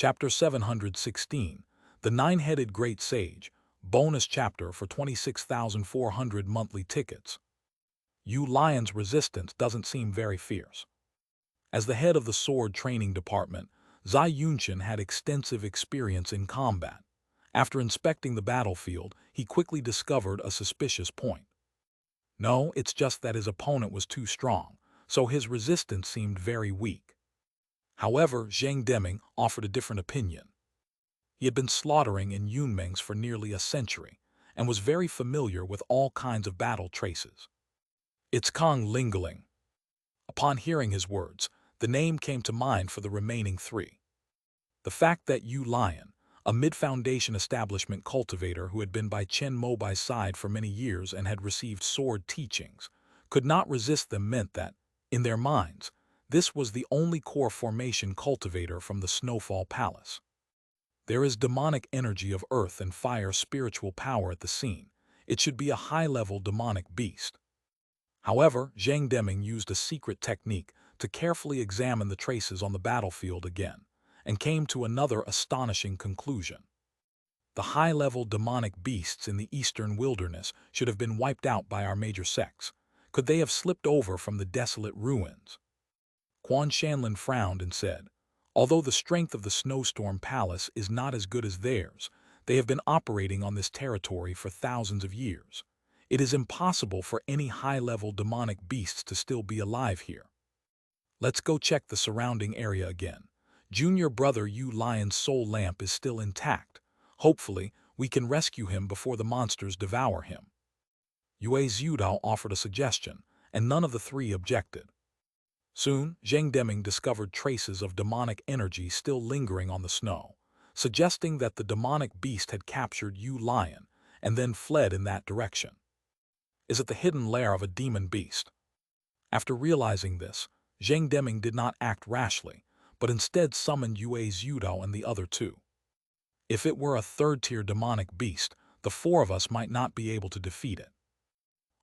Chapter 716, The Nine-Headed Great Sage, bonus chapter for 26,400 monthly tickets. Yu Lion's resistance doesn't seem very fierce. As the head of the sword training department, Zai Yunshan had extensive experience in combat. After inspecting the battlefield, he quickly discovered a suspicious point. No, it's just that his opponent was too strong, so his resistance seemed very weak. However, Zhang Deming offered a different opinion. He had been slaughtering in Yunmengs for nearly a century, and was very familiar with all kinds of battle traces. It's Kong Lingling. Upon hearing his words, the name came to mind for the remaining three. The fact that Yu Lion, a mid-foundation establishment cultivator who had been by Chen Mobai's side for many years and had received sword teachings, could not resist them meant that, in their minds, this was the only core formation cultivator from the Snowfall Palace. There is demonic energy of earth and fire spiritual power at the scene. It should be a high-level demonic beast. However, Zhang Deming used a secret technique to carefully examine the traces on the battlefield again, and came to another astonishing conclusion. The high-level demonic beasts in the eastern wilderness should have been wiped out by our major sects. Could they have slipped over from the desolate ruins? Quan Shanlin frowned and said, although the strength of the Snowstorm Palace is not as good as theirs, they have been operating on this territory for thousands of years. It is impossible for any high-level demonic beasts to still be alive here. Let's go check the surrounding area again. Junior brother Yu Lion's soul lamp is still intact. Hopefully, we can rescue him before the monsters devour him. Yue Zhudao offered a suggestion, and none of the three objected. Soon, Zhang Deming discovered traces of demonic energy still lingering on the snow, suggesting that the demonic beast had captured Yu Lion and then fled in that direction. Is it the hidden lair of a demon beast? After realizing this, Zhang Deming did not act rashly, but instead summoned Yue Zhudao and the other two. If it were a third-tier demonic beast, the four of us might not be able to defeat it.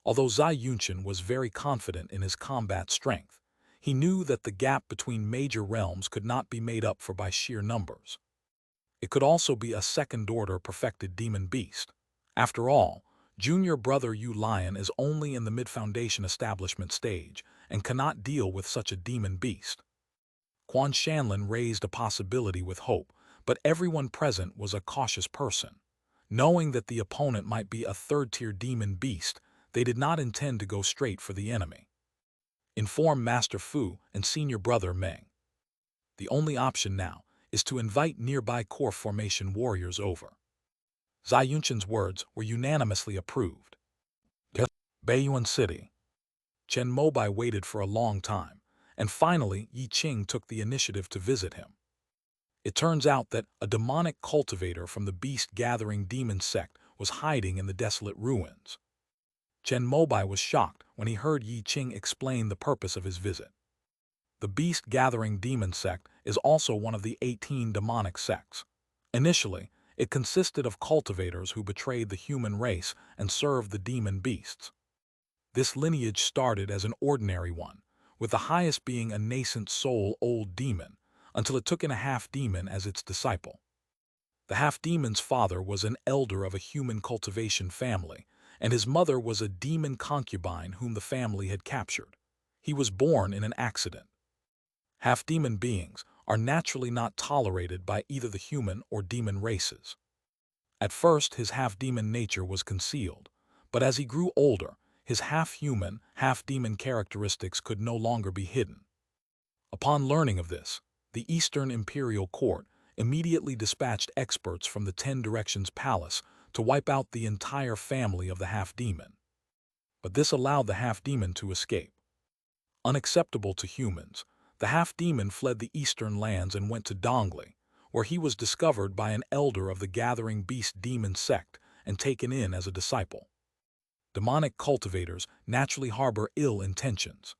Although Zai Yunshan was very confident in his combat strength, he knew that the gap between major realms could not be made up for by sheer numbers. It could also be a second-order perfected demon beast. After all, junior brother Yu Lion is only in the mid-foundation establishment stage and cannot deal with such a demon beast. Quan Shanlin raised a possibility with hope, but everyone present was a cautious person. Knowing that the opponent might be a third-tier demon beast, they did not intend to go straight for the enemy. Inform Master Fu and senior brother Meng. The only option now is to invite nearby core formation warriors over. Zai Yunshan's words were unanimously approved. Baiyuan City. Chen Mobai waited for a long time, and finally Yi Qing took the initiative to visit him. It turns out that a demonic cultivator from the beast-gathering demon sect was hiding in the desolate ruins. Chen Mobai was shocked when he heard Yi Qing explain the purpose of his visit. The beast-gathering demon sect is also one of the 18 demonic sects. Initially, it consisted of cultivators who betrayed the human race and served the demon beasts. This lineage started as an ordinary one, with the highest being a nascent soul old demon, until it took in a half-demon as its disciple. The half-demon's father was an elder of a human cultivation family, and his mother was a demon concubine whom the family had captured. He was born in an accident. Half-demon beings are naturally not tolerated by either the human or demon races. At first, his half-demon nature was concealed, but as he grew older, his half-human, half-demon characteristics could no longer be hidden. Upon learning of this, the Eastern Imperial Court immediately dispatched experts from the 10 Directions Palace to wipe out the entire family of the half-demon. But this allowed the half-demon to escape. Unacceptable to humans, the half-demon fled the eastern lands and went to Dongli, where he was discovered by an elder of the Gathering Beast demon sect and taken in as a disciple. Demonic cultivators naturally harbor ill intentions.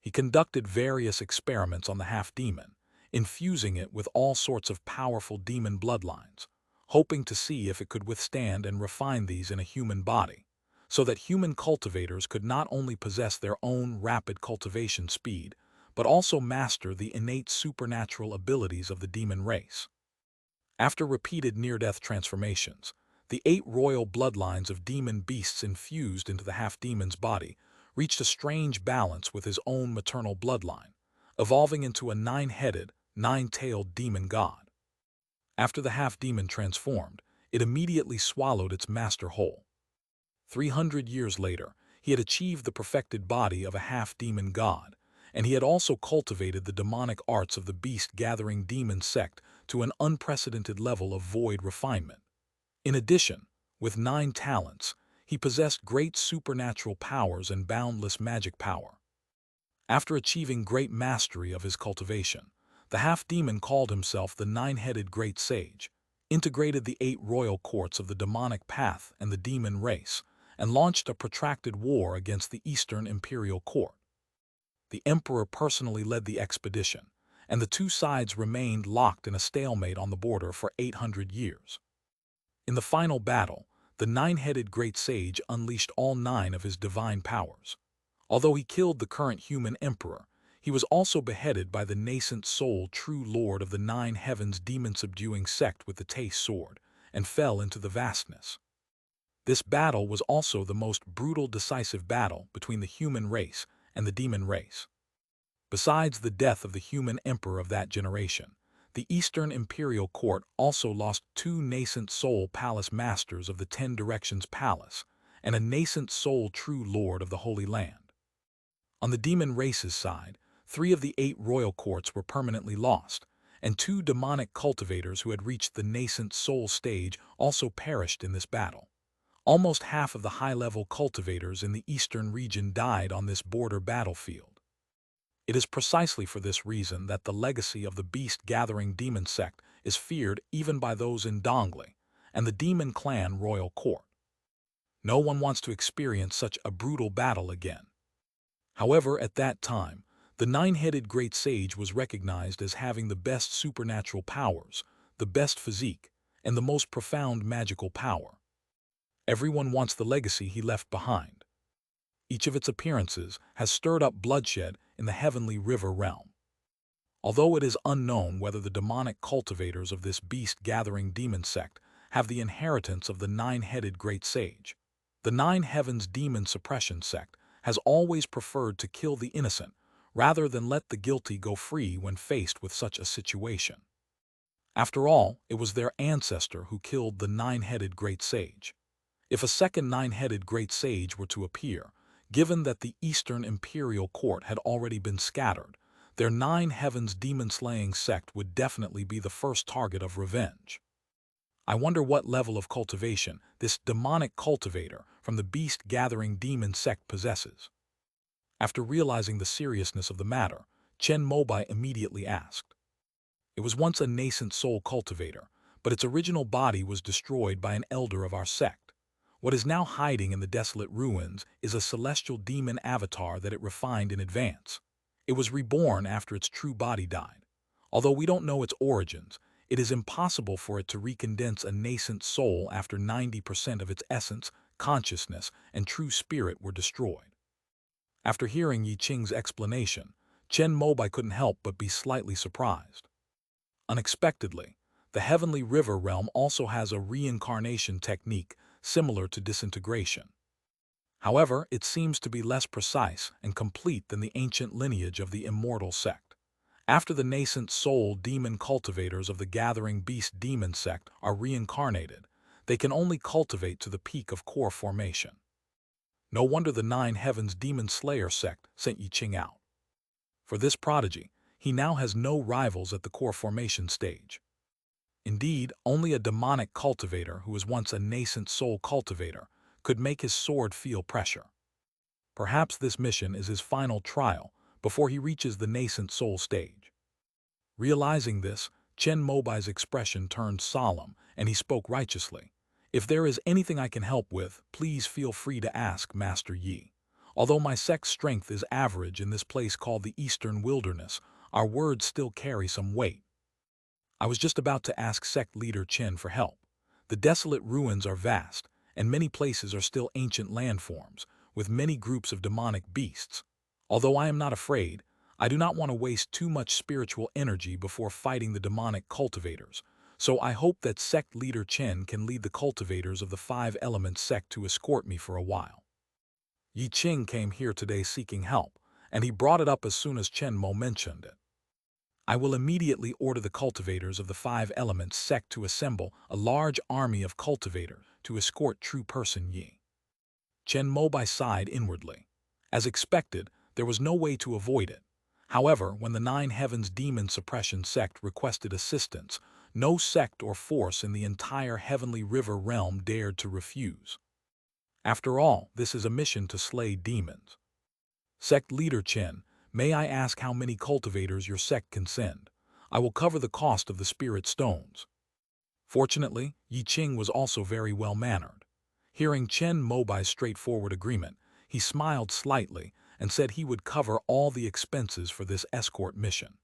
He conducted various experiments on the half-demon, infusing it with all sorts of powerful demon bloodlines, hoping to see if it could withstand and refine these in a human body, so that human cultivators could not only possess their own rapid cultivation speed, but also master the innate supernatural abilities of the demon race. After repeated near-death transformations, the 8 royal bloodlines of demon beasts infused into the half-demon's body reached a strange balance with his own maternal bloodline, evolving into a 9-headed, 9-tailed demon god. After the half-demon transformed, it immediately swallowed its master whole. 300 years later, he had achieved the perfected body of a half-demon god, and he had also cultivated the demonic arts of the beast-gathering demon sect to an unprecedented level of void refinement. In addition, with 9 talents, he possessed great supernatural powers and boundless magic power. After achieving great mastery of his cultivation, the half-demon called himself the 9-headed great sage, integrated the 8 royal courts of the demonic path and the demon race, and launched a protracted war against the Eastern Imperial Court. The emperor personally led the expedition, and the two sides remained locked in a stalemate on the border for 800 years. In the final battle, the 9-headed great sage unleashed all 9 of his divine powers. Although he killed the current human emperor, he was also beheaded by the nascent soul true lord of the 9 heavens demon-subduing sect with the Taste sword, and fell into the vastness. This battle was also the most brutal decisive battle between the human race and the demon race. Besides the death of the human emperor of that generation, the Eastern Imperial Court also lost 2 nascent soul palace masters of the 10 Directions Palace and a nascent soul true lord of the Holy Land. On the demon race's side, 3 of the 8 royal courts were permanently lost, and 2 demonic cultivators who had reached the nascent soul stage also perished in this battle. Almost half of the high-level cultivators in the eastern region died on this border battlefield. It is precisely for this reason that the legacy of the beast-gathering demon sect is feared even by those in Dongli and the demon clan royal court. No one wants to experience such a brutal battle again. However, at that time, the 9-headed great sage was recognized as having the best supernatural powers, the best physique, and the most profound magical power. Everyone wants the legacy he left behind. Each of its appearances has stirred up bloodshed in the heavenly river realm. Although it is unknown whether the demonic cultivators of this beast-gathering demon sect have the inheritance of the 9-headed great sage, the 9 heavens demon suppression sect has always preferred to kill the innocent rather than let the guilty go free when faced with such a situation. After all, it was their ancestor who killed the 9-headed great sage. If a second 9-headed great sage were to appear, given that the Eastern Imperial Court had already been scattered, their 9 heavens demon-slaying sect would definitely be the first target of revenge. I wonder what level of cultivation this demonic cultivator from the beast-gathering demon sect possesses. After realizing the seriousness of the matter, Chen Mobai immediately asked. It was once a nascent soul cultivator, but its original body was destroyed by an elder of our sect. What is now hiding in the desolate ruins is a celestial demon avatar that it refined in advance. It was reborn after its true body died. Although we don't know its origins, it is impossible for it to recondense a nascent soul after 90% of its essence, consciousness, and true spirit were destroyed. After hearing Yi Qing's explanation, Chen Mobai couldn't help but be slightly surprised. Unexpectedly, the heavenly river realm also has a reincarnation technique similar to disintegration. However, it seems to be less precise and complete than the ancient lineage of the immortal sect. After the nascent soul demon cultivators of the gathering beast demon sect are reincarnated, they can only cultivate to the peak of core formation. No wonder the 9 heavens demon slayer sect sent Yi Qing out. For this prodigy, he now has no rivals at the core formation stage. Indeed, only a demonic cultivator who was once a nascent soul cultivator could make his sword feel pressure. Perhaps this mission is his final trial before he reaches the nascent soul stage. Realizing this, Chen Mobai's expression turned solemn and he spoke righteously. If there is anything I can help with, please feel free to ask, Master Yi. Although my sect's strength is average in this place called the Eastern Wilderness, our words still carry some weight. I was just about to ask sect leader Chen for help. The desolate ruins are vast, and many places are still ancient landforms, with many groups of demonic beasts. Although I am not afraid, I do not want to waste too much spiritual energy before fighting the demonic cultivators, so I hope that sect leader Chen can lead the cultivators of the five elements sect to escort me for a while. Yi Qing came here today seeking help, and he brought it up as soon as Chen Mo mentioned it. I will immediately order the cultivators of the five elements sect to assemble a large army of cultivators to escort true person Yi. Chen Mobai sighed inwardly. As expected, there was no way to avoid it. However, when the Nine Heavens Demon Suppression Sect requested assistance, no sect or force in the entire Heavenly River realm dared to refuse. After all, this is a mission to slay demons. Sect leader Chen, may I ask how many cultivators your sect can send? I will cover the cost of the spirit stones. Fortunately, Yi Qing was also very well-mannered. Hearing Chen Mobai's straightforward agreement, he smiled slightly and said he would cover all the expenses for this escort mission.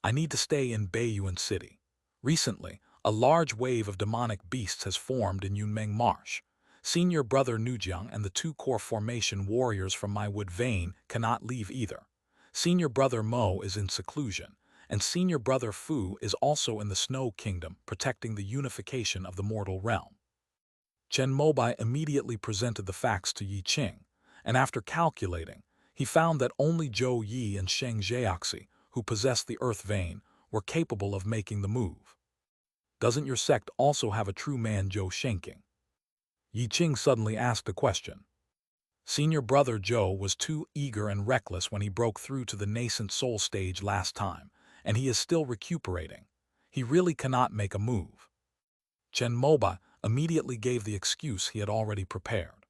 I need to stay in Baiyuan City. Recently, a large wave of demonic beasts has formed in Yunmeng Marsh. Senior brother Nujiang and the two core formation warriors from my wood vein cannot leave either. Senior brother Mo is in seclusion, and senior brother Fu is also in the Snow Kingdom protecting the unification of the mortal realm. Chen Mobai immediately presented the facts to Yi Qing, and after calculating, he found that only Zhou Yi and Sheng Jiaoxi, who possessed the earth vein, were capable of making the move. Doesn't your sect also have a true man Zhou Shenking? Yi Qing suddenly asked a question. Senior brother Zhou was too eager and reckless when he broke through to the nascent soul stage last time, and he is still recuperating. He really cannot make a move. Chen Mobai immediately gave the excuse he had already prepared.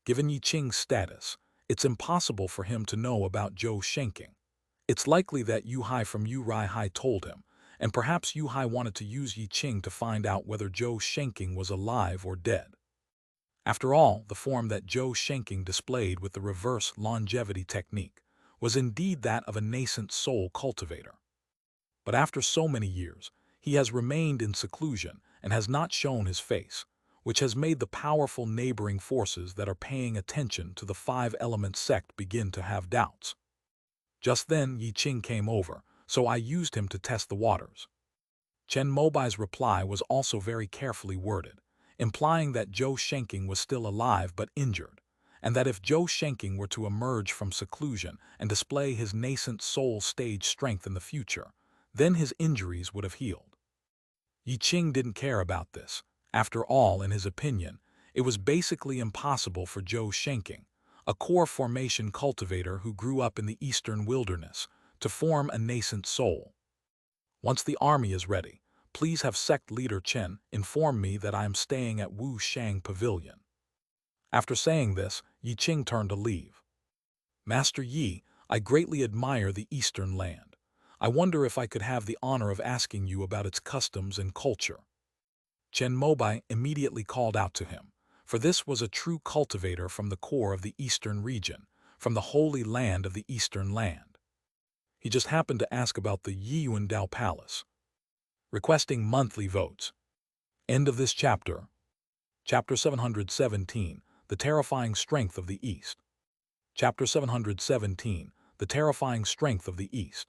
Given Yi Qing's status, it's impossible for him to know about Zhou Shenking. It's likely that Yu Hai from Yu Rai Hai told him, and perhaps Yu Hai wanted to use Yi Qing to find out whether Zhou Shenking was alive or dead. After all, the form that Zhou Shenking displayed with the reverse longevity technique was indeed that of a nascent soul cultivator. But after so many years, he has remained in seclusion and has not shown his face, which has made the powerful neighboring forces that are paying attention to the five-element sect begin to have doubts. Just then Yi Qing came over, so I used him to test the waters. Chen Mobai's reply was also very carefully worded, implying that Zhou Shenking was still alive but injured, and that if Zhou Shenking were to emerge from seclusion and display his nascent soul stage strength in the future, then his injuries would have healed. Yi Qing didn't care about this. After all, in his opinion, it was basically impossible for Zhou Shenking, a core formation cultivator who grew up in the eastern wilderness, to form a nascent soul. Once the army is ready, please have sect leader Chen inform me that I am staying at Wu Shang Pavilion. After saying this, Yi Qing turned to leave. Master Yi, I greatly admire the eastern land. I wonder if I could have the honor of asking you about its customs and culture. Chen Mobai immediately called out to him, for this was a true cultivator from the core of the eastern region, from the holy land of the eastern land. He just happened to ask about the Yiyuan Dao Palace. Requesting monthly votes. End of this chapter. Chapter 717, The Terrifying Strength of the East. Chapter 717, The Terrifying Strength of the East.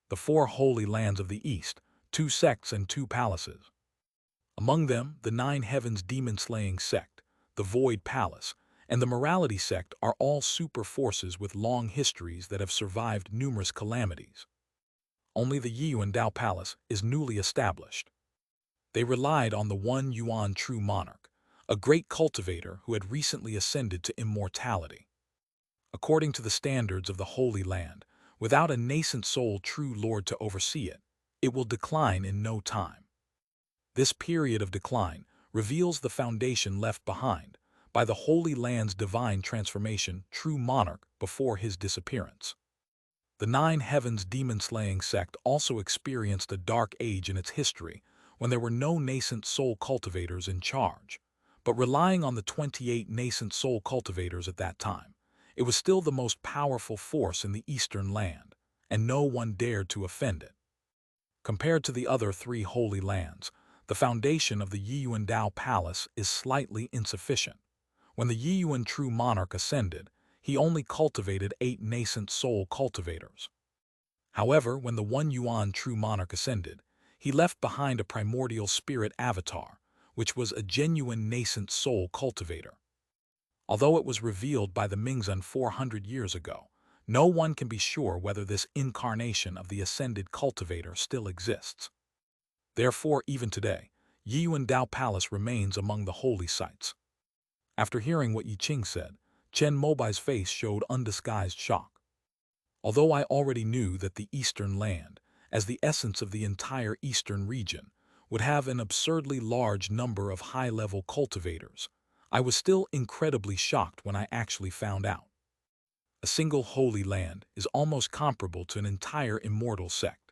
The four holy lands of the East, 2 sects and 2 palaces. Among them, the 9 Heavens demon-slaying sect, the Void Palace, and the Morality sect are all super forces with long histories that have survived numerous calamities. Only the Yiyuan Dao Palace is newly established. They relied on the one Yuan true monarch, a great cultivator who had recently ascended to immortality. According to the standards of the Holy Land, without a nascent soul true lord to oversee it, it will decline in no time. This period of decline reveals the foundation left behind by the Holy Land's divine transformation true monarch before his disappearance. The 9 Heavens demon-slaying sect also experienced a dark age in its history when there were no nascent soul cultivators in charge, but relying on the 28 nascent soul cultivators at that time, it was still the most powerful force in the eastern land, and no one dared to offend it. Compared to the other 3 holy lands, the foundation of the Yiyuan Dao Palace is slightly insufficient. When the Yiyuan true monarch ascended, he only cultivated 8 nascent soul cultivators. However, when the one Yuan true monarch ascended, he left behind a primordial spirit avatar, which was a genuine nascent soul cultivator. Although it was revealed by the Mingzan 400 years ago, no one can be sure whether this incarnation of the ascended cultivator still exists. Therefore, even today, Yiyuan Dao Palace remains among the holy sites. After hearing what Yi Qing said, Chen Mobai's face showed undisguised shock. Although I already knew that the Eastern Land, as the essence of the entire Eastern region, would have an absurdly large number of high-level cultivators, I was still incredibly shocked when I actually found out. A single holy land is almost comparable to an entire immortal sect.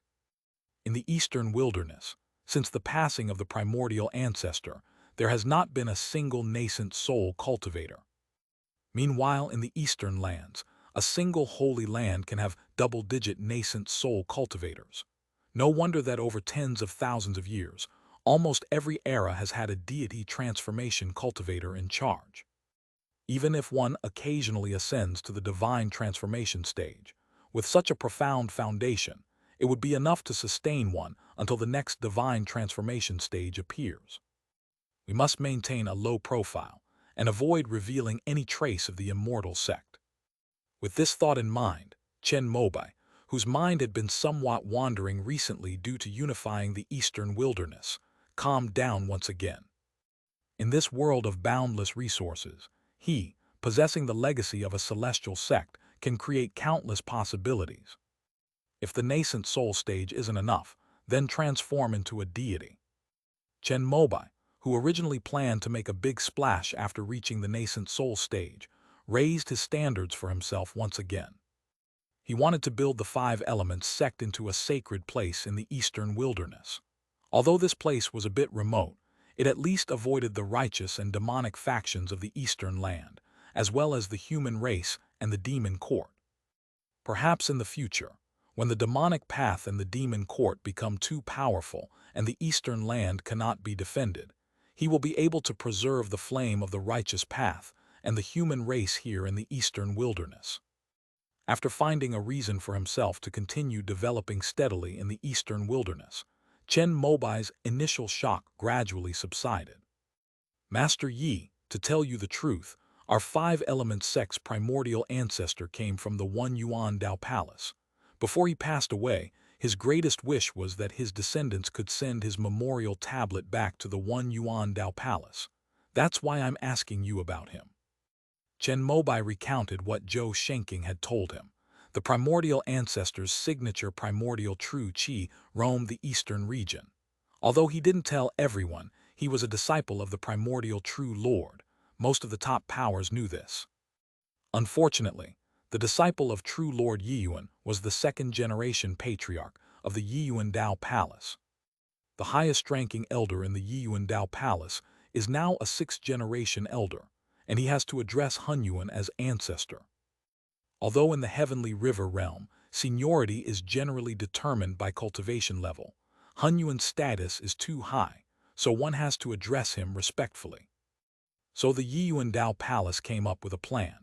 In the Eastern wilderness, since the passing of the primordial ancestor, there has not been a single nascent soul cultivator. Meanwhile, in the Eastern lands, a single holy land can have double-digit nascent soul cultivators. No wonder that over tens of thousands of years, almost every era has had a deity transformation cultivator in charge. Even if one occasionally ascends to the divine transformation stage, with such a profound foundation, it would be enough to sustain one until the next divine transformation stage appears. We must maintain a low profile and avoid revealing any trace of the immortal sect. With this thought in mind, Chen Mobai, whose mind had been somewhat wandering recently due to unifying the Eastern wilderness, calmed down once again. In this world of boundless resources, he, possessing the legacy of a celestial sect, can create countless possibilities. If the nascent soul stage isn't enough, then transform into a deity. Chen Mobai, who originally planned to make a big splash after reaching the nascent soul stage, raised his standards for himself once again. He wanted to build the Five Elements sect into a sacred place in the Eastern wilderness. Although this place was a bit remote, it at least avoided the righteous and demonic factions of the Eastern land, as well as the human race and the demon court. Perhaps in the future, when the demonic path and the demon court become too powerful and the Eastern land cannot be defended, he will be able to preserve the flame of the righteous path and the human race here in the Eastern wilderness. After finding a reason for himself to continue developing steadily in the Eastern wilderness, Chen Mobai's initial shock gradually subsided. Master Yi, to tell you the truth, our five-element sect's primordial ancestor came from the One Yuan Dao Palace. Before he passed away, his greatest wish was that his descendants could send his memorial tablet back to the One Yuan Dao Palace. That's why I'm asking you about him. Chen Mobai recounted what Zhou Shenking had told him. The primordial ancestor's signature primordial true qi roamed the eastern region. Although he didn't tell everyone, he was a disciple of the primordial true lord. Most of the top powers knew this. Unfortunately, the disciple of true Lord Yiyuan was the second-generation patriarch of the Yiyuan Dao Palace. The highest-ranking elder in the Yiyuan Dao Palace is now a sixth-generation elder, and he has to address Hunyuan as ancestor. Although in the heavenly river realm, seniority is generally determined by cultivation level, Hunyuan's status is too high, so one has to address him respectfully. So the Yiyuan Dao Palace came up with a plan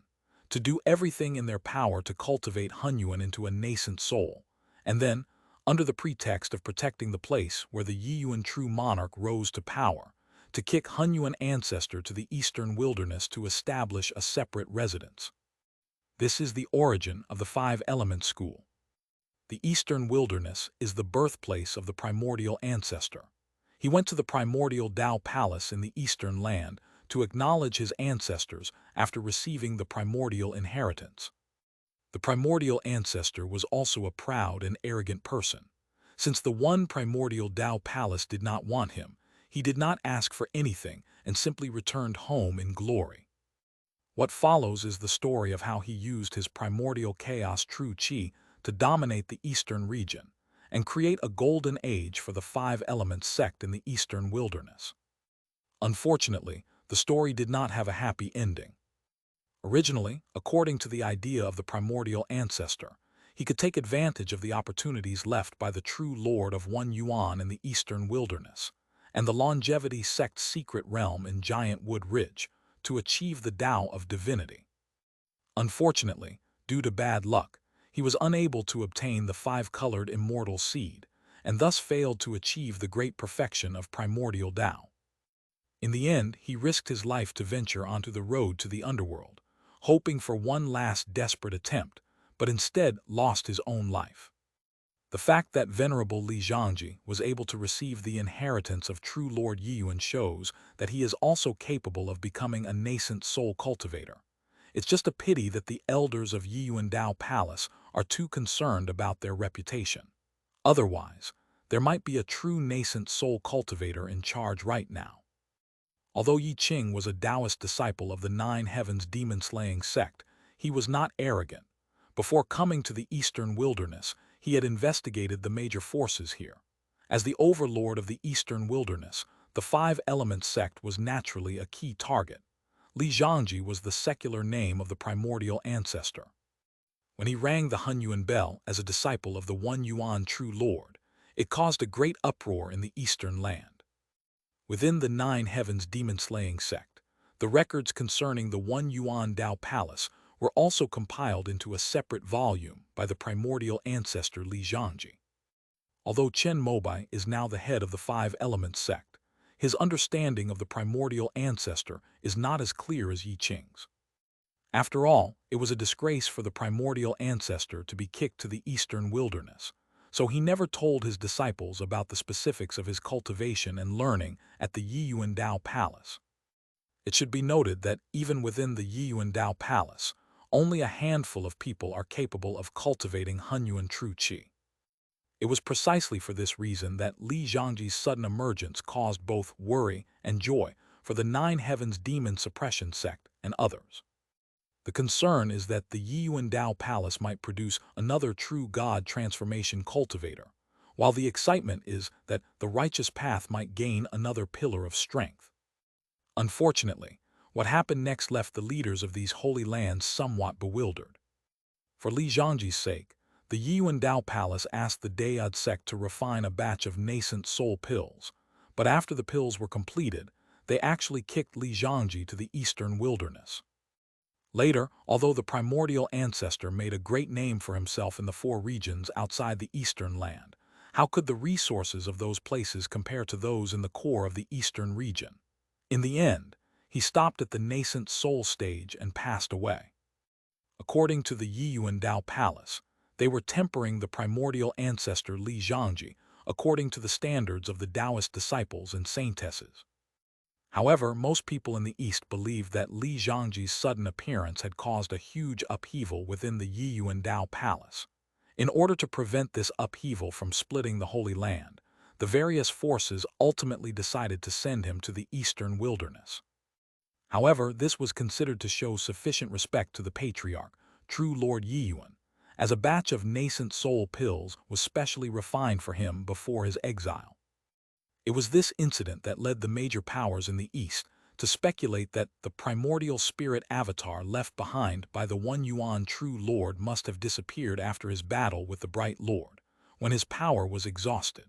to do everything in their power to cultivate Hunyuan into a nascent soul, and then, under the pretext of protecting the place where the Yiyuan true monarch rose to power, to kick Hunyuan ancestor to the eastern wilderness to establish a separate residence. This is the origin of the Five Elements School. The eastern wilderness is the birthplace of the primordial ancestor. He went to the primordial Dao Palace in the eastern land to acknowledge his ancestors after receiving the primordial inheritance. The primordial ancestor was also a proud and arrogant person. Since the one primordial Dao Palace did not want him, he did not ask for anything and simply returned home in glory. What follows is the story of how he used his primordial chaos true qi to dominate the eastern region and create a golden age for the Five Elements sect in the eastern wilderness. Unfortunately, the story did not have a happy ending. Originally, according to the idea of the primordial ancestor, he could take advantage of the opportunities left by the true lord of One Yuan in the eastern wilderness and the longevity sect's secret realm in Giant Wood Ridge to achieve the Tao of divinity. Unfortunately, due to bad luck, he was unable to obtain the five-colored immortal seed, and thus failed to achieve the great perfection of primordial Tao. In the end, he risked his life to venture onto the road to the underworld, hoping for one last desperate attempt, but instead lost his own life. The fact that Venerable Li Zhangji was able to receive the inheritance of true Lord Yiyuan shows that he is also capable of becoming a nascent soul cultivator. It's just a pity that the elders of Yiyuan Dao Palace are too concerned about their reputation. Otherwise, there might be a true nascent soul cultivator in charge right now. Although Yi Qing was a Taoist disciple of the Nine Heavens demon-slaying sect, he was not arrogant. Before coming to the Eastern Wilderness, he had investigated the major forces here. As the overlord of the Eastern Wilderness, the Five Elements sect was naturally a key target. Li Zhangji was the secular name of the primordial ancestor. When he rang the Hunyuan bell as a disciple of the One Yuan True Lord, it caused a great uproar in the Eastern land. Within the Nine Heavens demon-slaying sect, the records concerning the One Yuan Dao Palace were also compiled into a separate volume by the primordial ancestor Li Zhangji. Although Chen Mobai is now the head of the Five Elements sect, his understanding of the primordial ancestor is not as clear as Yi Qing's. After all, it was a disgrace for the primordial ancestor to be kicked to the Eastern Wilderness, so he never told his disciples about the specifics of his cultivation and learning at the Yiyuan Dao Palace. It should be noted that even within the Yiyuan Dao Palace, only a handful of people are capable of cultivating Hunyuan True Qi. It was precisely for this reason that Li Zhangji's sudden emergence caused both worry and joy for the Nine Heavens Demon Suppression sect and others. The concern is that the Yiyuan Dao Palace might produce another true God transformation cultivator, while the excitement is that the righteous path might gain another pillar of strength. Unfortunately, what happened next left the leaders of these holy lands somewhat bewildered. For Li Zhangji's sake, the Yiyuan Dao Palace asked the Dayad sect to refine a batch of nascent soul pills, but after the pills were completed, they actually kicked Li Zhangji to the Eastern Wilderness. Later, although the primordial ancestor made a great name for himself in the four regions outside the Eastern land, how could the resources of those places compare to those in the core of the Eastern region? In the end, he stopped at the nascent soul stage and passed away. According to the Yiyuan Dao Palace, they were tempering the primordial ancestor Li Zhangji according to the standards of the Taoist disciples and saintesses. However, most people in the East believed that Li Zhangji's sudden appearance had caused a huge upheaval within the Yiyuan Dao Palace. In order to prevent this upheaval from splitting the Holy Land, the various forces ultimately decided to send him to the Eastern Wilderness. However, this was considered to show sufficient respect to the patriarch, true Lord Yiyuan, as a batch of nascent soul pills was specially refined for him before his exile. It was this incident that led the major powers in the East to speculate that the primordial spirit avatar left behind by the One Yuan True Lord must have disappeared after his battle with the Bright Lord, when his power was exhausted.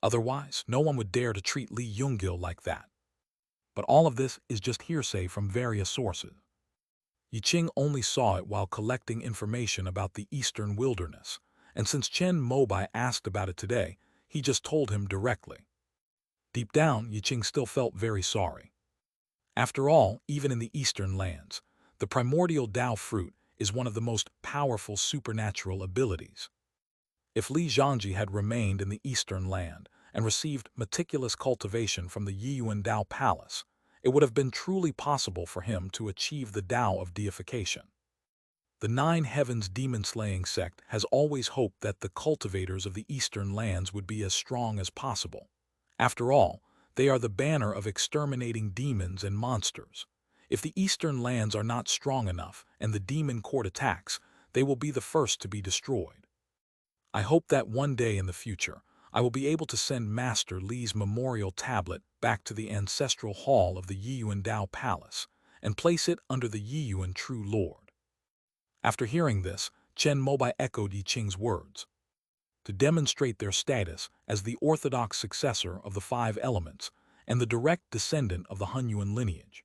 Otherwise, no one would dare to treat Li Yunggil like that. But all of this is just hearsay from various sources. Yi Qing only saw it while collecting information about the Eastern Wilderness, and since Chen Mobai asked about it today, he just told him directly. Deep down, Yi Qing still felt very sorry. After all, even in the Eastern lands, the primordial Tao fruit is one of the most powerful supernatural abilities. If Li Zhangji had remained in the Eastern land and received meticulous cultivation from the Yiyuan Dao Palace, it would have been truly possible for him to achieve the Tao of deification. The Nine Heavens demon-slaying sect has always hoped that the cultivators of the Eastern lands would be as strong as possible. After all, they are the banner of exterminating demons and monsters. If the Eastern lands are not strong enough and the demon court attacks, they will be the first to be destroyed. I hope that one day in the future, I will be able to send Master Li's memorial tablet back to the ancestral hall of the Yiyuan Dao Palace and place it under the Yiyuan True Lord. After hearing this, Chen Mobai echoed Yi Qing's words. To demonstrate their status as the orthodox successor of the Five Elements and the direct descendant of the Hunyuan lineage.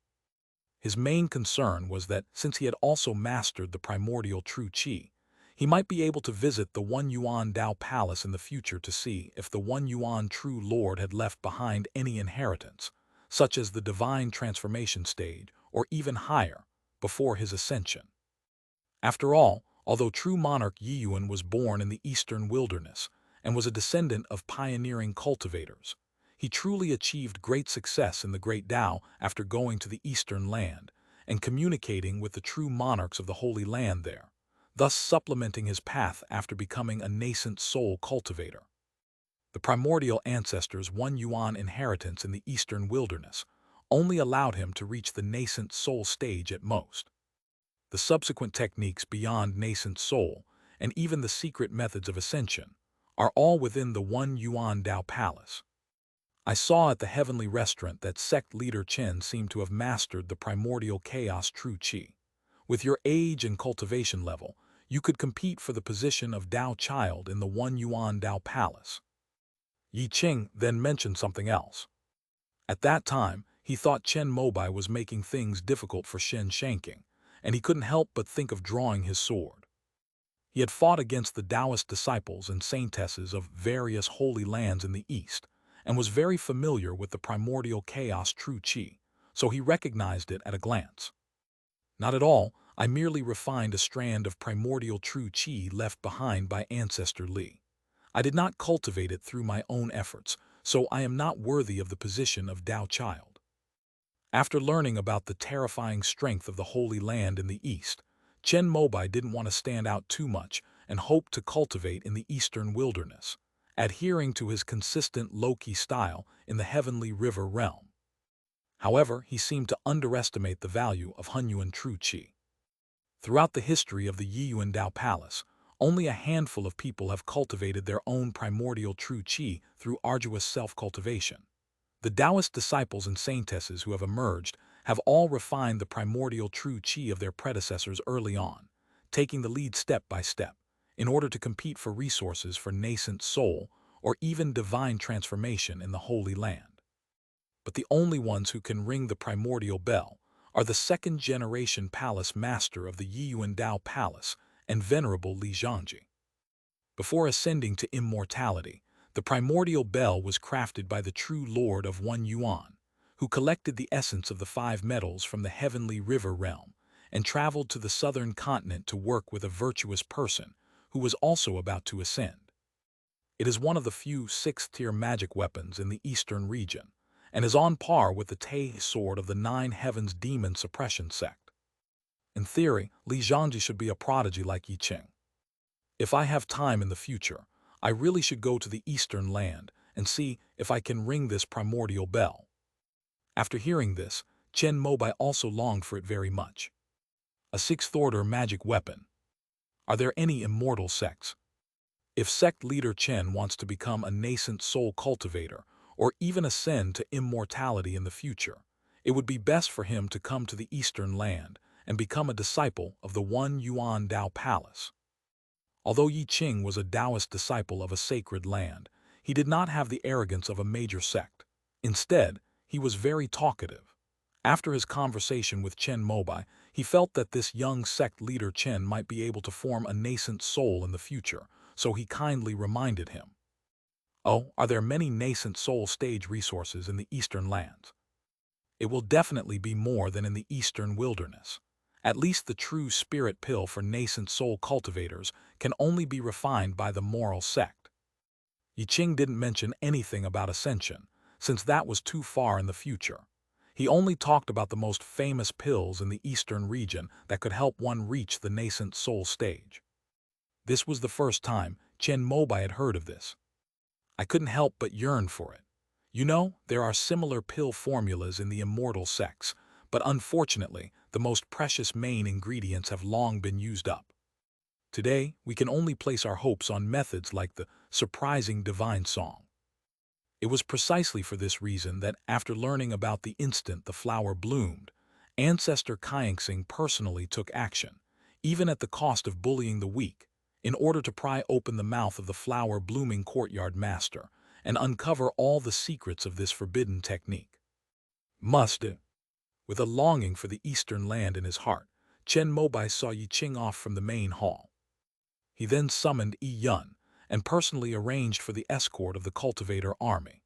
His main concern was that since he had also mastered the primordial True Qi, He might be able to visit the One Yuan Dao Palace in the future to see if the One Yuan True Lord had left behind any inheritance, such as the divine transformation stage or even higher, before his ascension. After all, although true monarch Yi Yuan was born in the eastern wilderness and was a descendant of pioneering cultivators, he truly achieved great success in the Great Tao after going to the eastern land and communicating with the true monarchs of the Holy Land there, thus supplementing his path after becoming a nascent soul cultivator. The primordial ancestors' One Yuan inheritance in the eastern wilderness only allowed him to reach the nascent soul stage at most. The subsequent techniques beyond nascent soul, and even the secret methods of ascension, are all within the One Yuan Dao Palace. I saw at the heavenly restaurant that sect leader Chen seemed to have mastered the primordial chaos true qi. With your age and cultivation level, you could compete for the position of Dao Child in the One Yuan Dao Palace. Yi Qing then mentioned something else. At that time, he thought Chen Mobai was making things difficult for Shen Shanking, and he couldn't help but think of drawing his sword. He had fought against the Taoist disciples and saintesses of various holy lands in the East, and was very familiar with the primordial chaos true qi, so he recognized it at a glance. Not at all, I merely refined a strand of primordial true qi left behind by Ancestor Li. I did not cultivate it through my own efforts, so I am not worthy of the position of Tao Child. After learning about the terrifying strength of the Holy Land in the East, Chen Mobai didn't want to stand out too much and hoped to cultivate in the eastern wilderness, adhering to his consistent low-key style in the heavenly river realm. However, he seemed to underestimate the value of Hunyuan true qi. Throughout the history of the Yiyuan Dao Palace, only a handful of people have cultivated their own primordial true qi through arduous self-cultivation. The Taoist disciples and saintesses who have emerged have all refined the primordial true qi of their predecessors early on, taking the lead step by step, in order to compete for resources for nascent soul or even divine transformation in the Holy Land. But the only ones who can ring the primordial bell are the second-generation palace master of the Yiyuan Dao Palace and Venerable Li Zhangji. Before ascending to immortality, the primordial bell was crafted by the true lord of One Yuan, who collected the essence of the 5 metals from the heavenly river realm and traveled to the southern continent to work with a virtuous person who was also about to ascend. It is one of the few 6th-tier magic weapons in the eastern region, and is on par with the Tei sword of the 9 Heavens demon suppression sect. In theory, Li Zhangji should be a prodigy like Yi Qing. If I have time in the future, I really should go to the eastern land and see if I can ring this primordial bell. After hearing this, Chen Mobai also longed for it very much. A 6th-order magic weapon. Are there any immortal sects? If sect leader Chen wants to become a nascent soul cultivator or even ascend to immortality in the future, it would be best for him to come to the eastern land and become a disciple of the One Yuan Dao Palace. Although Yi Qing was a Taoist disciple of a sacred land, he did not have the arrogance of a major sect. Instead, he was very talkative. After his conversation with Chen Mobai, he felt that this young sect leader Chen might be able to form a nascent soul in the future, so he kindly reminded him. Oh, are there many nascent soul stage resources in the eastern lands? It will definitely be more than in the eastern wilderness. At least the true spirit pill for nascent soul cultivators can only be refined by the moral sect. Yi Qing didn't mention anything about ascension, since that was too far in the future. He only talked about the most famous pills in the eastern region that could help one reach the nascent soul stage. This was the first time Chen Mobai had heard of this. I couldn't help but yearn for it. You know, there are similar pill formulas in the immortal sects, but unfortunately, the most precious main ingredients have long been used up. Today, we can only place our hopes on methods like the surprising divine song. It was precisely for this reason that after learning about the instant the flower bloomed, Ancestor Kaingsing personally took action, even at the cost of bullying the weak, in order to pry open the mouth of the flower-blooming courtyard master and uncover all the secrets of this forbidden technique. With a longing for the eastern land in his heart, Chen Mobai saw Yi Qing off from the main hall. He then summoned Yi Yun and personally arranged for the escort of the cultivator army.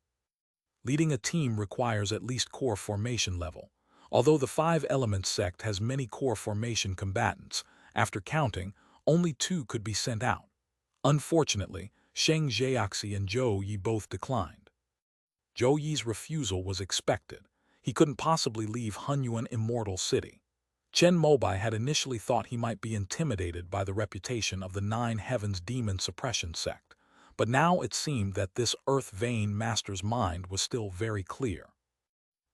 Leading a team requires at least core formation level. Although the Five Elements sect has many core formation combatants, after counting, only 2 could be sent out. Unfortunately, Sheng Jiaxi and Zhou Yi both declined. Zhou Yi's refusal was expected. He couldn't possibly leave Hunyuan Immortal City. Chen Mobai had initially thought he might be intimidated by the reputation of the Nine Heavens Demon Suppression sect, but now it seemed that this Earth-Vein master's mind was still very clear.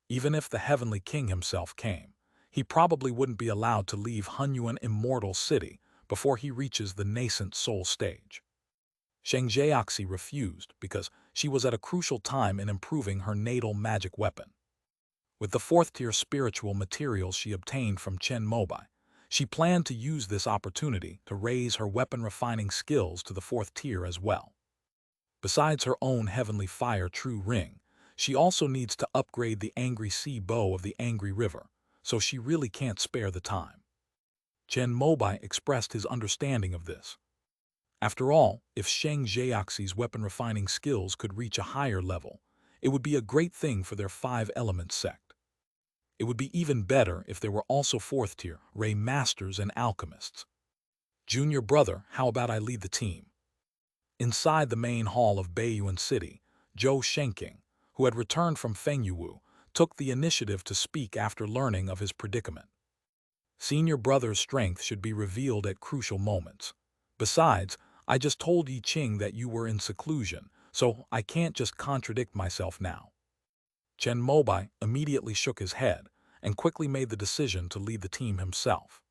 Even if the Heavenly King himself came, he probably wouldn't be allowed to leave Hunyuan Immortal City before he reaches the nascent soul stage. Sheng Jiaxi refused because she was at a crucial time in improving her natal magic weapon. With the 4th-tier spiritual materials she obtained from Chen Mobai, she planned to use this opportunity to raise her weapon-refining skills to the 4th tier as well. Besides her own Heavenly Fire True Ring, she also needs to upgrade the Angry Sea Bow of the Angry River, so she really can't spare the time. Chen Mobai expressed his understanding of this. After all, if Sheng Jiaxi's weapon-refining skills could reach a higher level, it would be a great thing for their Five Elements sect. It would be even better if there were also 4th-tier Ray Masters and Alchemists. Junior brother, how about I lead the team? Inside the main hall of Baiyuan City, Zhou Shenking, who had returned from Fengyuwu, took the initiative to speak after learning of his predicament. Senior brother's strength should be revealed at crucial moments. Besides, I just told Yi Qing that you were in seclusion, so I can't just contradict myself now. Chen Mobai immediately shook his head and quickly made the decision to lead the team himself.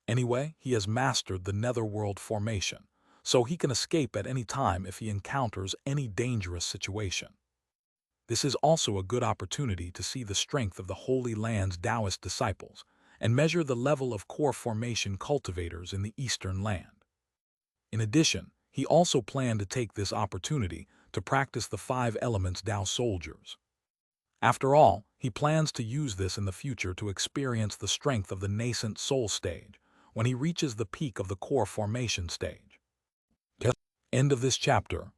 Anyway, he has mastered the netherworld formation, so he can escape at any time if he encounters any dangerous situation. This is also a good opportunity to see the strength of the Holy Land's Taoist disciples and measure the level of core formation cultivators in the Eastern Land. In addition, he also planned to take this opportunity to practice the Five Elements Tao soldiers. After all, he plans to use this in the future to experience the strength of the nascent soul stage when he reaches the peak of the core formation stage. End of this chapter.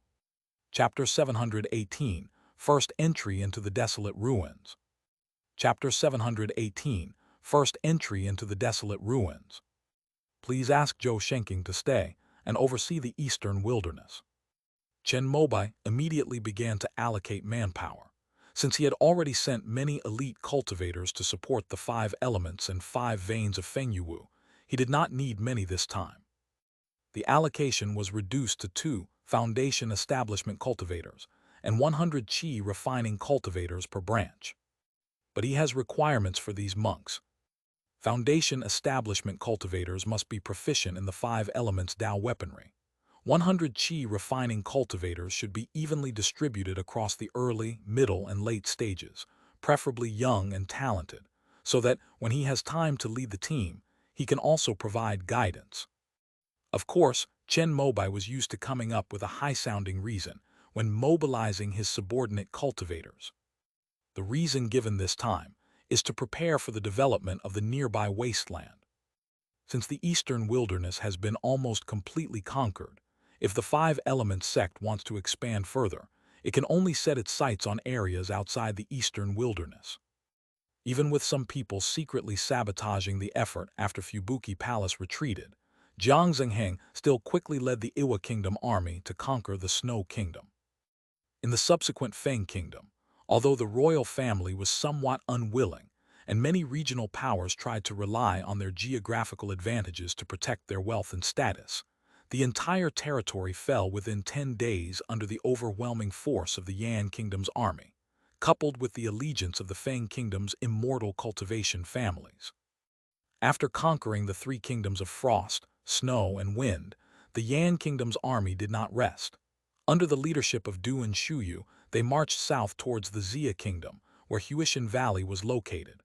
Chapter 718, First Entry into the Desolate Ruins. Chapter 718, First Entry into the Desolate Ruins. Please ask Zhou Shenking to stay and oversee the Eastern Wilderness. Chen Mobai immediately began to allocate manpower. Since he had already sent many elite cultivators to support the 5 elements and 5 veins of Fengyuwu, he did not need many this time. The allocation was reduced to 2 foundation establishment cultivators and 100 qi refining cultivators per branch. But he has requirements for these monks. Foundation establishment cultivators must be proficient in the 5 elements Tao weaponry. 100 qi refining cultivators should be evenly distributed across the early, middle, and late stages, preferably young and talented, so that when he has time to lead the team, he can also provide guidance. Of course, Chen Mobai was used to coming up with a high-sounding reason when mobilizing his subordinate cultivators. The reason given this time is to prepare for the development of the nearby wasteland. Since the Eastern Wilderness has been almost completely conquered, if the 5 Elements sect wants to expand further, it can only set its sights on areas outside the Eastern Wilderness. Even with some people secretly sabotaging the effort after Fubuki Palace retreated, Jiang Zhengheng still quickly led the Iwa Kingdom army to conquer the Snow Kingdom. In the subsequent Feng Kingdom, although the royal family was somewhat unwilling, and many regional powers tried to rely on their geographical advantages to protect their wealth and status, the entire territory fell within 10 days under the overwhelming force of the Yan Kingdom's army, coupled with the allegiance of the Feng Kingdom's immortal cultivation families. After conquering the 3 kingdoms of frost, snow, and wind, the Yan Kingdom's army did not rest. Under the leadership of Du and Shuyu, they marched south towards the Xia Kingdom, where Huishan Valley was located.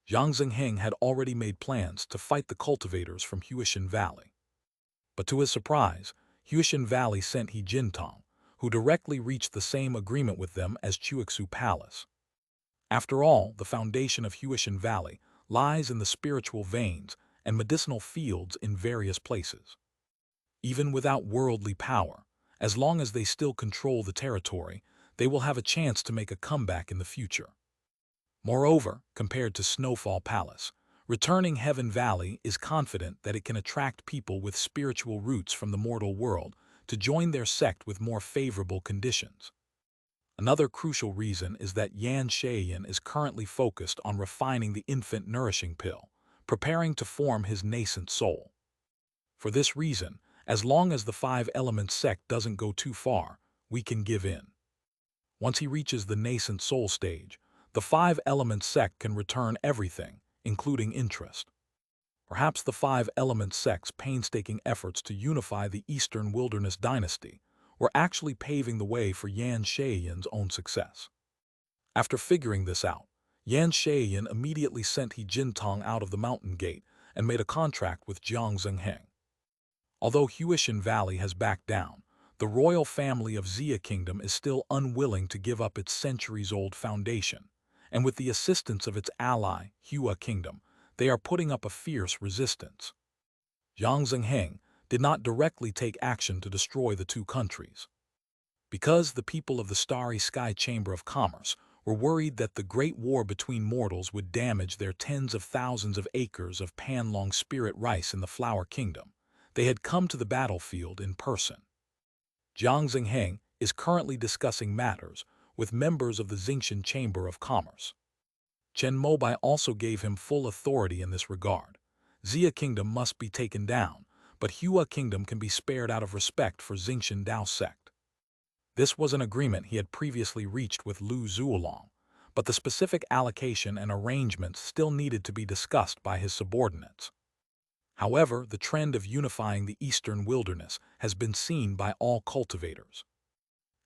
Jiang Zhengheng had already made plans to fight the cultivators from Huishan Valley. But to his surprise, Huishan Valley sent He Jintong, who directly reached the same agreement with them as Chuixu Palace. After all, the foundation of Huishan Valley lies in the spiritual veins and medicinal fields in various places. Even without worldly power, as long as they still control the territory, they will have a chance to make a comeback in the future. Moreover, compared to Snowfall Palace, returning Heaven Valley is confident that it can attract people with spiritual roots from the mortal world to join their sect with more favorable conditions. Another crucial reason is that Yan Shayin is currently focused on refining the infant nourishing pill, preparing to form his nascent soul. For this reason, as long as the five elements sect doesn't go too far, we can give in. Once he reaches the nascent soul stage, the five elements sect can return everything, including interest. Perhaps the five elements sect's painstaking efforts to unify the Eastern Wilderness dynasty were actually paving the way for Yan Shayan's own success. After figuring this out, Yan Shayan immediately sent He Jintang out of the mountain gate and made a contract with Jiang Zhengheng. Although Huishan Valley has backed down, the royal family of Xia Kingdom is still unwilling to give up its centuries-old foundation, and with the assistance of its ally, Hua Kingdom, they are putting up a fierce resistance. Jiang Zhengheng did not directly take action to destroy the two countries. Because the people of the Starry Sky Chamber of Commerce were worried that the great war between mortals would damage their tens of thousands of acres of Panlong spirit rice in the Flower Kingdom, they had come to the battlefield in person. Jiang Zhengheng is currently discussing matters with members of the Xingshan Chamber of Commerce. Chen Mobai also gave him full authority in this regard. Xia Kingdom must be taken down, but Hua Kingdom can be spared out of respect for Xingshan Dao sect. This was an agreement he had previously reached with Lu Zuolong, but the specific allocation and arrangements still needed to be discussed by his subordinates. However, the trend of unifying the Eastern Wilderness has been seen by all cultivators.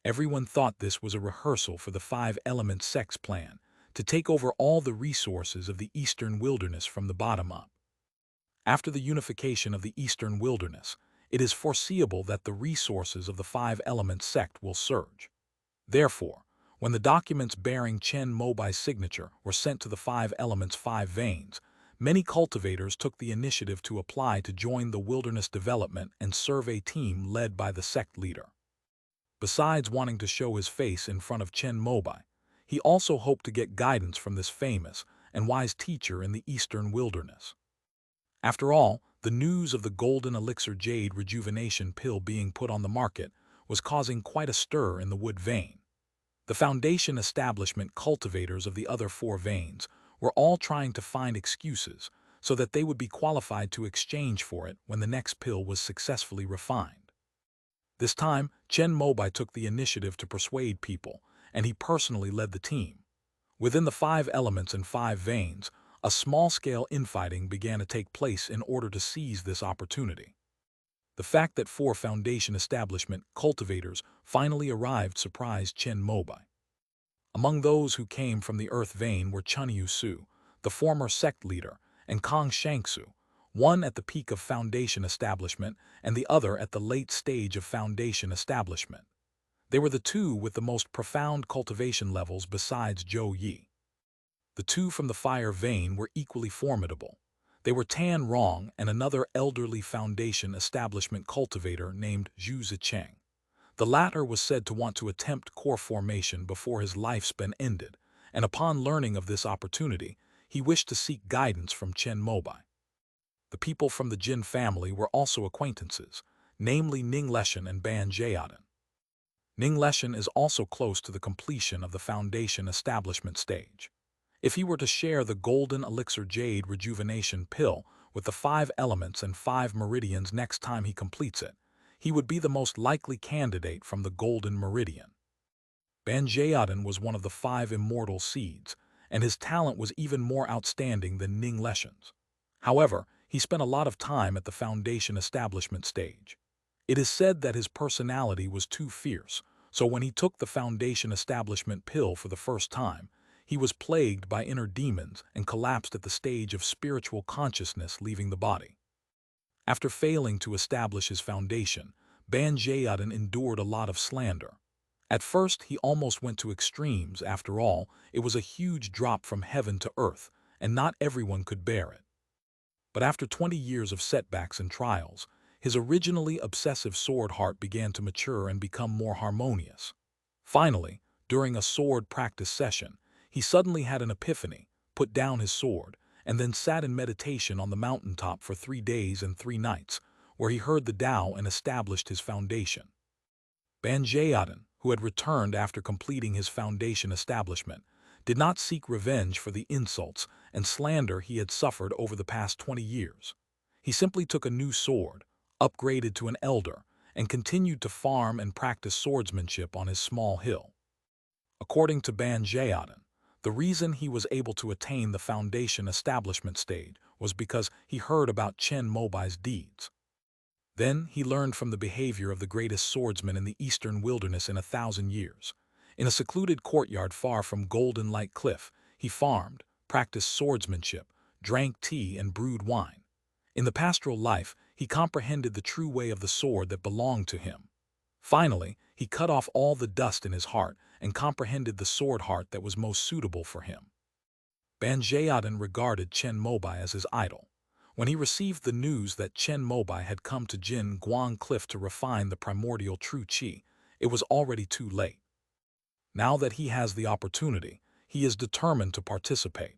Everyone thought this was a rehearsal for the five-element sect's plan to take over all the resources of the Eastern Wilderness from the bottom up. After the unification of the Eastern Wilderness, it is foreseeable that the resources of the five-element sect will surge. Therefore, when the documents bearing Chen Mobai's signature were sent to the five elements' five veins, many cultivators took the initiative to apply to join the Wilderness Development and Survey team led by the sect leader. Besides wanting to show his face in front of Chen Mobai, he also hoped to get guidance from this famous and wise teacher in the Eastern Wilderness. After all, the news of the Golden Elixir Jade Rejuvenation Pill being put on the market was causing quite a stir in the Wood Vein. The Foundation establishment cultivators of the other four veins were all trying to find excuses so that they would be qualified to exchange for it when the next pill was successfully refined. This time, Chen Mobai took the initiative to persuade people, and he personally led the team. Within the five elements and five veins, a small-scale infighting began to take place in order to seize this opportunity. The fact that four Foundation establishment cultivators finally arrived surprised Chen Mobai. Among those who came from the Earth Vein were Chun Yu-su, the former sect leader, and Kong Shangsu, one at the peak of Foundation establishment and the other at the late stage of Foundation establishment. They were the two with the most profound cultivation levels besides Zhou Yi. The two from the Fire Vein were equally formidable. They were Tan Rong and another elderly Foundation establishment cultivator named Zhu Zicheng. The latter was said to want to attempt core formation before his lifespan ended, and upon learning of this opportunity, he wished to seek guidance from Chen Mobai. The people from the Jin family were also acquaintances, namely Ning Leshan and Ban Jiadan. Ning Leshan is also close to the completion of the Foundation establishment stage. If he were to share the Golden Elixir Jade Rejuvenation Pill with the five elements and five meridians next time he completes it, he would be the most likely candidate from the Golden Meridian. Ban Jiadan was one of the five immortal seeds, and his talent was even more outstanding than Ning Leshan's. However, he spent a lot of time at the Foundation establishment stage. It is said that his personality was too fierce, so when he took the Foundation establishment pill for the first time, he was plagued by inner demons and collapsed at the stage of spiritual consciousness leaving the body. After failing to establish his foundation, Ban Jiadan endured a lot of slander. At first, he almost went to extremes. After all, it was a huge drop from heaven to earth, and not everyone could bear it. But after 20 years of setbacks and trials, his originally obsessive sword heart began to mature and become more harmonious. Finally, during a sword practice session, he suddenly had an epiphany, put down his sword, and then sat in meditation on the mountaintop for 3 days and 3 nights, where he heard the Tao and established his foundation. Banjayadan, who had returned after completing his foundation establishment, did not seek revenge for the insults and slander he had suffered over the past 20 years. He simply took a new sword, upgraded to an elder, and continued to farm and practice swordsmanship on his small hill. According to Banjayadan, the reason he was able to attain the foundation establishment stage was because he heard about Chen Mobai's deeds. Then he learned from the behavior of the greatest swordsman in the eastern wilderness in 1,000 years. In a secluded courtyard far from Golden Light Cliff, he farmed, practiced swordsmanship, drank tea and brewed wine. In the pastoral life, he comprehended the true way of the sword that belonged to him. Finally, he cut off all the dust in his heart and comprehended the sword heart that was most suitable for him. Banjayadan regarded Chen Mobai as his idol. When he received the news that Chen Mobai had come to Jin Guang Cliff to refine the primordial true qi, it was already too late. Now that he has the opportunity, he is determined to participate.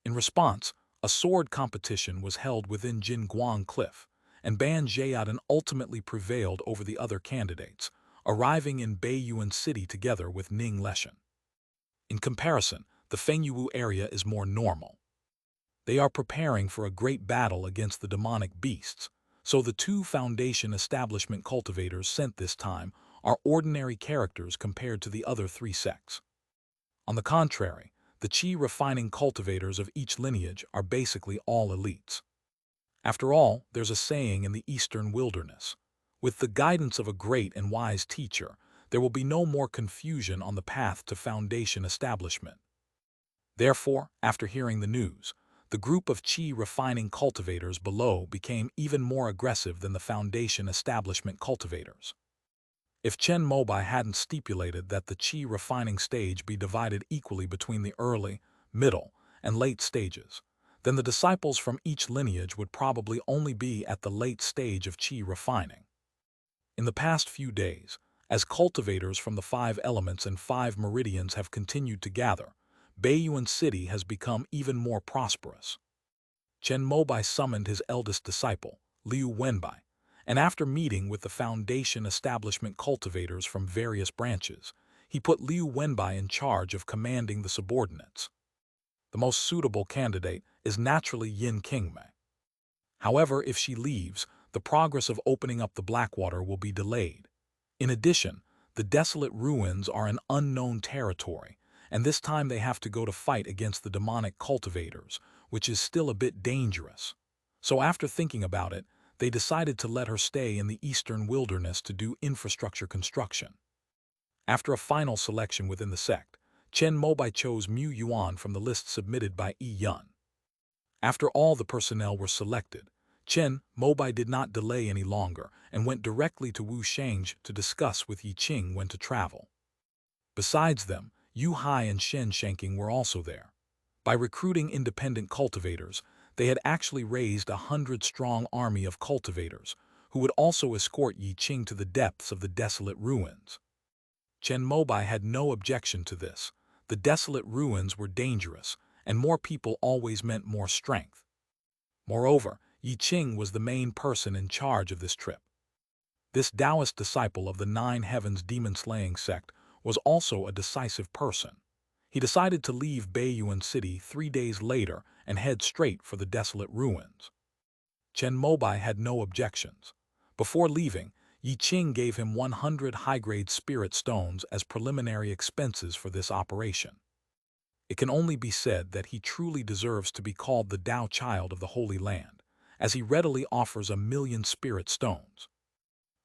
In response, a sword competition was held within Jin Guang Cliff, and Banjayadan ultimately prevailed over the other candidates, arriving in Baiyuan City together with Ning Leshan. In comparison, the Fengyuwu area is more normal. They are preparing for a great battle against the demonic beasts, so the two foundation establishment cultivators sent this time are ordinary characters compared to the other 3 sects. On the contrary, the qi refining cultivators of each lineage are basically all elites. After all, there's a saying in the eastern wilderness: with the guidance of a great and wise teacher, there will be no more confusion on the path to foundation establishment. Therefore, after hearing the news, the group of qi refining cultivators below became even more aggressive than the foundation establishment cultivators. If Chen Mobai hadn't stipulated that the qi refining stage be divided equally between the early, middle, and late stages, then the disciples from each lineage would probably only be at the late stage of qi refining. In the past few days, as cultivators from the 5 elements and 5 meridians have continued to gather, Baiyuan City has become even more prosperous. Chen Mobai summoned his eldest disciple, Liu Wenbai, and after meeting with the foundation establishment cultivators from various branches, he put Liu Wenbai in charge of commanding the subordinates. The most suitable candidate is naturally Yin Qingmei. However, if she leaves, the progress of opening up the Blackwater will be delayed. In addition, the desolate ruins are an unknown territory, and this time they have to go to fight against the demonic cultivators, which is still a bit dangerous. So after thinking about it, they decided to let her stay in the eastern wilderness to do infrastructure construction. After a final selection within the sect, Chen Mobai chose Mu Yuan from the list submitted by Yi Yun. After all the personnel were selected, Chen Mobai did not delay any longer and went directly to Wu Shangge to discuss with Yi Qing when to travel. Besides them, Yu Hai and Shen Shanking were also there. By recruiting independent cultivators, they had actually raised a 100-strong army of cultivators, who would also escort Yi Qing to the depths of the desolate ruins. Chen Mobai had no objection to this. The desolate ruins were dangerous, and more people always meant more strength. Moreover, Yi Qing was the main person in charge of this trip. This Taoist disciple of the 9 Heavens demon-slaying sect was also a decisive person. He decided to leave Baiyuan City 3 days later and head straight for the desolate ruins. Chen Mobai had no objections. Before leaving, Yi Qing gave him 100 high-grade spirit stones as preliminary expenses for this operation. It can only be said that he truly deserves to be called the Tao Child of the Holy Land, as he readily offers 1,000,000 spirit stones.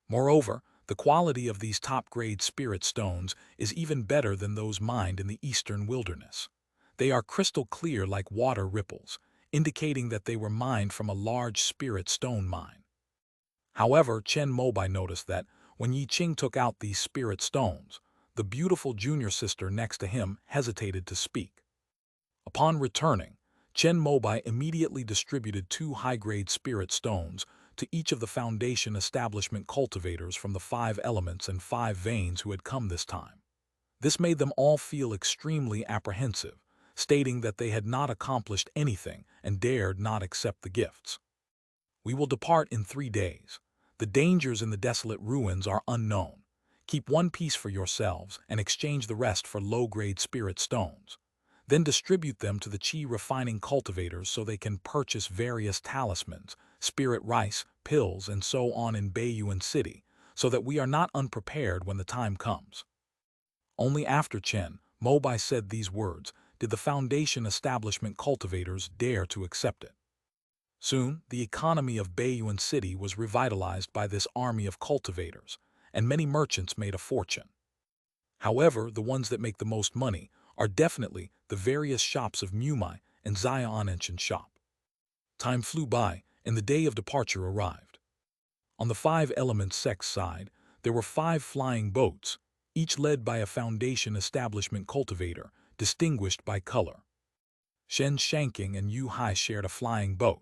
Moreover, the quality of these top-grade spirit stones is even better than those mined in the eastern wilderness. They are crystal clear like water ripples, indicating that they were mined from a large spirit stone mine. However, Chen Mobai noticed that when Yi Qing took out these spirit stones, the beautiful junior sister next to him hesitated to speak. Upon returning, Chen Mobai immediately distributed 2 high-grade spirit stones to each of the foundation establishment cultivators from the 5 elements and 5 veins who had come this time. This made them all feel extremely apprehensive, stating that they had not accomplished anything and dared not accept the gifts. We will depart in 3 days. The dangers in the desolate ruins are unknown. Keep 1 piece for yourselves and exchange the rest for low-grade spirit stones. Then distribute them to the chi refining cultivators so they can purchase various talismans, spirit rice, pills, and so on in Baiyuan City, so that we are not unprepared when the time comes. Only after Chen Mobai said these words did the foundation establishment cultivators dare to accept it. Soon, the economy of Baiyuan City was revitalized by this army of cultivators, and many merchants made a fortune. However, the ones that make the most money are definitely the various shops of Mumai and Xiaonanshan shop. Time flew by, and the day of departure arrived. On the 5 elements sects side, there were 5 flying boats, each led by a foundation establishment cultivator, distinguished by color. Shen Shanking and Yu Hai shared a flying boat.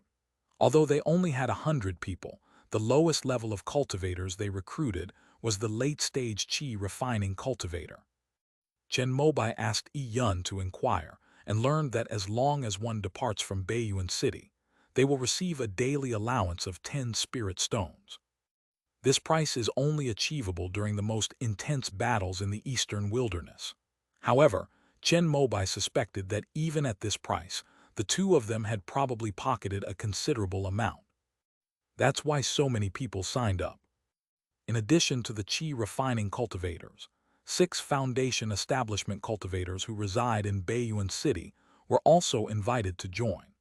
Although they only had 100 people, the lowest level of cultivators they recruited was the late-stage chi refining cultivator. Chen Mobai asked Yi Yun to inquire and learned that as long as one departs from Baiyuan City, they will receive a daily allowance of 10 spirit stones. This price is only achievable during the most intense battles in the eastern wilderness. However, Chen Mobai suspected that even at this price, the 2 of them had probably pocketed a considerable amount. That's why so many people signed up. In addition to the chi refining cultivators, 6 foundation establishment cultivators who reside in Baiyuan City were also invited to join.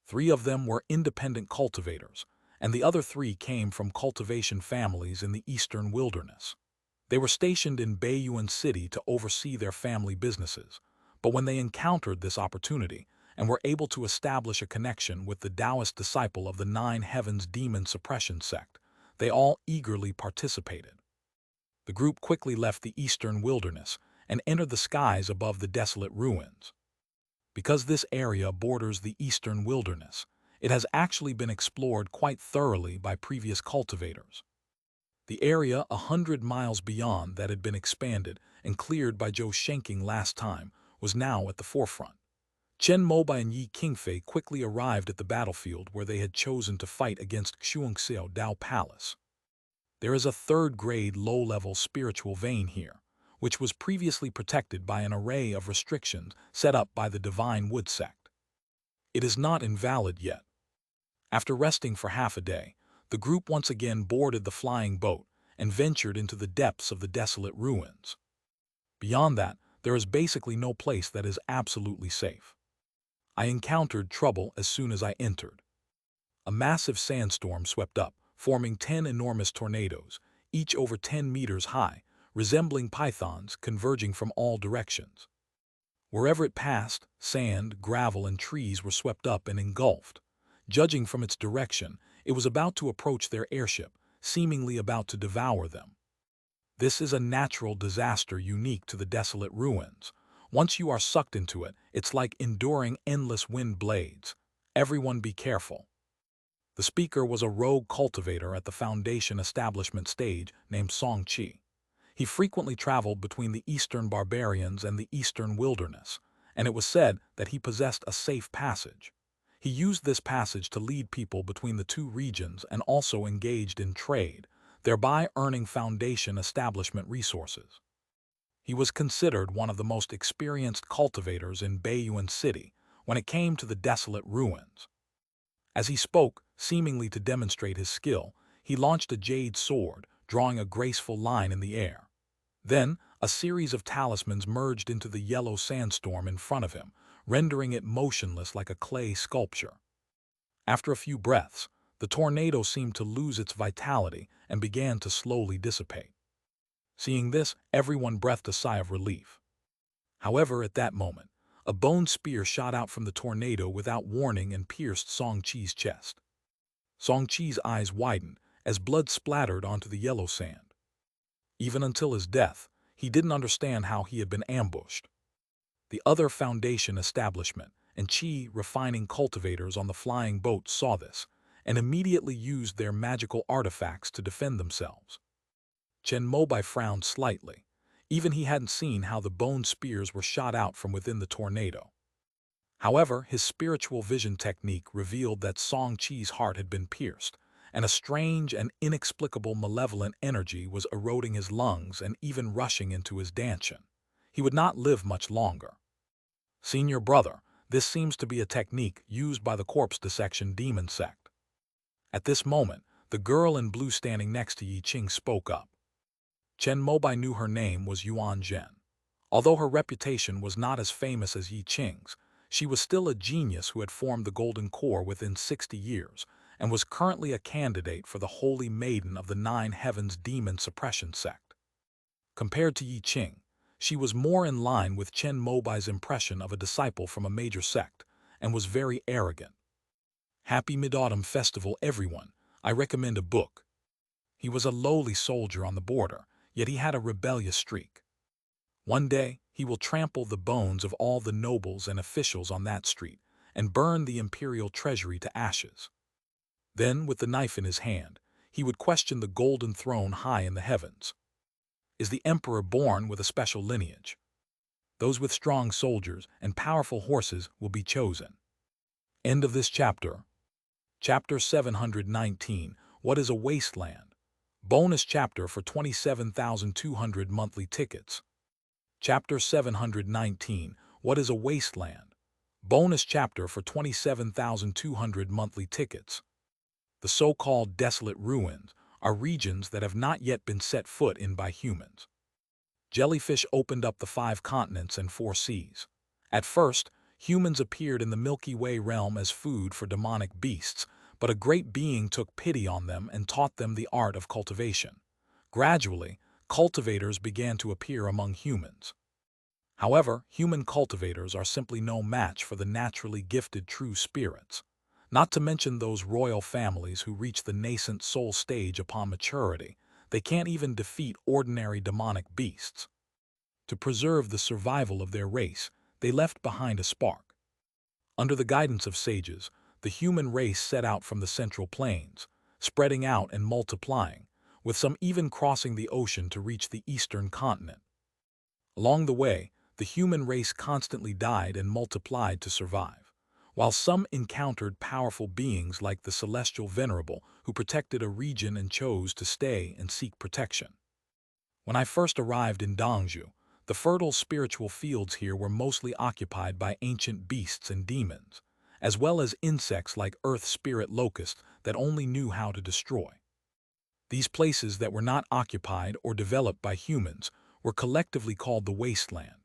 3 of them were independent cultivators, and the other 3 came from cultivation families in the eastern wilderness. They were stationed in Baiyuan City to oversee their family businesses, but when they encountered this opportunity and were able to establish a connection with the Taoist disciple of the 9 Heavens Demon Suppression sect, they all eagerly participated. The group quickly left the eastern wilderness and entered the skies above the desolate ruins. Because this area borders the eastern wilderness, it has actually been explored quite thoroughly by previous cultivators. The area 100 miles beyond that had been expanded and cleared by Zhou Shenking last time was now at the forefront. Chen Mobai and Yi Qingfei quickly arrived at the battlefield where they had chosen to fight against Xuanxiao Dao Palace. There is a 3rd-grade low-level spiritual vein here, which was previously protected by an array of restrictions set up by the Divine Wood sect. It is not invalid yet. After resting for half a day, the group once again boarded the flying boat and ventured into the depths of the desolate ruins. Beyond that, there is basically no place that is absolutely safe. I encountered trouble as soon as I entered. A massive sandstorm swept up, forming 10 enormous tornadoes, each over 10 meters high, resembling pythons converging from all directions. Wherever it passed, sand, gravel, and trees were swept up and engulfed. Judging from its direction, it was about to approach their airship, seemingly about to devour them. This is a natural disaster unique to the desolate ruins. Once you are sucked into it, it's like enduring endless wind blades. Everyone be careful. The speaker was a rogue cultivator at the foundation establishment stage named Song Qi. He frequently traveled between the eastern barbarians and the eastern wilderness, and it was said that he possessed a safe passage. He used this passage to lead people between the 2 regions and also engaged in trade, thereby earning foundation establishment resources. He was considered one of the most experienced cultivators in Baiyuan City when it came to the desolate ruins. As he spoke, seemingly to demonstrate his skill, he launched a jade sword, drawing a graceful line in the air. Then, a series of talismans merged into the yellow sandstorm in front of him, rendering it motionless like a clay sculpture. After a few breaths, the tornado seemed to lose its vitality and began to slowly dissipate. Seeing this, everyone breathed a sigh of relief. However, at that moment, a bone spear shot out from the tornado without warning and pierced Song Qi's chest. Song Qi's eyes widened as blood splattered onto the yellow sand. Even until his death, he didn't understand how he had been ambushed. The other foundation establishment and chi refining cultivators on the flying boat saw this, and immediately used their magical artifacts to defend themselves. Chen Mobai frowned slightly. Even he hadn't seen how the bone spears were shot out from within the tornado. However, his spiritual vision technique revealed that Song Chi's heart had been pierced, and a strange and inexplicable malevolent energy was eroding his lungs and even rushing into his dantian. He would not live much longer. Senior brother, this seems to be a technique used by the corpse dissection demon sect. At this moment, the girl in blue standing next to Yi Qing spoke up. Chen Mobai knew her name was Yuan Zhen. Although her reputation was not as famous as Yi Qing's, she was still a genius who had formed the Golden Core within 60 years and was currently a candidate for the Holy Maiden of the Nine Heavens Demon Suppression Sect. Compared to Yi Qing, she was more in line with Chen Mobai's impression of a disciple from a major sect and was very arrogant. Happy Mid-Autumn Festival, everyone. I recommend a book. He was a lowly soldier on the border, yet he had a rebellious streak. One day, he will trample the bones of all the nobles and officials on that street and burn the imperial treasury to ashes. Then, with the knife in his hand, he would question the golden throne high in the heavens. Is the emperor born with a special lineage? Those with strong soldiers and powerful horses will be chosen. End of this chapter. Chapter 719, What is a Wasteland? Bonus chapter for 27,200 monthly tickets. Chapter 719, What is a Wasteland? Bonus chapter for 27,200 monthly tickets. The so-called desolate ruins are regions that have not yet been set foot in by humans. Jellyfish opened up the 5 continents and 4 seas. At first, humans appeared in the Milky Way realm as food for demonic beasts, but a great being took pity on them and taught them the art of cultivation. Gradually, cultivators began to appear among humans. However, human cultivators are simply no match for the naturally gifted true spirits, not to mention those royal families who reach the nascent soul stage upon maturity. They can't even defeat ordinary demonic beasts. To preserve the survival of their race, they left behind a spark. Under the guidance of sages, the human race set out from the central plains, spreading out and multiplying, with some even crossing the ocean to reach the eastern continent. Along the way, the human race constantly died and multiplied to survive, while some encountered powerful beings like the celestial venerable who protected a region and chose to stay and seek protection. When I first arrived in Dongzhou, the fertile spiritual fields here were mostly occupied by ancient beasts and demons, as well as insects like earth spirit locusts that only knew how to destroy. These places that were not occupied or developed by humans were collectively called the wasteland.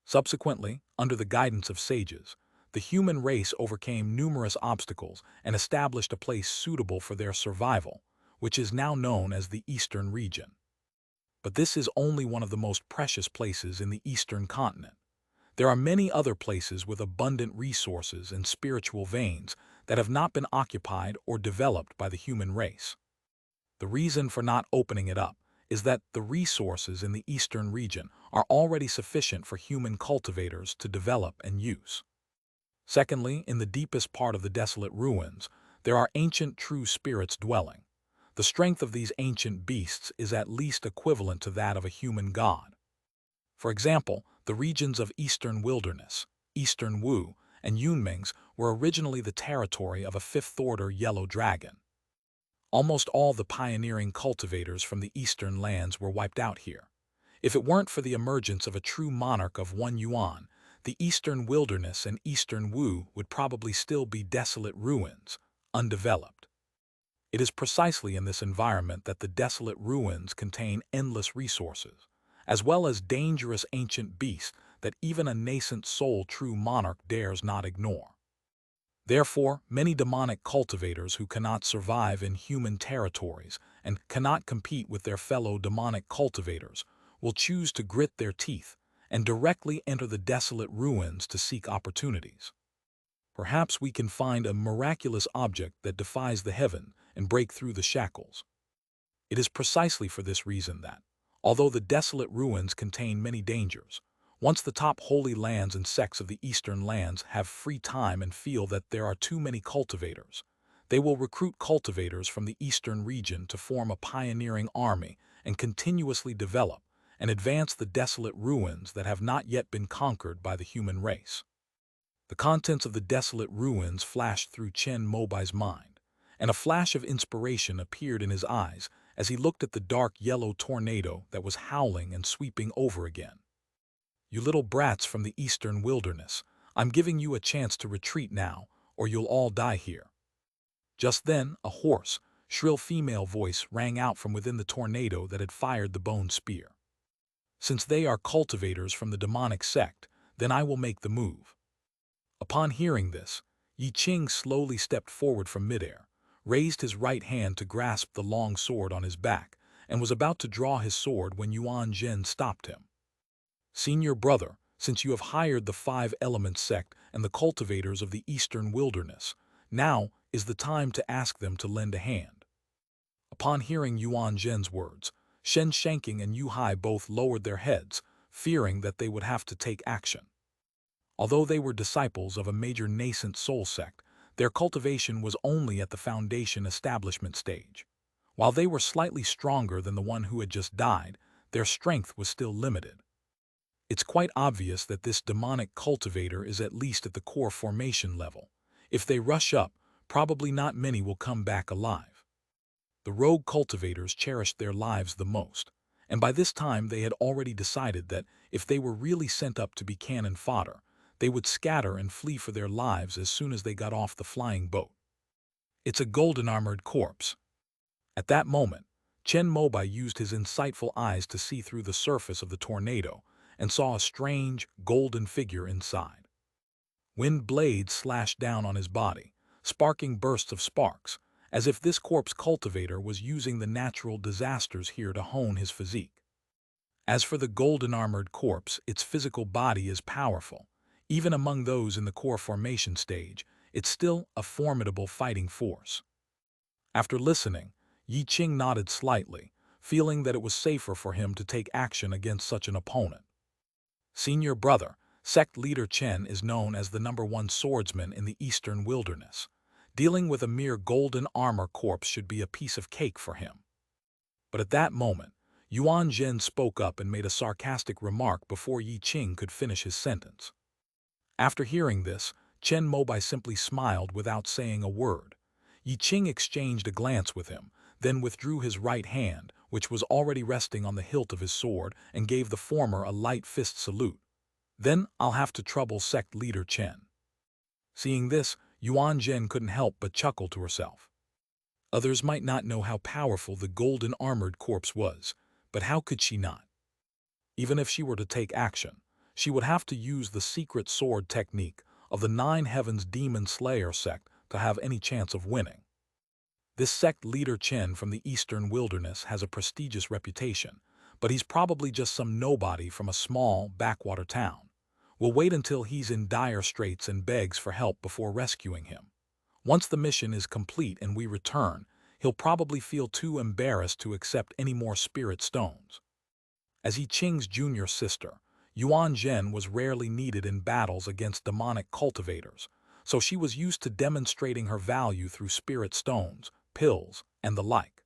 Subsequently, under the guidance of sages, the human race overcame numerous obstacles and established a place suitable for their survival, which is now known as the Eastern region. But this is only one of the most precious places in the Eastern continent. There are many other places with abundant resources and spiritual veins that have not been occupied or developed by the human race. The reason for not opening it up is that the resources in the Eastern region are already sufficient for human cultivators to develop and use. Secondly, in the deepest part of the desolate ruins, there are ancient true spirits dwelling. The strength of these ancient beasts is at least equivalent to that of a human god. For example, the regions of Eastern Wilderness, Eastern Wu, and Yunmings were originally the territory of a fifth-order yellow dragon. Almost all the pioneering cultivators from the eastern lands were wiped out here. If it weren't for the emergence of a true monarch of one yuan, the Eastern Wilderness and Eastern Wu would probably still be desolate ruins, undeveloped. It is precisely in this environment that the desolate ruins contain endless resources, as well as dangerous ancient beasts that even a nascent soul true monarch dares not ignore. Therefore, many demonic cultivators who cannot survive in human territories and cannot compete with their fellow demonic cultivators will choose to grit their teeth and directly enter the desolate ruins to seek opportunities. Perhaps we can find a miraculous object that defies the heaven and break through the shackles. It is precisely for this reason that, although the desolate ruins contain many dangers, once the top holy lands and sects of the eastern lands have free time and feel that there are too many cultivators, They will recruit cultivators from the eastern region to form a pioneering army and continuously develop and advance the desolate ruins that have not yet been conquered by the human race. The contents of the desolate ruins flashed through Chen Mobai's mind, and a flash of inspiration appeared in his eyes as he looked at the dark yellow tornado that was howling and sweeping over again. "You little brats from the eastern wilderness, I'm giving you a chance to retreat now, or you'll all die here." Just then, a hoarse, shrill female voice rang out from within the tornado that had fired the bone spear. "Since they are cultivators from the demonic sect, then I will make the move." Upon hearing this, Yi Qing slowly stepped forward from midair, raised his right hand to grasp the long sword on his back, and was about to draw his sword when Yuan Zhen stopped him. "Senior brother, since you have hired the five-element sect and the cultivators of the eastern wilderness, now is the time to ask them to lend a hand." Upon hearing Yuan Zhen's words, Shen Shanking and Yu Hai both lowered their heads, fearing that they would have to take action. Although they were disciples of a major nascent soul sect, their cultivation was only at the foundation establishment stage. While they were slightly stronger than the one who had just died, their strength was still limited. It's quite obvious that this demonic cultivator is at least at the core formation level. If they rush up, probably not many will come back alive. The rogue cultivators cherished their lives the most, and by this time they had already decided that if they were really sent up to be cannon fodder, they would scatter and flee for their lives as soon as they got off the flying boat. "It's a golden-armored corpse." At that moment, Chen Mobai used his insightful eyes to see through the surface of the tornado and saw a strange, golden figure inside. Wind blades slashed down on his body, sparking bursts of sparks, as if this corpse cultivator was using the natural disasters here to hone his physique. As for the golden-armored corpse, its physical body is powerful. Even among those in the core formation stage, it's still a formidable fighting force. After listening, Yi Qing nodded slightly, feeling that it was safer for him to take action against such an opponent. "Senior brother, sect leader Chen is known as the #1 swordsman in the eastern wilderness. Dealing with a mere golden armor corpse should be a piece of cake for him." But at that moment, Yuan Zhen spoke up and made a sarcastic remark before Yi Qing could finish his sentence. After hearing this, Chen Mobai simply smiled without saying a word. Yi Qing exchanged a glance with him, then withdrew his right hand, which was already resting on the hilt of his sword, and gave the former a light fist salute. "Then I'll have to trouble sect leader Chen." Seeing this, Yuan Zhen couldn't help but chuckle to herself. Others might not know how powerful the golden armored corpse was, but how could she not? Even if she were to take action, she would have to use the secret sword technique of the Nine Heavens Demon Slayer sect to have any chance of winning. This sect leader Chen from the eastern wilderness has a prestigious reputation, but he's probably just some nobody from a small, backwater town. We'll wait until he's in dire straits and begs for help before rescuing him. Once the mission is complete and we return, he'll probably feel too embarrassed to accept any more spirit stones. As Yi Qing's junior sister, Yuan Zhen was rarely needed in battles against demonic cultivators, so she was used to demonstrating her value through spirit stones, pills, and the like.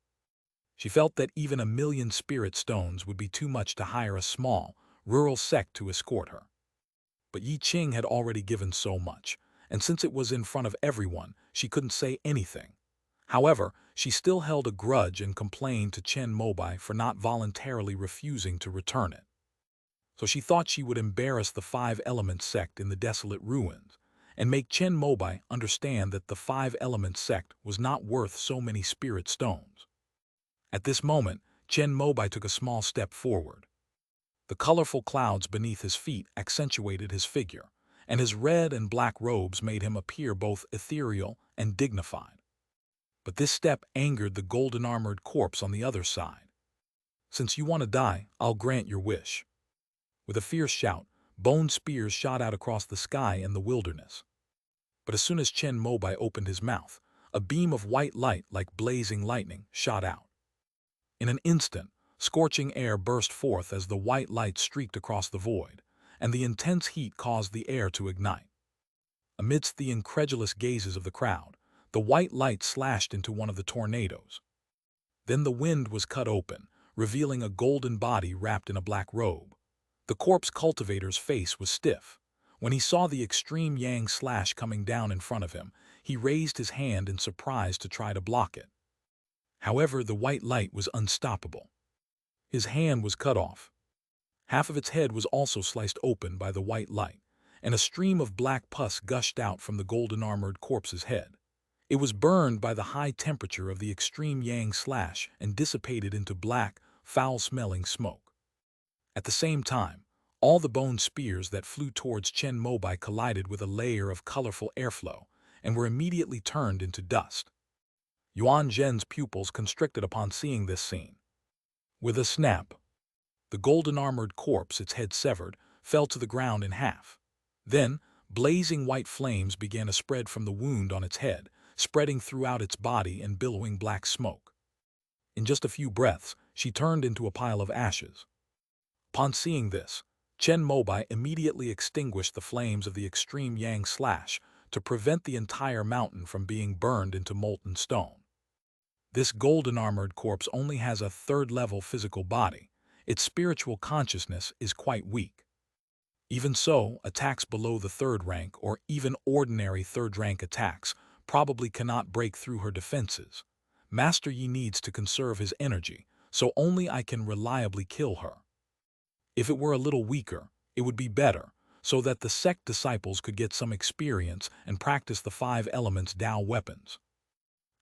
She felt that even 1,000,000 spirit stones would be too much to hire a small, rural sect to escort her. But Yi Qing had already given so much, and since it was in front of everyone, she couldn't say anything. However, she still held a grudge and complained to Chen Mobai for not voluntarily refusing to return it. So she thought she would embarrass the five-element sect in the desolate ruins, and make Chen Mobai understand that the five-element sect was not worth so many spirit stones. At this moment, Chen Mobai took a small step forward. The colorful clouds beneath his feet accentuated his figure, and his red and black robes made him appear both ethereal and dignified. But this step angered the golden-armored corpse on the other side. "Since you want to die, I'll grant your wish." With a fierce shout, bone spears shot out across the sky and the wilderness. But as soon as Chen Mobai opened his mouth, a beam of white light like blazing lightning shot out. In an instant, scorching air burst forth as the white light streaked across the void, and the intense heat caused the air to ignite. Amidst the incredulous gazes of the crowd, The white light slashed into one of the tornadoes. Then the wind was cut open, revealing a golden body wrapped in a black robe. The corpse cultivator's face was stiff. When he saw the extreme yang slash coming down in front of him, he raised his hand in surprise to try to block it. However, the white light was unstoppable. His hand was cut off. Half of its head was also sliced open by the white light, and a stream of black pus gushed out from the golden-armored corpse's head. It was burned by the high temperature of the extreme yang slash and dissipated into black, foul-smelling smoke. At the same time, all the bone spears that flew towards Chen Mobai collided with a layer of colorful airflow and were immediately turned into dust. Yuan Zhen's pupils constricted upon seeing this scene. With a snap, the golden-armored corpse, its head severed, fell to the ground in half. Then, blazing white flames began to spread from the wound on its head, spreading throughout its body and billowing black smoke. In just a few breaths, she turned into a pile of ashes. Upon seeing this, Chen Mobai immediately extinguished the flames of the extreme yang slash to prevent the entire mountain from being burned into molten stone. This golden-armored corpse only has a third-level physical body. Its spiritual consciousness is quite weak. Even so, attacks below the third rank or even ordinary third-rank attacks probably cannot break through her defenses. Master Yi needs to conserve his energy, so only I can reliably kill her. If it were a little weaker, it would be better, so that the sect disciples could get some experience and practice the 5 elements Tao weapons.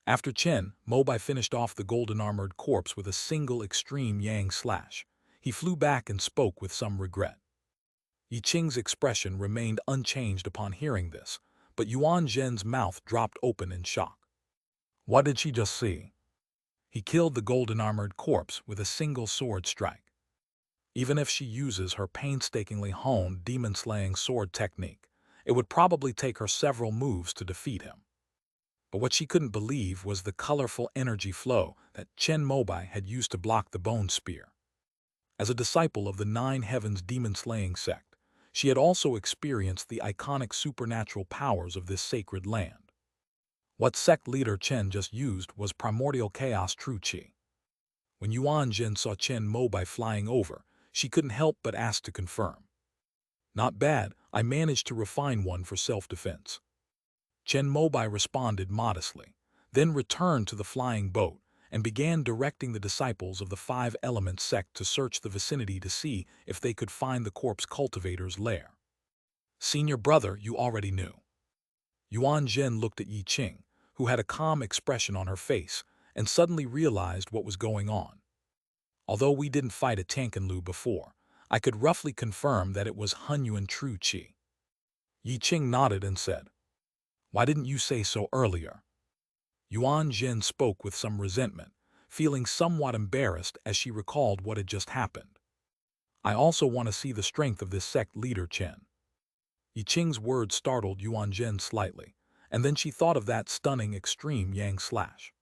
After Chen Mobai finished off the golden-armored corpse with a single extreme yang slash, he flew back and spoke with some regret. Yi Qing's expression remained unchanged upon hearing this, but Yuan Zhen's mouth dropped open in shock. What did she just see? He killed the golden-armored corpse with a single sword strike. Even if she uses her painstakingly honed demon-slaying sword technique, it would probably take her several moves to defeat him. But what she couldn't believe was the colorful energy flow that Chen Mobai had used to block the bone spear. As a disciple of the 9 Heavens demon-slaying sect, she had also experienced the iconic supernatural powers of this sacred land. What sect leader Chen just used was primordial chaos true qi. When Yuan Zhen saw Chen Mobai flying over, she couldn't help but ask to confirm. Not bad, I managed to refine one for self-defense. Chen Mobai responded modestly, then returned to the flying boat and began directing the disciples of the 5 Elements sect to search the vicinity to see if they could find the corpse cultivator's lair. Senior brother, you already knew. Yuan Zhen looked at Yi Qing, who had a calm expression on her face, and suddenly realized what was going on. Although we didn't fight at Tianqinlu before, I could roughly confirm that it was Hunyuan true qi. Yi Qing nodded and said, "Why didn't you say so earlier?" Yuan Zhen spoke with some resentment, feeling somewhat embarrassed as she recalled what had just happened. I also want to see the strength of this sect leader Chen. Yi Qing's words startled Yuan Zhen slightly, and then she thought of that stunning extreme yang slash.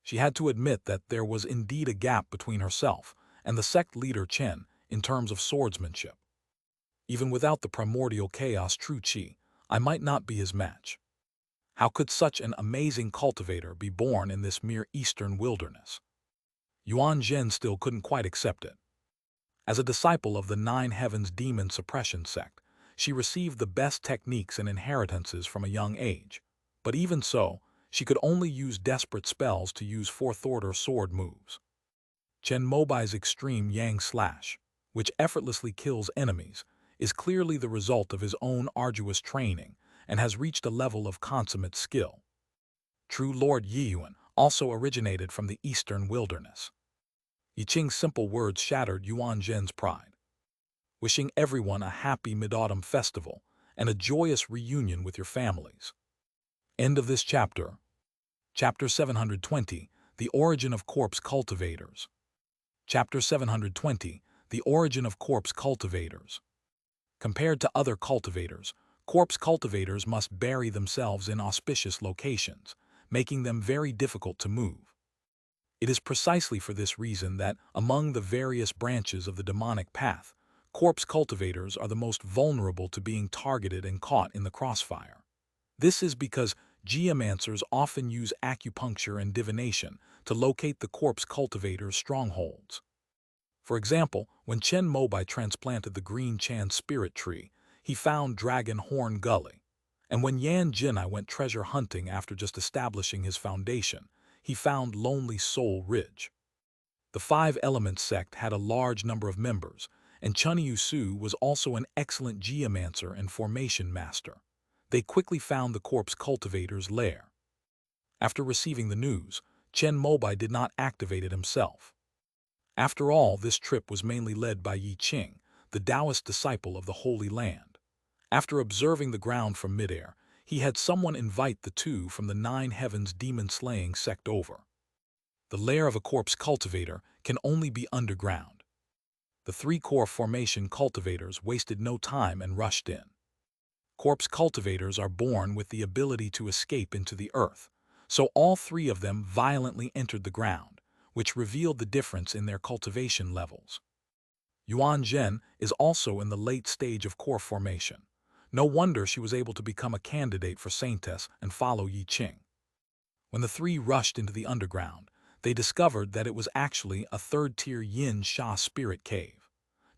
She had to admit that there was indeed a gap between herself and the sect leader Chen in terms of swordsmanship. Even without the primordial chaos true qi, I might not be his match. How could such an amazing cultivator be born in this mere eastern wilderness? Yuan Zhen still couldn't quite accept it. As a disciple of the 9 Heavens demon suppression sect, she received the best techniques and inheritances from a young age, but even so, she could only use desperate spells to use 4th-order sword moves. Chen Mobai's extreme yang slash, which effortlessly kills enemies, is clearly the result of his own arduous training and has reached a level of consummate skill. True Lord Yiyuan also originated from the eastern wilderness. Yi Qing's simple words shattered Yuan Zhen's pride. Wishing everyone a happy Mid-Autumn festival and a joyous reunion with your families. End of this chapter. Chapter 720, The Origin of Corpse Cultivators. Chapter 720, The Origin of Corpse Cultivators. Compared to other cultivators, corpse cultivators must bury themselves in auspicious locations, making them very difficult to move. It is precisely for this reason that, among the various branches of the demonic path, corpse cultivators are the most vulnerable to being targeted and caught in the crossfire. This is because geomancers often use acupuncture and divination to locate the corpse cultivators' strongholds. For example, when Chen Mobai transplanted the green Chan spirit tree, he found Dragon Horn Gully. And when Yan Jinai went treasure hunting after just establishing his foundation, he found Lonely Soul Ridge. The Five Elements sect had a large number of members, and Chun Yu-su was also an excellent geomancer and formation master. They quickly found the corpse cultivator's lair. After receiving the news, Chen Mobai did not activate it himself. After all, this trip was mainly led by Yi Qing, the Taoist disciple of the Holy Land. After observing the ground from midair, he had someone invite the two from the Nine Heavens demon-slaying sect over. The lair of a corpse cultivator can only be underground. The three-core formation cultivators wasted no time and rushed in. Corpse cultivators are born with the ability to escape into the earth, so all three of them violently entered the ground, which revealed the difference in their cultivation levels. Yuan Zhen is also in the late stage of core formation. No wonder she was able to become a candidate for saintess and follow Yi Qing. When the three rushed into the underground, they discovered that it was actually a third-tier Yin Sha spirit cave.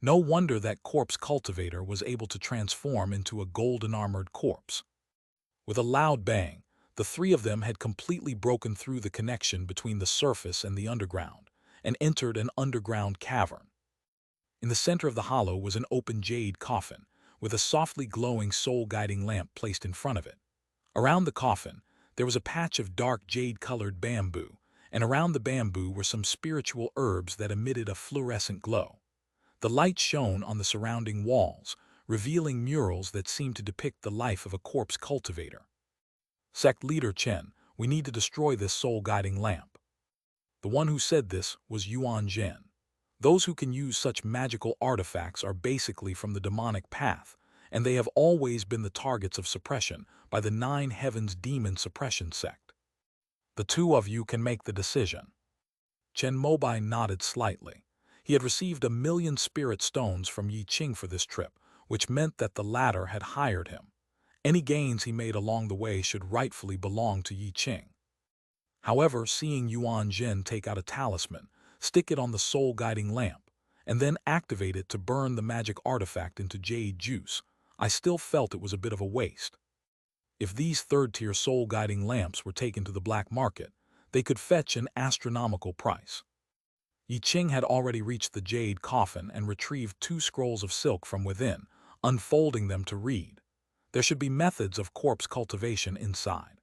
No wonder that corpse cultivator was able to transform into a golden-armored corpse. With a loud bang, the three of them had completely broken through the connection between the surface and the underground, and entered an underground cavern. In the center of the hollow was an open jade coffin, with a softly glowing soul-guiding lamp placed in front of it. Around the coffin, there was a patch of dark jade-colored bamboo, and around the bamboo were some spiritual herbs that emitted a fluorescent glow. The light shone on the surrounding walls, revealing murals that seemed to depict the life of a corpse cultivator. Sect leader Chen, we need to destroy this soul-guiding lamp. The one who said this was Yuan Zhen. Those who can use such magical artifacts are basically from the demonic path, and they have always been the targets of suppression by the Nine Heavens Demon Suppression Sect. The two of you can make the decision. Chen Mobai nodded slightly. He had received 1,000,000 spirit stones from Yi Qing for this trip, which meant that the latter had hired him. Any gains he made along the way should rightfully belong to Yi Qing. However, seeing Yuan Zhen take out a talisman, stick it on the soul-guiding lamp, and then activate it to burn the magic artifact into jade juice, I still felt it was a bit of a waste. If these third-tier soul-guiding lamps were taken to the black market, they could fetch an astronomical price. Yi Qing had already reached the jade coffin and retrieved 2 scrolls of silk from within, unfolding them to read. There should be methods of corpse cultivation inside.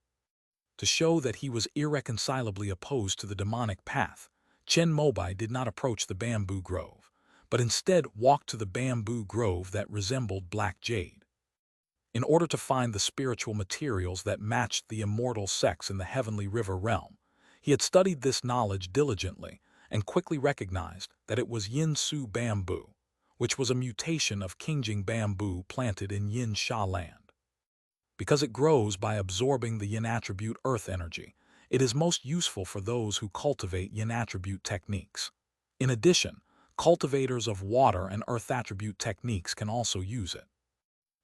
To show that he was irreconcilably opposed to the demonic path, Chen Mobai did not approach the bamboo grove, but instead walked to the bamboo grove that resembled black jade. In order to find the spiritual materials that matched the immortal sects in the heavenly river realm, he had studied this knowledge diligently and quickly recognized that it was Yin Su bamboo, which was a mutation of Qingjing bamboo planted in Yin Sha land. Because it grows by absorbing the Yin attribute earth energy, it is most useful for those who cultivate Yin attribute techniques. In addition, cultivators of water and earth attribute techniques can also use it.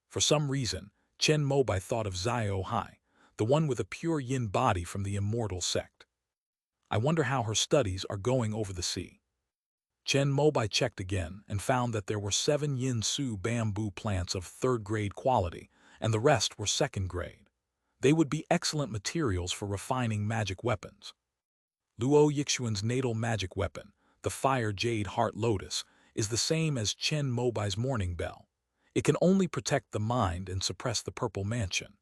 For some reason, Chen Mobai thought of Xiao Hai, the one with a pure Yin body from the immortal sect. I wonder how her studies are going over the sea. Chen Mobai checked again and found that there were 7 Yin Su bamboo plants of 3rd-grade quality, and the rest were 2nd grade. They would be excellent materials for refining magic weapons. Luo Yixuan's natal magic weapon, the Fire Jade Heart Lotus, is the same as Chen Mobai's Morning Bell. It can only protect the mind and suppress the Purple Mansion.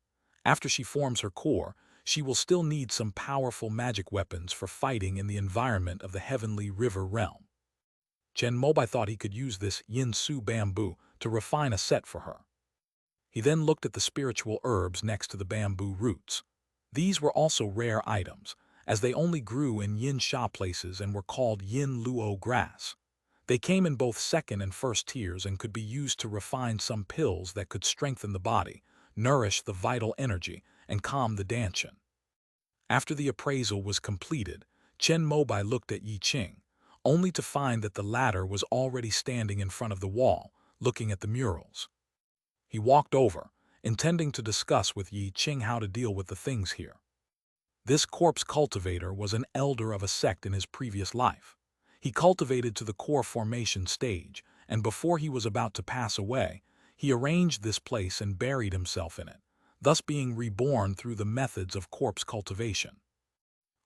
After she forms her core, she will still need some powerful magic weapons for fighting in the environment of the heavenly river realm. Chen Mobai thought he could use this Yin Su bamboo to refine a set for her. He then looked at the spiritual herbs next to the bamboo roots. These were also rare items, as they only grew in Yin Sha places and were called Yin Luo grass. They came in both 2nd and 1st tiers and could be used to refine some pills that could strengthen the body, nourish the vital energy, and calm the danshan. After the appraisal was completed, Chen Mobai looked at Yi Qing, only to find that the latter was already standing in front of the wall, looking at the murals. He walked over, intending to discuss with Yi Qing how to deal with the things here. This corpse cultivator was an elder of a sect in his previous life. He cultivated to the core formation stage, and before he was about to pass away, he arranged this place and buried himself in it, thus being reborn through the methods of corpse cultivation.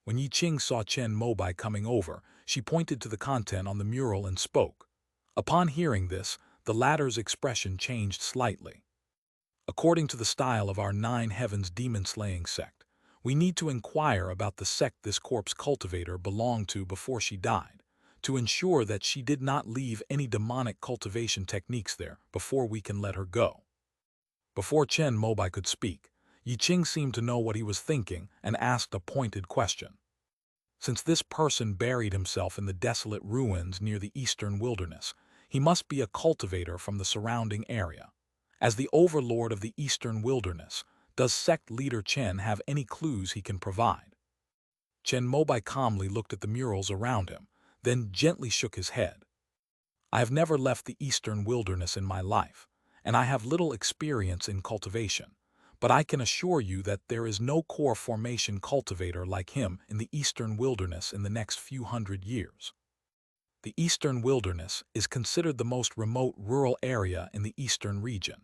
When Yi Qing saw Chen Mobai coming over, she pointed to the content on the mural and spoke. Upon hearing this, the latter's expression changed slightly. According to the style of our Nine Heavens demon-slaying sect, we need to inquire about the sect this corpse cultivator belonged to before she died, to ensure that she did not leave any demonic cultivation techniques there before we can let her go. Before Chen Mobai could speak, Yi Qing seemed to know what he was thinking and asked a pointed question. Since this person buried himself in the desolate ruins near the eastern wilderness, he must be a cultivator from the surrounding area. As the overlord of the eastern wilderness, does sect leader Chen have any clues he can provide? Chen Mobai calmly looked at the murals around him, then gently shook his head. I have never left the eastern wilderness in my life, and I have little experience in cultivation, but I can assure you that there is no core formation cultivator like him in the eastern wilderness in the next few hundred years. The eastern wilderness is considered the most remote rural area in the eastern region.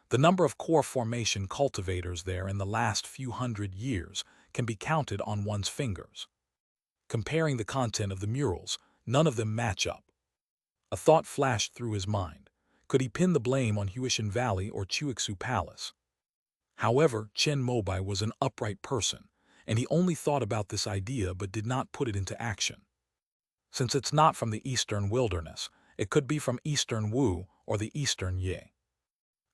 The number of core formation cultivators there in the last few hundred years can be counted on one's fingers. Comparing the content of the murals, none of them match up. A thought flashed through his mind. Could he pin the blame on Huishan Valley or Chuixu Palace? However, Chen Mobai was an upright person, and he only thought about this idea but did not put it into action. Since it's not from the eastern wilderness, it could be from eastern Wu or the eastern Ye.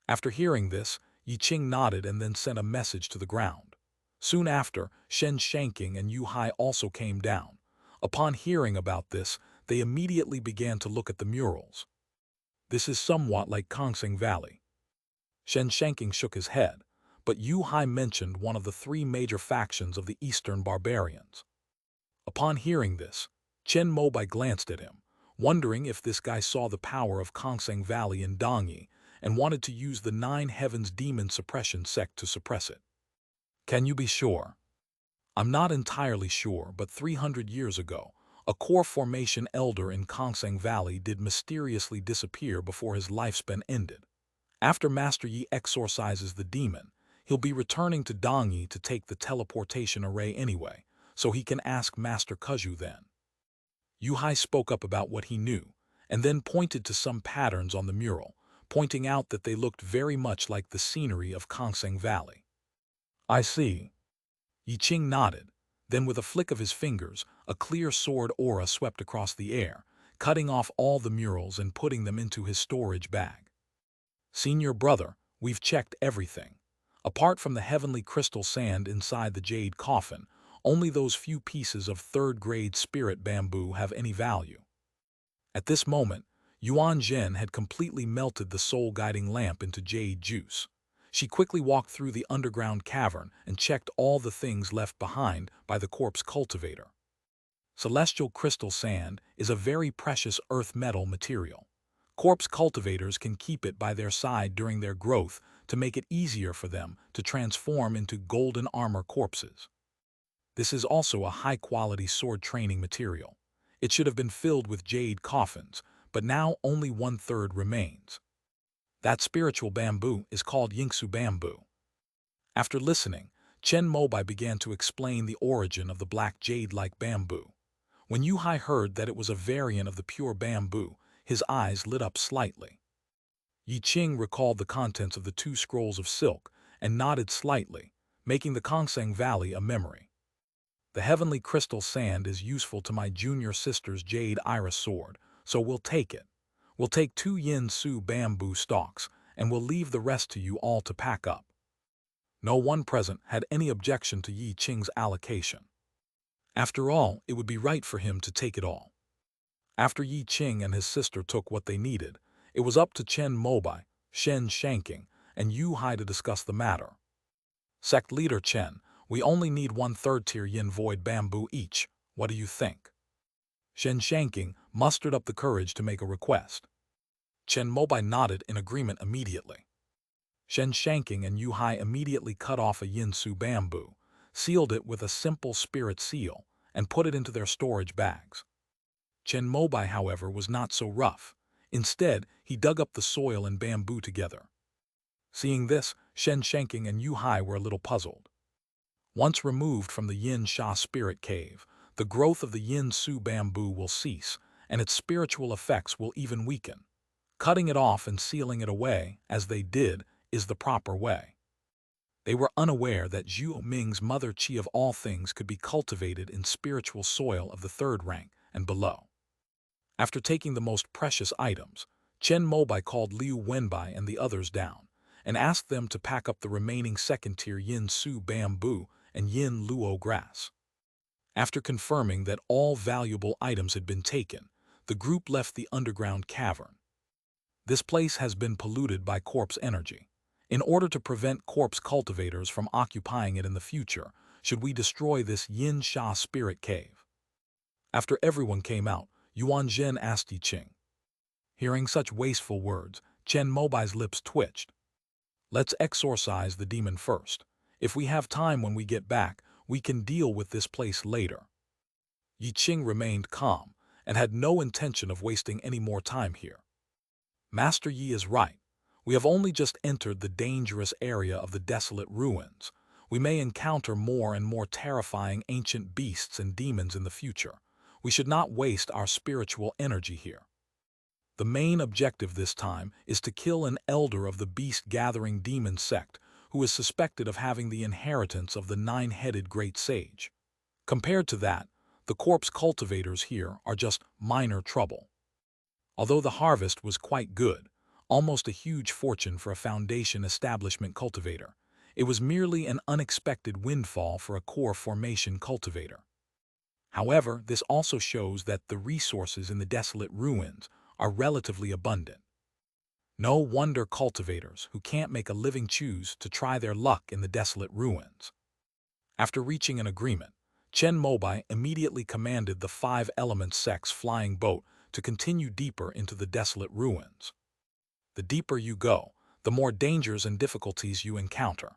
After hearing this, Yi Qing nodded and then sent a message to the ground. Soon after, Shen Shanking and Yu Hai also came down. Upon hearing about this, they immediately began to look at the murals. This is somewhat like Kongsing Valley. Shen Shanking shook his head, but Yu Hai mentioned one of the three major factions of the Eastern barbarians. Upon hearing this, Chen Mobai glanced at him, wondering if this guy saw the power of Kongsing Valley in Dongyi and wanted to use the Nine Heavens demon suppression sect to suppress it. Can you be sure? I'm not entirely sure, but 300 years ago, a core formation elder in Kongsing Valley did mysteriously disappear before his lifespan ended. After Master Yi exorcises the demon, he'll be returning to Dongyi to take the teleportation array anyway, so he can ask Master Kuzhu then. Yu Hai spoke up about what he knew, and then pointed to some patterns on the mural, pointing out that they looked very much like the scenery of Kongsing Valley. I see. Yi Qing nodded. Then with a flick of his fingers, a clear sword aura swept across the air, cutting off all the murals and putting them into his storage bag. Senior brother, we've checked everything. Apart from the heavenly crystal sand inside the jade coffin, only those few pieces of third-grade spirit bamboo have any value. At this moment, Yuan Zhen had completely melted the soul-guiding lamp into jade juice. She quickly walked through the underground cavern and checked all the things left behind by the corpse cultivator. Celestial crystal sand is a very precious earth metal material. Corpse cultivators can keep it by their side during their growth to make it easier for them to transform into golden armor corpses. This is also a high-quality sword training material. It should have been filled with jade coffins, but now only 1/3 remains. That spiritual bamboo is called Yingsu bamboo. After listening, Chen Mobai began to explain the origin of the black jade-like bamboo. When Yu Hai heard that it was a variant of the pure bamboo, his eyes lit up slightly. Yi Qing recalled the contents of the 2 scrolls of silk and nodded slightly, making the Kongsing Valley a memory. The heavenly crystal sand is useful to my junior sister's jade iris sword, so we'll take it. We'll take 2 yin su bamboo stalks, and we'll leave the rest to you all to pack up. No one present had any objection to Yi Qing's allocation. After all, it would be right for him to take it all. After Yi Qing and his sister took what they needed, it was up to Chen Mobai, Shen Shanking, and Yu Hai to discuss the matter. Sect leader Chen, we only need 1/3 tier yin void bamboo each. What do you think? Shen Shanking mustered up the courage to make a request. Chen Mobai nodded in agreement immediately. Shen Shanking and Yu Hai immediately cut off a yin su bamboo, sealed it with a simple spirit seal, and put it into their storage bags. Chen Mobai, however, was not so rough. Instead, he dug up the soil and bamboo together. Seeing this, Shen Shanking and Yu Hai were a little puzzled. Once removed from the Yin Sha spirit cave, the growth of the Yin Su bamboo will cease, and its spiritual effects will even weaken. Cutting it off and sealing it away, as they did, is the proper way. They were unaware that Zhu Ming's mother qi of all things could be cultivated in spiritual soil of the third rank and below. After taking the most precious items, Chen Mobai called Liu Wenbai and the others down, and asked them to pack up the remaining second-tier Yin Su bamboo and Yin Luo grass. After confirming that all valuable items had been taken, the group left the underground cavern. This place has been polluted by corpse energy. In order to prevent corpse cultivators from occupying it in the future, should we destroy this Yin Sha spirit cave? After everyone came out, Yuan Zhen asked Yi Qing. Hearing such wasteful words, Chen Mobai's lips twitched. Let's exorcise the demon first. If we have time when we get back, we can deal with this place later. Yi Qing remained calm and had no intention of wasting any more time here. Master Yi is right. We have only just entered the dangerous area of the desolate ruins. We may encounter more and more terrifying ancient beasts and demons in the future. We should not waste our spiritual energy here. The main objective this time is to kill an elder of the beast-gathering demon sect who is suspected of having the inheritance of the nine-headed great sage. Compared to that, the corpse cultivators here are just minor trouble. Although the harvest was quite good, almost a huge fortune for a foundation establishment cultivator, it was merely an unexpected windfall for a core formation cultivator. However, this also shows that the resources in the desolate ruins are relatively abundant. No wonder cultivators who can't make a living choose to try their luck in the desolate ruins. After reaching an agreement, Chen Mobai immediately commanded the 5 Elements sect's flying boat to continue deeper into the desolate ruins. The deeper you go, the more dangers and difficulties you encounter.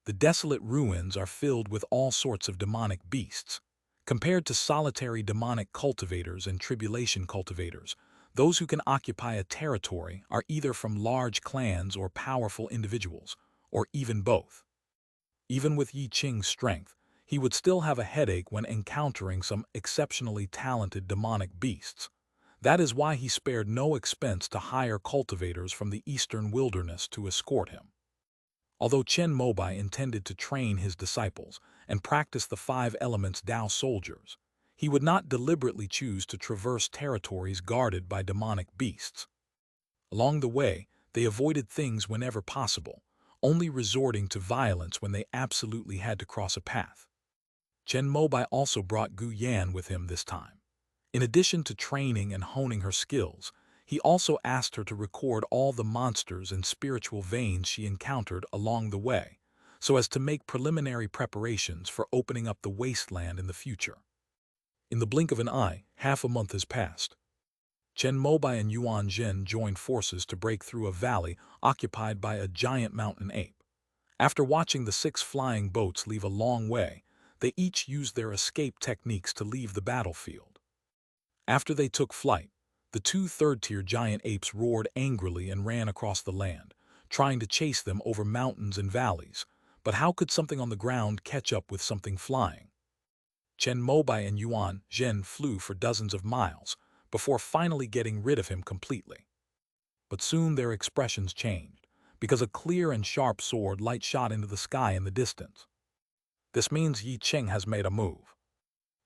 The desolate ruins are filled with all sorts of demonic beasts. Compared to solitary demonic cultivators and tribulation cultivators, those who can occupy a territory are either from large clans or powerful individuals, or even both. Even with Yi Qing's strength, he would still have a headache when encountering some exceptionally talented demonic beasts. That is why he spared no expense to hire cultivators from the eastern wilderness to escort him. Although Chen Mobai intended to train his disciples and practice the 5 Elements Tao soldiers, he would not deliberately choose to traverse territories guarded by demonic beasts. Along the way, they avoided things whenever possible, only resorting to violence when they absolutely had to cross a path. Chen Mobai also brought Gu Yan with him this time. In addition to training and honing her skills, he also asked her to record all the monsters and spiritual veins she encountered along the way, so as to make preliminary preparations for opening up the wasteland in the future. In the blink of an eye, half a month has passed. Chen Mobai and Yuan Zhen joined forces to break through a valley occupied by a giant mountain ape. After watching the 6 flying boats leave a long way, they each used their escape techniques to leave the battlefield. After they took flight, the 2 third-tier giant apes roared angrily and ran across the land, trying to chase them over mountains and valleys. But how could something on the ground catch up with something flying? Chen Mobai and Yuan Zhen flew for dozens of miles, before finally getting rid of him completely. But soon their expressions changed, because a clear and sharp sword light shot into the sky in the distance. This means Yi Qing has made a move.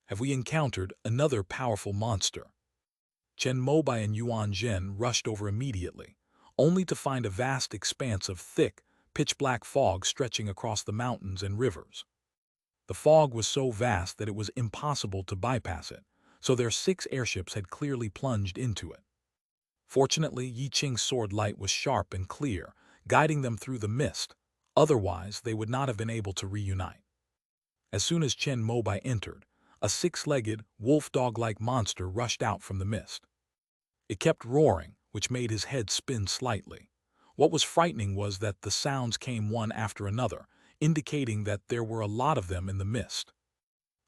Have we encountered another powerful monster? Chen Mobai and Yuan Zhen rushed over immediately, only to find a vast expanse of thick, pitch-black fog stretching across the mountains and rivers. The fog was so vast that it was impossible to bypass it, so their 6 airships had clearly plunged into it. Fortunately, Yi Qing's sword light was sharp and clear, guiding them through the mist. Otherwise, they would not have been able to reunite. As soon as Chen Mobai entered, a 6-legged, wolf-dog-like monster rushed out from the mist. It kept roaring, which made his head spin slightly. What was frightening was that the sounds came one after another, indicating that there were a lot of them in the mist.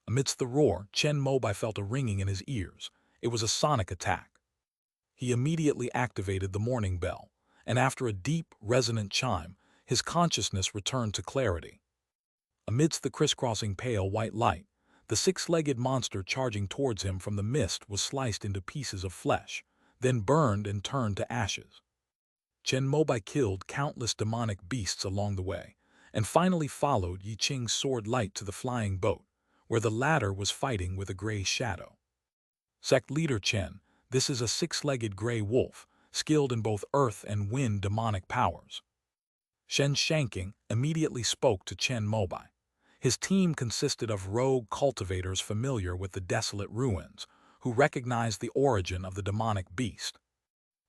Amidst the roar, Chen Mobai felt a ringing in his ears. It was a sonic attack. He immediately activated the morning bell, and after a deep, resonant chime, his consciousness returned to clarity. Amidst the crisscrossing pale white light, the six-legged monster charging towards him from the mist was sliced into pieces of flesh, then burned and turned to ashes. Chen Mobai killed countless demonic beasts along the way, and finally followed Yi Qing's sword light to the flying boat, where the latter was fighting with a gray shadow. Sect leader Chen, this is a six-legged gray wolf, skilled in both earth and wind demonic powers. Shen Shanking immediately spoke to Chen Mobai. His team consisted of rogue cultivators familiar with the desolate ruins, who recognized the origin of the demonic beast.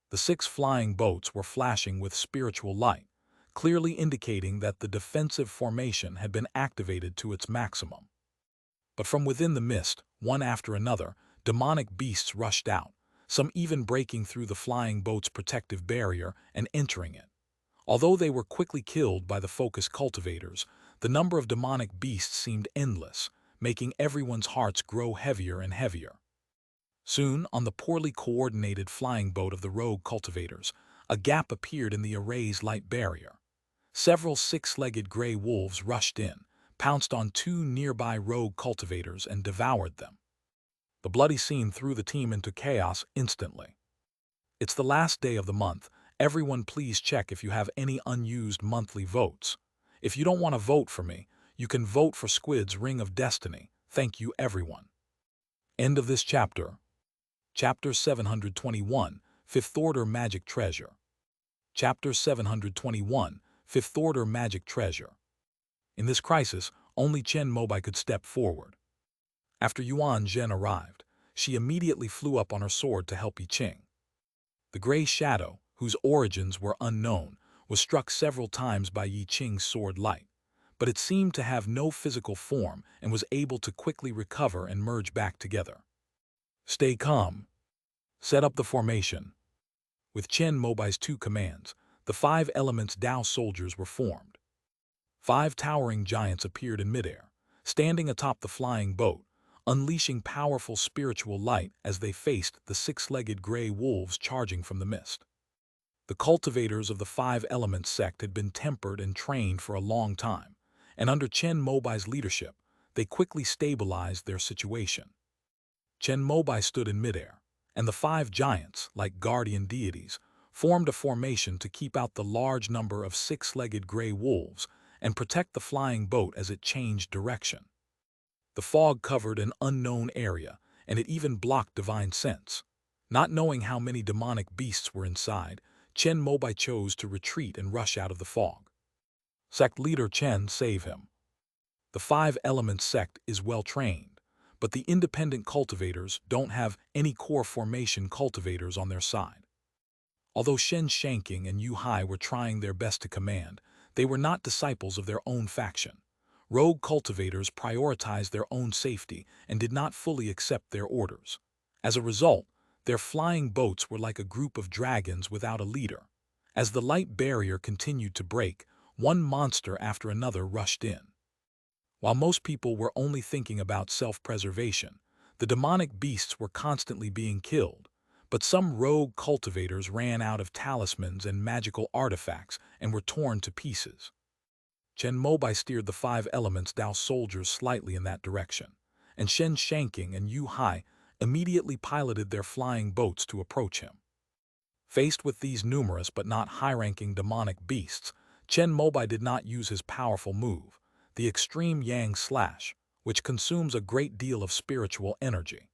The 6 flying boats were flashing with spiritual light, clearly indicating that the defensive formation had been activated to its maximum. But from within the mist, one after another, demonic beasts rushed out, some even breaking through the flying boat's protective barrier and entering it. Although they were quickly killed by the focused cultivators, the number of demonic beasts seemed endless, making everyone's hearts grow heavier and heavier. Soon, on the poorly coordinated flying boat of the rogue cultivators, a gap appeared in the array's light barrier. Several 6-legged gray wolves rushed in, pounced on 2 nearby rogue cultivators and devoured them. The bloody scene threw the team into chaos instantly. It's the last day of the month. Everyone please check if you have any unused monthly votes. If you don't want to vote for me, you can vote for Squid's Ring of Destiny. Thank you, everyone. End of this chapter. Chapter 721, Fifth Order Magic Treasure. Chapter 721, Fifth Order Magic Treasure. In this crisis, only Chen Mobai could step forward. After Yuan Zhen arrived, she immediately flew up on her sword to help Yi Qing. The gray shadow, whose origins were unknown, was struck several times by Yi Qing's sword light, but it seemed to have no physical form and was able to quickly recover and merge back together. Stay calm. Set up the formation. With Chen Mobai's 2 commands, the 5 elements Dao soldiers were formed. 5 towering giants appeared in midair, standing atop the flying boat, unleashing powerful spiritual light as they faced the 6-legged gray wolves charging from the mist. The cultivators of the 5 elements sect had been tempered and trained for a long time, and under Chen Mobai's leadership, they quickly stabilized their situation. Chen Mobai stood in midair, and the 5 giants, like guardian deities, formed a formation to keep out the large number of 6-legged gray wolves and protect the flying boat as it changed direction. The fog covered an unknown area, and it even blocked divine sense. Not knowing how many demonic beasts were inside, Chen Mobai chose to retreat and rush out of the fog. Sect leader Chen, save him. The 5 elements sect is well trained, but the independent cultivators don't have any core formation cultivators on their side. Although Shen Shanking and Yu Hai were trying their best to command, they were not disciples of their own faction. Rogue cultivators prioritized their own safety and did not fully accept their orders. As a result, their flying boats were like a group of dragons without a leader. As the light barrier continued to break, one monster after another rushed in. While most people were only thinking about self-preservation, the demonic beasts were constantly being killed, but some rogue cultivators ran out of talismans and magical artifacts and were torn to pieces. Chen Mobai steered the 5 elements Dao soldiers slightly in that direction, and Shen Shanking and Yu Hai immediately piloted their flying boats to approach him. Faced with these numerous but not high-ranking demonic beasts, Chen Mobai did not use his powerful move, the Extreme Yang Slash, which consumes a great deal of spiritual energy.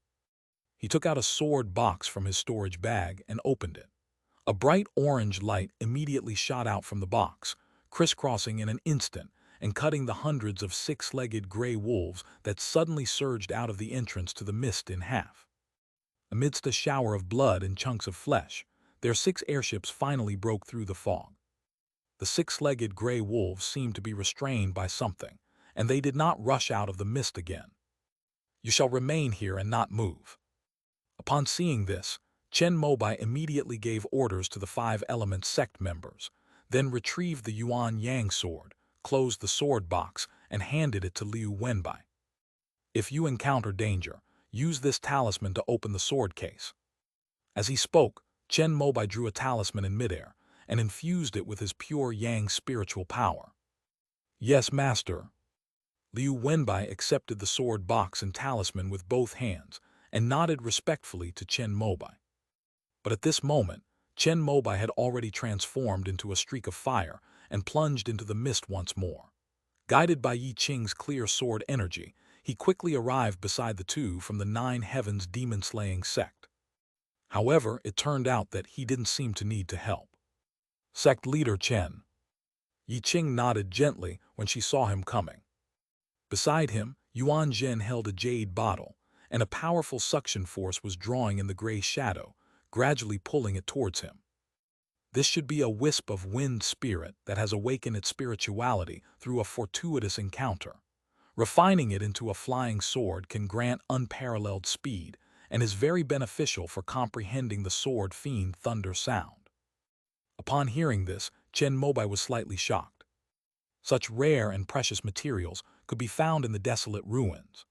He took out a sword box from his storage bag and opened it. A bright orange light immediately shot out from the box, crisscrossing in an instant and cutting the hundreds of 6-legged gray wolves that suddenly surged out of the entrance to the mist in half. Amidst a shower of blood and chunks of flesh, their 6 airships finally broke through the fog. The 6-legged gray wolves seemed to be restrained by something, and they did not rush out of the mist again. You shall remain here and not move. Upon seeing this, Chen Mobai immediately gave orders to the 5 elements sect members. then retrieved the Yuan Yang sword, closed the sword box, and handed it to Liu Wenbai. If you encounter danger, use this talisman to open the sword case. As he spoke, Chen Mobai drew a talisman in midair and infused it with his pure Yang spiritual power. Yes, master. Liu Wenbai accepted the sword box and talisman with both hands and nodded respectfully to Chen Mobai. But at this moment, Chen Mobai had already transformed into a streak of fire and plunged into the mist once more. Guided by Yi Qing's clear sword energy, he quickly arrived beside the two from the Nine Heavens demon-slaying sect. However, it turned out that he didn't seem to need to help. Sect leader Chen. Yi Qing nodded gently when she saw him coming. Beside him, Yuan Zhen held a jade bottle, and a powerful suction force was drawing in the gray shadow, gradually pulling it towards him. This should be a wisp of wind spirit that has awakened its spirituality through a fortuitous encounter. Refining it into a flying sword can grant unparalleled speed and is very beneficial for comprehending the sword fiend thunder sound. Upon hearing this, Chen Mobai was slightly shocked. Such rare and precious materials could be found in the desolate ruins.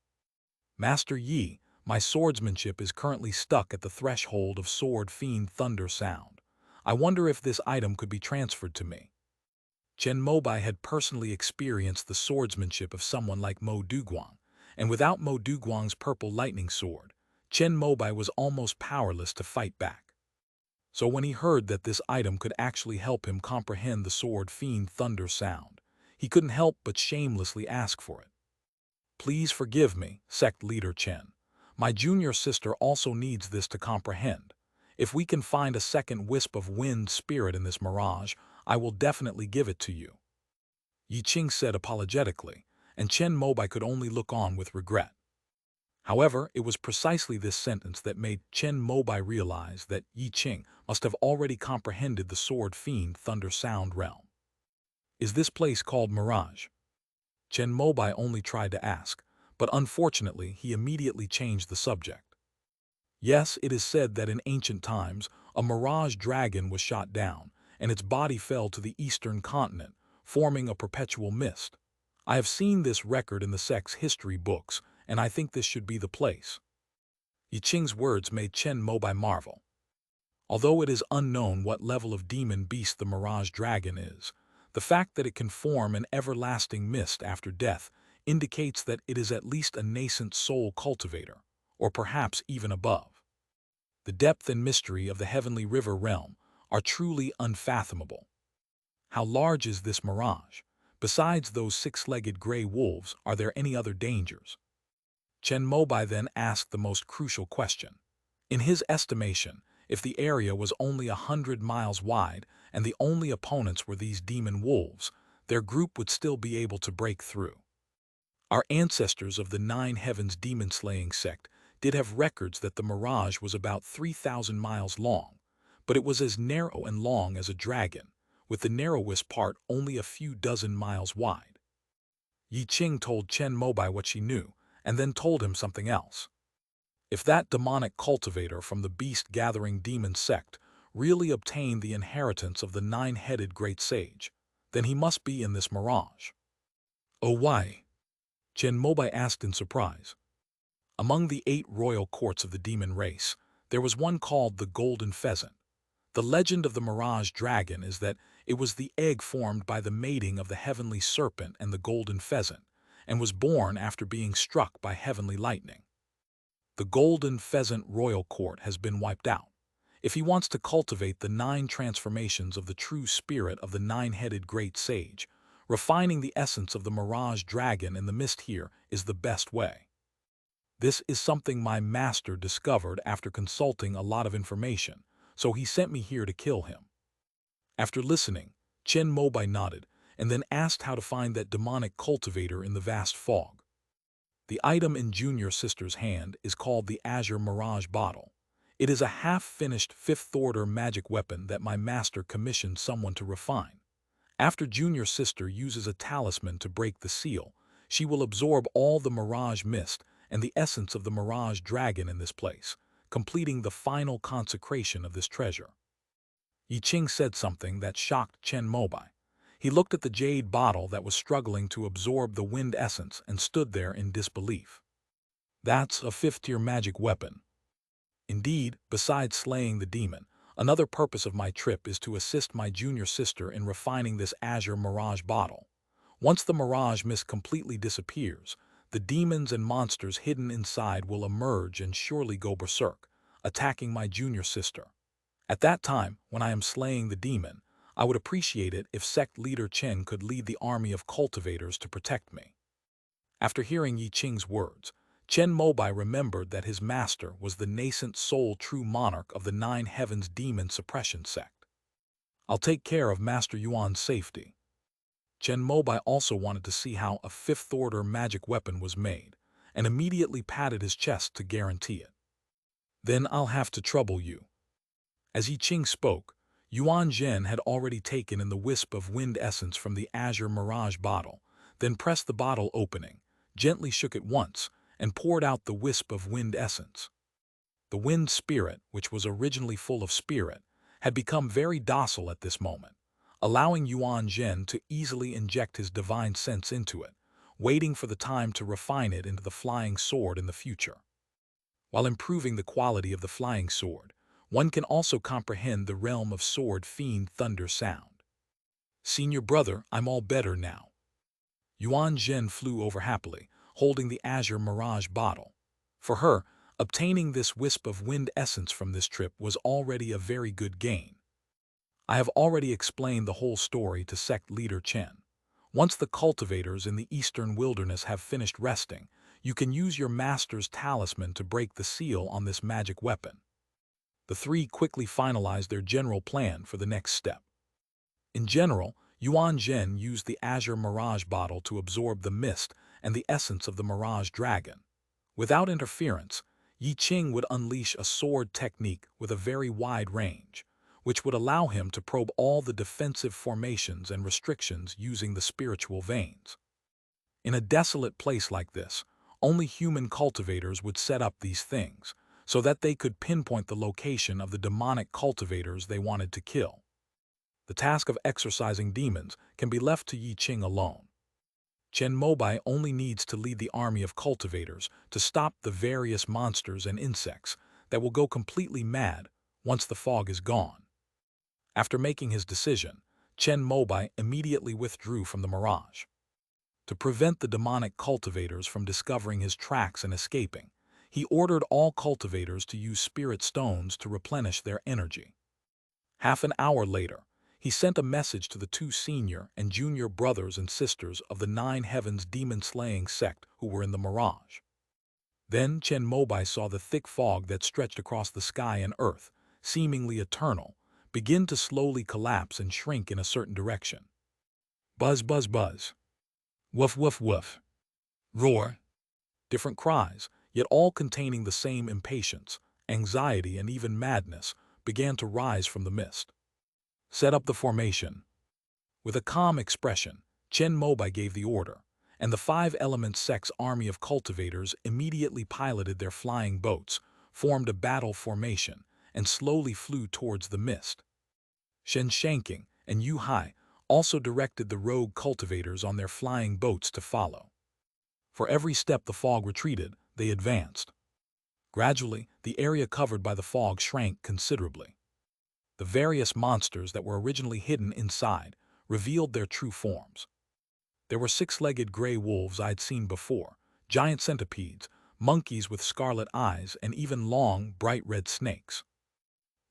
Master Yi, my swordsmanship is currently stuck at the threshold of sword fiend thunder sound. I wonder if this item could be transferred to me. Chen Mobai had personally experienced the swordsmanship of someone like Mo Duguang, and without Mo Duguang's purple lightning sword, Chen Mobai was almost powerless to fight back. So when he heard that this item could actually help him comprehend the sword fiend thunder sound, he couldn't help but shamelessly ask for it. Please forgive me, sect leader Chen. My junior sister also needs this to comprehend. If we can find a second wisp of wind spirit in this mirage, I will definitely give it to you. Yi Qing said apologetically, and Chen Mobai could only look on with regret. However, it was precisely this sentence that made Chen Mobai realize that Yi Qing must have already comprehended the sword fiend thunder sound realm. Is this place called Mirage? Chen Mobai only tried to ask, but unfortunately he immediately changed the subject. Yes, it is said that in ancient times, a mirage dragon was shot down, and its body fell to the eastern continent, forming a perpetual mist. I have seen this record in the sect's history books, and I think this should be the place. Yi Qing's words made Chen Mobai marvel. Although it is unknown what level of demon beast the mirage dragon is, the fact that it can form an everlasting mist after death indicates that it is at least a nascent soul cultivator, or perhaps even above. The depth and mystery of the heavenly river realm are truly unfathomable. How large is this mirage? Besides those six-legged gray wolves, are there any other dangers? Chen Mobai then asked the most crucial question. In his estimation, if the area was only 100 miles wide and the only opponents were these demon wolves, their group would still be able to break through. Our ancestors of the Nine Heavens demon-slaying sect did have records that the mirage was about 3,000 miles long, but it was as narrow and long as a dragon, with the narrowest part only a few dozen miles wide. Yi Qing told Chen Mobai what she knew, and then told him something else. If that demonic cultivator from the beast-gathering demon sect really obtained the inheritance of the nine-headed great sage, then he must be in this mirage. Oh, why? Chen Mobai asked in surprise. Among the 8 royal courts of the demon race, there was one called the Golden Pheasant. The legend of the mirage dragon is that it was the egg formed by the mating of the heavenly serpent and the golden pheasant, and was born after being struck by heavenly lightning. The Golden Pheasant Royal Court has been wiped out. If he wants to cultivate the 9 transformations of the true spirit of the nine-headed great sage, refining the essence of the mirage dragon in the mist here is the best way. This is something my master discovered after consulting a lot of information, so he sent me here to kill him. After listening, Chen Mobai nodded and then asked how to find that demonic cultivator in the vast fog. The item in Junior Sister's hand is called the Azure Mirage Bottle. It is a half-finished 5th-order magic weapon that my master commissioned someone to refine. After Junior Sister uses a talisman to break the seal, she will absorb all the mirage mist and the essence of the mirage dragon in this place, completing the final consecration of this treasure. Yi Qing said something that shocked Chen Mobai. He looked at the jade bottle that was struggling to absorb the wind essence and stood there in disbelief. That's a fifth-tier magic weapon. Indeed, besides slaying the demon, another purpose of my trip is to assist my junior sister in refining this azure mirage bottle. Once the mirage mist completely disappears, the demons and monsters hidden inside will emerge and surely go berserk, attacking my junior sister. At that time, when I am slaying the demon, I would appreciate it if sect leader Chen could lead the army of cultivators to protect me. After hearing Yi Qing's words, Chen Mobai remembered that his master was the nascent soul true monarch of the Nine Heavens Demon Suppression sect. I'll take care of Master Yuan's safety. Chen Mobai also wanted to see how a fifth-order magic weapon was made, and immediately patted his chest to guarantee it. Then I'll have to trouble you. As Yi Qing spoke, Yuan Zhen had already taken in the wisp of wind essence from the azure mirage bottle, then pressed the bottle opening, gently shook it once, and poured out the wisp of wind essence. The wind spirit, which was originally full of spirit, had become very docile at this moment, allowing Yuan Zhen to easily inject his divine sense into it, waiting for the time to refine it into the flying sword in the future. While improving the quality of the flying sword, one can also comprehend the realm of sword fiend thunder sound. Senior brother, I'm all better now. Yuan Zhen flew over happily, holding the azure mirage bottle. For her, obtaining this wisp of wind essence from this trip was already a very good gain. I have already explained the whole story to sect leader Chen. Once the cultivators in the eastern wilderness have finished resting, you can use your master's talisman to break the seal on this magic weapon. The three quickly finalized their general plan for the next step. In general, Yuan Zhen used the azure mirage bottle to absorb the mist and the essence of the mirage dragon. Without interference, Yi Qing would unleash a sword technique with a very wide range, which would allow him to probe all the defensive formations and restrictions using the spiritual veins. In a desolate place like this, only human cultivators would set up these things, so that they could pinpoint the location of the demonic cultivators they wanted to kill. The task of exorcising demons can be left to Yi Qing alone. Chen Mobai only needs to lead the army of cultivators to stop the various monsters and insects that will go completely mad once the fog is gone. After making his decision, Chen Mobai immediately withdrew from the mirage. To prevent the demonic cultivators from discovering his tracks and escaping, he ordered all cultivators to use spirit stones to replenish their energy. Half an hour later, he sent a message to the two senior and junior brothers and sisters of the Nine Heavens demon-slaying sect who were in the mirage. Then Chen Mobai saw the thick fog that stretched across the sky and earth, seemingly eternal, begin to slowly collapse and shrink in a certain direction. Buzz, buzz, buzz. Woof, woof, woof. Roar. Different cries, yet all containing the same impatience, anxiety, and even madness, began to rise from the mist. Set up the formation. With a calm expression, Chen Mobai gave the order, and the five-element sect's army of cultivators immediately piloted their flying boats, formed a battle formation, and slowly flew towards the mist. Shen Shanking and Yu Hai also directed the rogue cultivators on their flying boats to follow. For every step the fog retreated, they advanced. Gradually, the area covered by the fog shrank considerably. The various monsters that were originally hidden inside revealed their true forms. There were six-legged gray wolves I'd seen before, giant centipedes, monkeys with scarlet eyes, and even long, bright red snakes.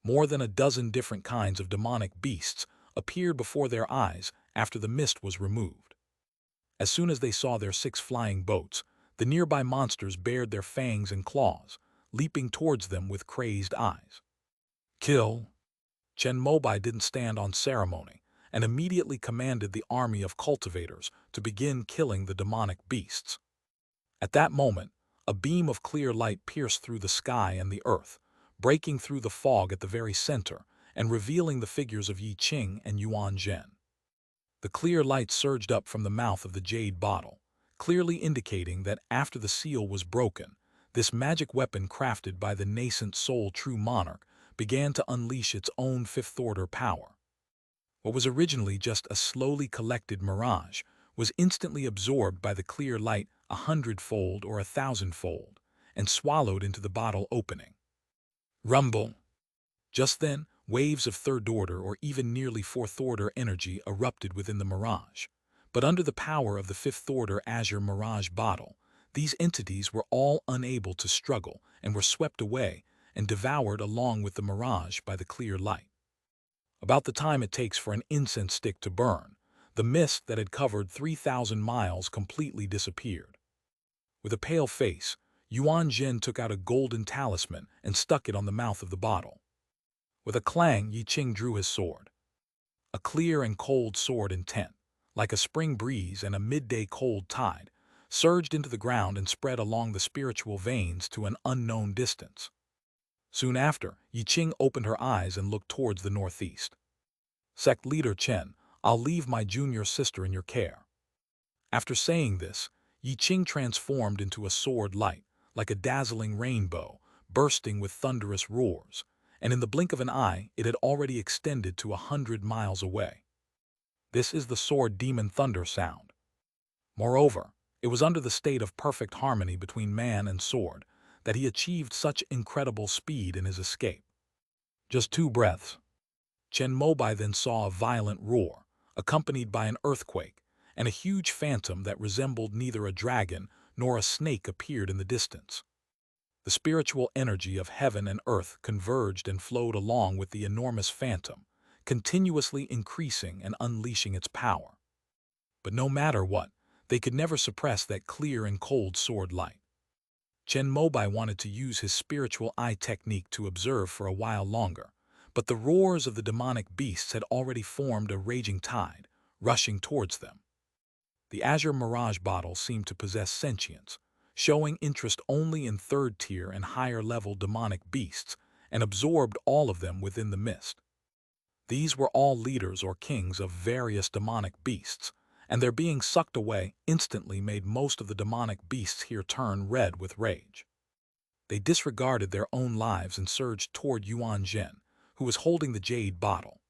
More than a dozen different kinds of demonic beasts appeared before their eyes after the mist was removed. As soon as they saw their six flying boats, the nearby monsters bared their fangs and claws, leaping towards them with crazed eyes. Kill! Chen Mobai didn't stand on ceremony and immediately commanded the army of cultivators to begin killing the demonic beasts. At that moment, a beam of clear light pierced through the sky and the earth, breaking through the fog at the very center and revealing the figures of Yi Qing and Yuan Zhen. The clear light surged up from the mouth of the jade bottle, clearly indicating that after the seal was broken, this magic weapon crafted by the nascent soul true monarch began to unleash its own fifth-order power. What was originally just a slowly collected mirage was instantly absorbed by the clear light 100-fold or 1,000-fold and swallowed into the bottle opening. Rumble! Just then, waves of third-order or even nearly fourth-order energy erupted within the mirage. But under the power of the fifth-order azure mirage bottle, these entities were all unable to struggle and were swept away and devoured along with the mirage by the clear light. About the time it takes for an incense stick to burn, the mist that had covered 3,000 miles completely disappeared. With a pale face, Yuan Jin took out a golden talisman and stuck it on the mouth of the bottle. With a clang, Yi Qing drew his sword. A clear and cold sword intent, like a spring breeze and a midday cold tide, surged into the ground and spread along the spiritual veins to an unknown distance. Soon after, Yi Qing opened her eyes and looked towards the northeast. Sect leader Chen, I'll leave my junior sister in your care. After saying this, Yi Qing transformed into a sword light, like a dazzling rainbow, bursting with thunderous roars, and in the blink of an eye it had already extended to 100 miles away. This is the sword demon thunder sound. Moreover, it was under the state of perfect harmony between man and sword that he achieved such incredible speed in his escape. Just 2 breaths. Chen Mobai then saw a violent roar, accompanied by an earthquake, and a huge phantom that resembled neither a dragon nor a snake appeared in the distance. The spiritual energy of heaven and earth converged and flowed along with the enormous phantom, continuously increasing and unleashing its power. But no matter what, they could never suppress that clear and cold sword light. Chen Mobai wanted to use his spiritual eye technique to observe for a while longer, but the roars of the demonic beasts had already formed a raging tide, rushing towards them. The azure mirage bottle seemed to possess sentience, showing interest only in third-tier and higher-level demonic beasts, and absorbed all of them within the mist. These were all leaders or kings of various demonic beasts, and their being sucked away instantly made most of the demonic beasts here turn red with rage. They disregarded their own lives and surged toward Yuan Zhen, who was holding the jade bottle.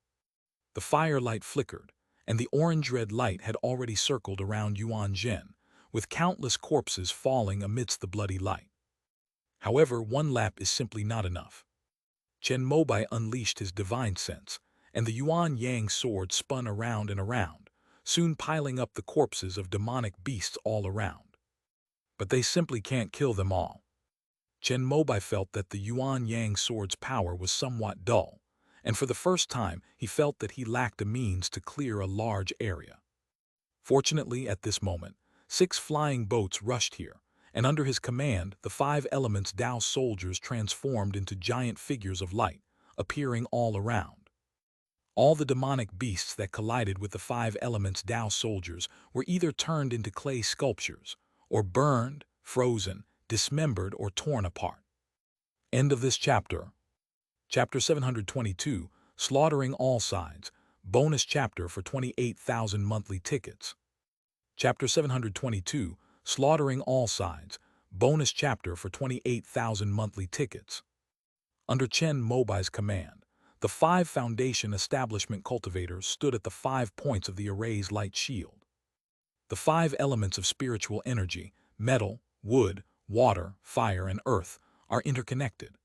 The firelight flickered, and the orange-red light had already circled around Yuan Zhen, with countless corpses falling amidst the bloody light. However, one lap is simply not enough. Chen Mobai unleashed his divine sense, and the Yuan Yang sword spun around and around, soon piling up the corpses of demonic beasts all around. But they simply can't kill them all. Chen Mobai felt that the Yuan Yang sword's power was somewhat dull, and for the first time he felt that he lacked a means to clear a large area. Fortunately, at this moment, 6 flying boats rushed here, and under his command the 5 elements Tao soldiers transformed into giant figures of light, appearing all around. All the demonic beasts that collided with the 5 elements Tao soldiers were either turned into clay sculptures, or burned, frozen, dismembered, or torn apart. End of this chapter. Chapter 722, Slaughtering All Sides, bonus chapter for 28,000 monthly tickets. Chapter 722, Slaughtering All Sides, bonus chapter for 28,000 monthly tickets. Under Chen Mobai's command, the 5 foundation establishment cultivators stood at the 5 points of the array's light shield. The 5 elements of spiritual energy, metal, wood, water, fire, and earth, are interconnected.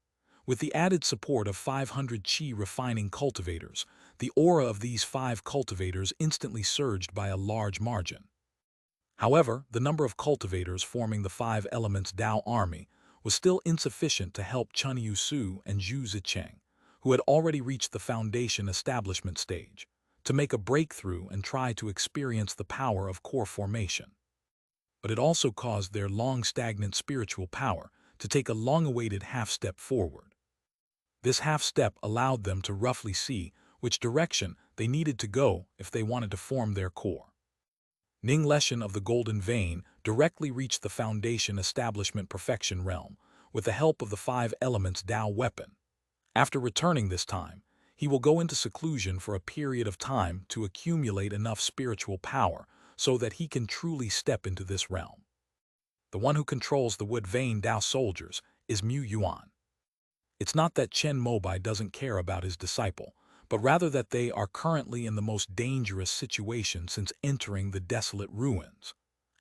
With the added support of 500 Qi refining cultivators, the aura of these 5 cultivators instantly surged by a large margin. However, the number of cultivators forming the 5 elements Tao army was still insufficient to help Chen Yusu and Zhu Zicheng, who had already reached the foundation establishment stage, to make a breakthrough and try to experience the power of core formation. But it also caused their long-stagnant spiritual power to take a long-awaited half-step forward. This half-step allowed them to roughly see which direction they needed to go if they wanted to form their core. Ning Leshan of the Golden Vein directly reached the Foundation Establishment Perfection Realm with the help of the 5 elements Tao weapon. After returning this time, he will go into seclusion for a period of time to accumulate enough spiritual power so that he can truly step into this realm. The one who controls the Wood Vein Tao soldiers is Mu Yuan. It's not that Chen Mobai doesn't care about his disciple, but rather that they are currently in the most dangerous situation since entering the desolate ruins.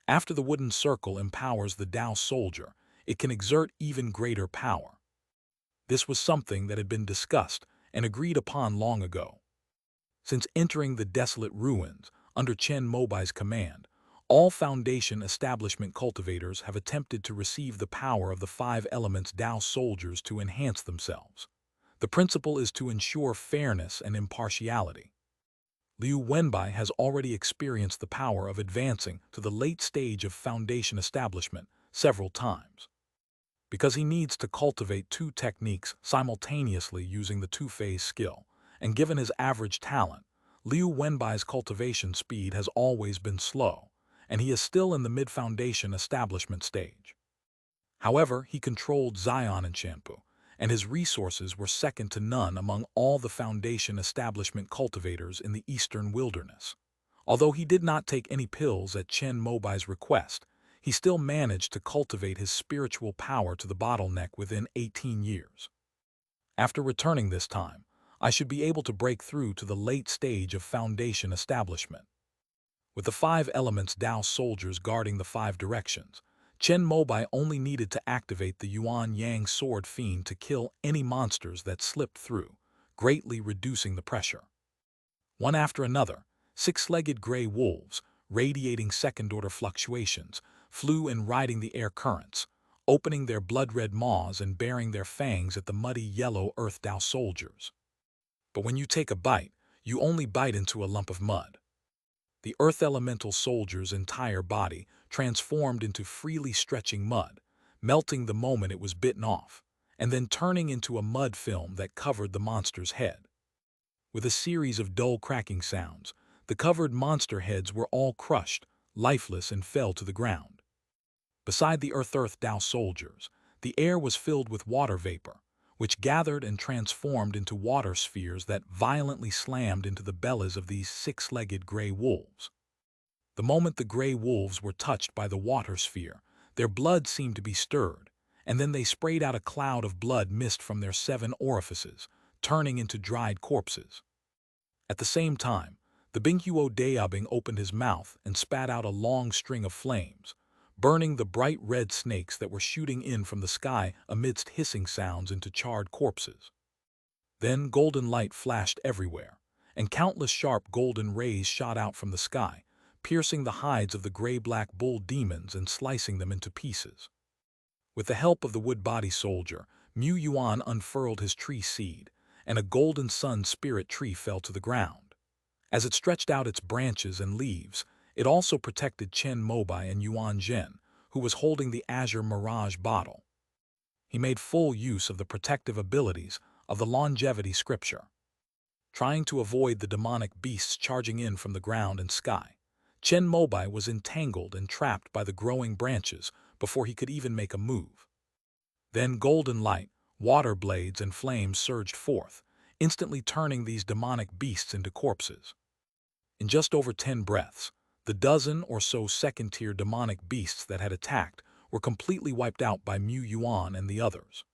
After the wooden circle empowers the Tao soldier, it can exert even greater power. This was something that had been discussed and agreed upon long ago. Since entering the desolate ruins under Chen Mobai's command, all Foundation establishment cultivators have attempted to receive the power of the five elements Tao soldiers to enhance themselves. The principle is to ensure fairness and impartiality. Liu Wenbai has already experienced the power of advancing to the late stage of Foundation establishment several times. Because he needs to cultivate two techniques simultaneously using the two-phase skill, and given his average talent, Liu Wenbai's cultivation speed has always been slow, and he is still in the mid-foundation establishment stage. However, he controlled Zion and Shampoo, and his resources were second to none among all the Foundation establishment cultivators in the eastern wilderness. Although he did not take any pills at Chen Mobai's request, he still managed to cultivate his spiritual power to the bottleneck within 18 years. After returning this time, I should be able to break through to the late stage of Foundation establishment. With the five elements Tao soldiers guarding the five directions, Chen Mobai only needed to activate the Yuan Yang Sword Fiend to kill any monsters that slipped through, greatly reducing the pressure. One after another, six-legged gray wolves, radiating second-order fluctuations, flew in riding the air currents, opening their blood-red maws and baring their fangs at the muddy yellow Earth Tao soldiers. But when you take a bite, you only bite into a lump of mud. The Earth Elemental soldier's entire body transformed into freely stretching mud, melting the moment it was bitten off, and then turning into a mud film that covered the monster's head. With a series of dull cracking sounds, the covered monster heads were all crushed, lifeless, and fell to the ground. Beside the Earth Tao soldiers, the air was filled with water vapor, which gathered and transformed into water spheres that violently slammed into the bellies of these six-legged gray wolves. The moment the gray wolves were touched by the water sphere, their blood seemed to be stirred, and then they sprayed out a cloud of blood mist from their 7 orifices, turning into dried corpses. At the same time, the Binghuo Daobing opened his mouth and spat out a long string of flames, burning the bright red snakes that were shooting in from the sky amidst hissing sounds into charred corpses. Then golden light flashed everywhere, and countless sharp golden rays shot out from the sky, piercing the hides of the gray-black bull demons and slicing them into pieces. With the help of the wood-body soldier, Mu Yuan unfurled his tree seed, and a golden sun spirit tree fell to the ground. As it stretched out its branches and leaves, it also protected Chen Mobai and Yuan Zhen, who was holding the azure mirage bottle. He made full use of the protective abilities of the longevity scripture. Trying to avoid the demonic beasts charging in from the ground and sky, Chen Mobai was entangled and trapped by the growing branches before he could even make a move. Then golden light, water blades, and flames surged forth, instantly turning these demonic beasts into corpses. In just over 10 breaths, the dozen or so second-tier demonic beasts that had attacked were completely wiped out by Mu Yuan and the others.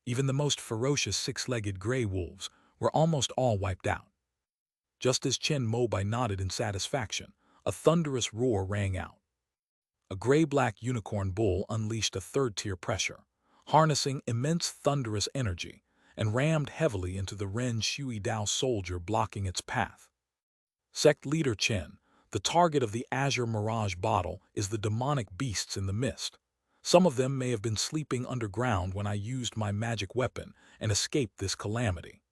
Even the most ferocious six-legged gray wolves were almost all wiped out. Just as Chen Mobai nodded in satisfaction, a thunderous roar rang out. A gray-black unicorn bull unleashed a third-tier pressure, harnessing immense thunderous energy, and rammed heavily into the Ren Shui Dao soldier blocking its path. Sect leader Chen, the target of the azure mirage bottle is the demonic beasts in the mist. Some of them may have been sleeping underground when I used my magic weapon and escaped this calamity.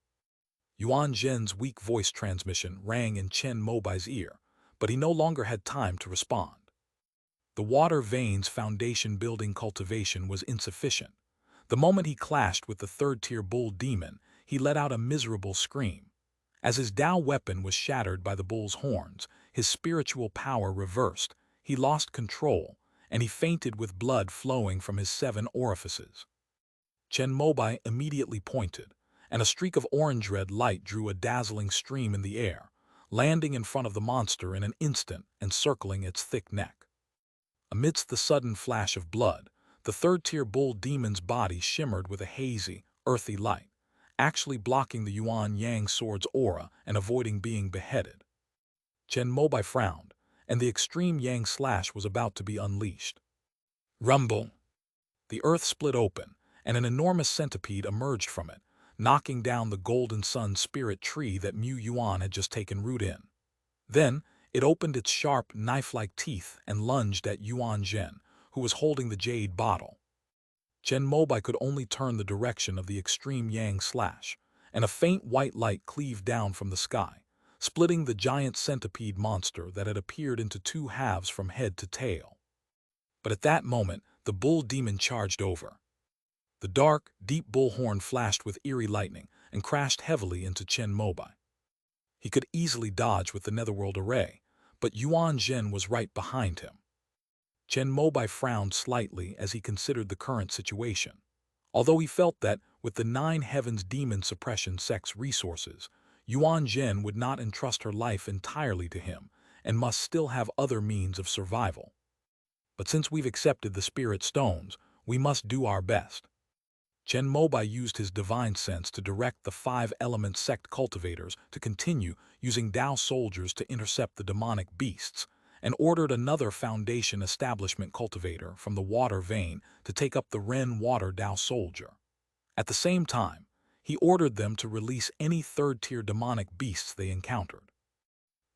Yuan Zhen's weak voice transmission rang in Chen Mobai's ear, but he no longer had time to respond. The water veins foundation building cultivation was insufficient. The moment he clashed with the third-tier bull demon, he let out a miserable scream. As his Tao weapon was shattered by the bull's horns, his spiritual power reversed, he lost control, and he fainted with blood flowing from his 7 orifices. Chen Mobai immediately pointed, and a streak of orange-red light drew a dazzling stream in the air, landing in front of the monster in an instant and circling its thick neck. Amidst the sudden flash of blood, the third-tier bull demon's body shimmered with a hazy, earthy light, actually blocking the Yuan Yang sword's aura and avoiding being beheaded. Chen Mobai frowned, and the extreme Yang slash was about to be unleashed. Rumble! The earth split open, and an enormous centipede emerged from it, knocking down the Golden Sun spirit tree that Mu Yuan had just taken root in. Then, it opened its sharp, knife-like teeth and lunged at Yuan Zhen, who was holding the jade bottle. Chen Mobai could only turn the direction of the extreme Yang slash, and a faint white light cleaved down from the sky, splitting the giant centipede monster that had appeared into two halves from head to tail. But at that moment, the bull demon charged over. The dark, deep bullhorn flashed with eerie lightning and crashed heavily into Chen Mobai. He could easily dodge with the Netherworld Array, but Yuan Zhen was right behind him. Chen Mobai frowned slightly as he considered the current situation. Although he felt that, with the Nine Heavens Demon Suppression sect's resources, Yuan Zhen would not entrust her life entirely to him and must still have other means of survival. But since we've accepted the spirit stones, we must do our best. Chen Mobai used his divine sense to direct the five-element sect cultivators to continue using Dao soldiers to intercept the demonic beasts, and ordered another Foundation establishment cultivator from the water vein to take up the Ren water Dao soldier. At the same time, he ordered them to release any third-tier demonic beasts they encountered.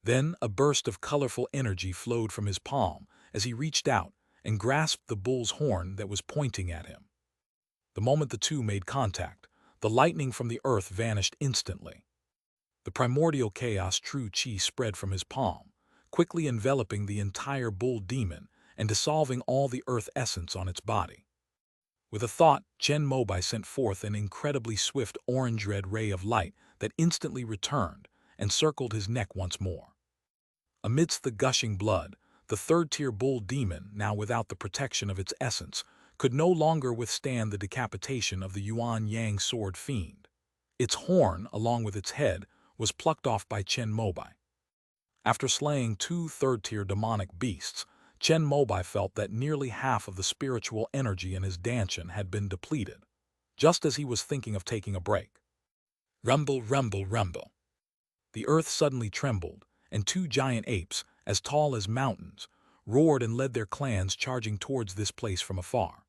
Then a burst of colorful energy flowed from his palm as he reached out and grasped the bull's horn that was pointing at him. The moment the two made contact, the lightning from the earth vanished instantly. The primordial chaos true chi spread from his palm, quickly enveloping the entire bull demon and dissolving all the earth essence on its body. With a thought, Chen Mobai sent forth an incredibly swift orange-red ray of light that instantly returned and circled his neck once more. Amidst the gushing blood, the third-tier bull demon, now without the protection of its essence, could no longer withstand the decapitation of the Yuan Yang sword fiend. Its horn, along with its head, was plucked off by Chen Mobai. After slaying two third-tier demonic beasts, Chen Mobai felt that nearly half of the spiritual energy in his dantian had been depleted, just as he was thinking of taking a break. Rumble, rumble, rumble. The earth suddenly trembled, and two giant apes, as tall as mountains, roared and led their clans charging towards this place from afar.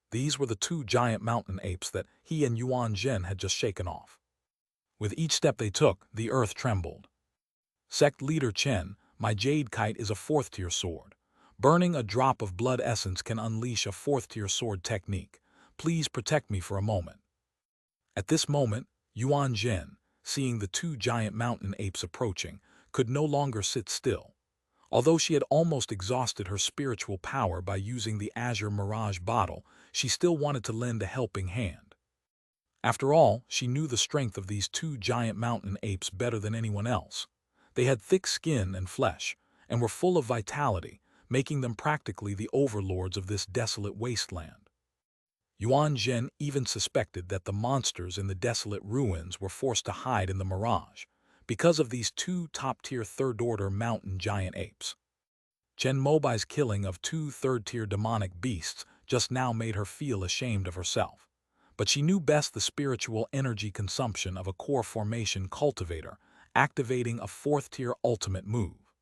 These were the two giant mountain apes that he and Yuan Zhen had just shaken off. With each step they took, the earth trembled. Sect leader Chen, my jade kite is a fourth-tier sword. Burning a drop of blood essence can unleash a fourth-tier sword technique. Please protect me for a moment. At this moment, Yuan Zhen, seeing the two giant mountain apes approaching, could no longer sit still. Although she had almost exhausted her spiritual power by using the Azure Mirage bottle, she still wanted to lend a helping hand. After all, she knew the strength of these two giant mountain apes better than anyone else. They had thick skin and flesh, and were full of vitality, making them practically the overlords of this desolate wasteland. Yuan Zhen even suspected that the monsters in the desolate ruins were forced to hide in the mirage, because of these two top-tier third-order mountain giant apes. Chen Mobai's killing of two third-tier demonic beasts just now made her feel ashamed of herself, but she knew best the spiritual energy consumption of a core formation cultivator, activating a fourth-tier ultimate move.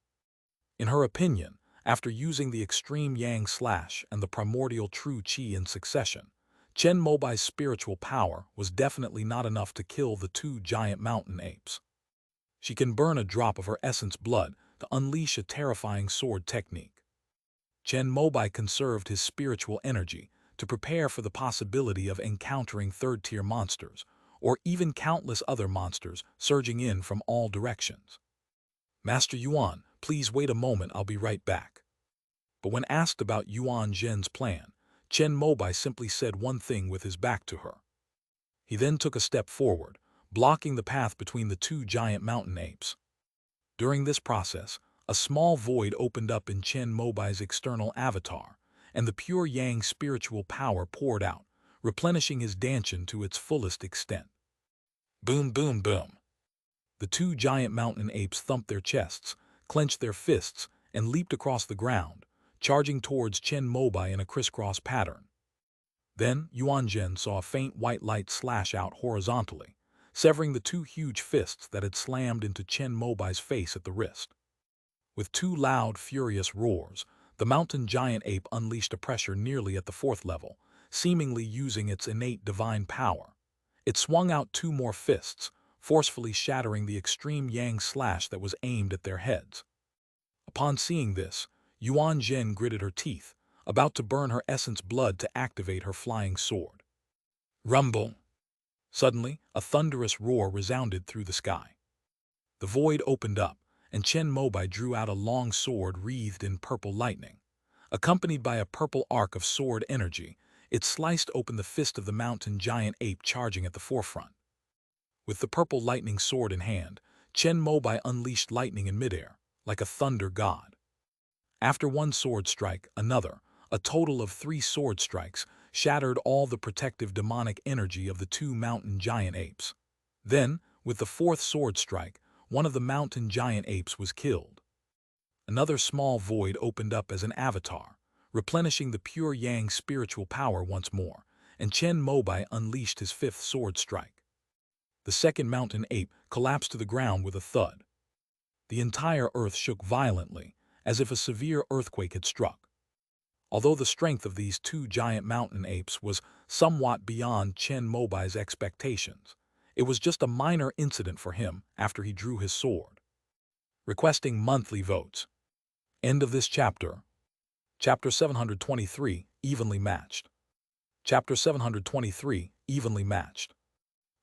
In her opinion, after using the extreme Yang slash and the primordial true chi in succession, Chen Mobai's spiritual power was definitely not enough to kill the two giant mountain apes. She can burn a drop of her essence blood to unleash a terrifying sword technique. Chen Mobai conserved his spiritual energy to prepare for the possibility of encountering third-tier monsters, or even countless other monsters surging in from all directions. Master Yuan, please wait a moment, I'll be right back. But when asked about Yuan Zhen's plan, Chen Mobai simply said one thing with his back to her. He then took a step forward, blocking the path between the two giant mountain apes. During this process, a small void opened up in Chen Mobai's external avatar, and the pure Yang spiritual power poured out, replenishing his dantian to its fullest extent. Boom, boom, boom. The two giant mountain apes thumped their chests, clenched their fists, and leaped across the ground, charging towards Chen Mobai in a crisscross pattern. Then Yuan Zhen saw a faint white light slash out horizontally, severing the two huge fists that had slammed into Chen Mobai's face at the wrist. With two loud, furious roars, the mountain giant ape unleashed a pressure nearly at the fourth level, seemingly using its innate divine power. It swung out two more fists, forcefully shattering the extreme yang slash that was aimed at their heads. Upon seeing this, Yuan Zhen gritted her teeth, about to burn her essence blood to activate her flying sword. Rumble! Suddenly, a thunderous roar resounded through the sky. The void opened up, and Chen Mobai drew out a long sword wreathed in purple lightning. Accompanied by a purple arc of sword energy, it sliced open the fist of the mountain giant ape charging at the forefront. With the purple lightning sword in hand, Chen Mobai unleashed lightning in midair, like a thunder god. After one sword strike, another, a total of 3 sword strikes, shattered all the protective demonic energy of the two mountain giant apes. Then, with the 4th sword strike, one of the mountain giant apes was killed. Another small void opened up as an avatar, replenishing the pure yang spiritual power once more, and Chen Mobai unleashed his 5th sword strike. The second mountain ape collapsed to the ground with a thud. The entire earth shook violently, as if a severe earthquake had struck. Although the strength of these two giant mountain apes was somewhat beyond Chen Mobai's expectations, it was just a minor incident for him after he drew his sword. Requesting monthly votes. End of this chapter. Chapter 723, Evenly Matched. Chapter 723, Evenly Matched.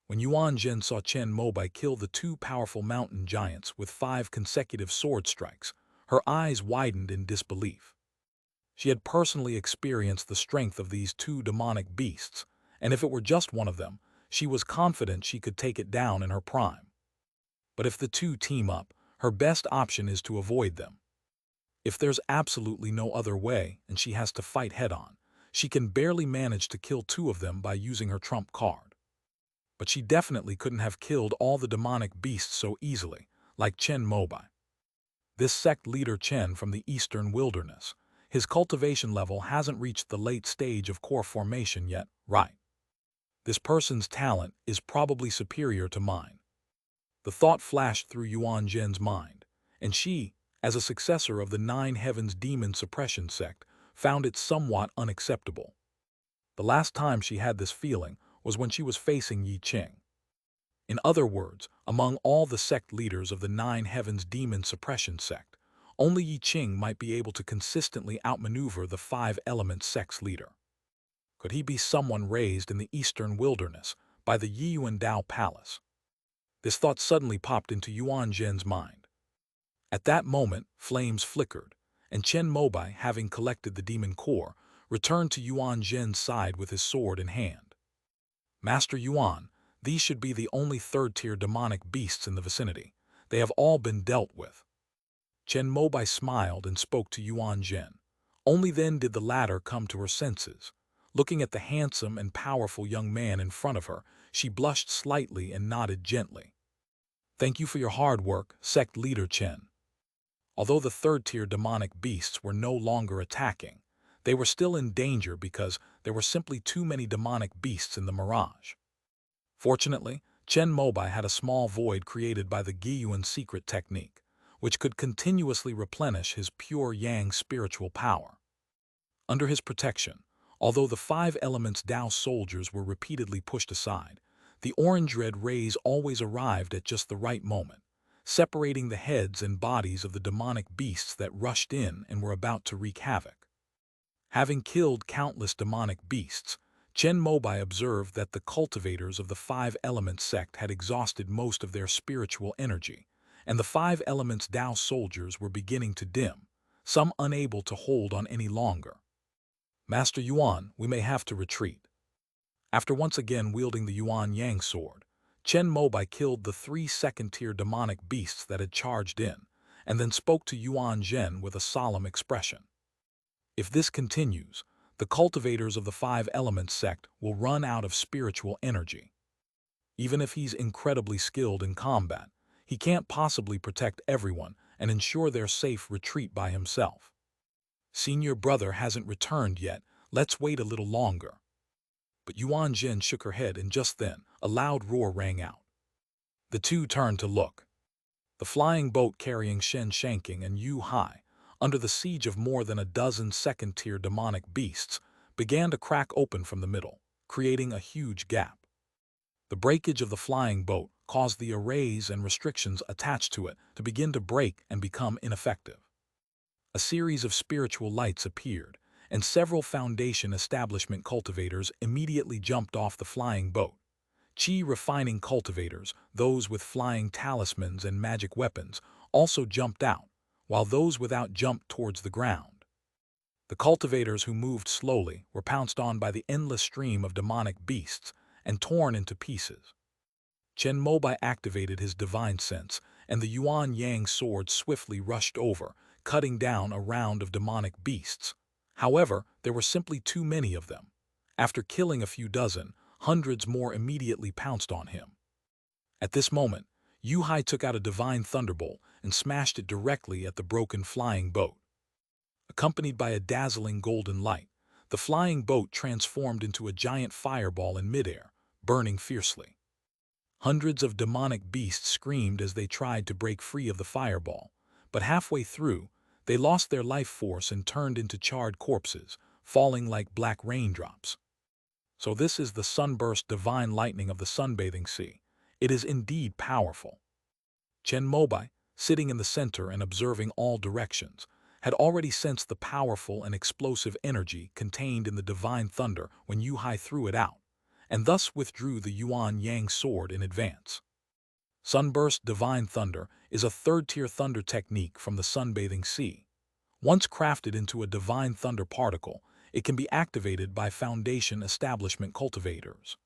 When Yuan Zhen saw Chen Mobai kill the two powerful mountain giants with 5 consecutive sword strikes, her eyes widened in disbelief. She had personally experienced the strength of these two demonic beasts, and if it were just one of them, she was confident she could take it down in her prime. But if the two team up, her best option is to avoid them. If there's absolutely no other way and she has to fight head-on, she can barely manage to kill 2 of them by using her trump card. But she definitely couldn't have killed all the demonic beasts so easily, like Chen Mobai. This sect leader Chen from the eastern wilderness, his cultivation level hasn't reached the late stage of core formation yet, right? This person's talent is probably superior to mine. The thought flashed through Yuan Zhen's mind, and she, as a successor of the 9 Heavens Demon Suppression sect, found it somewhat unacceptable. The last time she had this feeling was when she was facing Yi Qing. In other words, among all the sect leaders of the 9 Heavens Demon Suppression sect, only Yi Qing might be able to consistently outmaneuver the 5 Elements sect's leader. Could he be someone raised in the eastern wilderness by the Yiyuan Dao Palace? This thought suddenly popped into Yuan Zhen's mind. At that moment, flames flickered, and Chen Mobai, having collected the demon core, returned to Yuan Zhen's side with his sword in hand. Master Yuan, these should be the only 3rd-tier demonic beasts in the vicinity. They have all been dealt with. Chen Mobai smiled and spoke to Yuan Zhen. Only then did the latter come to her senses. Looking at the handsome and powerful young man in front of her, she blushed slightly and nodded gently. Thank you for your hard work, sect leader Chen. Although the 3rd-tier demonic beasts were no longer attacking, they were still in danger because there were simply too many demonic beasts in the mirage. Fortunately, Chen Mobai had a small void created by the Giyuan secret technique, which could continuously replenish his pure yang spiritual power. Under his protection, although the 5 Elements Dao soldiers were repeatedly pushed aside, the orange-red rays always arrived at just the right moment, separating the heads and bodies of the demonic beasts that rushed in and were about to wreak havoc. Having killed countless demonic beasts, Chen Mobai observed that the cultivators of the 5 Elements sect had exhausted most of their spiritual energy, and the 5 Elements Dao soldiers were beginning to dim, some unable to hold on any longer. Master Yuan, we may have to retreat. After once again wielding the Yuan Yang sword, Chen Mobai killed the 3 second-tier demonic beasts that had charged in, and then spoke to Yuan Zhen with a solemn expression. If this continues, the cultivators of the 5 Elements sect will run out of spiritual energy. Even if he's incredibly skilled in combat, he can't possibly protect everyone and ensure their safe retreat by himself. Senior brother hasn't returned yet, let's wait a little longer. But Yuan Jin shook her head, and just then, a loud roar rang out. The two turned to look. The flying boat carrying Shen Shanking and Yu Hai, under the siege of more than a dozen second-tier demonic beasts, began to crack open from the middle, creating a huge gap. The breakage of the flying boat caused the arrays and restrictions attached to it to begin to break and become ineffective. A series of spiritual lights appeared, and several Foundation establishment cultivators immediately jumped off the flying boat. Qi refining cultivators, those with flying talismans and magic weapons, also jumped out, while those without jumped towards the ground. The cultivators who moved slowly were pounced on by the endless stream of demonic beasts and torn into pieces. Chen Mobai activated his divine sense, and the Yuan Yang sword swiftly rushed over, cutting down a round of demonic beasts. However, there were simply too many of them. After killing a few dozen, hundreds more immediately pounced on him. At this moment, Yu Hai took out a divine thunderbolt and smashed it directly at the broken flying boat. Accompanied by a dazzling golden light, the flying boat transformed into a giant fireball in midair, burning fiercely. Hundreds of demonic beasts screamed as they tried to break free of the fireball, but halfway through, they lost their life force and turned into charred corpses, falling like black raindrops. So this is the sunburst divine lightning of the sunbathing sea. It is indeed powerful. Chen Mobai, sitting in the center and observing all directions, had already sensed the powerful and explosive energy contained in the divine thunder when Yu Hai threw it out, and thus withdrew the Yuan Yang sword in advance. Sunburst Divine Thunder is a third-tier thunder technique from the sunbathing sea. Once crafted into a divine thunder particle, it can be activated by Foundation establishment cultivators.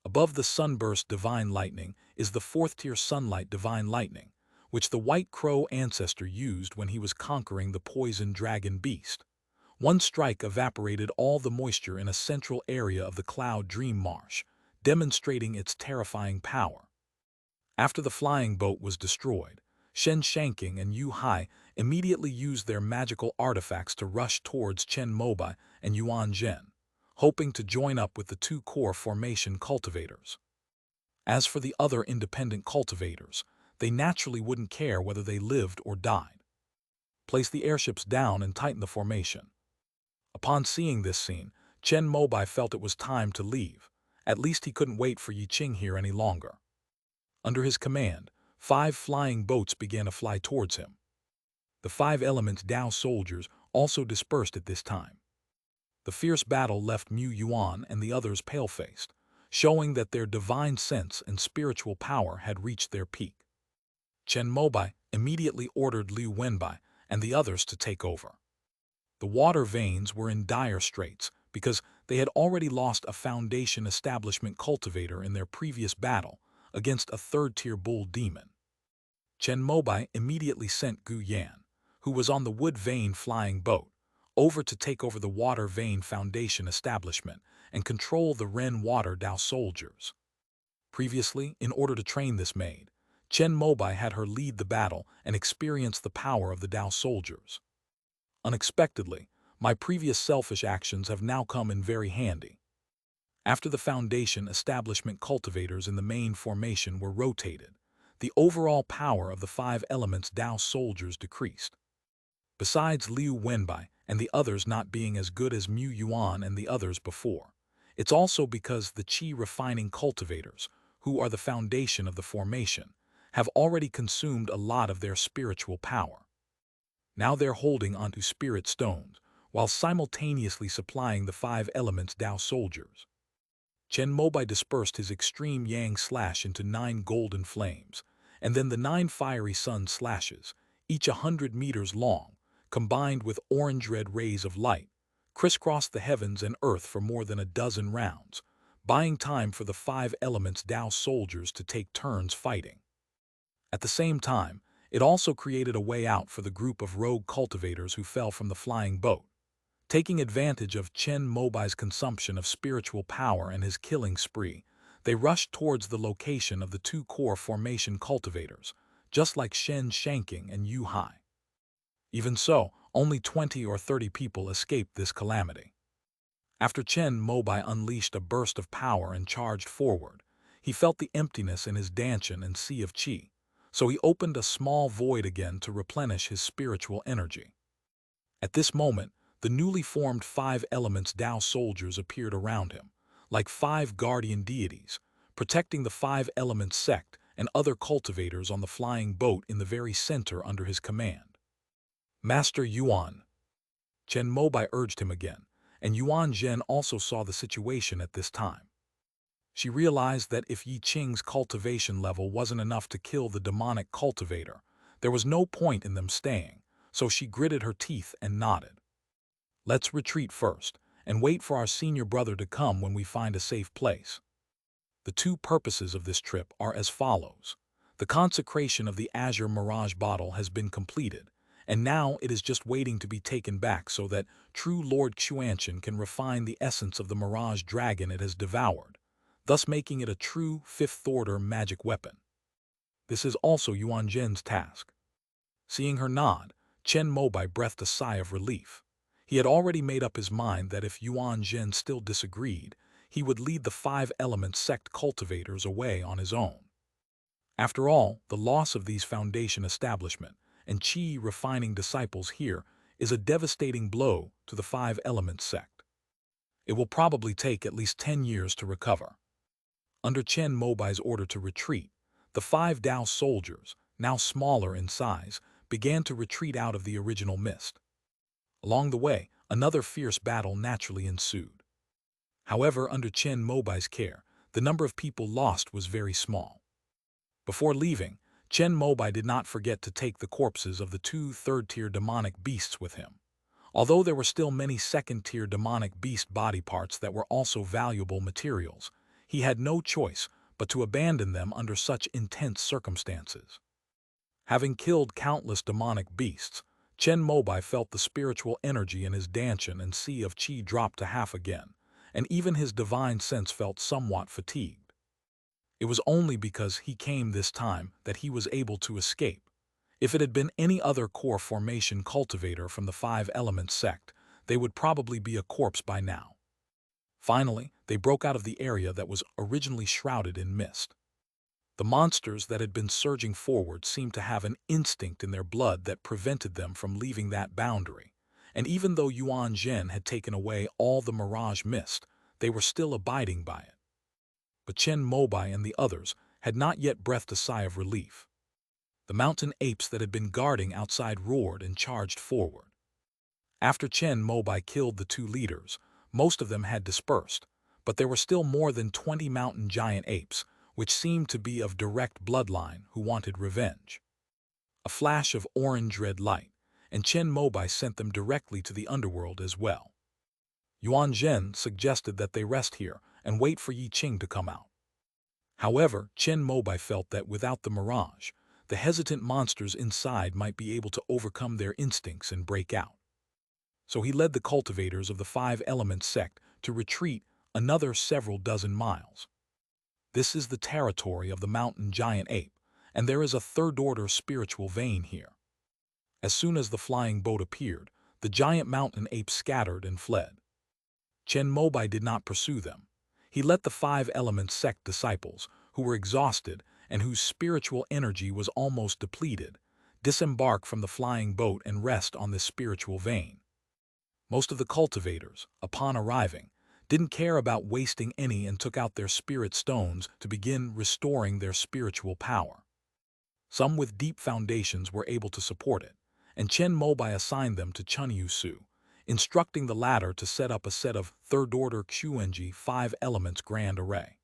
Above the Sunburst Divine Lightning is the fourth-tier Sunlight Divine Lightning, which the White Crow ancestor used when he was conquering the poison dragon beast. One strike evaporated all the moisture in a central area of the Cloud Dream Marsh, demonstrating its terrifying power. After the flying boat was destroyed, Shen Shanking and Yu Hai immediately used their magical artifacts to rush towards Chen Mobai and Yuan Zhen, hoping to join up with the two core formation cultivators. As for the other independent cultivators, they naturally wouldn't care whether they lived or died. Place the airships down and tighten the formation. Upon seeing this scene, Chen Mobai felt it was time to leave. At least he couldn't wait for Yi Qing here any longer. Under his command, 5 flying boats began to fly towards him. The 5 Elements Dao soldiers also dispersed at this time. The fierce battle left Mu Yuan and the others pale-faced, showing that their divine sense and spiritual power had reached their peak. Chen Mobai immediately ordered Liu Wenbai and the others to take over. The water veins were in dire straits because they had already lost a Foundation establishment cultivator in their previous battle against a third-tier bull demon. Chen Mobai immediately sent Gu Yan, who was on the wood vein flying boat, over to take over the water vein Foundation establishment and control the Ren Water Dao soldiers. Previously, in order to train this maid, Chen Mobai had her lead the battle and experience the power of the Dao soldiers. Unexpectedly, my previous selfish actions have now come in very handy. After the Foundation establishment cultivators in the main formation were rotated, the overall power of the 5 Elements Dao soldiers decreased. Besides Liu Wenbai and the others not being as good as Mu Yuan and the others before, it's also because the Qi refining cultivators, who are the foundation of the formation, have already consumed a lot of their spiritual power. Now they're holding onto spirit stones, while simultaneously supplying the 5 Elements Dao soldiers. Chen Mobai dispersed his extreme yang slash into 9 golden flames, and then the 9 fiery sun slashes, each 100 meters long, combined with orange-red rays of light, crisscrossed the heavens and earth for more than a dozen rounds, buying time for the 5 Elements Dao soldiers to take turns fighting. At the same time, it also created a way out for the group of rogue cultivators who fell from the flying boat. Taking advantage of Chen Mobai's consumption of spiritual power and his killing spree, they rushed towards the location of the 2 core formation cultivators, just like Shen Shanking and Yu Hai. Even so, only 20 or 30 people escaped this calamity. After Chen Mobai unleashed a burst of power and charged forward, he felt the emptiness in his dantian and sea of qi, so he opened a small void again to replenish his spiritual energy. At this moment, the newly formed 5 elements Tao soldiers appeared around him, like 5 guardian deities, protecting the 5 elements sect and other cultivators on the flying boat in the very center under his command. Master Yuan. Chen Mobai urged him again, and Yuan Zhen also saw the situation at this time. She realized that if Yi Qing's cultivation level wasn't enough to kill the demonic cultivator, there was no point in them staying, so she gritted her teeth and nodded. Let's retreat first, and wait for our senior brother to come when we find a safe place. The 2 purposes of this trip are as follows. The consecration of the Azure Mirage bottle has been completed, and now it is just waiting to be taken back so that true Lord Xuanqian can refine the essence of the Mirage dragon it has devoured, thus making it a true 5th-order magic weapon. This is also Yuan Zhen's task. Seeing her nod, Chen Mobai breathed a sigh of relief. He had already made up his mind that if Yuan Zhen still disagreed, he would lead the 5 element sect cultivators away on his own. After all, the loss of these foundation establishment and qi refining disciples here is a devastating blow to the 5 element sect. It will probably take at least 10 years to recover. Under Chen Mobai's order to retreat, the 5 Tao soldiers, now smaller in size, began to retreat out of the original mist. Along the way, another fierce battle naturally ensued. However, under Chen Mobai's care, the number of people lost was very small. Before leaving, Chen Mobai did not forget to take the corpses of the 2 third-tier demonic beasts with him. Although there were still many second-tier demonic beast body parts that were also valuable materials, he had no choice but to abandon them under such intense circumstances. Having killed countless demonic beasts, Chen Mobai felt the spiritual energy in his dantian and sea of qi drop to half again, and even his divine sense felt somewhat fatigued. It was only because he came this time that he was able to escape. If it had been any other core formation cultivator from the 5 elements sect, they would probably be a corpse by now. Finally, they broke out of the area that was originally shrouded in mist. The monsters that had been surging forward seemed to have an instinct in their blood that prevented them from leaving that boundary, and even though Yuan Zhen had taken away all the mirage mist, they were still abiding by it. But Chen Mobai and the others had not yet breathed a sigh of relief. The mountain apes that had been guarding outside roared and charged forward. After Chen Mobai killed the 2 leaders, most of them had dispersed, but there were still more than 20 mountain giant apes, which seemed to be of direct bloodline, who wanted revenge. A flash of orange red light, and Chen Mobai sent them directly to the underworld as well. Yuan Zhen suggested that they rest here and wait for Yi Qing to come out. However, Chen Mobai felt that without the mirage, the hesitant monsters inside might be able to overcome their instincts and break out. So he led the cultivators of the 5 elements sect to retreat another several dozen miles. This is the territory of the mountain giant ape, and there is a 3rd-order spiritual vein here. As soon as the flying boat appeared, the giant mountain apes scattered and fled. Chen Mobai did not pursue them. He let the 5 elements sect disciples, who were exhausted and whose spiritual energy was almost depleted, disembark from the flying boat and rest on this spiritual vein. Most of the cultivators, upon arriving, didn't care about wasting any and took out their spirit stones to begin restoring their spiritual power. Some with deep foundations were able to support it, and Chen Mobai assigned them to Chun Yu Su, instructing the latter to set up a set of 3rd-order Xuanji 5 elements grand array.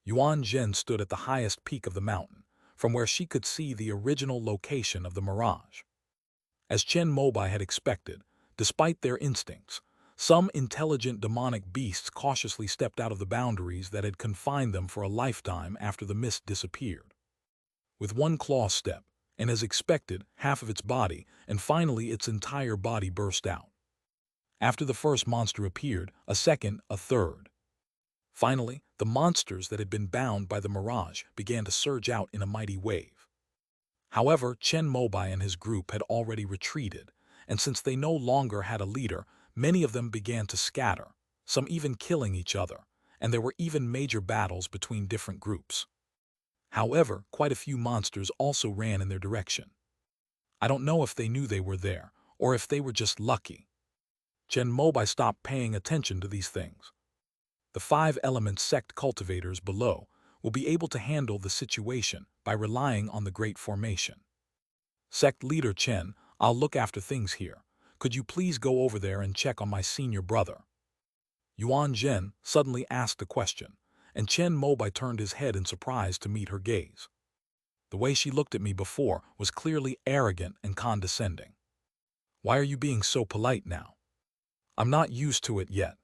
Yuan Zhen stood at the highest peak of the mountain, from where she could see the original location of the mirage. As Chen Mobai had expected, despite their instincts, some intelligent demonic beasts cautiously stepped out of the boundaries that had confined them for a lifetime after the mist disappeared. With one claw step, and as expected, half of its body, and finally its entire body burst out. After the first monster appeared, a second, a third. Finally, the monsters that had been bound by the mirage began to surge out in a mighty wave. However, Chen Mobai and his group had already retreated, and since they no longer had a leader, many of them began to scatter, some even killing each other, and there were even major battles between different groups. However, quite a few monsters also ran in their direction. I don't know if they knew they were there, or if they were just lucky. Chen Mobai stopped paying attention to these things. The 5-element sect cultivators below will be able to handle the situation by relying on the Great Formation. Sect leader Chen, I'll look after things here. Could you please go over there and check on my senior brother? Yuan Zhen suddenly asked a question, and Chen Mobai turned his head in surprise to meet her gaze. The way she looked at me before was clearly arrogant and condescending. Why are you being so polite now? I'm not used to it yet.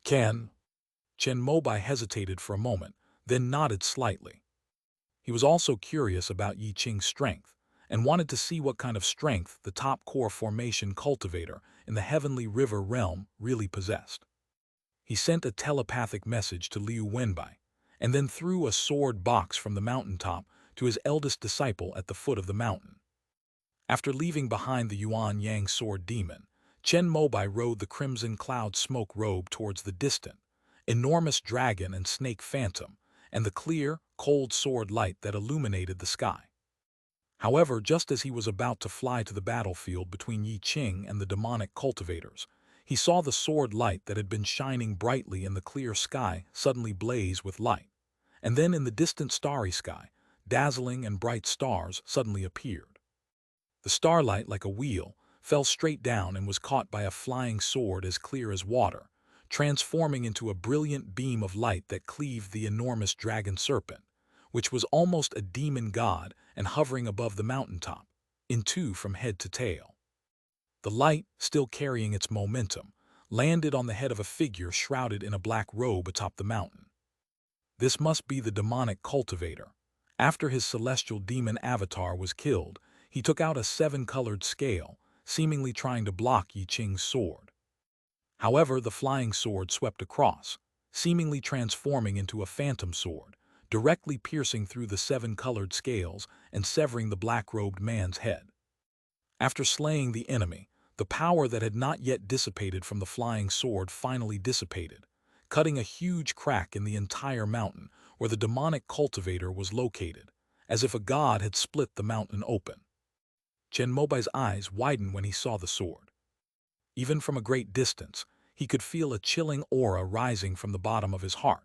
Chen Mobai hesitated for a moment, then nodded slightly. He was also curious about Yi Qing's strength, and wanted to see what kind of strength the top core formation cultivator in the Heavenly River realm really possessed. He sent a telepathic message to Liu Wenbai, and then threw a sword box from the mountaintop to his eldest disciple at the foot of the mountain. After leaving behind the Yuan Yang sword demon, Chen Mobai rode the crimson cloud smoke robe towards the distant, enormous dragon and snake phantom, and the clear, cold sword light that illuminated the sky. However, just as he was about to fly to the battlefield between Yi Qing and the demonic cultivators, he saw the sword light that had been shining brightly in the clear sky suddenly blaze with light, and then in the distant starry sky, dazzling and bright stars suddenly appeared. The starlight, like a wheel, fell straight down and was caught by a flying sword as clear as water, transforming into a brilliant beam of light that cleaved the enormous dragon serpent, which was almost a demon god and hovering above the mountaintop, in two from head to tail. The light, still carrying its momentum, landed on the head of a figure shrouded in a black robe atop the mountain. This must be the demonic cultivator. After his celestial demon avatar was killed, he took out a 7-colored scale, seemingly trying to block Yi Qing's sword. However, the flying sword swept across, seemingly transforming into a phantom sword, directly piercing through the 7-colored scales and severing the black-robed man's head. After slaying the enemy, the power that had not yet dissipated from the flying sword finally dissipated, cutting a huge crack in the entire mountain where the demonic cultivator was located, as if a god had split the mountain open. Chen Mobai's eyes widened when he saw the sword. Even from a great distance, he could feel a chilling aura rising from the bottom of his heart.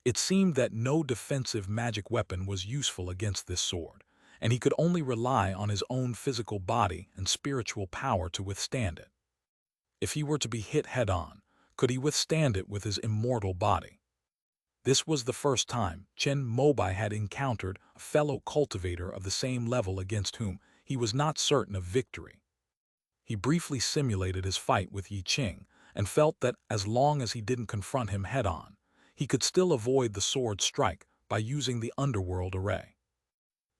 It seemed that no defensive magic weapon was useful against this sword, and he could only rely on his own physical body and spiritual power to withstand it. If he were to be hit head-on, could he withstand it with his immortal body? This was the first time Chen Mobai had encountered a fellow cultivator of the same level against whom he was not certain of victory. He briefly simulated his fight with Yi Qing and felt that as long as he didn't confront him head-on, he could still avoid the sword strike by using the underworld array.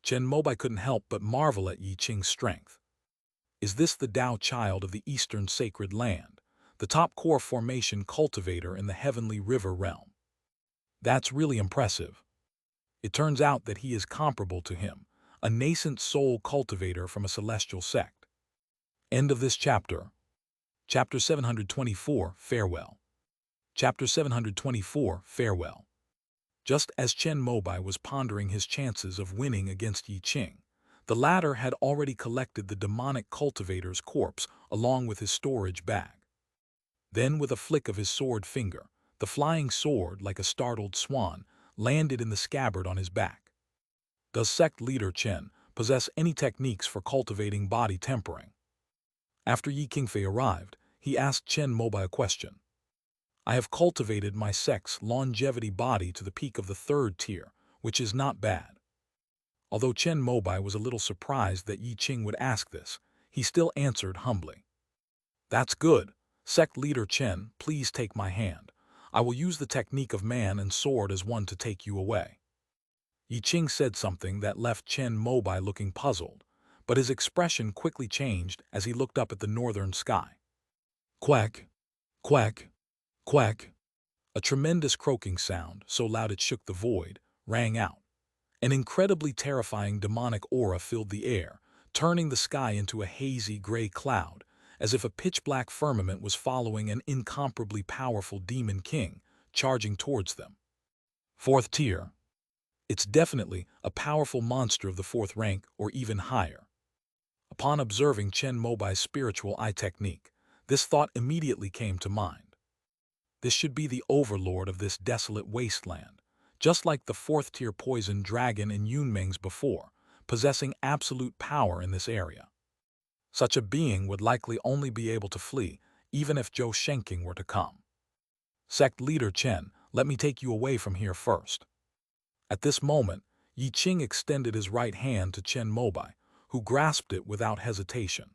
Chen Mobai couldn't help but marvel at Yi Qing's strength. Is this the Tao child of the Eastern Sacred Land, the top core formation cultivator in the Heavenly River realm? That's really impressive. It turns out that he is comparable to him, a nascent soul cultivator from a celestial sect. End of this chapter. Chapter 724, Farewell. Chapter 724, Farewell. Just as Chen Mobai was pondering his chances of winning against Yi Qing, the latter had already collected the demonic cultivator's corpse along with his storage bag. Then, with a flick of his sword finger, the flying sword, like a startled swan, landed in the scabbard on his back. Does sect leader Chen possess any techniques for cultivating body tempering? After Yi Qingfei arrived, he asked Chen Mobai a question. I have cultivated my sect's longevity body to the peak of the 3rd tier, which is not bad. Although Chen Mobai was a little surprised that Yi Qing would ask this, he still answered humbly. That's good. Sect leader Chen, please take my hand. I will use the technique of man and sword as one to take you away. Yi Qing said something that left Chen Mobai looking puzzled, but his expression quickly changed as he looked up at the northern sky. Quack, quack, quack. A tremendous croaking sound, so loud it shook the void, rang out. An incredibly terrifying demonic aura filled the air, turning the sky into a hazy gray cloud, as if a pitch-black firmament was following an incomparably powerful demon king, charging towards them. Fourth tier. It's definitely a powerful monster of the fourth rank or even higher. Upon observing Chen Mobai's spiritual eye technique, this thought immediately came to mind. This should be the overlord of this desolate wasteland, just like the fourth-tier poison dragon in Yunmeng's before, possessing absolute power in this area. Such a being would likely only be able to flee, even if Zhou Shenking were to come. Sect leader Chen, let me take you away from here first. At this moment, Yi Qing extended his right hand to Chen Mobai, who grasped it without hesitation.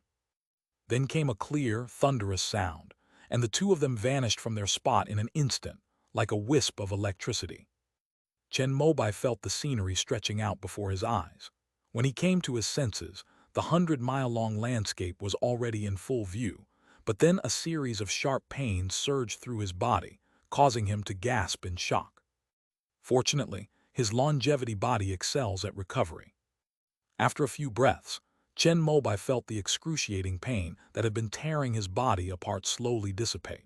Then came a clear, thunderous sound, and the two of them vanished from their spot in an instant, like a wisp of electricity. Chen Mobai felt the scenery stretching out before his eyes. When he came to his senses, the 100-mile-long landscape was already in full view, but then a series of sharp pains surged through his body, causing him to gasp in shock. Fortunately, his longevity body excels at recovery. After a few breaths, Chen Mobai felt the excruciating pain that had been tearing his body apart slowly dissipate.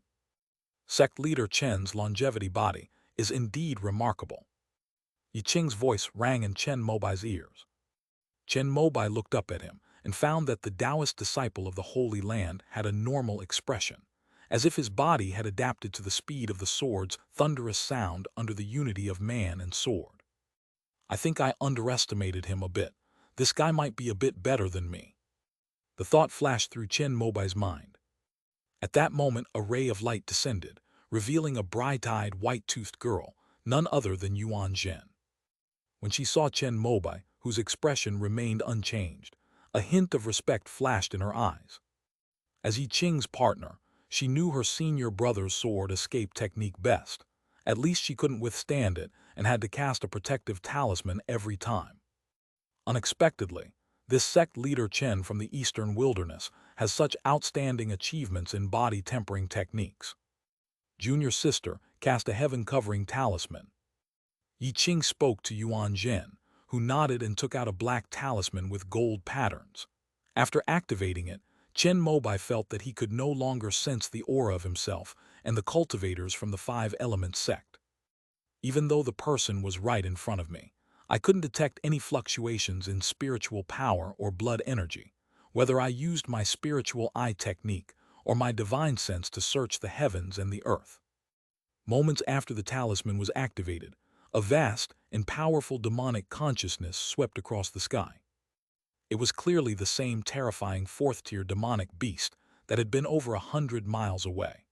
Sect leader Chen's longevity body is indeed remarkable. Yi Qing's voice rang in Chen Mobai's ears. Chen Mobai looked up at him and found that the Taoist disciple of the Holy Land had a normal expression, as if his body had adapted to the speed of the sword's thunderous sound under the unity of man and sword. I think I underestimated him a bit. This guy might be a bit better than me. The thought flashed through Chen Mobai's mind. At that moment, a ray of light descended, revealing a bright-eyed, white-toothed girl, none other than Yuan Zhen. When she saw Chen Mobai, whose expression remained unchanged, a hint of respect flashed in her eyes. As Yi Qing's partner, she knew her senior brother's sword escape technique best. At least she couldn't withstand it and had to cast a protective talisman every time. Unexpectedly, this sect leader Chen from the Eastern Wilderness has such outstanding achievements in body-tempering techniques. Junior sister cast a heaven-covering talisman. Yi Qing spoke to Yuan Zhen, who nodded and took out a black talisman with gold patterns. After activating it, Chen Mobai felt that he could no longer sense the aura of himself and the cultivators from the five-element sect. Even though the person was right in front of me, I couldn't detect any fluctuations in spiritual power or blood energy, whether I used my spiritual eye technique or my divine sense to search the heavens and the earth. Moments after the talisman was activated, a vast and powerful demonic consciousness swept across the sky. It was clearly the same terrifying fourth-tier demonic beast that had been over 100 miles away.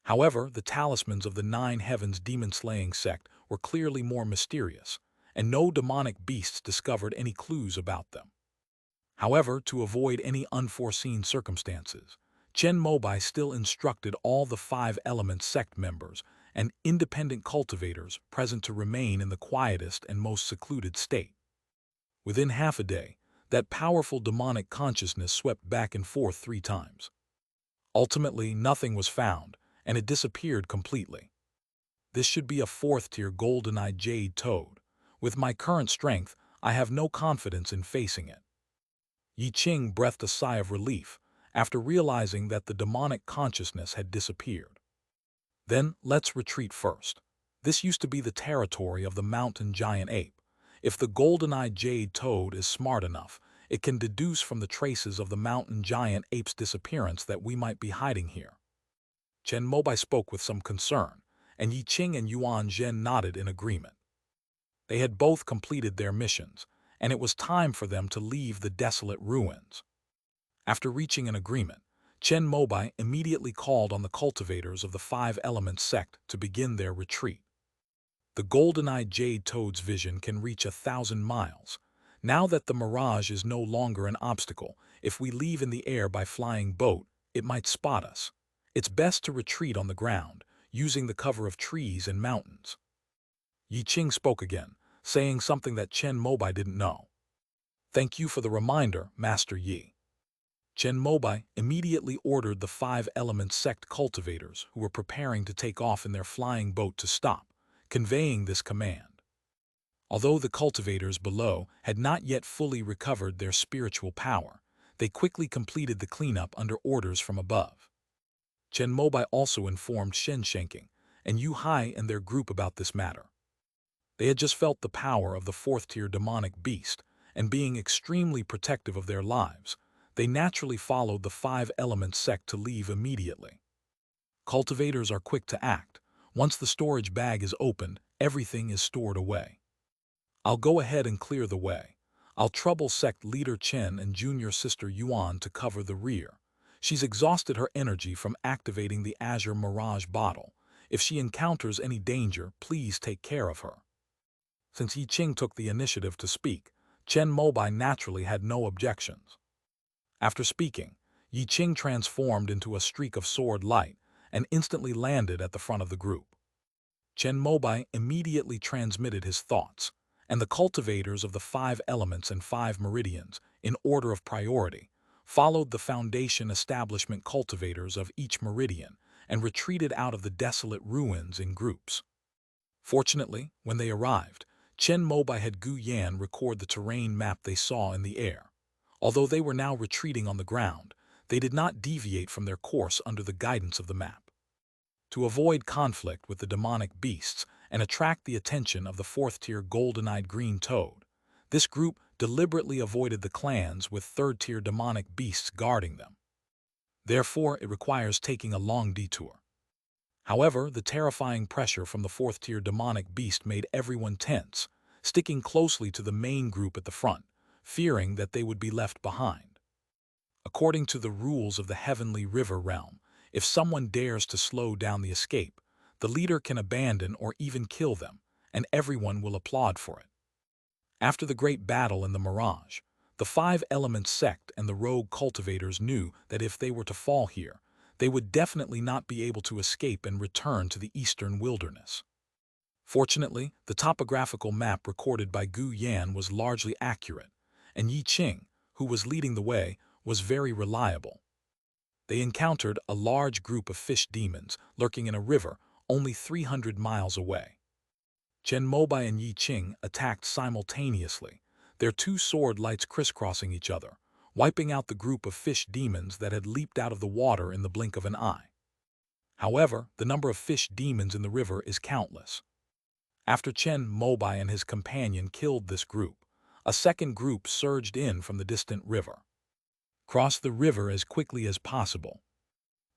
However, the talismans of the Nine Heavens demon-slaying sect were clearly more mysterious, and no demonic beasts discovered any clues about them. However, to avoid any unforeseen circumstances, Chen Mobai still instructed all the five-element sect members and independent cultivators present to remain in the quietest and most secluded state. Within half a day, that powerful demonic consciousness swept back and forth 3 times. Ultimately, nothing was found, and it disappeared completely. This should be a fourth-tier golden-eyed jade toad. With my current strength, I have no confidence in facing it. Yi Qing breathed a sigh of relief after realizing that the demonic consciousness had disappeared. Then, let's retreat first. This used to be the territory of the mountain giant ape. If the golden-eyed jade toad is smart enough, it can deduce from the traces of the mountain giant ape's disappearance that we might be hiding here. Chen Mobai spoke with some concern, and Yi Qing and Yuan Zhen nodded in agreement. They had both completed their missions, and it was time for them to leave the desolate ruins. After reaching an agreement, Chen Mobai immediately called on the cultivators of the five-element sect to begin their retreat. The golden-eyed jade toad's vision can reach 1,000 miles. Now that the mirage is no longer an obstacle, if we leave in the air by flying boat, it might spot us. It's best to retreat on the ground, using the cover of trees and mountains. Yi Qing spoke again, saying something that Chen Mobai didn't know. Thank you for the reminder, Master Yi. Chen Mobai immediately ordered the five-element sect cultivators who were preparing to take off in their flying boat to stop, conveying this command. Although the cultivators below had not yet fully recovered their spiritual power, They quickly completed the cleanup under orders from above. Chen Mobai also informed Shen Shenking and Yu Hai and their group about this matter. They had just felt the power of the fourth-tier demonic beast, and being extremely protective of their lives, they naturally followed the five-element sect to leave immediately. Cultivators are quick to act. Once the storage bag is opened, everything is stored away. I'll go ahead and clear the way. I'll trouble sect leader Chen and junior sister Yuan to cover the rear. She's exhausted her energy from activating the Azure Mirage bottle. If she encounters any danger, please take care of her. Since Yi Qing took the initiative to speak, Chen Mobai naturally had no objections. After speaking, Yi Qing transformed into a streak of sword light and instantly landed at the front of the group. Chen Mobai immediately transmitted his thoughts, and the cultivators of the 5 elements and 5 meridians, in order of priority, followed the foundation establishment cultivators of each meridian and retreated out of the desolate ruins in groups. Fortunately, when they arrived, Chen Mobai had Gu Yan record the terrain map they saw in the air. Although they were now retreating on the ground, they did not deviate from their course under the guidance of the map. To avoid conflict with the demonic beasts and attract the attention of the 4th-tier golden-eyed green toad, this group deliberately avoided the clans with 3rd-tier demonic beasts guarding them. Therefore, it requires taking a long detour. However, the terrifying pressure from the 4th-tier demonic beast made everyone tense, sticking closely to the main group at the front, fearing that they would be left behind. According to the rules of the Heavenly River realm, if someone dares to slow down the escape, the leader can abandon or even kill them, and everyone will applaud for it. After the great battle in the Mirage, the 5-element sect and the rogue cultivators knew that if they were to fall here, they would definitely not be able to escape and return to the eastern wilderness. Fortunately, the topographical map recorded by Gu Yan was largely accurate, and Yi Qing, who was leading the way, was very reliable. They encountered a large group of fish demons lurking in a river only 300 miles away. Chen Mobai and Yi Qing attacked simultaneously, their 2 sword lights crisscrossing each other, wiping out the group of fish demons that had leaped out of the water in the blink of an eye. However, the number of fish demons in the river is countless. After Chen Mobai and his companion killed this group, a second group surged in from the distant river. Cross the river as quickly as possible.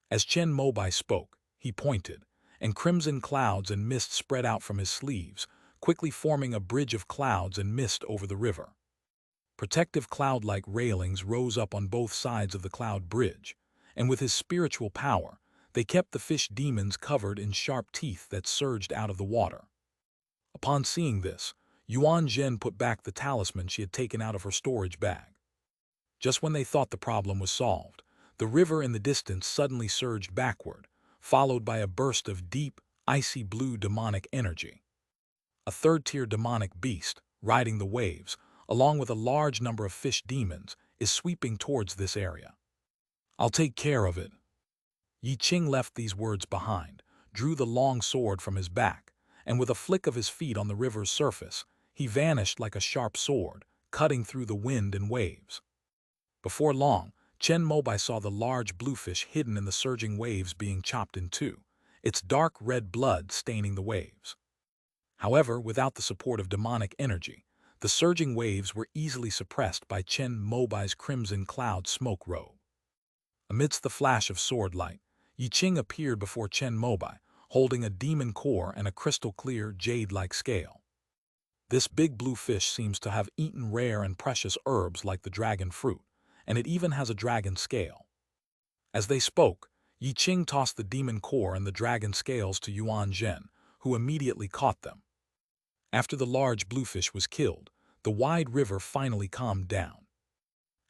As Chen Mobai spoke, he pointed, and crimson clouds and mist spread out from his sleeves, quickly forming a bridge of clouds and mist over the river. Protective cloud-like railings rose up on both sides of the cloud bridge, and with his spiritual power, they kept the fish demons covered in sharp teeth that surged out of the water. Upon seeing this, Yuan Zhen put back the talisman she had taken out of her storage bag. Just when they thought the problem was solved, the river in the distance suddenly surged backward, followed by a burst of deep, icy blue demonic energy. A 3rd-tier demonic beast, riding the waves, along with a large number of fish demons, is sweeping towards this area. I'll take care of it. Yi Qing left these words behind, drew the long sword from his back, and with a flick of his feet on the river's surface, he vanished like a sharp sword, cutting through the wind and waves. Before long, Chen Mobai saw the large bluefish hidden in the surging waves being chopped in two, its dark red blood staining the waves. However, without the support of demonic energy, the surging waves were easily suppressed by Chen Mobai's crimson cloud smoke robe. Amidst the flash of sword light, Yi Qing appeared before Chen Mobai, holding a demon core and a crystal-clear jade-like scale. This big blue fish seems to have eaten rare and precious herbs like the dragon fruit, and it even has a dragon scale. As they spoke, Yi Qing tossed the demon core and the dragon scales to Yuan Zhen, who immediately caught them. After the large bluefish was killed, the wide river finally calmed down.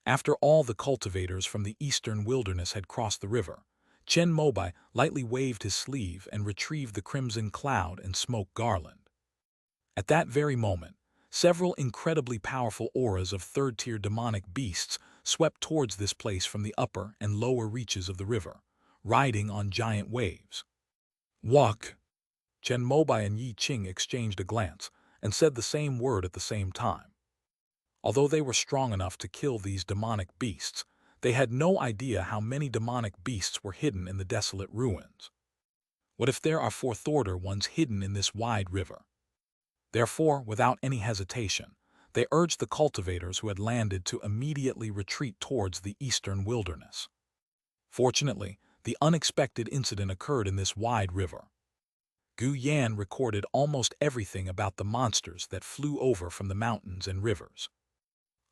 After all the cultivators from the eastern wilderness had crossed the river, Chen Mobai lightly waved his sleeve and retrieved the crimson cloud and smoke garland. At that very moment, several incredibly powerful auras of 3rd-tier demonic beasts swept towards this place from the upper and lower reaches of the river, riding on giant waves. Walk! Chen Mobai and Yi Qing exchanged a glance and said the same word at the same time. Although they were strong enough to kill these demonic beasts, They had no idea how many demonic beasts were hidden in the desolate ruins. What if there are fourth order ones hidden in this wide river? Therefore, without any hesitation, they urged the cultivators who had landed to immediately retreat towards the eastern wilderness. Fortunately, the unexpected incident occurred in this wide river. Gu Yan recorded almost everything about the monsters that flew over from the mountains and rivers.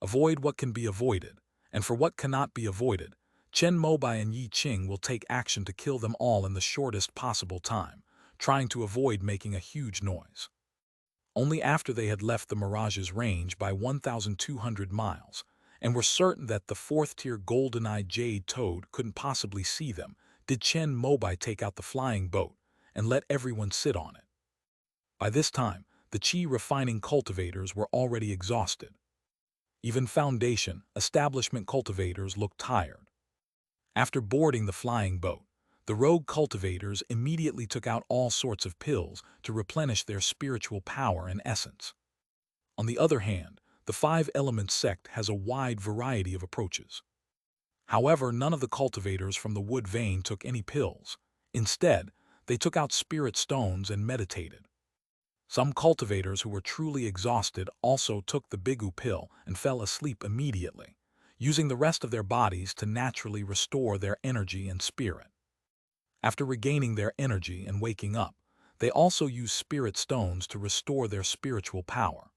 Avoid what can be avoided, and for what cannot be avoided, Chen Mobai and Yi Qing will take action to kill them all in the shortest possible time, trying to avoid making a huge noise. Only after they had left the Mirage's range by 1,200 miles, and were certain that the fourth-tier golden-eyed jade toad couldn't possibly see them, did Chen Mobai take out the flying boat and let everyone sit on it. By this time, the qi refining cultivators were already exhausted. Even Foundation, establishment cultivators looked tired. After boarding the flying boat, the rogue cultivators immediately took out all sorts of pills to replenish their spiritual power and essence. On the other hand, the five-element sect has a wide variety of approaches. However, none of the cultivators from the wood vein took any pills. Instead, they took out spirit stones and meditated. Some cultivators who were truly exhausted also took the bigu pill and fell asleep immediately, using the rest of their bodies to naturally restore their energy and spirit. After regaining their energy and waking up, they also used spirit stones to restore their spiritual power.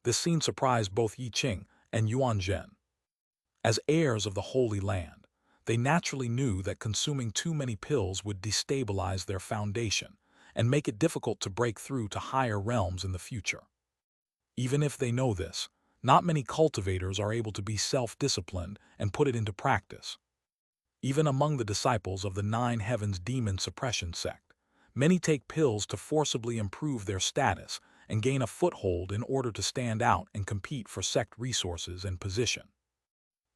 This scene surprised both Yi Qing and Yuan Zhen. As heirs of the Holy Land, they naturally knew that consuming too many pills would destabilize their foundation and make it difficult to break through to higher realms in the future. Even if they know this, not many cultivators are able to be self-disciplined and put it into practice. Even among the disciples of the Nine Heavens Demon Suppression sect, many take pills to forcibly improve their status and gain a foothold in order to stand out and compete for sect resources and position.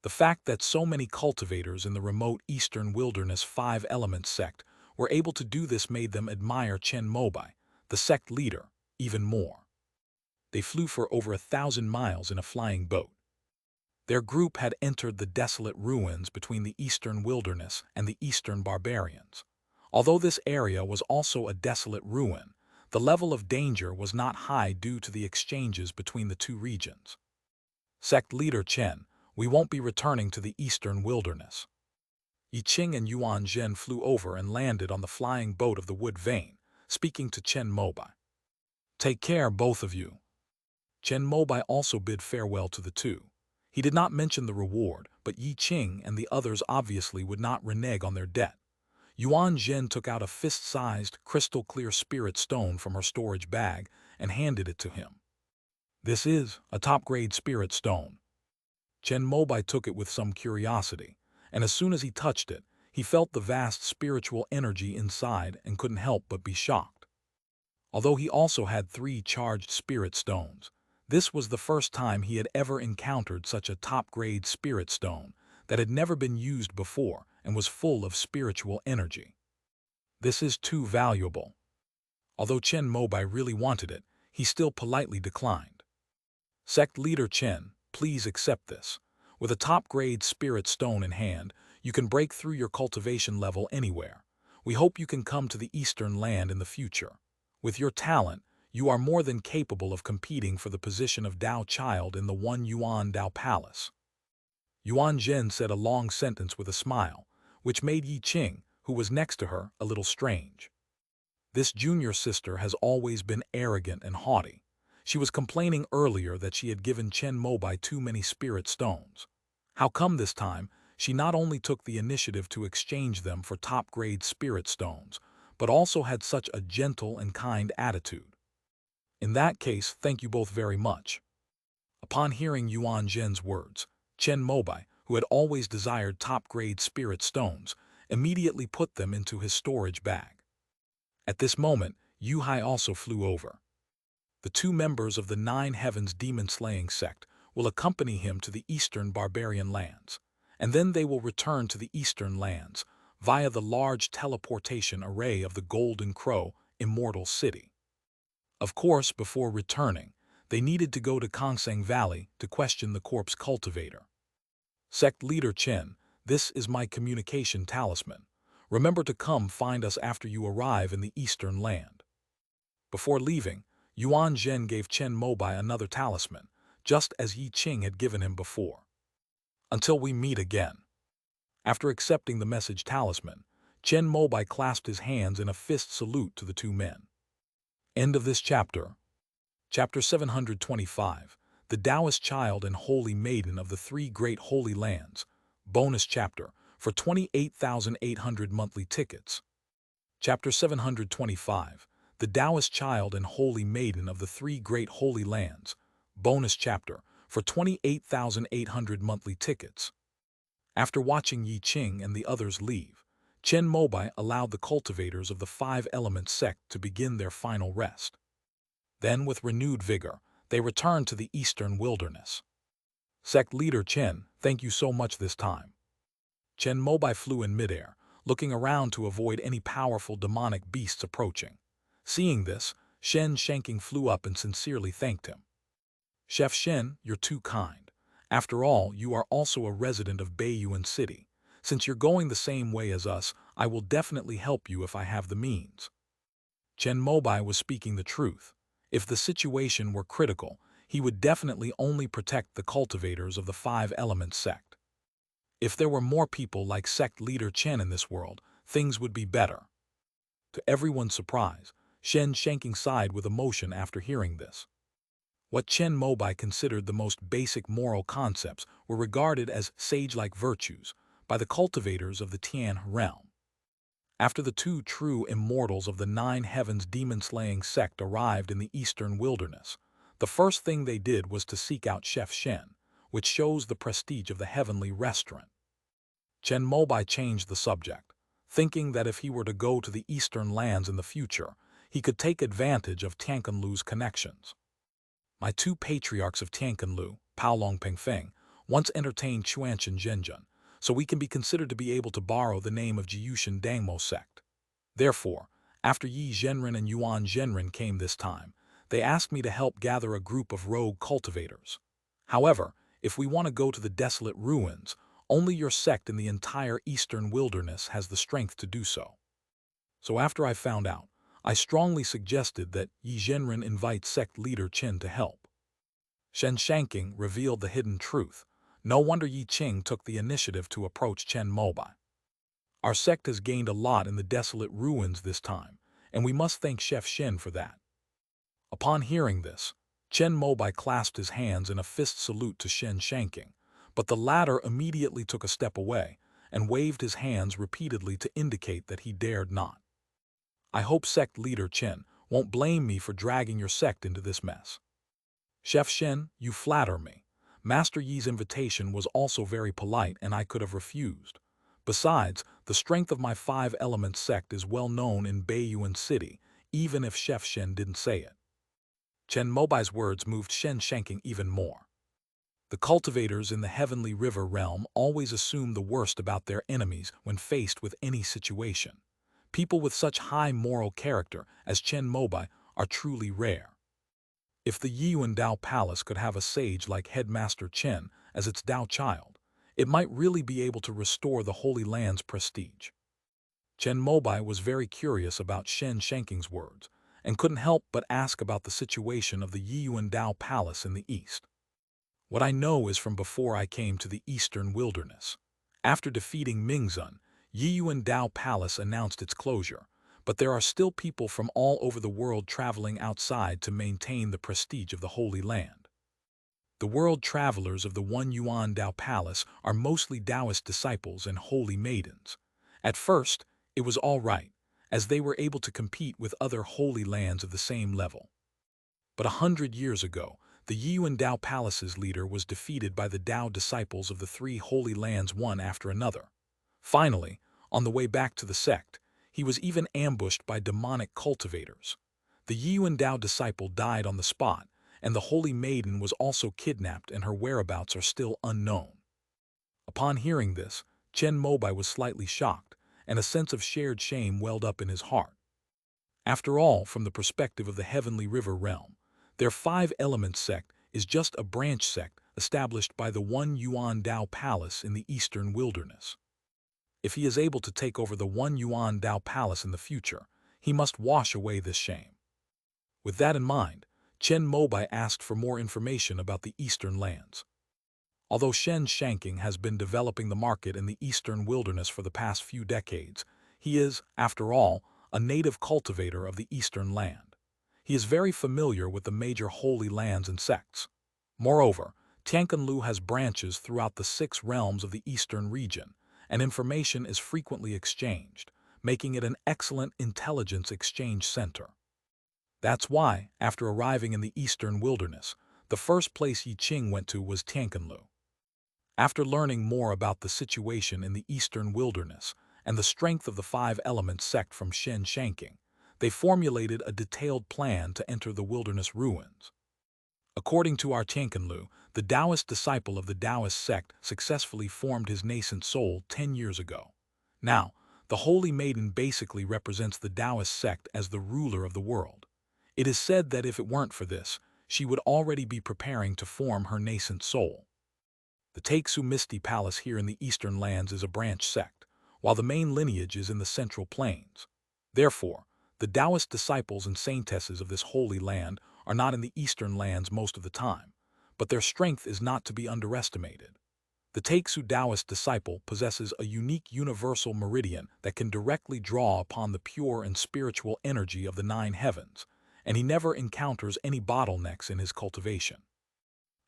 The fact that so many cultivators in the remote eastern wilderness five-element sect were able to do this made them admire Chen Mobai, the sect leader, even more. They flew for over 1,000 miles in a flying boat. Their group had entered the desolate ruins between the eastern wilderness and the eastern barbarians. Although this area was also a desolate ruin, the level of danger was not high due to the exchanges between the two regions. Sect leader Chen, we won't be returning to the eastern wilderness. Yi Qing and Yuan Zhen flew over and landed on the flying boat of the wood vein, speaking to Chen Mobai. Take care, both of you. Chen Mobai also bid farewell to the two. He did not mention the reward, but Yi Qing and the others obviously would not renege on their debt. Yuan Zhen took out a fist-sized, crystal-clear spirit stone from her storage bag and handed it to him. This is a top-grade spirit stone. Chen Mobai took it with some curiosity, and as soon as he touched it, he felt the vast spiritual energy inside and couldn't help but be shocked. Although he also had 3 charged spirit stones, this was the first time he had ever encountered such a top-grade spirit stone that had never been used before and was full of spiritual energy. This is too valuable. Although Chen Mobai really wanted it, he still politely declined. Sect leader Chen, please accept this. With a top-grade spirit stone in hand, you can break through your cultivation level anywhere. We hope you can come to the Eastern Land in the future. With your talent, you are more than capable of competing for the position of Dao Child in the One Yuan Dao Palace. Yuan Zhen said a long sentence with a smile, which made Yi Qing, who was next to her, a little strange. This junior sister has always been arrogant and haughty. She was complaining earlier that she had given Chen Mobai too many spirit stones. How come this time, she not only took the initiative to exchange them for top-grade spirit stones, but also had such a gentle and kind attitude? In that case, thank you both very much. Upon hearing Yuan Zhen's words, Chen Mobai, who had always desired top-grade spirit stones, immediately put them into his storage bag. At this moment, Yu Hai also flew over. The 2 members of the Nine Heavens Demon-Slaying sect will accompany him to the eastern barbarian lands, and then they will return to the eastern lands via the large teleportation array of the Golden Crow Immortal City. Of course, before returning, they needed to go to Kongsang Valley to question the corpse cultivator. Sect leader Chen, this is my communication talisman. Remember to come find us after you arrive in the eastern land. Before leaving, Yuan Zhen gave Chen Mobai another talisman, just as Yi Qing had given him before. Until we meet again. After accepting the message talisman, Chen Mobai clasped his hands in a fist salute to the two men. End of this chapter. Chapter 725, The Taoist Child and Holy Maiden of the Three Great Holy Lands. Bonus chapter, for 28,800 monthly tickets. Chapter 725, The Taoist Child and Holy Maiden of the Three Great Holy Lands. Bonus chapter, for 28,800 monthly tickets. After watching Yi Qing and the others leave, Chen Mobai allowed the cultivators of the five-element sect to begin their final rest. Then, with renewed vigor, they returned to the eastern wilderness. Sect leader Chen, thank you so much this time. Chen Mobai flew in midair, looking around to avoid any powerful demonic beasts approaching. Seeing this, Shen Shanking flew up and sincerely thanked him. Chef Shen, you're too kind. After all, you are also a resident of Baiyuan City. Since you're going the same way as us, I will definitely help you if I have the means. Chen Mobai was speaking the truth. If the situation were critical, he would definitely only protect the cultivators of the five-element sect. If there were more people like sect leader Chen in this world, things would be better. To everyone's surprise, Shen Shanking sighed with emotion after hearing this. What Chen Mobai considered the most basic moral concepts were regarded as sage-like virtues by the cultivators of the Tian realm. After the two true immortals of the Nine Heavens demon-slaying sect arrived in the eastern wilderness, the first thing they did was to seek out Chef Shen, which shows the prestige of the heavenly restaurant. Chen Mobai changed the subject, thinking that if he were to go to the eastern lands in the future, he could take advantage of Tianqinlu's connections. My two patriarchs of Tianqinlu, Paolong Pengfeng, once entertained Chuanshan Zhenjun, so we can be considered to be able to borrow the name of Jiyushan Dangmo sect. Therefore, after Yi Zhenren and Yuan Zhenren came this time, they asked me to help gather a group of rogue cultivators. However, if we want to go to the desolate ruins, only your sect in the entire eastern wilderness has the strength to do so. So after I found out, I strongly suggested that Yi Zhenren invite sect leader Chen to help. Shen Shanking revealed the hidden truth. No wonder Yi Qing took the initiative to approach Chen Mobai. Our sect has gained a lot in the desolate ruins this time, and we must thank Chef Shen for that. Upon hearing this, Chen Mobai clasped his hands in a fist salute to Shen Shanking, but the latter immediately took a step away and waved his hands repeatedly to indicate that he dared not. I hope sect leader Chen won't blame me for dragging your sect into this mess. Chef Shen, you flatter me. Master Yi's invitation was also very polite and I could have refused. Besides, the strength of my five-element sect is well known in Baiyuan City, even if Chef Shen didn't say it. Chen Mobai's words moved Shen Shanking even more. The cultivators in the Heavenly River realm always assume the worst about their enemies when faced with any situation. People with such high moral character as Chen Mobai are truly rare. If the Yiyuan Dao Palace could have a sage like Headmaster Chen as its Dao child, it might really be able to restore the Holy Land's prestige. Chen Mobai was very curious about Shen Shanking's words and couldn't help but ask about the situation of the Yiyuan Dao Palace in the east. What I know is from before I came to the eastern wilderness. After defeating Mingzun, Yiyuan Dao Palace announced its closure, but there are still people from all over the world traveling outside to maintain the prestige of the Holy Land. The world travelers of the One Yuan Dao Palace are mostly Taoist disciples and holy maidens. At first, it was all right, as they were able to compete with other holy lands of the same level. But 100 years ago, the Yiyuan Dao Palace's leader was defeated by the Dao disciples of the three holy lands one after another. Finally, on the way back to the sect, he was even ambushed by demonic cultivators. The Yiyuan Dao disciple died on the spot, and the holy maiden was also kidnapped and her whereabouts are still unknown. Upon hearing this, Chen Mobai was slightly shocked, and a sense of shared shame welled up in his heart. After all, from the perspective of the Heavenly River realm, their five-element sect is just a branch sect established by the One Yuan Dao Palace in the eastern wilderness. If he is able to take over the One Yuan Dao Palace in the future, he must wash away this shame. With that in mind, Chen Mobai asked for more information about the eastern lands. Although Shen Shanking has been developing the market in the eastern wilderness for the past few decades, he is, after all, a native cultivator of the eastern land. He is very familiar with the major holy lands and sects. Moreover, Tianqinlu has branches throughout the 6 realms of the eastern region, and information is frequently exchanged, making it an excellent intelligence exchange center. That's why, after arriving in the eastern wilderness, the first place Yi Qing went to was Tianqinlu. After learning more about the situation in the eastern wilderness and the strength of the 5 elements sect from Shen Shanking, they formulated a detailed plan to enter the wilderness ruins. According to our Tianqinlu, the Taoist disciple of the Taoist sect successfully formed his nascent soul 10 years ago. Now, the Holy Maiden basically represents the Taoist sect as the ruler of the world. It is said that if it weren't for this, she would already be preparing to form her nascent soul. The Taixu Misty Palace here in the eastern lands is a branch sect, while the main lineage is in the central plains. Therefore, the Taoist disciples and saintesses of this holy land are not in the eastern lands most of the time, but their strength is not to be underestimated. The Taixu Taoist disciple possesses a unique universal meridian that can directly draw upon the pure and spiritual energy of the 9 heavens, and he never encounters any bottlenecks in his cultivation.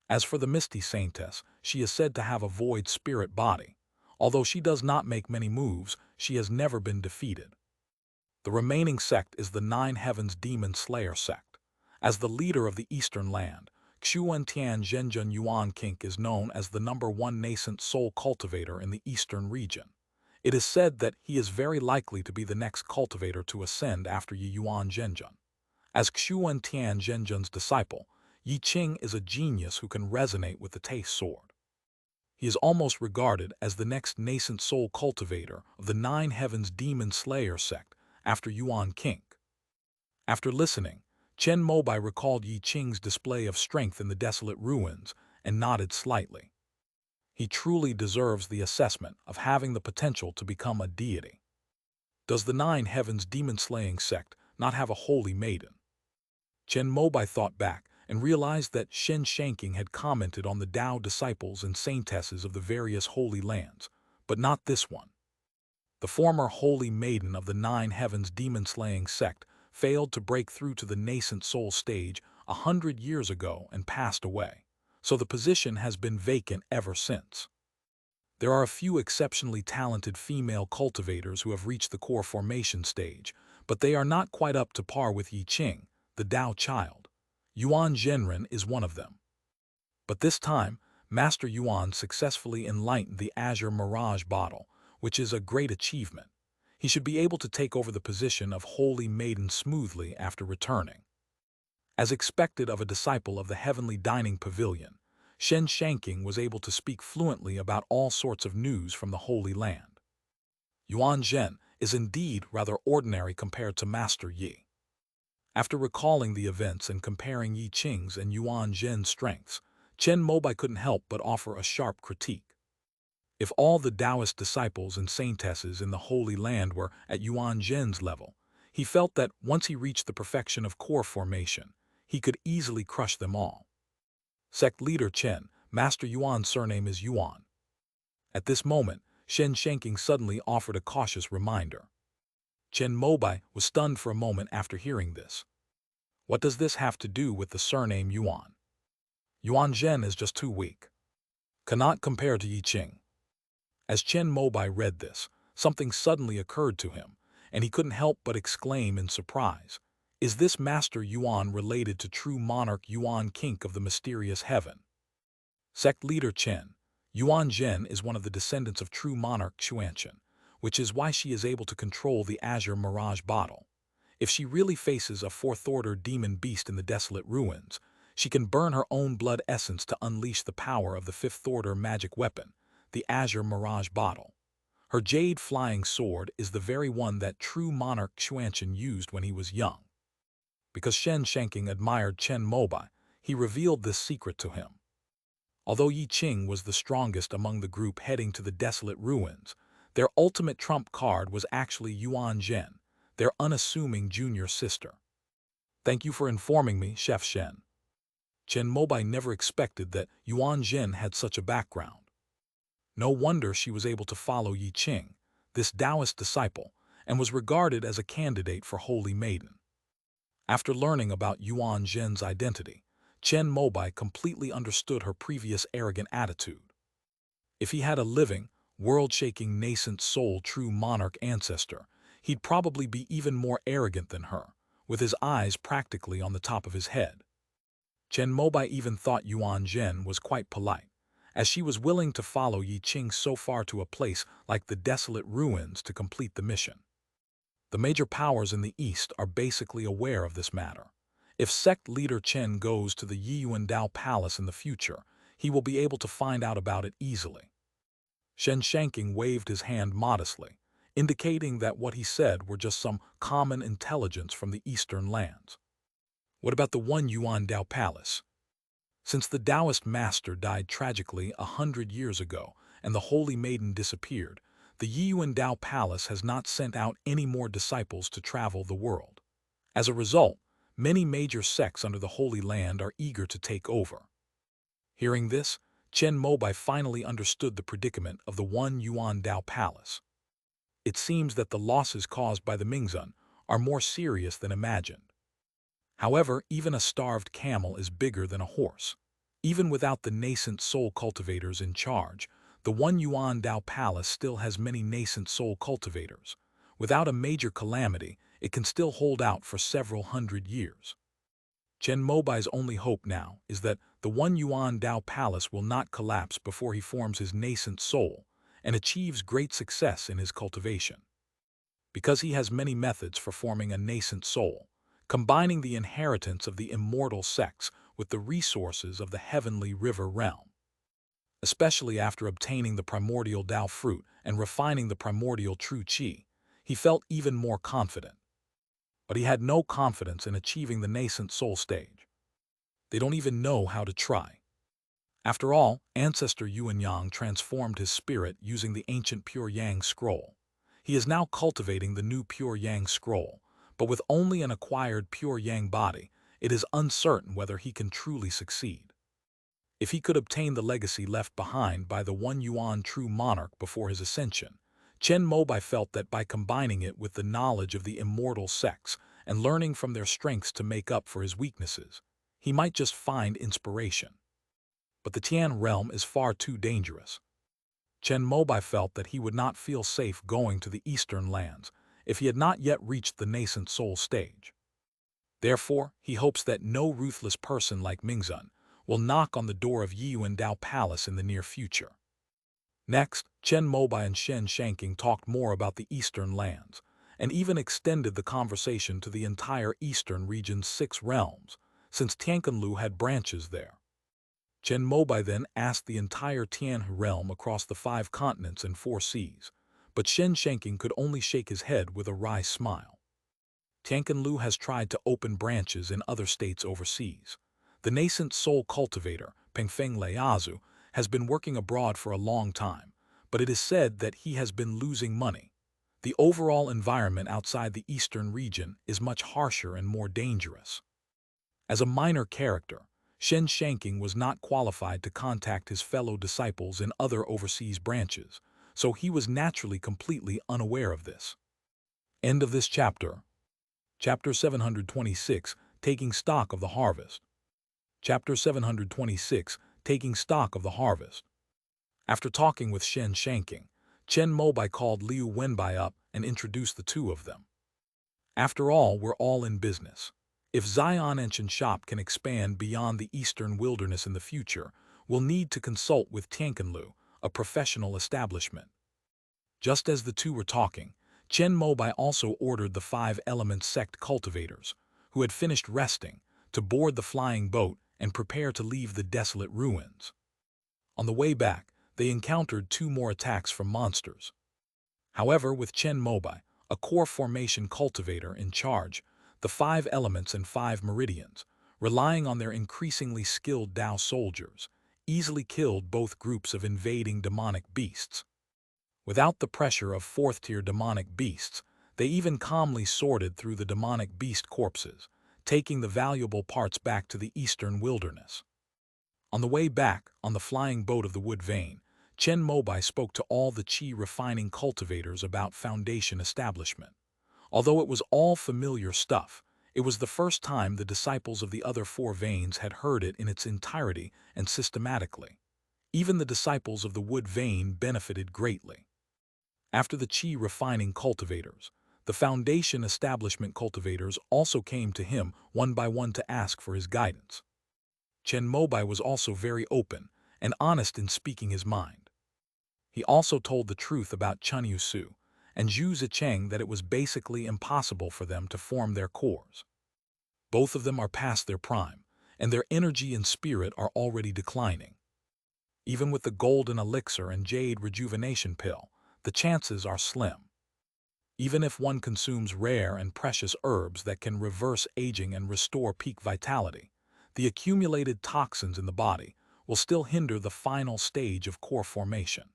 As for the Misty Saintess, she is said to have a void spirit body. Although she does not make many moves, she has never been defeated. The remaining sect is the 9 Heavens Demon Slayer sect. As the leader of the eastern land, Xuan Tian Zhenjun Yuan Kink is known as the #1 nascent soul cultivator in the eastern region. It is said that he is very likely to be the next cultivator to ascend after Yi Yuan Zhenjun. As Xuan Tian Zhenjun's disciple, Yi Qing is a genius who can resonate with the taste sword. He is almost regarded as the next nascent soul cultivator of the 9 Heavens Demon Slayer sect after Yuan Kink. After listening, Chen Mobai recalled Yi Qing's display of strength in the desolate ruins and nodded slightly. He truly deserves the assessment of having the potential to become a deity. Does the 9 Heavens Demon-Slaying sect not have a holy maiden? Chen Mobai thought back and realized that Shen Shanking had commented on the Tao disciples and saintesses of the various holy lands, but not this one. The former holy maiden of the 9 Heavens Demon-Slaying sect failed to break through to the nascent soul stage 100 years ago and passed away, so the position has been vacant ever since. There are a few exceptionally talented female cultivators who have reached the core formation stage, but they are not quite up to par with Yi Qing, the Tao child. Yuan Zhenren is one of them. But this time, Master Yuan successfully enlightened the Azure Mirage bottle, which is a great achievement. He should be able to take over the position of Holy Maiden smoothly after returning. As expected of a disciple of the Heavenly Dining Pavilion, Shen Shanking was able to speak fluently about all sorts of news from the Holy Land. Yuan Zhen is indeed rather ordinary compared to Master Yi. After recalling the events and comparing Yi Qing's and Yuan Zhen's strengths, Chen Mobai couldn't help but offer a sharp critique. If all the Taoist disciples and saintesses in the Holy Land were at Yuan Zhen's level, he felt that once he reached the perfection of core formation, he could easily crush them all. Sect leader Chen, Master Yuan's surname is Yuan. At this moment, Shen Shanking suddenly offered a cautious reminder. Chen Mobai was stunned for a moment after hearing this. What does this have to do with the surname Yuan? Yuan Zhen is just too weak. Cannot compare to Yi Qing. As Chen Mobai read this, something suddenly occurred to him, and he couldn't help but exclaim in surprise. Is this Master Yuan related to true monarch Yuan Kink of the mysterious heaven? Sect leader Chen, Yuan Zhen is one of the descendants of true monarch Xuanchen, which is why she is able to control the Azure Mirage bottle. If she really faces a fourth-order demon beast in the desolate ruins, she can burn her own blood essence to unleash the power of the fifth-order magic weapon, the Azure Mirage bottle. Her jade flying sword is the very one that true monarch Xuanchen used when he was young. Because Shen Shanking admired Chen Mobai, he revealed this secret to him. Although Yi Qing was the strongest among the group heading to the desolate ruins, their ultimate trump card was actually Yuan Zhen, their unassuming junior sister. Thank you for informing me, Chef Shen. Chen Mobai never expected that Yuan Zhen had such a background. No wonder she was able to follow Yi Qing, this Taoist disciple, and was regarded as a candidate for Holy Maiden. After learning about Yuan Zhen's identity, Chen Mobai completely understood her previous arrogant attitude. If he had a living, world-shaking nascent soul true monarch ancestor, he'd probably be even more arrogant than her, with his eyes practically on the top of his head. Chen Mobai even thought Yuan Zhen was quite polite, as she was willing to follow Yi Qing so far to a place like the desolate ruins to complete the mission. The major powers in the East are basically aware of this matter. If sect leader Chen goes to the Yiyuandao Palace in the future, he will be able to find out about it easily. Shen Shanking waved his hand modestly, indicating that what he said were just some common intelligence from the eastern lands. What about the One Yiyuandao Palace? Since the Taoist master died tragically 100 years ago and the Holy Maiden disappeared, the Yiyuandao Palace has not sent out any more disciples to travel the world. As a result, many major sects under the Holy Land are eager to take over. Hearing this, Chen Mobai finally understood the predicament of the One Yiyuandao Palace. It seems that the losses caused by the Mingzun are more serious than imagined. However, even a starved camel is bigger than a horse. Even without the nascent soul cultivators in charge, the One Yiyuandao Palace still has many nascent soul cultivators. Without a major calamity, it can still hold out for several hundred years. Chen Mobai's only hope now is that the One Yiyuandao Palace will not collapse before he forms his nascent soul and achieves great success in his cultivation. Because he has many methods for forming a nascent soul, combining the inheritance of the immortal sects with the resources of the heavenly river realm. Especially after obtaining the primordial Tao fruit and refining the primordial true Qi, he felt even more confident. But he had no confidence in achieving the nascent soul stage. They don't even know how to try. After all, Ancestor Yuan Yang transformed his spirit using the ancient Pure Yang scroll. He is now cultivating the new Pure Yang scroll, but with only an acquired Pure Yang body, it is uncertain whether he can truly succeed. If he could obtain the legacy left behind by the One Yuan true monarch before his ascension, Chen Mobai felt that by combining it with the knowledge of the immortal sects and learning from their strengths to make up for his weaknesses, he might just find inspiration. But the Tian realm is far too dangerous. Chen Mobai felt that he would not feel safe going to the eastern lands if he had not yet reached the nascent soul stage. Therefore, he hopes that no ruthless person like Mingzun will knock on the door of Yiyuandao Palace in the near future. Next, Chen Mobai and Shen Shanking talked more about the eastern lands, and even extended the conversation to the entire eastern region's 6 realms, since Tianqinlu had branches there. Chen Mobai then asked the entire Tian realm across the 5 continents and 4 seas, but Shen Shanking could only shake his head with a wry smile. Tianqinlu has tried to open branches in other states overseas. The nascent soul cultivator, Pengfeng Leiazu, has been working abroad for a long time, but it is said that he has been losing money. The overall environment outside the eastern region is much harsher and more dangerous. As a minor character, Shen Shanking was not qualified to contact his fellow disciples in other overseas branches, so he was naturally completely unaware of this. End of this chapter. Chapter 726, Taking Stock of the Harvest. Chapter 726, Taking Stock of the Harvest. After talking with Shen Shanking, Chen Mobai called Liu Wenbai up and introduced the two of them. After all, we're all in business. If Zion Ancient Shop can expand beyond the eastern wilderness in the future, we'll need to consult with Tianqinlu, a professional establishment. Just as the two were talking, Chen Mobai also ordered the 5 element sect cultivators, who had finished resting, to board the flying boat and prepare to leave the desolate ruins. On the way back, they encountered 2 more attacks from monsters. However, with Chen Mobai, a core formation cultivator in charge, the 5 elements and 5 meridians, relying on their increasingly skilled Tao soldiers, easily killed both groups of invading demonic beasts. Without the pressure of fourth-tier demonic beasts, they even calmly sorted through the demonic beast corpses, taking the valuable parts back to the eastern wilderness. On the way back, on the flying boat of the wood vein, Chen Mobai spoke to all the chi refining cultivators about foundation establishment. Although it was all familiar stuff, it was the first time the disciples of the other four veins had heard it in its entirety and systematically. Even the disciples of the wood vein benefited greatly. After the chi refining cultivators, the foundation establishment cultivators also came to him one by one to ask for his guidance. Chen Mobai was also very open and honest in speaking his mind. He also told the truth about Chen Yusu and Zhu Zicheng that it was basically impossible for them to form their cores. Both of them are past their prime, and their energy and spirit are already declining. Even with the golden elixir and jade rejuvenation pill, the chances are slim. Even if one consumes rare and precious herbs that can reverse aging and restore peak vitality, the accumulated toxins in the body will still hinder the final stage of core formation.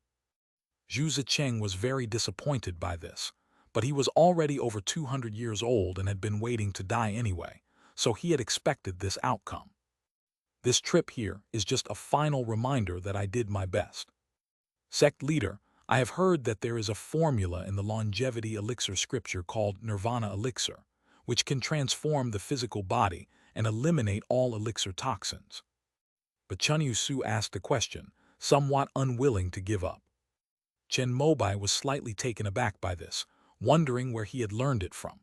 Zhu Zicheng was very disappointed by this, but he was already over 200 years old and had been waiting to die anyway, so he had expected this outcome. This trip here is just a final reminder that I did my best. Sect leader, I have heard that there is a formula in the longevity elixir scripture called Nirvana elixir, which can transform the physical body and eliminate all elixir toxins. But Chen Yusu asked a question, somewhat unwilling to give up. Chen Mobai was slightly taken aback by this, wondering where he had learned it from.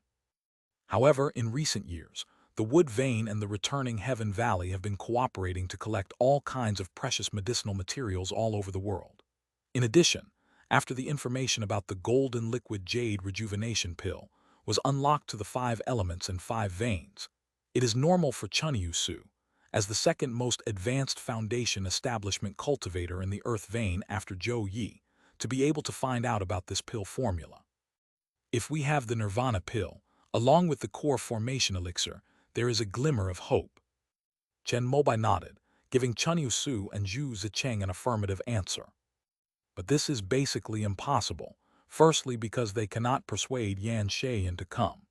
However, in recent years, the Wood Vein and the returning Heaven Valley have been cooperating to collect all kinds of precious medicinal materials all over the world. In addition, after the information about the golden liquid jade rejuvenation pill was unlocked to the 5 elements and 5 veins, it is normal for Chen Yusu, as the second most advanced foundation establishment cultivator in the earth vein after Zhou Yi, to be able to find out about this pill formula. If we have the Nirvana pill, along with the core formation elixir, there is a glimmer of hope. Chen Mobai nodded, giving Chen Yusu and Zhu Zicheng an affirmative answer. But this is basically impossible, firstly because they cannot persuade Yan Shayan to come.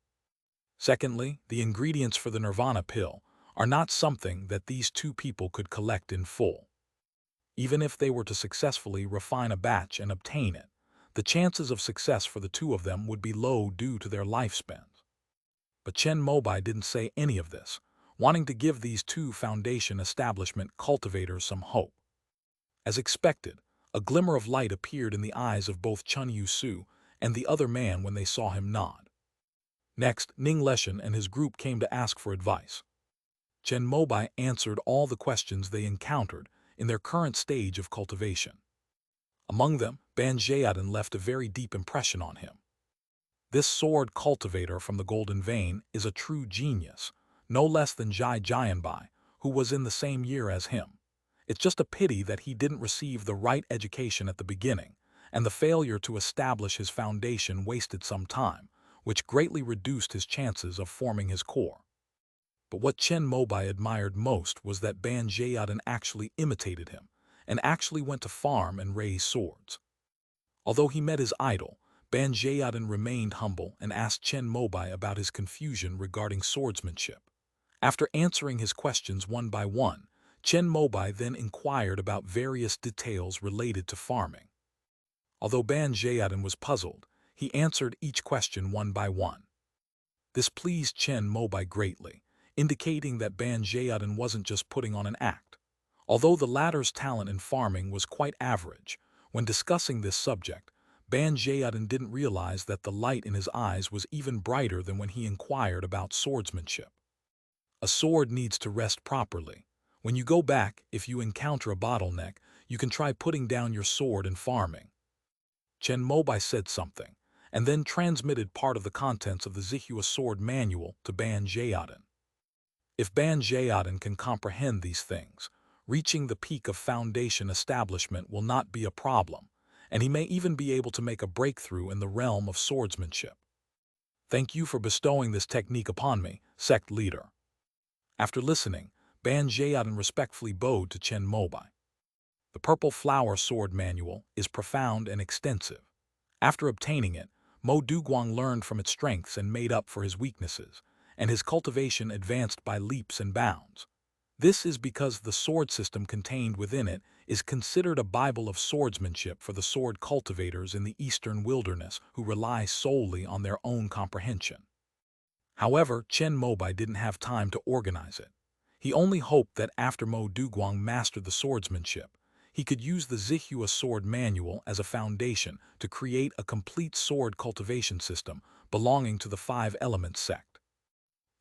Secondly, the ingredients for the Nirvana pill are not something that these two people could collect in full. Even if they were to successfully refine a batch and obtain it, the chances of success for the two of them would be low due to their lifespans. But Chen Mobai didn't say any of this, wanting to give these two foundation establishment cultivators some hope. As expected, a glimmer of light appeared in the eyes of both Chen Yusu and the other man when they saw him nod. Next, Ning Leshan and his group came to ask for advice. Chen Mobai answered all the questions they encountered in their current stage of cultivation. Among them, Ban Jiadan left a very deep impression on him. This sword cultivator from the Golden Vein is a true genius, no less than Zhai Jianbai, who was in the same year as him. It's just a pity that he didn't receive the right education at the beginning, and the failure to establish his foundation wasted some time, which greatly reduced his chances of forming his core. But what Chen Mobai admired most was that Ban Jiadan actually imitated him, and actually went to farm and raise swords. Although he met his idol, Ban Jiadan remained humble and asked Chen Mobai about his confusion regarding swordsmanship. After answering his questions one by one, Chen Mobai then inquired about various details related to farming. Although Ban Jiadan was puzzled, he answered each question one by one. This pleased Chen Mobai greatly, indicating that Ban Jiadan wasn't just putting on an act. Although the latter's talent in farming was quite average, when discussing this subject, Ban Jiadan didn't realize that the light in his eyes was even brighter than when he inquired about swordsmanship. A sword needs to rest properly. When you go back, if you encounter a bottleneck, you can try putting down your sword in farming. Chen Mobai said something, and then transmitted part of the contents of the Zihua sword manual to Ban Jiadan. If Ban Jiadan can comprehend these things, reaching the peak of foundation establishment will not be a problem, and he may even be able to make a breakthrough in the realm of swordsmanship. Thank you for bestowing this technique upon me, sect leader. After listening, Ban Jiadan respectfully bowed to Chen Mobai. The Purple Flower Sword Manual is profound and extensive. After obtaining it, Mo Duguang learned from its strengths and made up for his weaknesses, and his cultivation advanced by leaps and bounds. This is because the sword system contained within it is considered a Bible of swordsmanship for the sword cultivators in the eastern wilderness who rely solely on their own comprehension. However, Chen Mobai didn't have time to organize it. He only hoped that after Mo Duguang mastered the swordsmanship, he could use the Zihua Sword Manual as a foundation to create a complete sword cultivation system belonging to the Five Elements sect.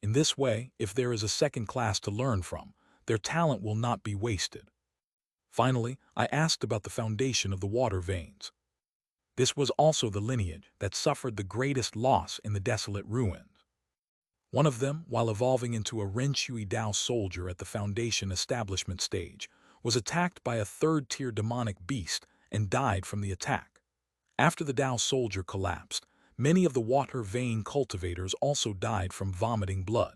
In this way, if there is a second class to learn from, their talent will not be wasted. Finally, I asked about the foundation of the water veins. This was also the lineage that suffered the greatest loss in the desolate ruins. One of them, while evolving into a Renshui Dao soldier at the Foundation establishment stage, was attacked by a third-tier demonic beast and died from the attack. After the Dao soldier collapsed, many of the water vein cultivators also died from vomiting blood.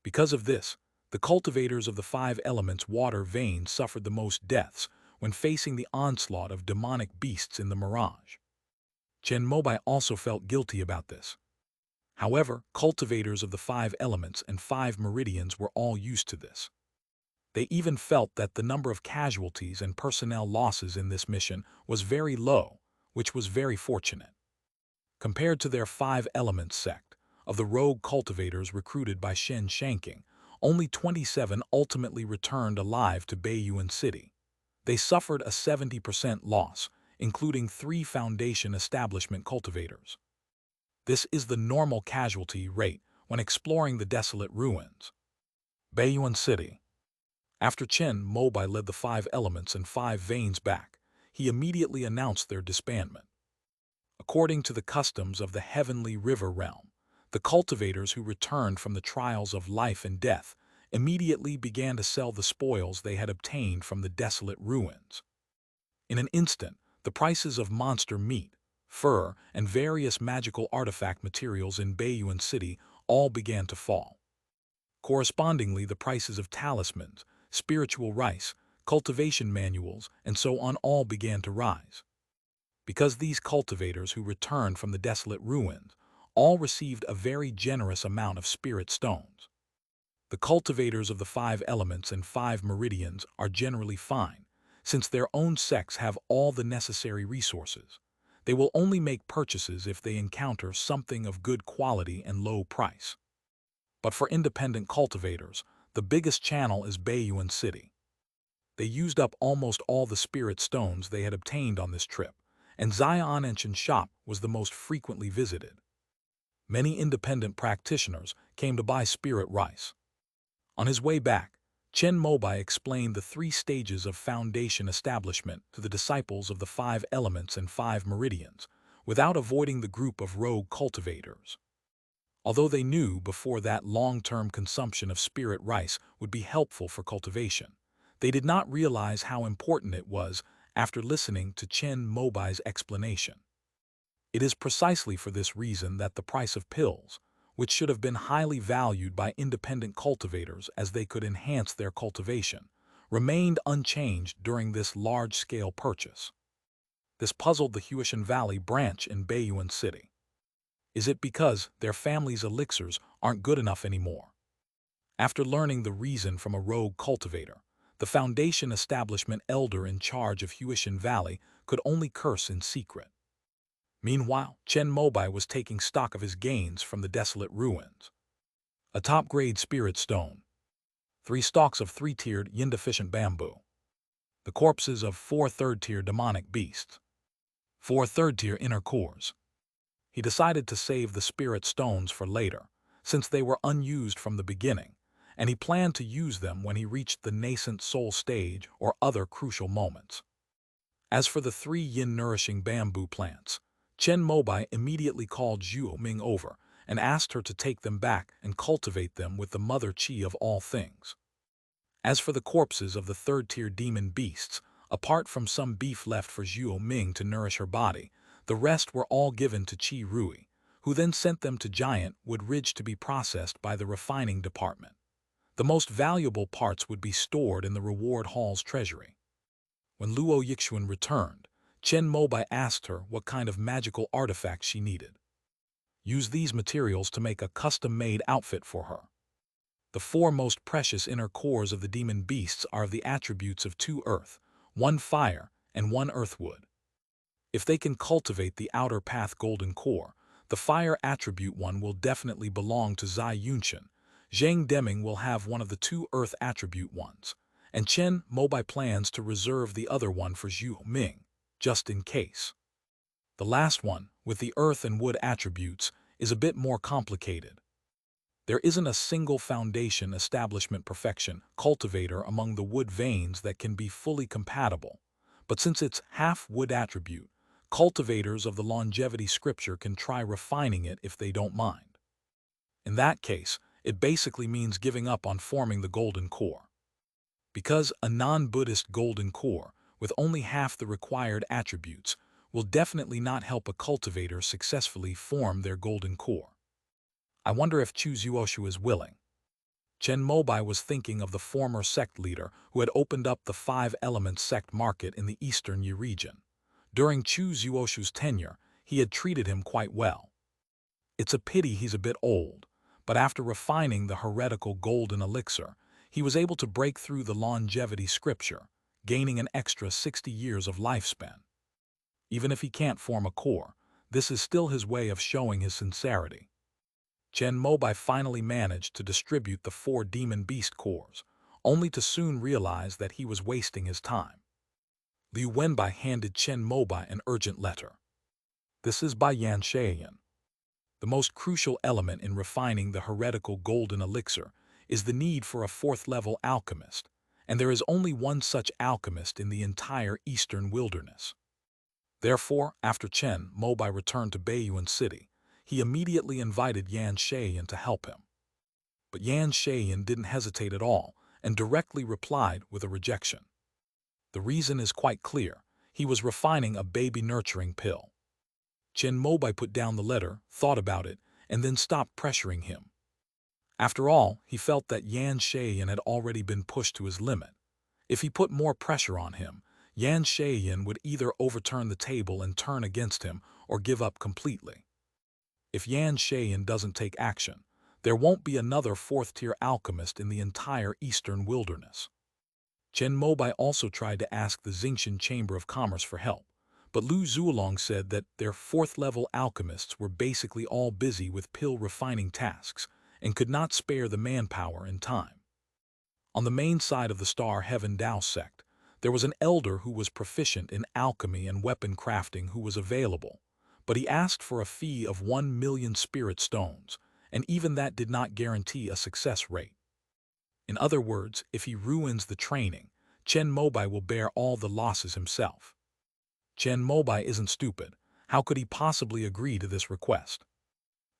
Because of this, the cultivators of the Five Elements water vein suffered the most deaths when facing the onslaught of demonic beasts in the mirage. Chen Mobai also felt guilty about this. However, cultivators of the Five Elements and Five Meridians were all used to this. They even felt that the number of casualties and personnel losses in this mission was very low, which was very fortunate. Compared to their Five Elements sect, of the rogue cultivators recruited by Shen Shanking, only 27 ultimately returned alive to Baiyuan City. They suffered a 70% loss, including 3 Foundation establishment cultivators. This is the normal casualty rate when exploring the desolate ruins. Baiyuan City. After Chen Mobai led the Five Elements and Five Veins back, he immediately announced their disbandment. According to the customs of the Heavenly River Realm, the cultivators who returned from the trials of life and death immediately began to sell the spoils they had obtained from the desolate ruins. In an instant, the prices of monster meat, fur, and various magical artifact materials in Baiyuan City all began to fall. Correspondingly, the prices of talismans, spiritual rice, cultivation manuals, and so on all began to rise. Because these cultivators who returned from the desolate ruins all received a very generous amount of spirit stones. The cultivators of the Five Elements and Five Meridians are generally fine, since their own sects have all the necessary resources. They will only make purchases if they encounter something of good quality and low price. But for independent cultivators, the biggest channel is Baiyuan City. They used up almost all the spirit stones they had obtained on this trip, and Xiaonanchen's shop was the most frequently visited. Many independent practitioners came to buy spirit rice. On his way back, Chen Mobai explained the 3 stages of foundation establishment to the disciples of the Five Elements and Five Meridians, without avoiding the group of rogue cultivators. Although they knew before that long-term consumption of spirit rice would be helpful for cultivation, they did not realize how important it was after listening to Chen Mobai's explanation. It is precisely for this reason that the price of pills, which should have been highly valued by independent cultivators as they could enhance their cultivation, remained unchanged during this large-scale purchase. This puzzled the Huishan Valley branch in Baiyuan City. Is it because their family's elixirs aren't good enough anymore? After learning the reason from a rogue cultivator, the Foundation establishment elder in charge of Huishan Valley could only curse in secret. Meanwhile, Chen Mobai was taking stock of his gains from the desolate ruins. A top-grade spirit stone, 3 stalks of 3-tiered yin-deficient bamboo, the corpses of 4 third-tier demonic beasts, 4 third-tier inner cores. He decided to save the spirit stones for later, since they were unused from the beginning, and he planned to use them when he reached the nascent soul stage or other crucial moments. As for the 3 yin-nourishing bamboo plants, Chen Mobai immediately called Zhuo Ming over and asked her to take them back and cultivate them with the mother qi of all things. As for the corpses of the third-tier demon beasts, apart from some beef left for Zhuo Ming to nourish her body, the rest were all given to Qi Rui, who then sent them to Giant Wood Ridge to be processed by the refining department. The most valuable parts would be stored in the reward hall's treasury. When Luo Yixuan returned, Chen Mobai asked her what kind of magical artifacts she needed. Use these materials to make a custom-made outfit for her. The four most precious inner cores of the demon beasts are of the attributes of 2 earth, 1 fire, and 1 earth wood. If they can cultivate the outer path golden core, the fire attribute one will definitely belong to Zai Yunshan. Zhang Deming will have one of the 2 earth attribute ones, and Chen Mobai plans to reserve the other one for Zhu Ming, just in case. The last one, with the earth and wood attributes, is a bit more complicated. There isn't a single foundation establishment perfection cultivator among the wood veins that can be fully compatible, but since it's half wood attribute, cultivators of the longevity scripture can try refining it if they don't mind. In that case, it basically means giving up on forming the golden core. Because a non-Buddhist golden core, with only half the required attributes, will definitely not help a cultivator successfully form their golden core. I wonder if Chu Zuoshu is willing. Chen Mobai was thinking of the former sect leader who had opened up the 5-element sect market in the eastern Yi region. During Chu Zuoshu's tenure, he had treated him quite well. It's a pity he's a bit old, but after refining the heretical golden elixir, he was able to break through the longevity scripture, gaining an extra 60 years of lifespan. Even if he can't form a core, this is still his way of showing his sincerity. Chen Mobai finally managed to distribute the 4 demon beast cores, only to soon realize that he was wasting his time. Liu Wenbai handed Chen Mobai an urgent letter. This is by Yan Shayan. The most crucial element in refining the heretical golden elixir is the need for a 4th-level alchemist, and there is only one such alchemist in the entire eastern wilderness. Therefore, after Chen Mobai returned to Baiyuan City, he immediately invited Yan Shayan to help him. But Yan Shayan didn't hesitate at all and directly replied with a rejection. The reason is quite clear. He was refining a baby-nurturing pill. Chen Mobai put down the letter, thought about it, and then stopped pressuring him. After all, he felt that Yan Shayan had already been pushed to his limit. If he put more pressure on him, Yan Shayan would either overturn the table and turn against him or give up completely. If Yan Shayan doesn't take action, there won't be another 4th-tier alchemist in the entire eastern wilderness. Chen Mobai also tried to ask the Xingshan Chamber of Commerce for help, but Lu Zuolong said that their 4th-level alchemists were basically all busy with pill-refining tasks and could not spare the manpower and time. On the main side of the Star Heaven Dao sect, there was an elder who was proficient in alchemy and weapon crafting who was available, but he asked for a fee of 1 million spirit stones, and even that did not guarantee a success rate. In other words, if he ruins the training, Chen Mobai will bear all the losses himself. Chen Mobai isn't stupid. How could he possibly agree to this request?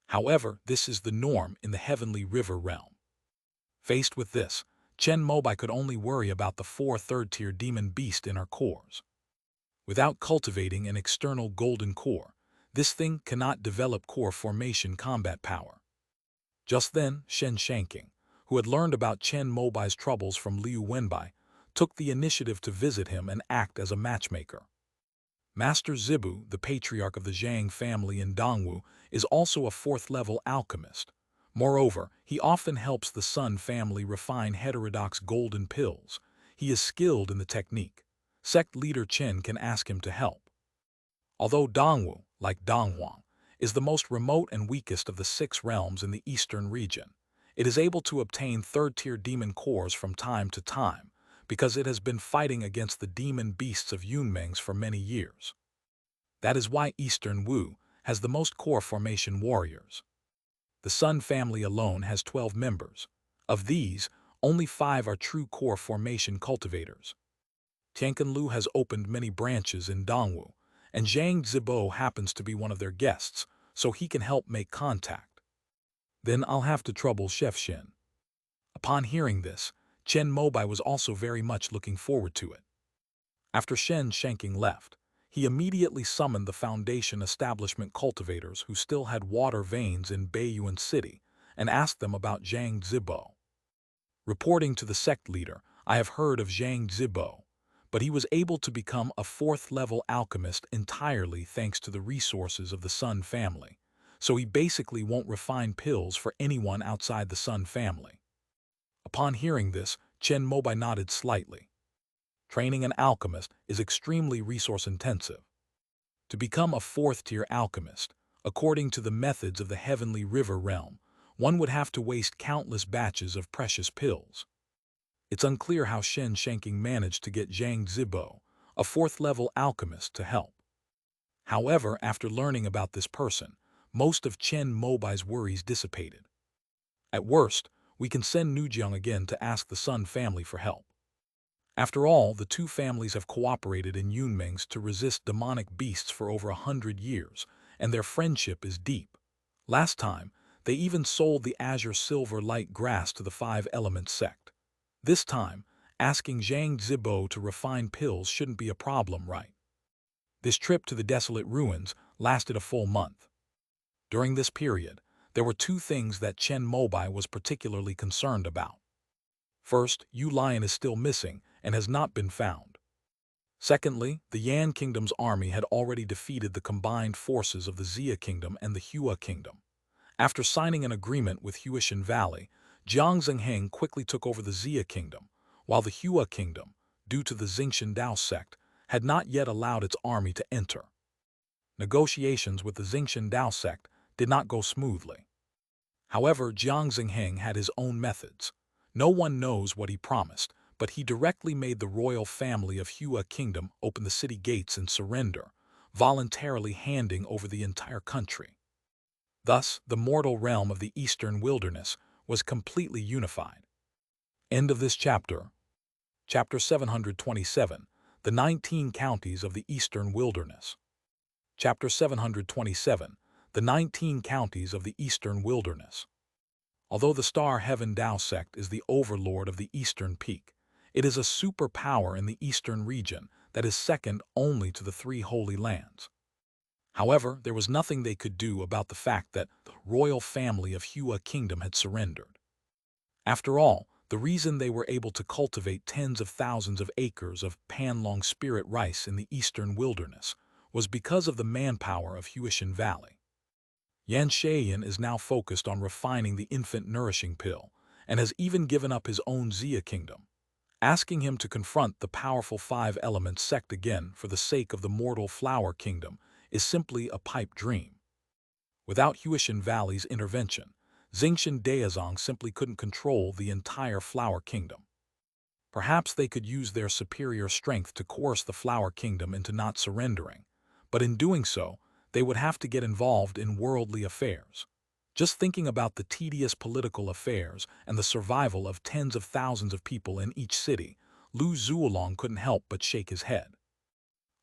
However, this is the norm in the Heavenly River realm. Faced with this, Chen Mobai could only worry about the 4 third-tier demon beast inner cores. Without cultivating an external golden core, this thing cannot develop core formation combat power. Just then, Shen Shanking, who had learned about Chen Mobai's troubles from Liu Wenbai, took the initiative to visit him and act as a matchmaker. Master Zibu, the patriarch of the Zhang family in Dongwu, is also a 4th-level alchemist. Moreover, he often helps the Sun family refine heterodox golden pills. He is skilled in the technique. Sect leader Chen can ask him to help. Although Dongwu, like Donghuang, is the most remote and weakest of the 6 realms in the eastern region, it is able to obtain 3rd-tier demon cores from time to time, because it has been fighting against the demon beasts of Yunmengs for many years. That is why Eastern Wu has the most core formation warriors. The Sun family alone has 12 members. Of these, only 5 are true core formation cultivators. Tianqinlu has opened many branches in Dongwu, and Zhang Zibo happens to be one of their guests, so he can help make contact. Then I'll have to trouble Chef Shen. Upon hearing this, Chen Mobai was also very much looking forward to it. After Shen Shanking left, he immediately summoned the Foundation establishment cultivators who still had water veins in Baiyuan City and asked them about Zhang Zibo. Reporting to the sect leader, I have heard of Zhang Zibo. but he was able to become a fourth-level alchemist entirely thanks to the resources of the Sun family. So he basically won't refine pills for anyone outside the Sun family. Upon hearing this, Chen Mobai nodded slightly. Training an alchemist is extremely resource-intensive. To become a fourth-tier alchemist, according to the methods of the Heavenly River realm, one would have to waste countless batches of precious pills. It's unclear how Shen Shanking managed to get Zhang Zibo, a fourth-level alchemist, to help. However, after learning about this person, most of Chen Mobai's worries dissipated. At worst, we can send Nujiang again to ask the Sun family for help. After all, the two families have cooperated in Yunmeng's to resist demonic beasts for over 100 years, and their friendship is deep. Last time, they even sold the azure silver light grass to the Five Elements sect. This time, asking Zhang Zibo to refine pills shouldn't be a problem, right? This trip to the desolate ruins lasted a full month. During this period, there were two things that Chen Mobai was particularly concerned about. First, Yu Lion is still missing and has not been found. Secondly, the Yan Kingdom's army had already defeated the combined forces of the Xia Kingdom and the Hua Kingdom. After signing an agreement with Huishan Valley, Jiang Zhengheng quickly took over the Xia Kingdom, while the Hua Kingdom, due to the Xingshan Dao sect, had not yet allowed its army to enter. Negotiations with the Xingshan Dao sect did not go smoothly. However, Jiang Zhengheng had his own methods. No one knows what he promised, but he directly made the royal family of Hua Kingdom open the city gates and surrender, voluntarily handing over the entire country. Thus, the mortal realm of the eastern wilderness was completely unified. End of this chapter. Chapter 727, The 19 Counties of the Eastern Wilderness. Chapter 727, The 19 Counties of the Eastern Wilderness. Although the Star Heaven Dao sect is the overlord of the Eastern Peak, it is a superpower in the Eastern region that is second only to the three Holy Lands. However, there was nothing they could do about the fact that the royal family of Hua Kingdom had surrendered. After all, the reason they were able to cultivate tens of thousands of acres of Panlong spirit rice in the eastern wilderness was because of the manpower of Huishan Valley. Yan Shayan is now focused on refining the infant nourishing pill and has even given up his own Xia Kingdom. Asking him to confront the powerful Five Elements sect again for the sake of the mortal Flower Kingdom is simply a pipe dream. Without Huishan Valley's intervention, Xingshan Daozong simply couldn't control the entire Flower Kingdom. Perhaps they could use their superior strength to coerce the Flower Kingdom into not surrendering, but in doing so, they would have to get involved in worldly affairs. Just thinking about the tedious political affairs and the survival of tens of thousands of people in each city, Lu Zuolong couldn't help but shake his head.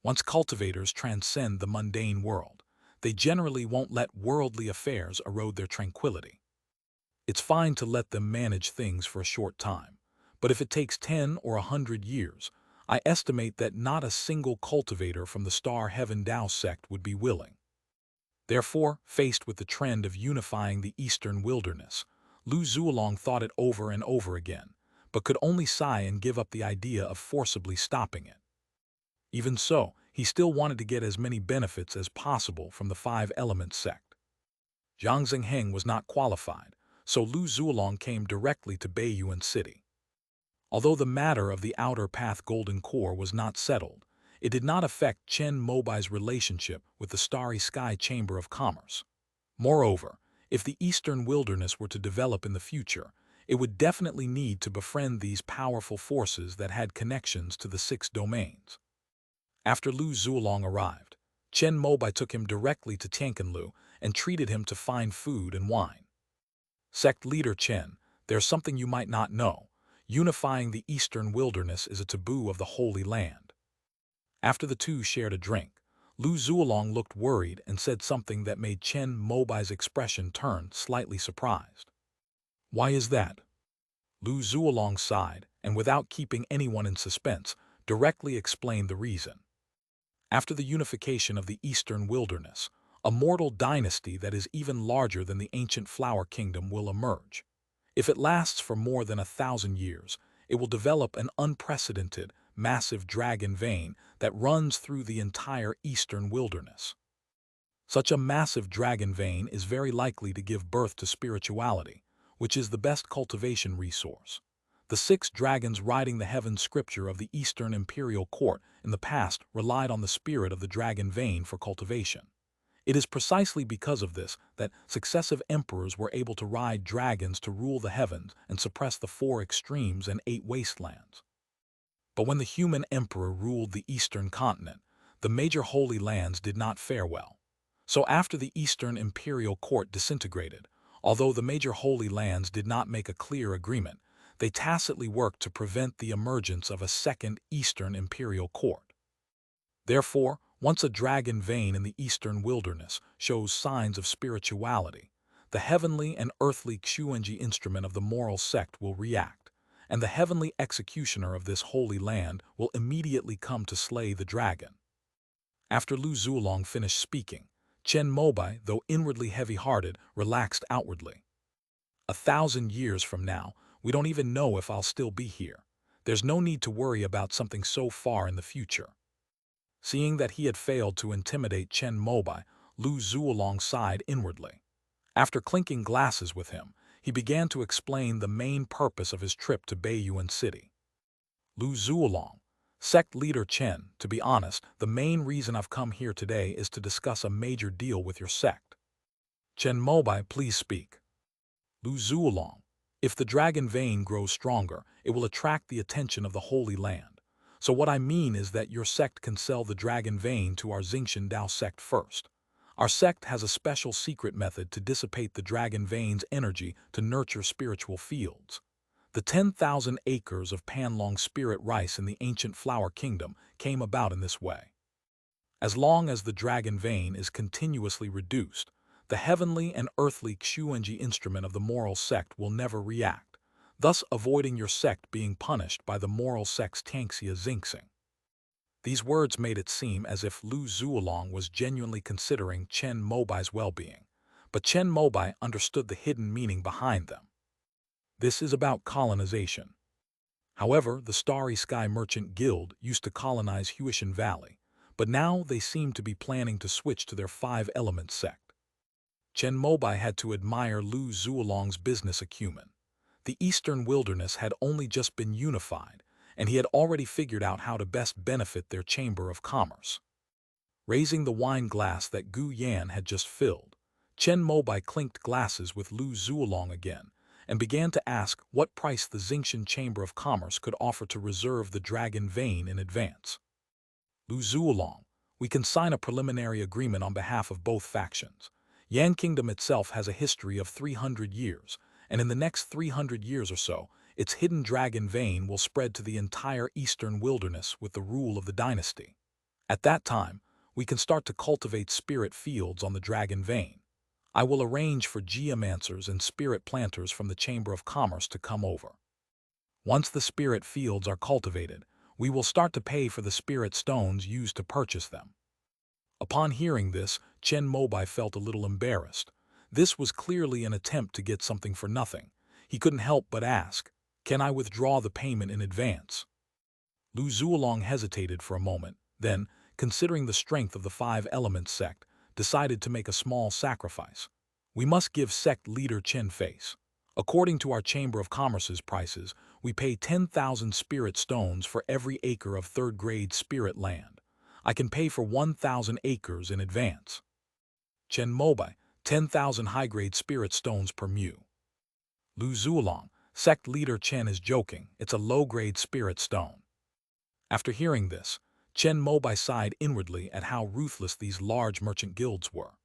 Once cultivators transcend the mundane world, they generally won't let worldly affairs erode their tranquility. It's fine to let them manage things for a short time, but if it takes 10 or 100 years, I estimate that not a single cultivator from the Star Heaven Dao sect would be willing. Therefore, faced with the trend of unifying the eastern wilderness, Lu Zuolong thought it over and over again, but could only sigh and give up the idea of forcibly stopping it. Even so, he still wanted to get as many benefits as possible from the Five Elements sect. Jiang Zhengheng was not qualified, so Lu Zuolong came directly to Beiyuan City. Although the matter of the Outer Path Golden Core was not settled, it did not affect Chen Mobai's relationship with the Starry Sky Chamber of Commerce. Moreover, if the Eastern Wilderness were to develop in the future, it would definitely need to befriend these powerful forces that had connections to the 6 domains. After Lu Zuolong arrived, Chen Mobai took him directly to Tianqinlu and treated him to fine food and wine. Sect leader Chen, there's something you might not know. Unifying the Eastern Wilderness is a taboo of the Holy Land. After the two shared a drink, Lu Zuolong looked worried and said something that made Chen Mobai's expression turn slightly surprised. Why is that? Lu Zuolong sighed and, without keeping anyone in suspense, directly explained the reason. After the unification of the Eastern Wilderness, a mortal dynasty that is even larger than the ancient Flower Kingdom will emerge. If it lasts for more than 1,000 years, it will develop an unprecedented, massive dragon vein that runs through the entire eastern wilderness. Such a massive dragon vein is very likely to give birth to spirituality, which is the best cultivation resource. The 6 dragons riding the heaven scripture of the Eastern Imperial Court in the past relied on the spirit of the dragon vein for cultivation. It is precisely because of this that successive emperors were able to ride dragons to rule the heavens and suppress the 4 extremes and 8 wastelands. But when the human emperor ruled the eastern continent, the major holy lands did not fare well. So after the Eastern Imperial Court disintegrated, although the major holy lands did not make a clear agreement, they tacitly worked to prevent the emergence of a second Eastern Imperial Court. Therefore, once a dragon vein in the eastern wilderness shows signs of spirituality, the heavenly and earthly Xuanji instrument of the moral sect will react, and the heavenly executioner of this holy land will immediately come to slay the dragon. After Lu Zulong finished speaking, Chen Mobai, though inwardly heavy-hearted, relaxed outwardly. 1,000 years from now, we don't even know if I'll still be here. There's no need to worry about something so far in the future. Seeing that he had failed to intimidate Chen Mobai, Lu Zulong sighed inwardly. After clinking glasses with him, he began to explain the main purpose of his trip to Beiyuan City. Lu Zulong, sect leader Chen, to be honest, the main reason I've come here today is to discuss a major deal with your sect. Chen Mobai, please speak. Lu Zulong, if the dragon vein grows stronger, it will attract the attention of the Holy Land. So what I mean is that your sect can sell the dragon vein to our Xingqian Dao sect first. Our sect has a special secret method to dissipate the dragon vein's energy to nurture spiritual fields. The 10,000 acres of Panlong spirit rice in the ancient flower kingdom came about in this way. As long as the dragon vein is continuously reduced, the heavenly and earthly Xuanji instrument of the moral sect will never react, thus avoiding your sect being punished by the moral sect's Tangxia Xingxing. These words made it seem as if Lu Zulong was genuinely considering Chen Mobai's well-being, but Chen Mobai understood the hidden meaning behind them. This is about colonization. However, the Starry Sky Merchant Guild used to colonize Huishan Valley, but now they seem to be planning to switch to their 5-element sect. Chen Mobai had to admire Lu Zulong's business acumen. The eastern wilderness had only just been unified, and he had already figured out how to best benefit their chamber of commerce. Raising the wine glass that Gu Yan had just filled, Chen Mobai clinked glasses with Lu Zulong again, and began to ask what price the Xingqian Chamber of Commerce could offer to reserve the dragon vein in advance. Lu Zulong, we can sign a preliminary agreement on behalf of both factions. Yan Kingdom itself has a history of 300 years, and in the next 300 years or so, its hidden dragon vein will spread to the entire eastern wilderness with the rule of the dynasty. At that time, we can start to cultivate spirit fields on the dragon vein. I will arrange for geomancers and spirit planters from the Chamber of Commerce to come over. Once the spirit fields are cultivated, we will start to pay for the spirit stones used to purchase them. Upon hearing this, Chen Mobai felt a little embarrassed. This was clearly an attempt to get something for nothing. He couldn't help but ask, "Can I withdraw the payment in advance?" Lu Zulong hesitated for a moment, then, considering the strength of the 5-element sect, decided to make a small sacrifice. We must give sect leader Chen face. According to our Chamber of Commerce's prices, we pay 10,000 spirit stones for every acre of 3rd-grade spirit land. I can pay for 1,000 acres in advance. Chen Mobai, 10,000 high-grade spirit stones per mu. Lu Zulong, sect leader Chen is joking, it's a low-grade spirit stone. After hearing this, Chen Mobai sighed inwardly at how ruthless these large merchant guilds were.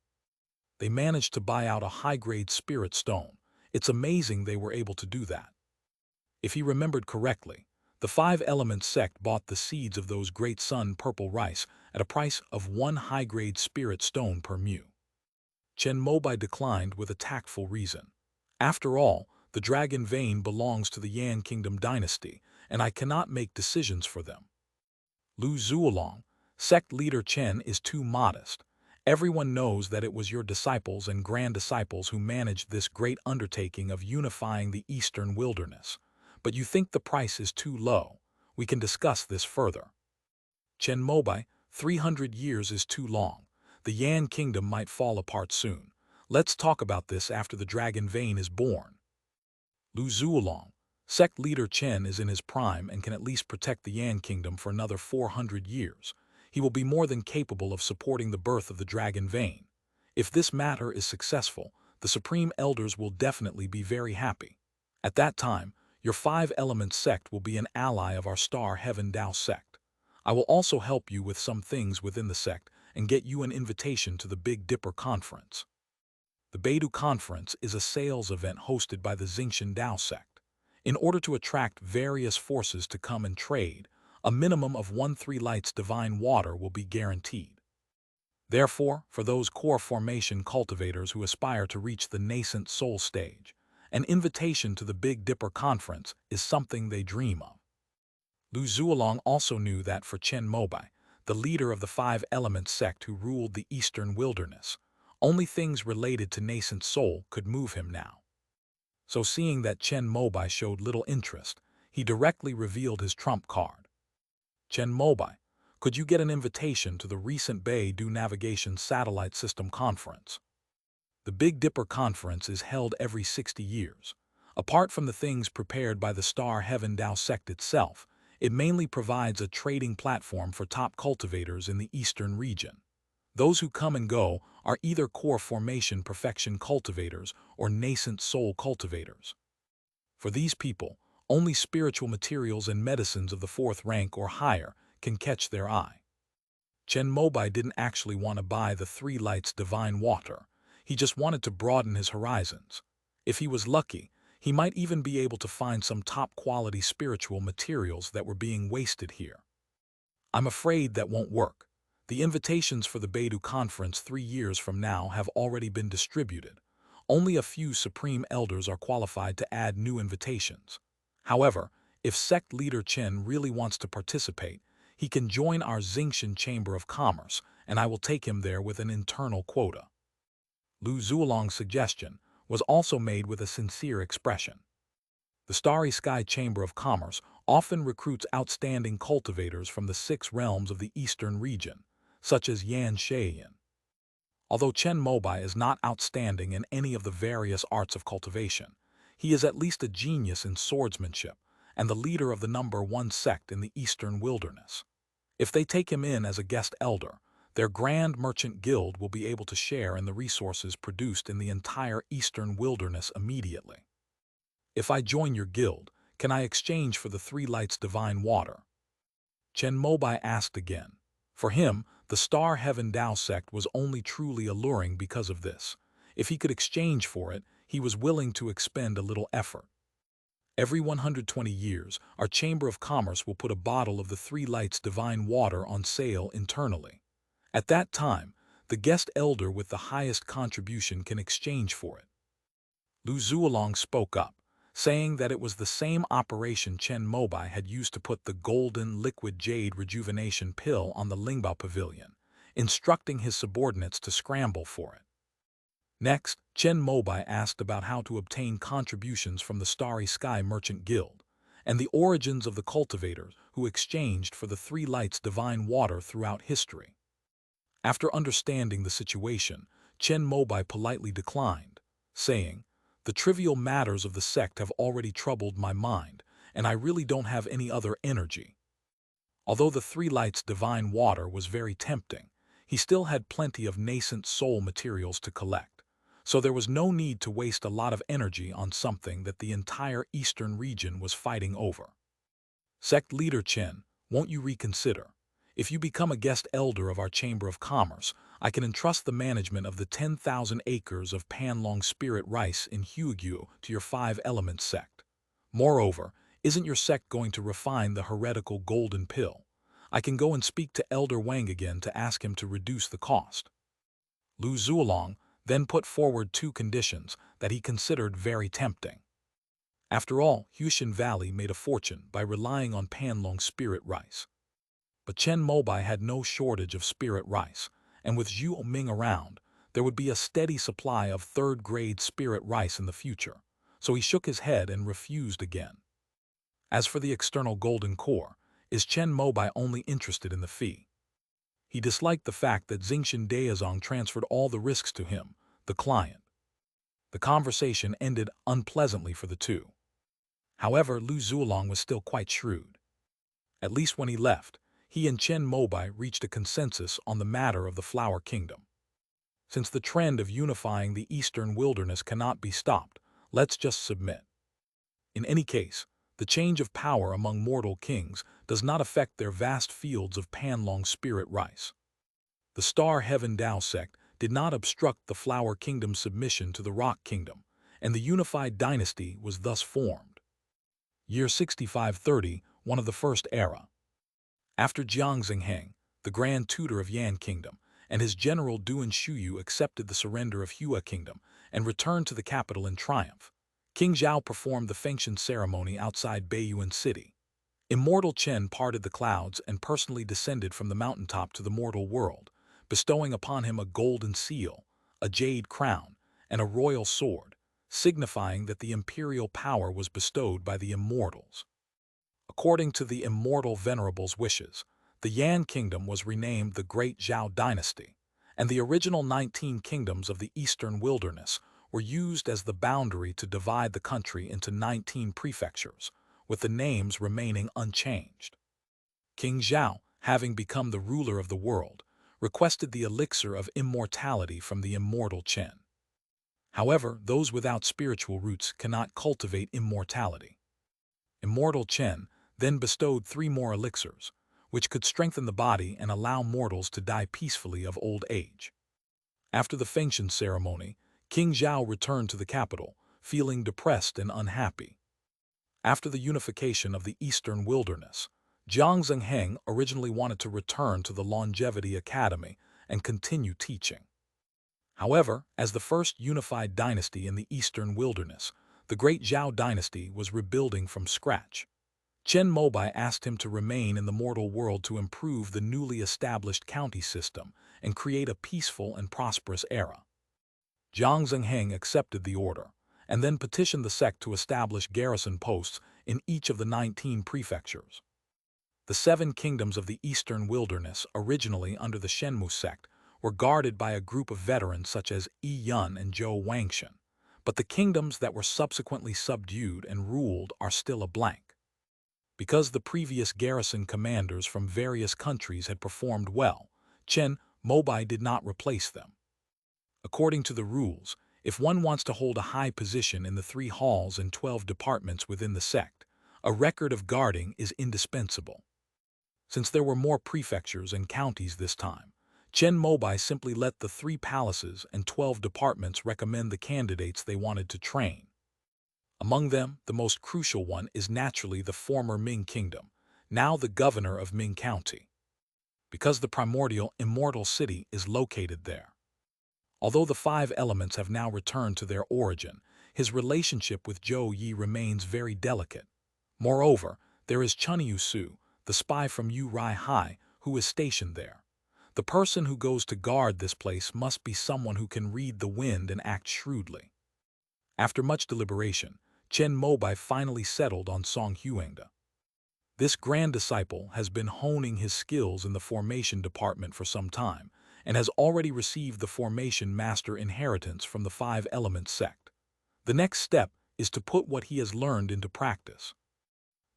They managed to buy out a high-grade spirit stone. It's amazing they were able to do that. If he remembered correctly, the 5-element sect bought the seeds of those great sun purple rice at a price of 1 high-grade spirit stone per mu. Chen Mobai declined with a tactful reason. After all, the dragon vein belongs to the Yan Kingdom dynasty, and I cannot make decisions for them. Lu Zulong, sect leader Chen is too modest. Everyone knows that it was your disciples and grand-disciples who managed this great undertaking of unifying the eastern wilderness. But you think the price is too low. We can discuss this further. Chen Mobai, 300 years is too long. The Yan kingdom might fall apart soon. Let's talk about this after the dragon vein is born. Lu Zuolong, sect leader Chen is in his prime and can at least protect the Yan kingdom for another 400 years. He will be more than capable of supporting the birth of the dragon vein. If this matter is successful, the Supreme Elders will definitely be very happy. At that time, your five-element sect will be an ally of our Star Heaven Tao sect. I will also help you with some things within the sect and get you an invitation to the Big Dipper Conference. The Beidou Conference is a sales event hosted by the Xingshan Dao sect. In order to attract various forces to come and trade, a minimum of 1-3 lights divine water will be guaranteed. Therefore, for those core formation cultivators who aspire to reach the nascent soul stage, an invitation to the Big Dipper Conference is something they dream of. Lu Zuolong also knew that for Chen Mobai, the leader of the five-element sect who ruled the eastern wilderness, only things related to nascent soul could move him now. So seeing that Chen Mobai showed little interest, he directly revealed his trump card. Chen Mobai, could you get an invitation to the recent Beidou Navigation Satellite System Conference? The Big Dipper Conference is held every 60 years. Apart from the things prepared by the Star Heaven Tao sect itself, it mainly provides a trading platform for top cultivators in the eastern region. Those who come and go are either core formation perfection cultivators or nascent soul cultivators. For these people, only spiritual materials and medicines of the 4th rank or higher can catch their eye. Chen Mobai didn't actually want to buy the 3 lights divine water. He just wanted to broaden his horizons. If he was lucky, he might even be able to find some top-quality spiritual materials that were being wasted here. I'm afraid that won't work. The invitations for the Beidou Conference 3 years from now have already been distributed. Only a few Supreme Elders are qualified to add new invitations. However, if sect leader Chen really wants to participate, he can join our Xingshan Chamber of Commerce, and I will take him there with an internal quota. Lu Zuolong's suggestion was also made with a sincere expression. The Starry Sky Chamber of Commerce often recruits outstanding cultivators from the 6 realms of the eastern region, such as Yan Shaiyan. Although Chen Mobai is not outstanding in any of the various arts of cultivation, he is at least a genius in swordsmanship and the leader of the number 1 sect in the eastern wilderness. If they take him in as a guest elder, their Grand Merchant Guild will be able to share in the resources produced in the entire eastern wilderness immediately. If I join your guild, can I exchange for the 3 lights divine water? Chen Mobai asked again. For him, the Star Heaven Tao sect was only truly alluring because of this. If he could exchange for it, he was willing to expend a little effort. Every 120 years, our Chamber of Commerce will put a bottle of the 3 lights divine water on sale internally. At that time, the guest elder with the highest contribution can exchange for it. Lu Zuolong spoke up, saying that it was the same operation Chen Mobai had used to put the golden liquid jade rejuvenation pill on the Lingbao Pavilion, instructing his subordinates to scramble for it. Next, Chen Mobai asked about how to obtain contributions from the Starry Sky Merchant Guild, and the origins of the cultivators who exchanged for the 3 lights divine water throughout history. After understanding the situation, Chen Mobai politely declined, saying, "The trivial matters of the sect have already troubled my mind, and I really don't have any other energy." Although the 3 lights divine water was very tempting, he still had plenty of nascent soul materials to collect, so there was no need to waste a lot of energy on something that the entire eastern region was fighting over. Sect leader Chen, won't you reconsider? If you become a guest elder of our Chamber of Commerce, I can entrust the management of the 10,000 acres of Panlong spirit rice in Huigyu to your 5-element sect. Moreover, isn't your sect going to refine the heretical golden pill? I can go and speak to Elder Wang again to ask him to reduce the cost. Lu Zuolong then put forward 2 conditions that he considered very tempting. After all, Huishan Valley made a fortune by relying on Panlong spirit rice. But Chen Mobai had no shortage of spirit rice, and with Zhu Ming around, there would be a steady supply of 3rd-grade spirit rice in the future, so he shook his head and refused again. As for the external golden core, is Chen Mobai only interested in the fee? He disliked the fact that Xingxian Daozong transferred all the risks to him, the client. The conversation ended unpleasantly for the two. However, Lu Zhuolong was still quite shrewd. At least when he left, he and Chen Mobai reached a consensus on the matter of the Flower Kingdom. Since the trend of unifying the eastern wilderness cannot be stopped, let's just submit. In any case, the change of power among mortal kings does not affect their vast fields of Panlong spirit rice. The Star Heaven Dao sect did not obstruct the Flower Kingdom's submission to the Rock Kingdom, and the unified dynasty was thus formed. Year 6530, one of the first era. After Jiang Xingheng, the Grand Tutor of Yan Kingdom, and his general Duan Shuyu accepted the surrender of Hua Kingdom and returned to the capital in triumph, King Zhao performed the Fengshan ceremony outside Beiyuan City. Immortal Chen parted the clouds and personally descended from the mountaintop to the mortal world, bestowing upon him a golden seal, a jade crown, and a royal sword, signifying that the imperial power was bestowed by the immortals. According to the immortal venerable's wishes, the Yan Kingdom was renamed the Great Zhao Dynasty, and the original 19 kingdoms of the eastern wilderness were used as the boundary to divide the country into 19 prefectures, with the names remaining unchanged. King Zhao, having become the ruler of the world, requested the elixir of immortality from the immortal Chen. However, those without spiritual roots cannot cultivate immortality. Immortal Chen then bestowed 3 more elixirs, which could strengthen the body and allow mortals to die peacefully of old age. After the Fengshan ceremony, King Zhao returned to the capital, feeling depressed and unhappy. After the unification of the eastern wilderness, Jiang Xingheng originally wanted to return to the Longevity Academy and continue teaching. However, as the first unified dynasty in the eastern wilderness, the Great Zhao Dynasty was rebuilding from scratch. Chen Mobai asked him to remain in the mortal world to improve the newly established county system and create a peaceful and prosperous era. Jiang Xingheng accepted the order, and then petitioned the sect to establish garrison posts in each of the 19 prefectures. The 7 kingdoms of the eastern wilderness, originally under the Shenmu sect, were guarded by a group of veterans such as Yi Yun and Zhou Wangshan, but the kingdoms that were subsequently subdued and ruled are still a blank. Because the previous garrison commanders from various countries had performed well, Chen Mobai did not replace them. According to the rules, if one wants to hold a high position in the 3 halls and 12 departments within the sect, a record of guarding is indispensable. Since there were more prefectures and counties this time, Chen Mobai simply let the 3 palaces and 12 departments recommend the candidates they wanted to train. Among them, the most crucial one is naturally the former Ming Kingdom, now the governor of Ming County, because the primordial immortal city is located there. Although the 5 elements have now returned to their origin, his relationship with Zhou Yi remains very delicate. Moreover, there is Chunyu Su, the spy from Yu Rai Hai, who is stationed there. The person who goes to guard this place must be someone who can read the wind and act shrewdly. After much deliberation, Chen Mobai finally settled on Song Huangde. This grand disciple has been honing his skills in the formation department for some time, and has already received the formation master inheritance from the 5 Elements sect. The next step is to put what he has learned into practice.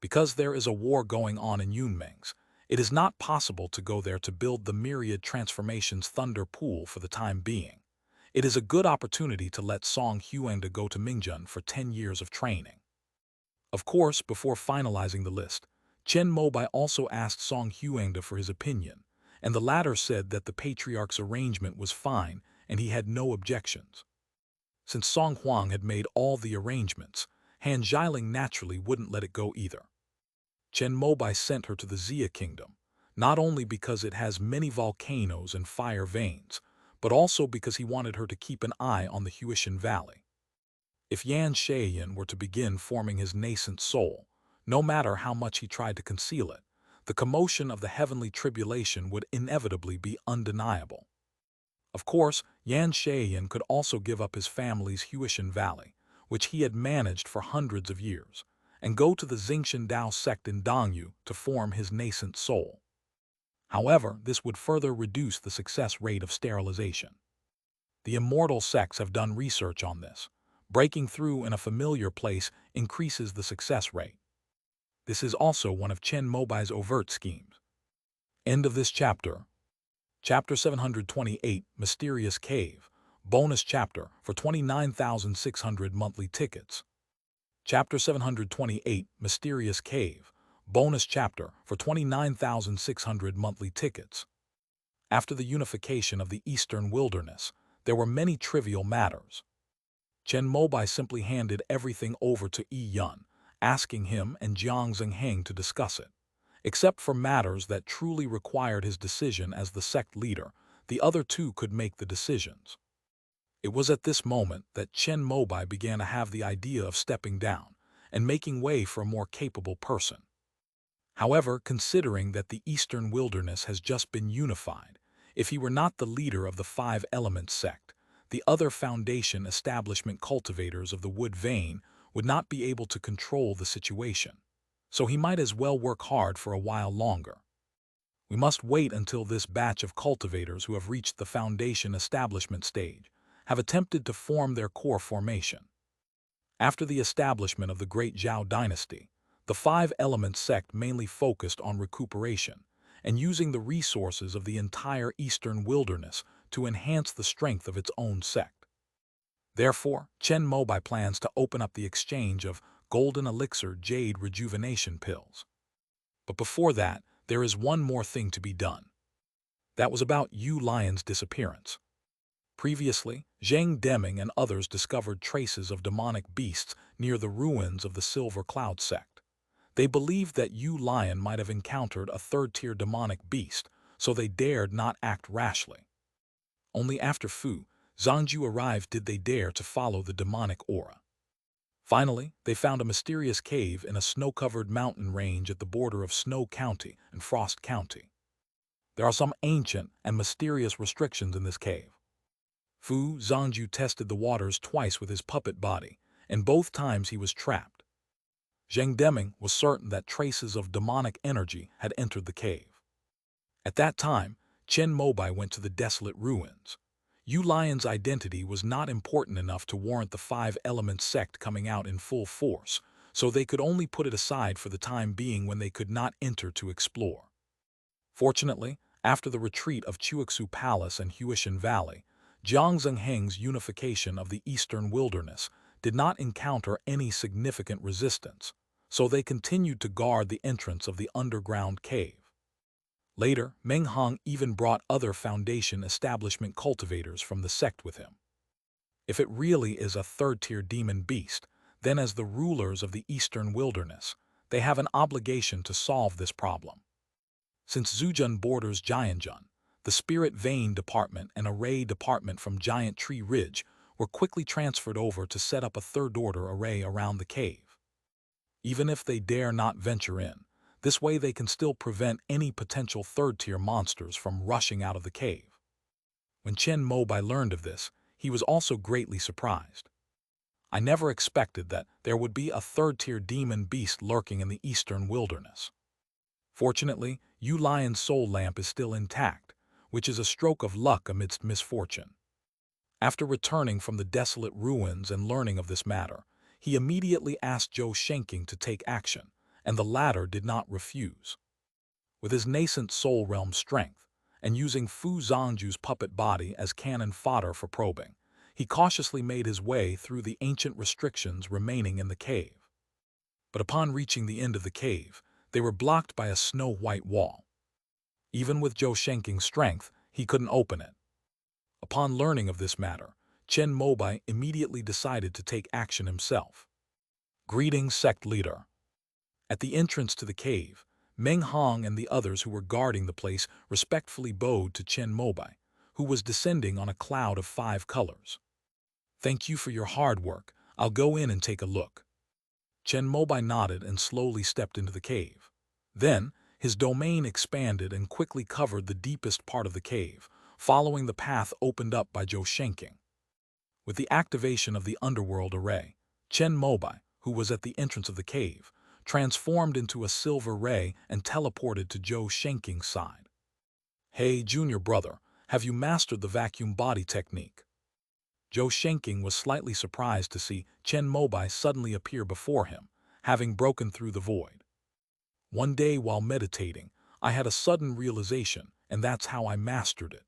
Because there is a war going on in Yunmeng's, it is not possible to go there to build the myriad transformations thunder pool for the time being. It is a good opportunity to let Song Huangde go to Mingjun for 10 years of training. Of course, before finalizing the list, Chen Mobai also asked Song Huangde for his opinion, and the latter said that the patriarch's arrangement was fine and he had no objections. Since Song Huang had made all the arrangements, Han Xiaoling naturally wouldn't let it go either. Chen Mobai sent her to the Xia Kingdom, not only because it has many volcanoes and fire veins, but also because he wanted her to keep an eye on the Huishan Valley. If Yan Shaiyan were to begin forming his nascent soul, no matter how much he tried to conceal it, the commotion of the heavenly tribulation would inevitably be undeniable. Of course, Yan Shaiyan could also give up his family's Huishan Valley, which he had managed for hundreds of years, and go to the Xingqian Dao sect in Dongyu to form his nascent soul. However, this would further reduce the success rate of sterilization. The immortal sects have done research on this. Breaking through in a familiar place increases the success rate. This is also one of Chen Mobai's overt schemes. End of this chapter. Chapter 728, Mysterious Cave. Bonus chapter for 29,600 monthly tickets. Chapter 728, Mysterious Cave. Bonus chapter for 29,600 monthly tickets. After the unification of the Eastern Wilderness, there were many trivial matters. Chen Mobai simply handed everything over to Yi Yun, asking him and Jiang Zhengheng to discuss it. Except for matters that truly required his decision as the sect leader, the other two could make the decisions. It was at this moment that Chen Mobai began to have the idea of stepping down and making way for a more capable person. However, considering that the Eastern Wilderness has just been unified, if he were not the leader of the Five Elements sect, the other foundation establishment cultivators of the wood vein would not be able to control the situation. So he might as well work hard for a while longer. We must wait until this batch of cultivators who have reached the foundation establishment stage have attempted to form their core formation. After the establishment of the Great Zhao dynasty, the Five Elements sect mainly focused on recuperation and using the resources of the entire Eastern Wilderness to enhance the strength of its own sect. Therefore, Chen Mobai plans to open up the exchange of golden elixir jade rejuvenation pills. But before that, there is one more thing to be done. That was about Yu Lion's disappearance. Previously, Zhang Deming and others discovered traces of demonic beasts near the ruins of the Silver Cloud sect. They believed that Yu Lion might have encountered a third-tier demonic beast, so they dared not act rashly. Only after Fu Zhangju arrived did they dare to follow the demonic aura. Finally, they found a mysterious cave in a snow-covered mountain range at the border of Snow County and Frost County. There are some ancient and mysterious restrictions in this cave. Fu Zhangju tested the waters twice with his puppet body, and both times he was trapped. Zhang Deming was certain that traces of demonic energy had entered the cave. At that time, Chen Mobai went to the desolate ruins. Yu Lion's identity was not important enough to warrant the Five Elements sect coming out in full force, so they could only put it aside for the time being when they could not enter to explore. Fortunately, after the retreat of Chuixu Palace and Huishan Valley, Jiang Zhengheng's unification of the Eastern Wilderness did not encounter any significant resistance, so they continued to guard the entrance of the underground cave. Later, Meng Hong even brought other foundation establishment cultivators from the sect with him. If it really is a third-tier demon beast, then as the rulers of the Eastern Wilderness, they have an obligation to solve this problem. Since Zujun borders Jianjun, the Spirit Vein Department and Array Department from Giant Tree Ridge were quickly transferred over to set up a third-order array around the cave. Even if they dare not venture in, this way they can still prevent any potential third-tier monsters from rushing out of the cave. When Chen Mobai learned of this, he was also greatly surprised. I never expected that there would be a third-tier demon beast lurking in the Eastern Wilderness. Fortunately, Yu Lion's soul lamp is still intact, which is a stroke of luck amidst misfortune. After returning from the desolate ruins and learning of this matter, he immediately asked Zhou Shenking to take action, and the latter did not refuse. With his nascent soul realm strength, and using Fu Zhangju's puppet body as cannon fodder for probing, he cautiously made his way through the ancient restrictions remaining in the cave. But upon reaching the end of the cave, they were blocked by a snow-white wall. Even with Zhou Shenking's strength, he couldn't open it. Upon learning of this matter, Chen Mobai immediately decided to take action himself. Greetings, sect leader. At the entrance to the cave, Meng Hong and the others who were guarding the place respectfully bowed to Chen Mobai, who was descending on a cloud of 5 colors. Thank you for your hard work. I'll go in and take a look. Chen Mobai nodded and slowly stepped into the cave. Then, his domain expanded and quickly covered the deepest part of the cave, following the path opened up by Zhou Shenking. With the activation of the underworld array, Chen Mobai, who was at the entrance of the cave, transformed into a silver ray and teleported to Zhou Shenking's side. "Hey, junior brother, have you mastered the vacuum body technique?" Zhou Shenking was slightly surprised to see Chen Mobai suddenly appear before him, having broken through the void. "One day while meditating, I had a sudden realization, and that's how I mastered it."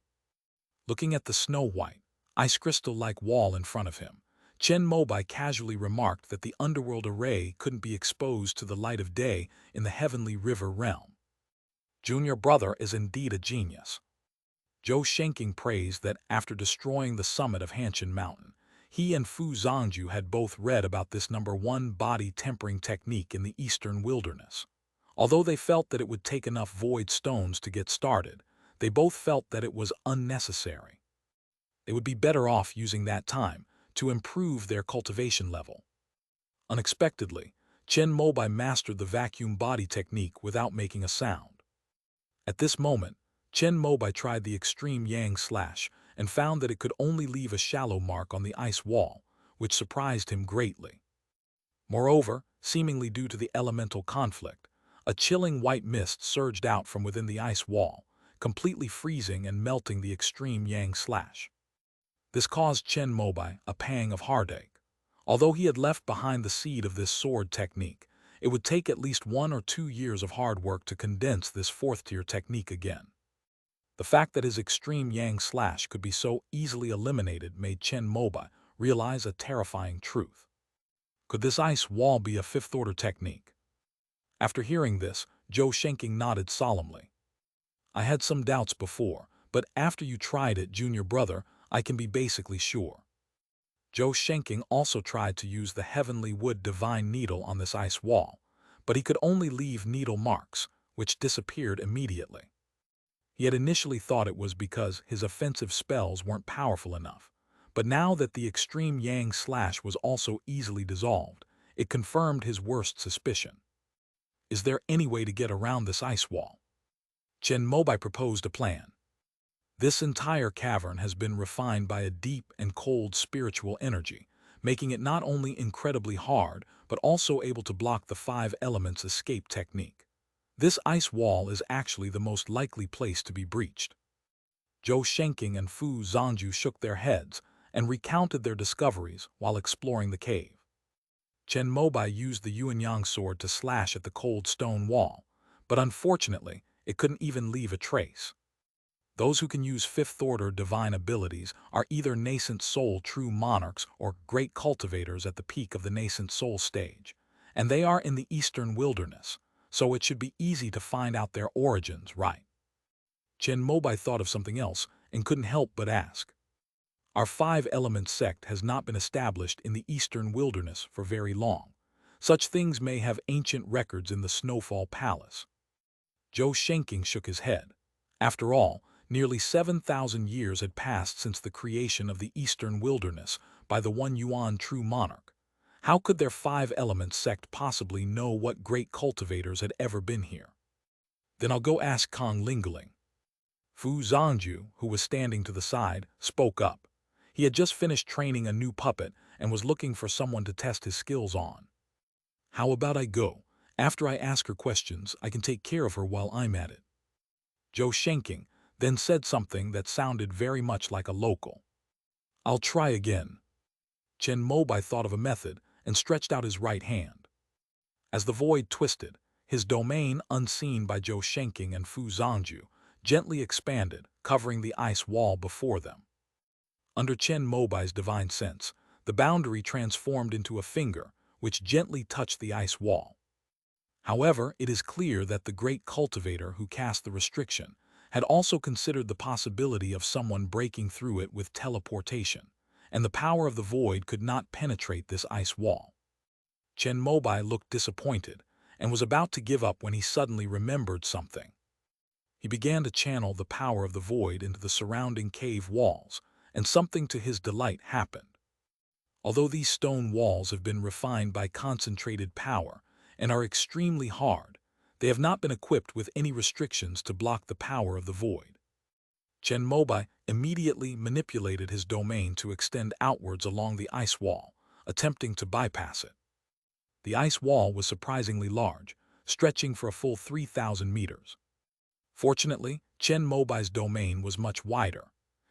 Looking at the snow-white, ice crystal-like wall in front of him, Chen Mobai casually remarked that the underworld array couldn't be exposed to the light of day in the heavenly river realm. "Junior brother is indeed a genius." Zhou Shenking praised that after destroying the summit of Hanshan Mountain, he and Fu Zongju had both read about this #1 body tempering technique in the eastern wilderness. Although they felt that it would take enough void stones to get started, they both felt that it was unnecessary. They would be better off using that time to improve their cultivation level. Unexpectedly, Chen Mobai mastered the vacuum body technique without making a sound. At this moment, Chen Mobai tried the extreme yang slash and found that it could only leave a shallow mark on the ice wall, which surprised him greatly. Moreover, seemingly due to the elemental conflict, a chilling white mist surged out from within the ice wall, completely freezing and melting the extreme yang slash. This caused Chen Mobai a pang of heartache. Although he had left behind the seed of this sword technique, it would take at least 1 or 2 years of hard work to condense this 4th-tier technique again. The fact that his extreme yang slash could be so easily eliminated made Chen Mobai realize a terrifying truth. Could this ice wall be a 5th-order technique? After hearing this, Zhou Shenking nodded solemnly. "I had some doubts before, but after you tried it, junior brother, I can be basically sure." Zhou Shenking also tried to use the heavenly wood divine needle on this ice wall, but he could only leave needle marks, which disappeared immediately. He had initially thought it was because his offensive spells weren't powerful enough, but now that the extreme yang slash was also easily dissolved, it confirmed his worst suspicion. Is there any way to get around this ice wall? Chen Mobai proposed a plan. This entire cavern has been refined by a deep and cold spiritual energy, making it not only incredibly hard, but also able to block the 5 elements escape technique. This ice wall is actually the most likely place to be breached. Zhou Shenking and Fu Zongju shook their heads and recounted their discoveries while exploring the cave. Chen Mobai used the Yuanyang sword to slash at the cold stone wall, but unfortunately, it couldn't even leave a trace. Those who can use 5th-order divine abilities are either nascent soul true monarchs or great cultivators at the peak of the nascent soul stage, and they are in the eastern wilderness, so it should be easy to find out their origins, right? Chen Mobai thought of something else and couldn't help but ask. Our 5-element sect has not been established in the eastern wilderness for very long. Such things may have ancient records in the Snowfall Palace. Zhou Shenking shook his head. After all, nearly 7,000 years had passed since the creation of the eastern wilderness by the One Yuan true monarch. How could their 5-element sect possibly know what great cultivators had ever been here? Then I'll go ask Kong Lingling. Fu Zongju, who was standing to the side, spoke up. He had just finished training a new puppet and was looking for someone to test his skills on. "How about I go? After I ask her questions, I can take care of her while I'm at it." Zhou Shenking then said something that sounded very much like a local. "I'll try again." Chen Mobai thought of a method and stretched out his right hand. As the void twisted, his domain, unseen by Zhou Shenking and Fu Zongju, gently expanded, covering the ice wall before them. Under Chen Mobai's divine sense, the boundary transformed into a finger, which gently touched the ice wall. However, it is clear that the great cultivator who cast the restriction had also considered the possibility of someone breaking through it with teleportation, and the power of the void could not penetrate this ice wall. Chen Mobai looked disappointed and was about to give up when he suddenly remembered something. He began to channel the power of the void into the surrounding cave walls, and something to his delight happened. Although these stone walls have been refined by concentrated power and are extremely hard, they have not been equipped with any restrictions to block the power of the void. Chen Mobai immediately manipulated his domain to extend outwards along the ice wall, attempting to bypass it. The ice wall was surprisingly large, stretching for a full 3,000 meters. Fortunately, Chen Mobai's domain was much wider.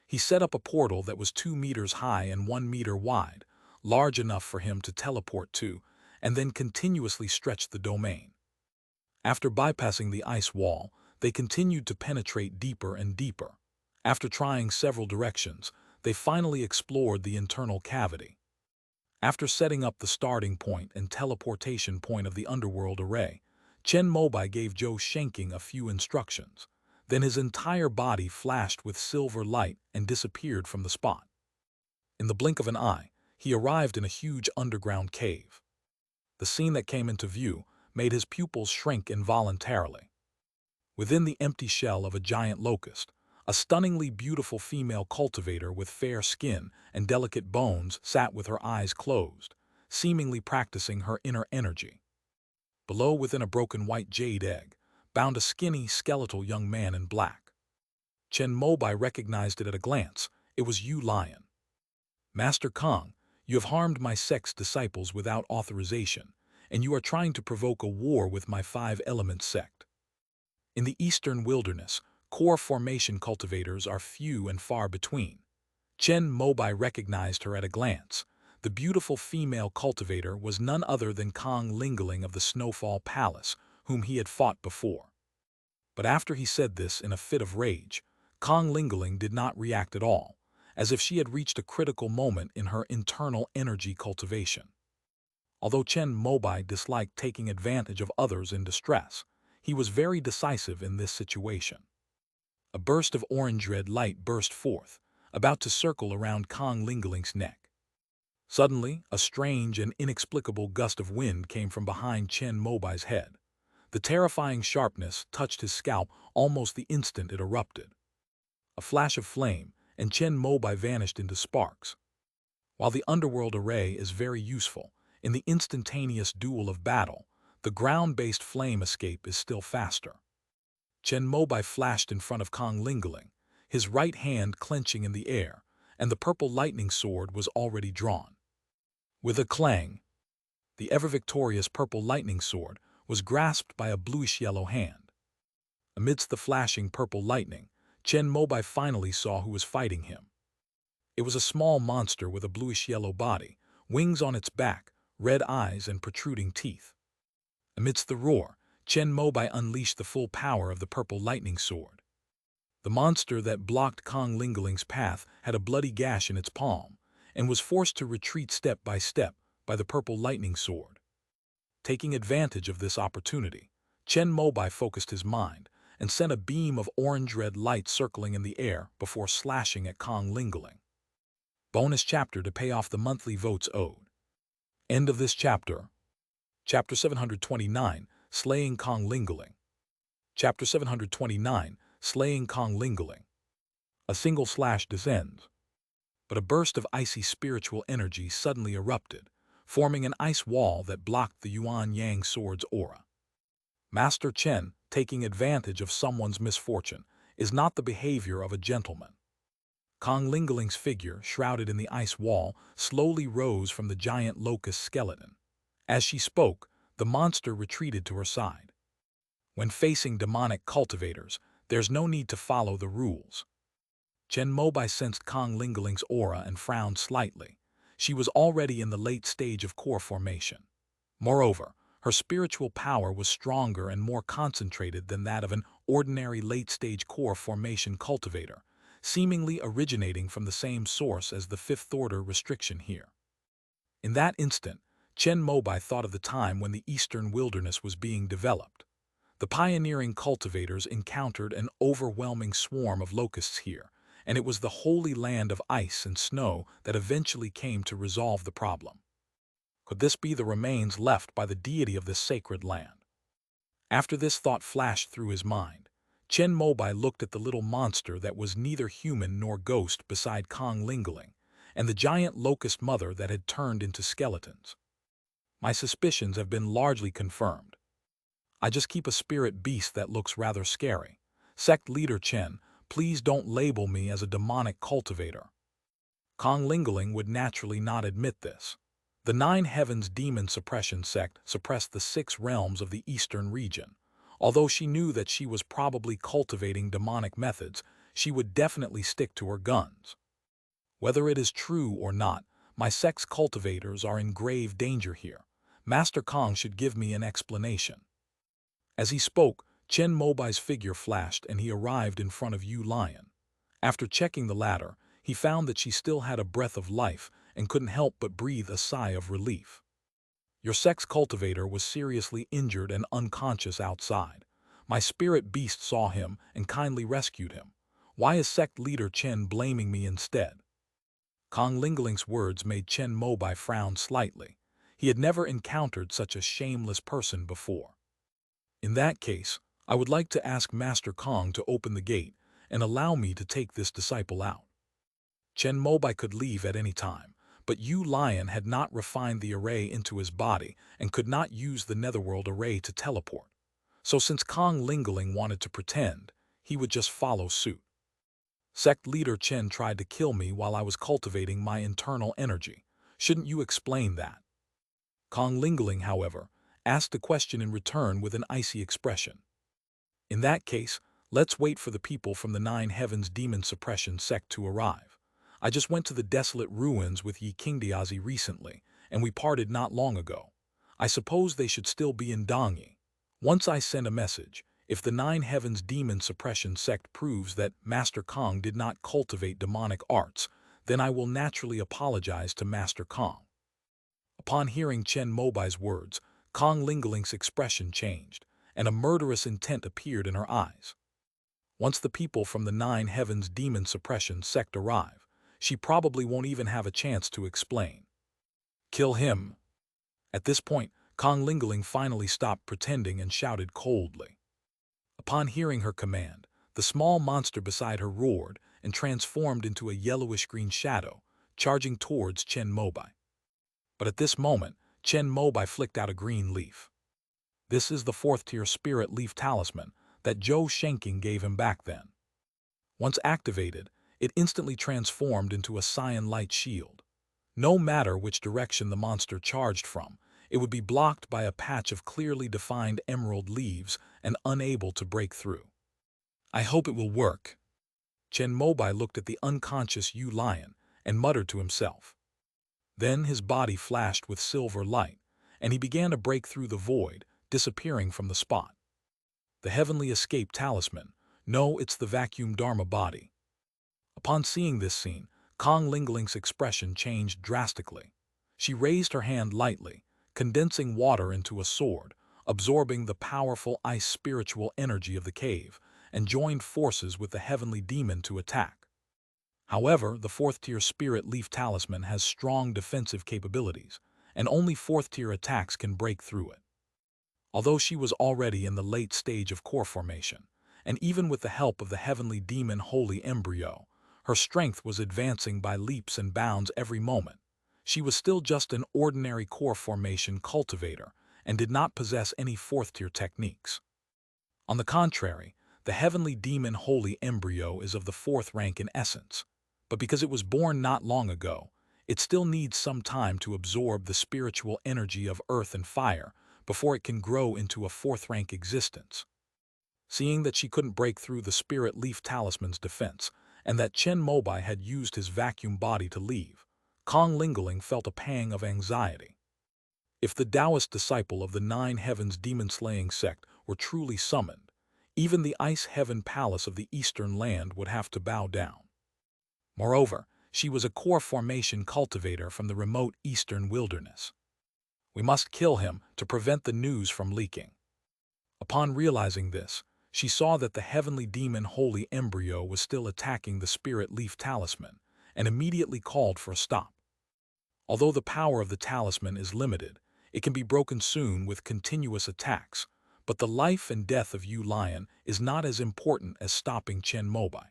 He set up a portal that was 2 meters high and 1 meter wide, large enough for him to teleport to, and then continuously stretch the domain. After bypassing the ice wall, they continued to penetrate deeper and deeper. After trying several directions, they finally explored the internal cavity. After setting up the starting point and teleportation point of the underworld array, Chen Mobai gave Zhou Shenking a few instructions. Then his entire body flashed with silver light and disappeared from the spot. In the blink of an eye, he arrived in a huge underground cave. The scene that came into view made his pupils shrink involuntarily. Within the empty shell of a giant locust, a stunningly beautiful female cultivator with fair skin and delicate bones sat with her eyes closed, seemingly practicing her inner energy. Below, within a broken white jade egg, bound a skinny, skeletal young man in black. Chen Mobai recognized it at a glance. It was Yu Lion. "Master Kong, you have harmed my sect's disciples without authorization, and you are trying to provoke a war with my 5-element sect. In the eastern wilderness, core formation cultivators are few and far between." Chen Mobai recognized her at a glance. The beautiful female cultivator was none other than Kong Lingling of the Snowfall Palace, whom he had fought before. But after he said this in a fit of rage, Kong Lingling did not react at all, as if she had reached a critical moment in her internal energy cultivation. Although Chen Mobai disliked taking advantage of others in distress, he was very decisive in this situation. A burst of orange-red light burst forth, about to circle around Kong Lingling's neck. Suddenly, a strange and inexplicable gust of wind came from behind Chen Mobai's head. The terrifying sharpness touched his scalp almost the instant it erupted. A flash of flame, and Chen Mobai vanished into sparks. While the underworld array is very useful, in the instantaneous duel of battle, the ground-based flame escape is still faster. Chen Mobai flashed in front of Kong Lingling, his right hand clenching in the air, and the purple lightning sword was already drawn. With a clang, the ever-victorious purple lightning sword was grasped by a bluish-yellow hand. Amidst the flashing purple lightning, Chen Mobai finally saw who was fighting him. It was a small monster with a bluish-yellow body, wings on its back, red eyes, and protruding teeth. Amidst the roar, Chen Mobai unleashed the full power of the purple lightning sword. The monster that blocked Kong Lingling's path had a bloody gash in its palm, and was forced to retreat step by step by the purple lightning sword. Taking advantage of this opportunity, Chen Mobai focused his mind and sent a beam of orange-red light circling in the air before slashing at Kong Lingling. Bonus chapter to pay off the monthly votes owed. End of this chapter. Chapter 729, Slaying Kong Lingling. Chapter 729, Slaying Kong Lingling. A single slash descends. But a burst of icy spiritual energy suddenly erupted, forming an ice wall that blocked the Yuan Yang sword's aura. Master Chen, taking advantage of someone's misfortune, is not the behavior of a gentleman. Kong Lingling's figure, shrouded in the ice wall, slowly rose from the giant locust skeleton. As she spoke, the monster retreated to her side. When facing demonic cultivators, there's no need to follow the rules. Chen Mobai sensed Kong Lingling's aura and frowned slightly. She was already in the late stage of core formation. Moreover, her spiritual power was stronger and more concentrated than that of an ordinary late-stage core formation cultivator, seemingly originating from the same source as the fifth-order restriction here. In that instant, Chen Mobai thought of the time when the eastern wilderness was being developed. The pioneering cultivators encountered an overwhelming swarm of locusts here, and it was the holy land of ice and snow that eventually came to resolve the problem. Could this be the remains left by the deity of this sacred land? After this thought flashed through his mind, Chen Mobai looked at the little monster that was neither human nor ghost beside Kong Lingling, and the giant locust mother that had turned into skeletons. My suspicions have been largely confirmed. I just keep a spirit beast that looks rather scary. Sect leader Chen, please don't label me as a demonic cultivator. Kong Lingling would naturally not admit this. The Nine Heavens Demon Suppression Sect suppressed the 6 realms of the eastern region. Although she knew that she was probably cultivating demonic methods, she would definitely stick to her guns. Whether it is true or not, my sect's cultivators are in grave danger here. Master Kong should give me an explanation. As he spoke, Chen Mobai's figure flashed and he arrived in front of Yu Lion. After checking the latter, he found that she still had a breath of life and couldn't help but breathe a sigh of relief. Your sect's cultivator was seriously injured and unconscious outside. My spirit beast saw him and kindly rescued him. Why is sect leader Chen blaming me instead? Kong Lingling's words made Chen Mobai frown slightly. He had never encountered such a shameless person before. In that case, I would like to ask Master Kong to open the gate and allow me to take this disciple out. Chen Mobai could leave at any time, but Yu Lion had not refined the array into his body and could not use the netherworld array to teleport. So since Kong Lingling wanted to pretend, he would just follow suit. Sect leader Chen tried to kill me while I was cultivating my internal energy. Shouldn't you explain that? Kong Lingling, however, asked the question in return with an icy expression. In that case, let's wait for the people from the Nine Heavens Demon Suppression Sect to arrive. I just went to the desolate ruins with Yi Qingdiazi recently, and we parted not long ago. I suppose they should still be in Dongyi. Once I send a message, if the Nine Heavens Demon Suppression Sect proves that Master Kong did not cultivate demonic arts, then I will naturally apologize to Master Kong. Upon hearing Chen Mobai's words, Kong Lingling's expression changed, and a murderous intent appeared in her eyes. Once the people from the Nine Heavens Demon Suppression Sect arrive, she probably won't even have a chance to explain. Kill him. At this point, Kong Lingling finally stopped pretending and shouted coldly. Upon hearing her command, the small monster beside her roared and transformed into a yellowish-green shadow, charging towards Chen Mobai. But at this moment, Chen Mobai flicked out a green leaf. This is the 4th-tier spirit leaf talisman that Zhou Shenking gave him back then. Once activated, it instantly transformed into a cyan light shield. No matter which direction the monster charged from, it would be blocked by a patch of clearly defined emerald leaves and unable to break through. I hope it will work. Chen Mobai looked at the unconscious Yu Lion and muttered to himself. Then his body flashed with silver light, and he began to break through the void, disappearing from the spot. The heavenly escape talisman. No, it's the vacuum Dharma body. Upon seeing this scene, Kong Lingling's expression changed drastically. She raised her hand lightly, condensing water into a sword, absorbing the powerful ice spiritual energy of the cave, and joined forces with the heavenly demon to attack. However, the 4th-tier spirit leaf talisman has strong defensive capabilities, and only 4th-tier attacks can break through it. Although she was already in the late stage of core formation, and even with the help of the heavenly demon holy embryo, her strength was advancing by leaps and bounds every moment. She was still just an ordinary core formation cultivator and did not possess any 4th-tier techniques. On the contrary, the heavenly demon holy embryo is of the 4th rank in essence, but because it was born not long ago, it still needs some time to absorb the spiritual energy of earth and fire before it can grow into a 4th-rank existence. Seeing that she couldn't break through the spirit leaf talisman's defense, and that Chen Mobai had used his vacuum body to leave, Kong Lingling felt a pang of anxiety. If the Taoist disciple of the Nine Heavens demon-slaying sect were truly summoned, even the Ice Heaven Palace of the Eastern Land would have to bow down. Moreover, she was a core formation cultivator from the remote eastern wilderness. We must kill him to prevent the news from leaking. Upon realizing this, she saw that the heavenly demon holy embryo was still attacking the spirit leaf talisman, and immediately called for a stop. Although the power of the talisman is limited, it can be broken soon with continuous attacks, but the life and death of Yu Lion is not as important as stopping Chen Mobai.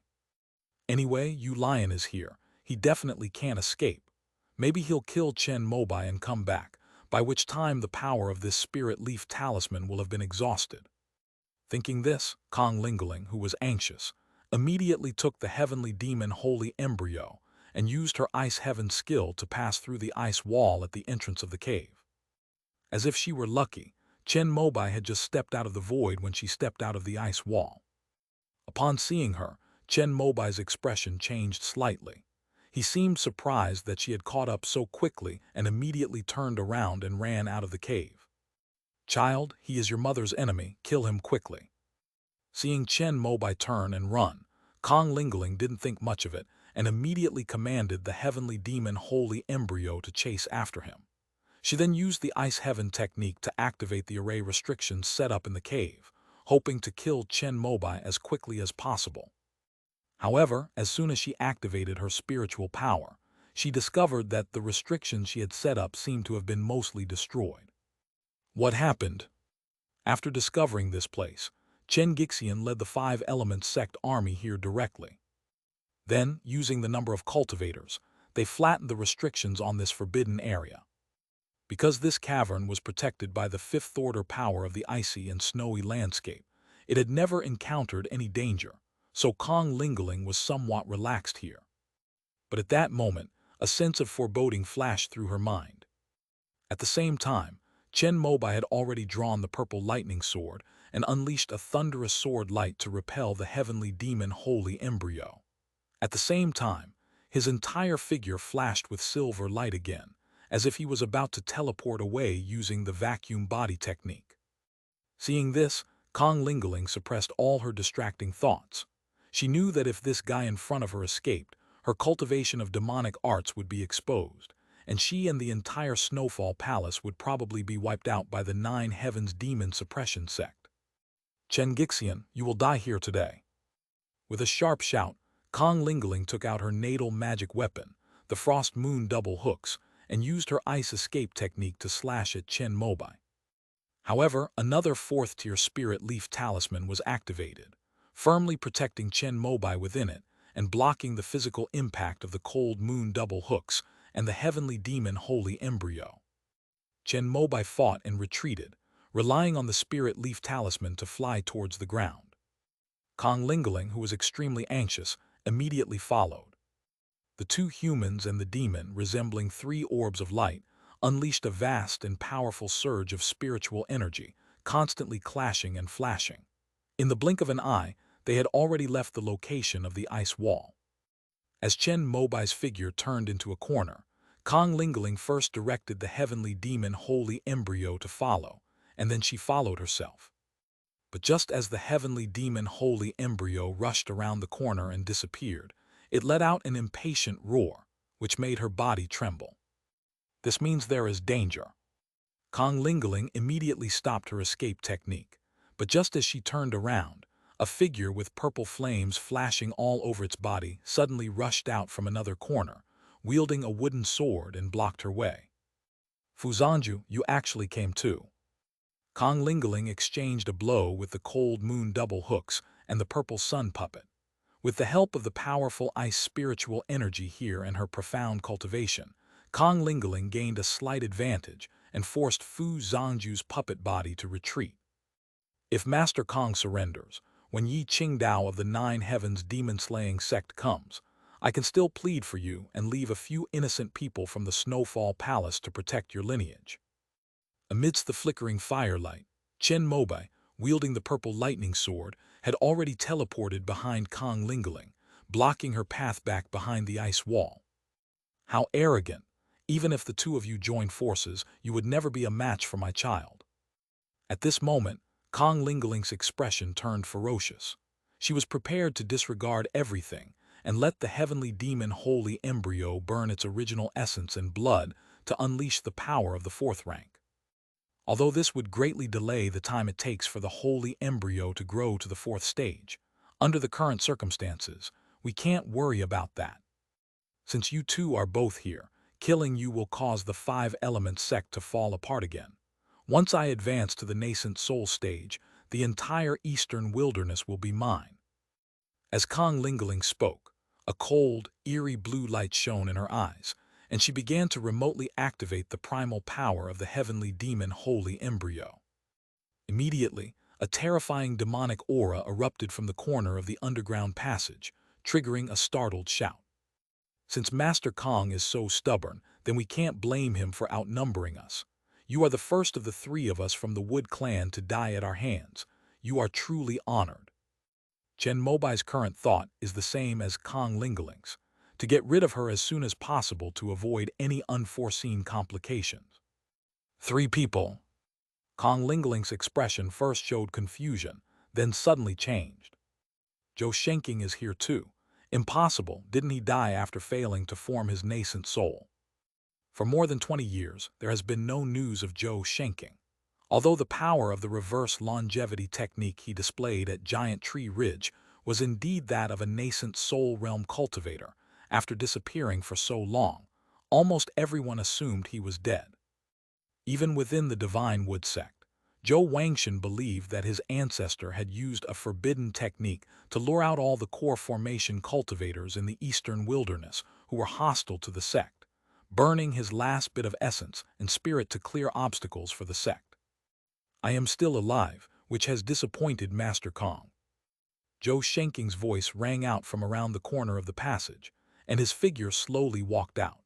Anyway, Yu Lion is here. He definitely can't escape. Maybe he'll kill Chen Mobai and come back, by which time the power of this spirit leaf talisman will have been exhausted. Thinking this, Kong Lingling, who was anxious, immediately took the heavenly demon holy embryo and used her ice heaven skill to pass through the ice wall at the entrance of the cave. As if she were lucky, Chen Mobai had just stepped out of the void when she stepped out of the ice wall. Upon seeing her, Chen Mobai's expression changed slightly. He seemed surprised that she had caught up so quickly and immediately turned around and ran out of the cave. "Child, he is your mother's enemy, kill him quickly." Seeing Chen Mobai turn and run, Kong Lingling didn't think much of it and immediately commanded the heavenly demon holy embryo to chase after him. She then used the ice heaven technique to activate the array restrictions set up in the cave, hoping to kill Chen Mobai as quickly as possible. However, as soon as she activated her spiritual power, she discovered that the restrictions she had set up seemed to have been mostly destroyed. What happened? After discovering this place, Chen Gixian led the 5 Elements sect army here directly. Then, using the number of cultivators, they flattened the restrictions on this forbidden area. Because this cavern was protected by the 5th-order power of the icy and snowy landscape, it had never encountered any danger, so Kong Lingling was somewhat relaxed here. But at that moment, a sense of foreboding flashed through her mind. At the same time, Chen Mobai had already drawn the purple lightning sword and unleashed a thunderous sword light to repel the heavenly demon holy embryo. At the same time, his entire figure flashed with silver light again, as if he was about to teleport away using the vacuum body technique. Seeing this, Kong Lingling suppressed all her distracting thoughts. She knew that if this guy in front of her escaped, her cultivation of demonic arts would be exposed, and she and the entire Snowfall Palace would probably be wiped out by the 9 Heavens Demon Suppression sect. "Chen Gixian, you will die here today." With a sharp shout, Kong Lingling took out her natal magic weapon, the Frost Moon double hooks, and used her ice escape technique to slash at Chen Mobai. However, another 4th-tier spirit leaf talisman was activated, firmly protecting Chen Mobai within it and blocking the physical impact of the cold moon double hooks and the heavenly demon holy embryo. Chen Mobai fought and retreated, relying on the spirit leaf talisman to fly towards the ground. Kong Lingling, who was extremely anxious, immediately followed. The 2 humans and the demon, resembling 3 orbs of light, unleashed a vast and powerful surge of spiritual energy, constantly clashing and flashing. In the blink of an eye, they had already left the location of the ice wall. As Chen Mobai's figure turned into a corner, Kong Lingling first directed the heavenly demon holy embryo to follow, and then she followed herself. But just as the heavenly demon holy embryo rushed around the corner and disappeared, it let out an impatient roar, which made her body tremble. "This means there is danger." Kong Lingling immediately stopped her escape technique, but just as she turned around, a figure with purple flames flashing all over its body suddenly rushed out from another corner, wielding a wooden sword, and blocked her way. "Fuzanju, you actually came too." Kong Lingling exchanged a blow with the cold moon double hooks and the purple sun puppet. With the help of the powerful ice spiritual energy here and her profound cultivation, Kong Lingling gained a slight advantage and forced Fu Zhangju's puppet body to retreat. If Master Kong surrenders, when Yi Qingdao of the 9 Heavens demon-slaying sect comes, I can still plead for you and leave a few innocent people from the Snowfall Palace to protect your lineage. Amidst the flickering firelight, Chen Mobai, wielding the purple lightning sword, had already teleported behind Kong Lingling, blocking her path back behind the ice wall. "How arrogant! Even if the 2 of you joined forces, you would never be a match for my child." At this moment, Kong Lingling's expression turned ferocious. She was prepared to disregard everything and let the heavenly demon holy embryo burn its original essence and blood to unleash the power of the 4th rank. Although this would greatly delay the time it takes for the holy embryo to grow to the 4th stage, under the current circumstances, we can't worry about that. Since you 2 are both here, killing you will cause the 5 Elements sect to fall apart again. Once I advance to the nascent soul stage, the entire eastern wilderness will be mine." As Kong Lingling spoke, a cold, eerie blue light shone in her eyes, and she began to remotely activate the primal power of the heavenly demon holy embryo. Immediately, a terrifying demonic aura erupted from the corner of the underground passage, triggering a startled shout. Since Master Kong is so stubborn, then we can't blame him for outnumbering us. You are the first of the three of us from the Wood clan to die at our hands. You are truly honored. Chen Mobai's current thought is the same as Kong Lingling's, to get rid of her as soon as possible to avoid any unforeseen complications. Three people. Kong Lingling's expression first showed confusion, then suddenly changed. Zhou Shenking is here too. Impossible, didn't he die after failing to form his nascent soul? For more than 20 years, there has been no news of Zhou Shenking. Although the power of the reverse longevity technique he displayed at Giant Tree Ridge was indeed that of a nascent soul realm cultivator, after disappearing for so long, almost everyone assumed he was dead. Even within the Divine Wood sect, Zhou Wangshan believed that his ancestor had used a forbidden technique to lure out all the core formation cultivators in the eastern wilderness who were hostile to the sect, burning his last bit of essence and spirit to clear obstacles for the sect. I am still alive, which has disappointed Master Kong. Zhou Shenking's voice rang out from around the corner of the passage, and his figure slowly walked out.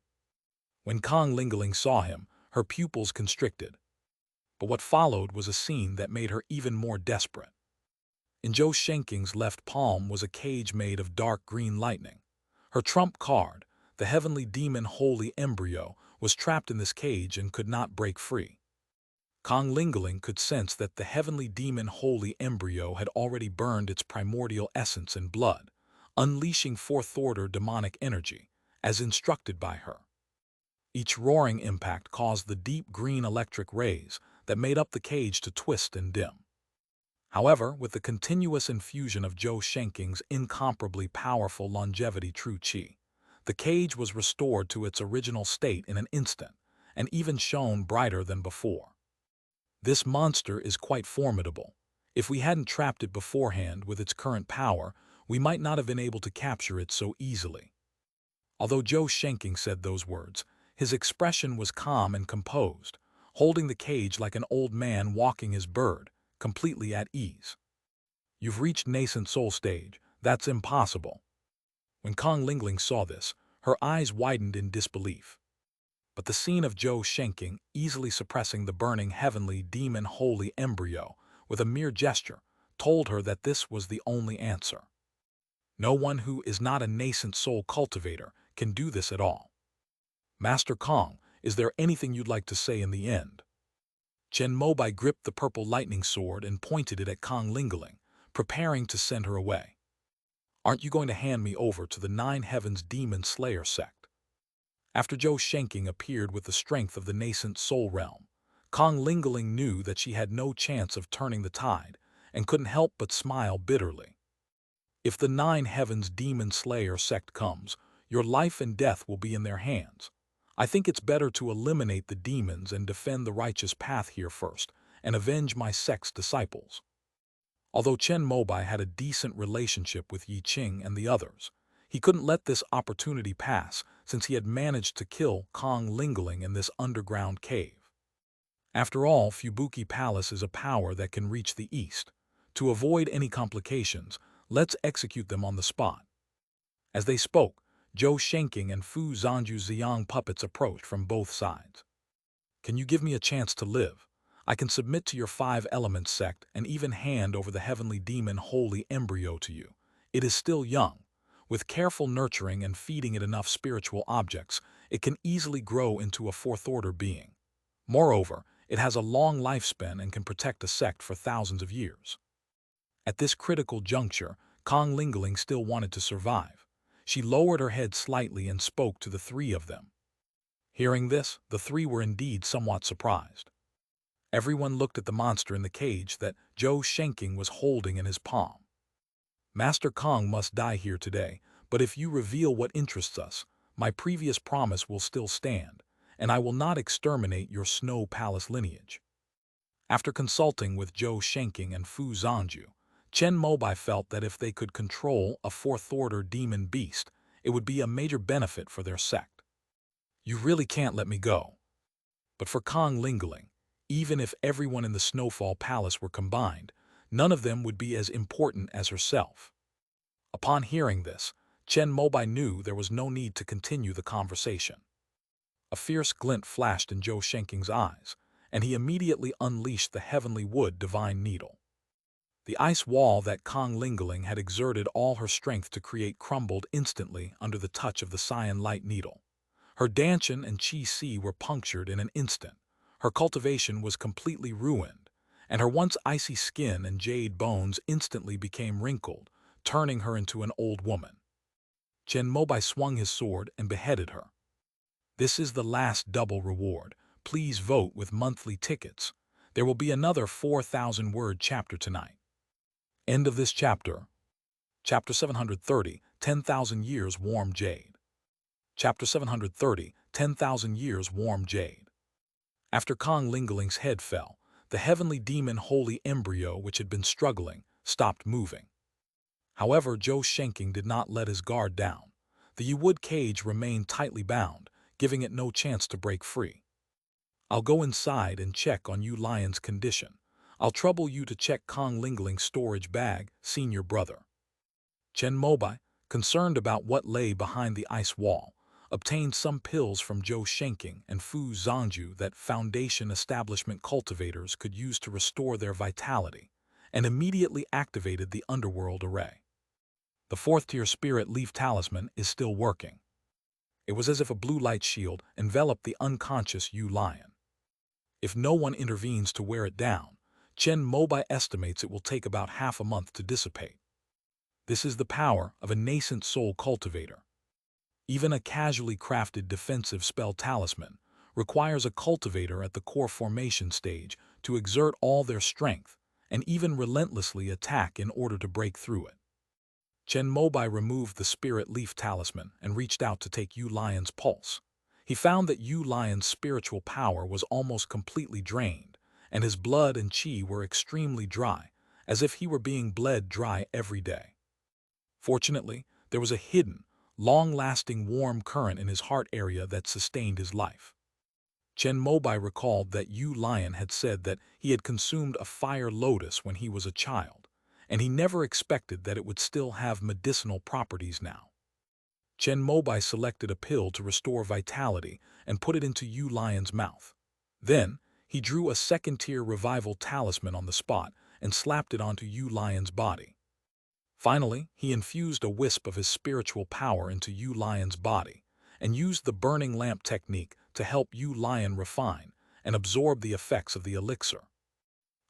When Kong Lingling saw him, her pupils constricted. But what followed was a scene that made her even more desperate. In Zhou Shenking's left palm was a cage made of dark green lightning. Her trump card, the heavenly demon holy embryo, was trapped in this cage and could not break free. Kong Lingling could sense that the heavenly demon holy embryo had already burned its primordial essence in blood, unleashing fourth-order demonic energy, as instructed by her. Each roaring impact caused the deep green electric rays that made up the cage to twist and dim. However, with the continuous infusion of Zhou Shenking's incomparably powerful longevity true qi, the cage was restored to its original state in an instant, and even shone brighter than before. This monster is quite formidable. If we hadn't trapped it beforehand with its current power, we might not have been able to capture it so easily. Although Zhou Shenking said those words, his expression was calm and composed, holding the cage like an old man walking his bird, completely at ease. You've reached nascent soul stage. That's impossible. When Kong Lingling saw this, her eyes widened in disbelief. But the scene of Zhou Shenking easily suppressing the burning heavenly demon holy embryo with a mere gesture told her that this was the only answer. No one who is not a nascent soul cultivator can do this at all. Master Kong, is there anything you'd like to say in the end? Chen Mobai gripped the purple lightning sword and pointed it at Kong Lingling, preparing to send her away. Aren't you going to hand me over to the Nine Heavens Demon Slayer sect? After Zhou Shenking appeared with the strength of the nascent soul realm, Kong Lingling knew that she had no chance of turning the tide and couldn't help but smile bitterly. If the Nine Heavens Demon Slayer sect comes, your life and death will be in their hands. I think it's better to eliminate the demons and defend the righteous path here first, and avenge my sect's disciples. Although Chen Mobai had a decent relationship with Yi Qing and the others, he couldn't let this opportunity pass since he had managed to kill Kong Lingling in this underground cave. After all, Fubuki Palace is a power that can reach the east. To avoid any complications, let's execute them on the spot. As they spoke, Zhou Shenking and Fu Zhanju's Ziyang puppets approached from both sides. Can you give me a chance to live? I can submit to your 5 elements sect and even hand over the heavenly demon holy embryo to you. It is still young. With careful nurturing and feeding it enough spiritual objects, it can easily grow into a fourth-order being. Moreover, it has a long lifespan and can protect a sect for thousands of years. At this critical juncture, Kong Lingling still wanted to survive. She lowered her head slightly and spoke to the 3 of them. Hearing this, the 3 were indeed somewhat surprised. Everyone looked at the monster in the cage that Zhou Shenking was holding in his palm. Master Kong must die here today, but if you reveal what interests us, my previous promise will still stand, and I will not exterminate your Snow Palace lineage. After consulting with Zhou Shenking and Fu Zhanju, Chen Mobai felt that if they could control a fourth-order demon beast, it would be a major benefit for their sect. You really can't let me go. But for Kong Lingling, even if everyone in the Snowfall Palace were combined, none of them would be as important as herself. Upon hearing this, Chen Mobai knew there was no need to continue the conversation. A fierce glint flashed in Zhou Shenking's eyes, and he immediately unleashed the heavenly wood divine needle. The ice wall that Kong Lingeling had exerted all her strength to create crumbled instantly under the touch of the cyan light needle. Her Danshan and Qi Si were punctured in an instant. Her cultivation was completely ruined, and her once icy skin and jade bones instantly became wrinkled, turning her into an old woman. Chen Mobai swung his sword and beheaded her. This is the last double reward. Please vote with monthly tickets. There will be another 4,000-word chapter tonight. End of this chapter. Chapter 730, 10,000 Years Warm Jade. Chapter 730, 10,000 Years Warm Jade. After Kong Lingeling's head fell, the heavenly demon holy embryo which had been struggling stopped moving. However, Zhou Shenking did not let his guard down. The Yi-wood cage remained tightly bound, giving it no chance to break free. I'll go inside and check on you Lion's condition. I'll trouble you to check Kong Lingeling's storage bag, senior brother. Chen Mobai, concerned about what lay behind the ice wall, obtained some pills from Zhou Shenking and Fu Zhangju that Foundation establishment cultivators could use to restore their vitality, and immediately activated the underworld array. The fourth-tier spirit leaf talisman is still working. It was as if a blue light shield enveloped the unconscious Yu Lion. If no one intervenes to wear it down, Chen Mobai estimates it will take about half a month to dissipate. This is the power of a nascent soul cultivator. Even a casually crafted defensive spell talisman requires a cultivator at the core formation stage to exert all their strength and even relentlessly attack in order to break through it. Chen Mobai removed the spirit leaf talisman and reached out to take Yu Lion's pulse. He found that Yu Lion's spiritual power was almost completely drained, and his blood and qi were extremely dry, as if he were being bled dry every day. Fortunately, there was a hidden, long-lasting warm current in his heart area that sustained his life. Chen Mobai recalled that Yu Lion had said that he had consumed a fire lotus when he was a child, and he never expected that it would still have medicinal properties now. Chen Mobai selected a pill to restore vitality and put it into Yu Lion's mouth. Then, he drew a second-tier revival talisman on the spot and slapped it onto Yu Lion's body. Finally, he infused a wisp of his spiritual power into Yu Lion's body and used the burning lamp technique to help Yu Lion refine and absorb the effects of the elixir.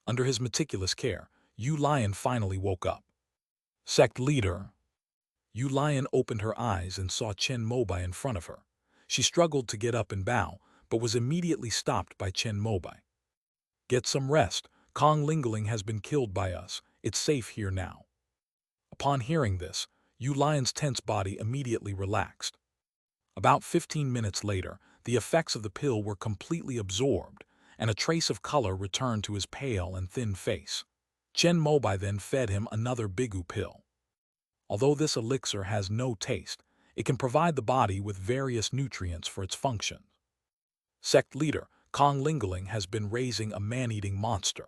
Under his meticulous care, Yu Lion finally woke up. Sect leader. Yu Lion opened her eyes and saw Chen Mobai in front of her. She struggled to get up and bow, but was immediately stopped by Chen Mobai. Get some rest. Kong Lingeling has been killed by us. It's safe here now. Upon hearing this, Yu Lion's tense body immediately relaxed. About 15 minutes later, the effects of the pill were completely absorbed, and a trace of color returned to his pale and thin face. Chen Mobai then fed him another bigu pill. Although this elixir has no taste, it can provide the body with various nutrients for its functions. Sect leader, Kong Lingeling has been raising a man-eating monster.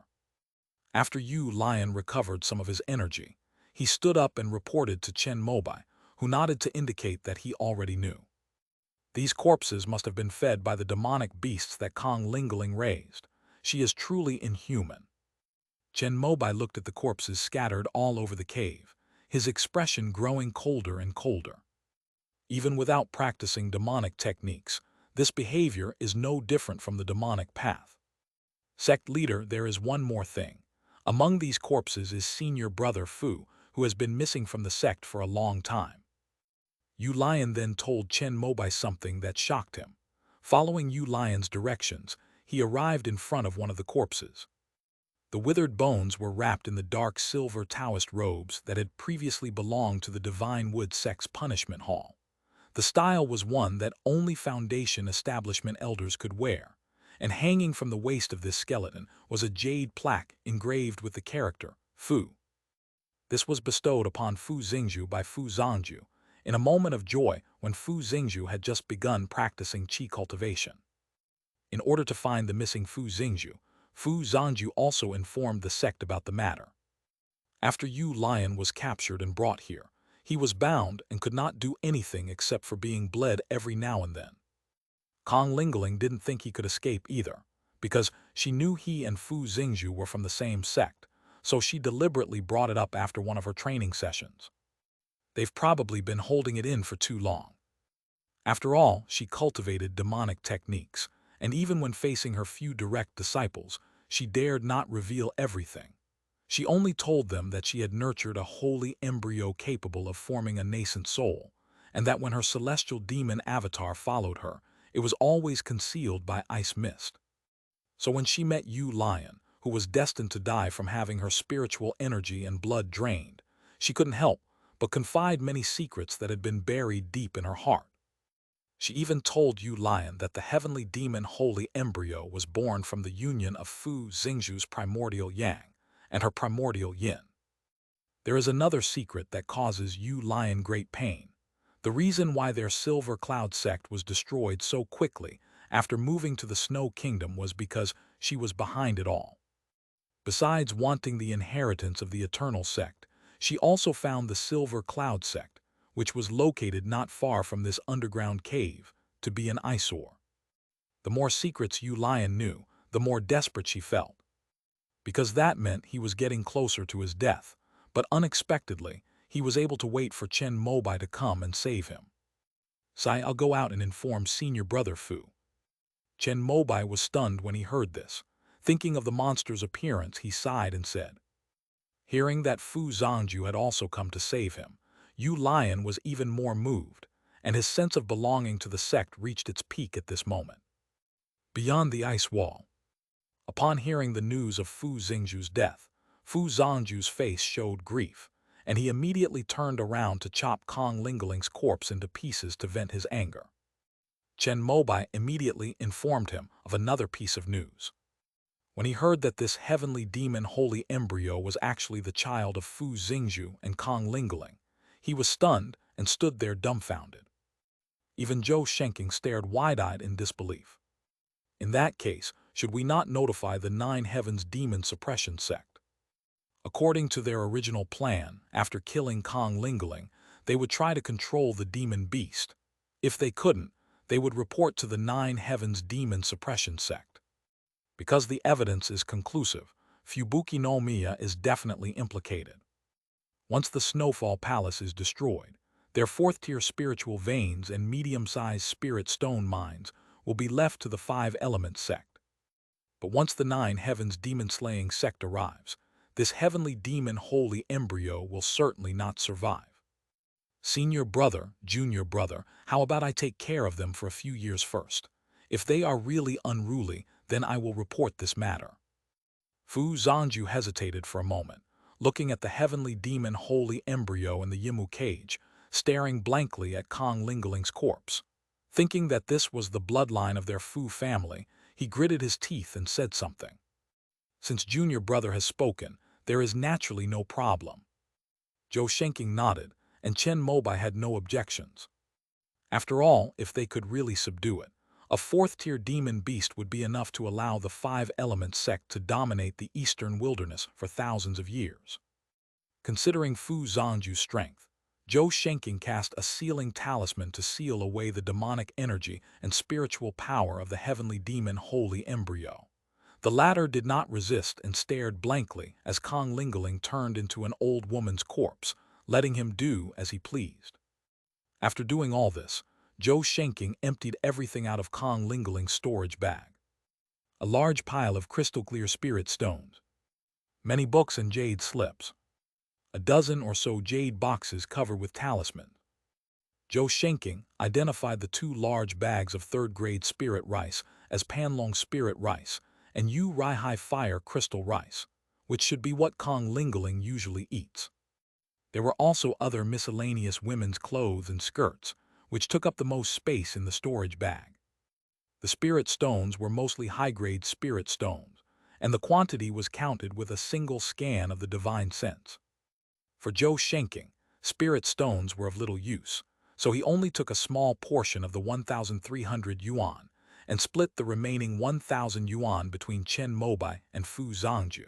After Yu Lion recovered some of his energy, he stood up and reported to Chen Mobai, who nodded to indicate that he already knew. These corpses must have been fed by the demonic beasts that Kong Lingeling raised. She is truly inhuman. Chen Mobai looked at the corpses scattered all over the cave, his expression growing colder and colder. Even without practicing demonic techniques, this behavior is no different from the demonic path. Sect leader, there is one more thing. Among these corpses is senior brother Fu, who has been missing from the sect for a long time. Yu Lion then told Chen Mobai something that shocked him. Following Yu Lion's directions, he arrived in front of one of the corpses. The withered bones were wrapped in the dark silver Taoist robes that had previously belonged to the Divine Wood Sect's punishment hall. The style was one that only Foundation establishment elders could wear, and hanging from the waist of this skeleton was a jade plaque engraved with the character Fu. This was bestowed upon Fu Xingju by Fu Zhangju in a moment of joy when Fu Xingju had just begun practicing qi cultivation. In order to find the missing Fu Xingju, Fu Zhangju also informed the sect about the matter. After Yu Lion was captured and brought here, He was bound and could not do anything except for being bled every now and then. Kong Lingling didn't think he could escape either, because she knew he and Fu Xingzhu were from the same sect, so she deliberately brought it up after one of her training sessions. They've probably been holding it in for too long. After all, she cultivated demonic techniques, and even when facing her few direct disciples, she dared not reveal everything. She only told them that she had nurtured a holy embryo capable of forming a nascent soul, and that when her celestial demon avatar followed her, it was always concealed by ice mist. So when she met Yu Lion, who was destined to die from having her spiritual energy and blood drained, she couldn't help but confide many secrets that had been buried deep in her heart. She even told Yu Lion that the heavenly demon holy embryo was born from the union of Fu Xingzhu's primordial yang and her primordial yin. There is another secret that causes Yu Lion great pain. The reason why their Silver Cloud sect was destroyed so quickly after moving to the Snow Kingdom was because she was behind it all. Besides wanting the inheritance of the Eternal Sect, she also found the Silver Cloud sect, which was located not far from this underground cave, to be an eyesore. The more secrets Yu Lion knew, the more desperate she felt. Because that meant he was getting closer to his death, but unexpectedly, he was able to wait for Chen Mobai to come and save him. "Sai, I'll go out and inform senior brother Fu." Chen Mobai was stunned when he heard this. Thinking of the monster's appearance, he sighed and said. Hearing that Fu Zhangju had also come to save him, Yu Lion was even more moved, and his sense of belonging to the sect reached its peak at this moment. Beyond the ice wall. Upon hearing the news of Fu Xingzhu's death, Fu Zhangju's face showed grief, and he immediately turned around to chop Kong Lingling's corpse into pieces to vent his anger. Chen Mobai immediately informed him of another piece of news. When he heard that this heavenly demon holy embryo was actually the child of Fu Xingzhu and Kong Lingling, he was stunned and stood there dumbfounded. Even Zhou Shenking stared wide-eyed in disbelief. In that case, should we not notify the Nine Heavens Demon Suppression Sect? According to their original plan, after killing Kong Lingling, they would try to control the demon beast. If they couldn't, they would report to the Nine Heavens Demon Suppression Sect. Because the evidence is conclusive, Fubuki no Miya is definitely implicated. Once the Snowfall Palace is destroyed, their fourth-tier spiritual veins and medium-sized spirit stone mines will be left to the Five Elements sect. But once the Nine Heavens demon-slaying sect arrives, this heavenly demon holy embryo will certainly not survive. Senior brother, junior brother, how about I take care of them for a few years first? If they are really unruly, then I will report this matter. Fu Zhangju hesitated for a moment, looking at the heavenly demon holy embryo in the Yimu cage, staring blankly at Kong Lingling's corpse. Thinking that this was the bloodline of their Fu family, he gritted his teeth and said something. Since junior brother has spoken, there is naturally no problem. Zhou Shenking nodded, and Chen Mobai had no objections. After all, if they could really subdue it, a fourth-tier demon beast would be enough to allow the Five Elements sect to dominate the eastern wilderness for thousands of years. Considering Fu Zhangju's strength, Zhou Shenking cast a sealing talisman to seal away the demonic energy and spiritual power of the heavenly demon holy embryo. The latter did not resist and stared blankly as Kong Lingling turned into an old woman's corpse, letting him do as he pleased. After doing all this, Zhou Shenking emptied everything out of Kong Lingling's storage bag. A large pile of crystal-clear spirit stones, many books and jade slips, a dozen or so jade boxes covered with talismans. Zhou Shenking identified the two large bags of third-grade spirit rice as Panlong spirit rice and Yu Rai fire crystal rice, which should be what Kong Lingling usually eats. There were also other miscellaneous women's clothes and skirts, which took up the most space in the storage bag. The spirit stones were mostly high-grade spirit stones, and the quantity was counted with a single scan of the divine sense. For Zhou Shenking, spirit stones were of little use, so he only took a small portion of the 1,300 yuan and split the remaining 1,000 yuan between Chen Mobai and Fu Zhangju.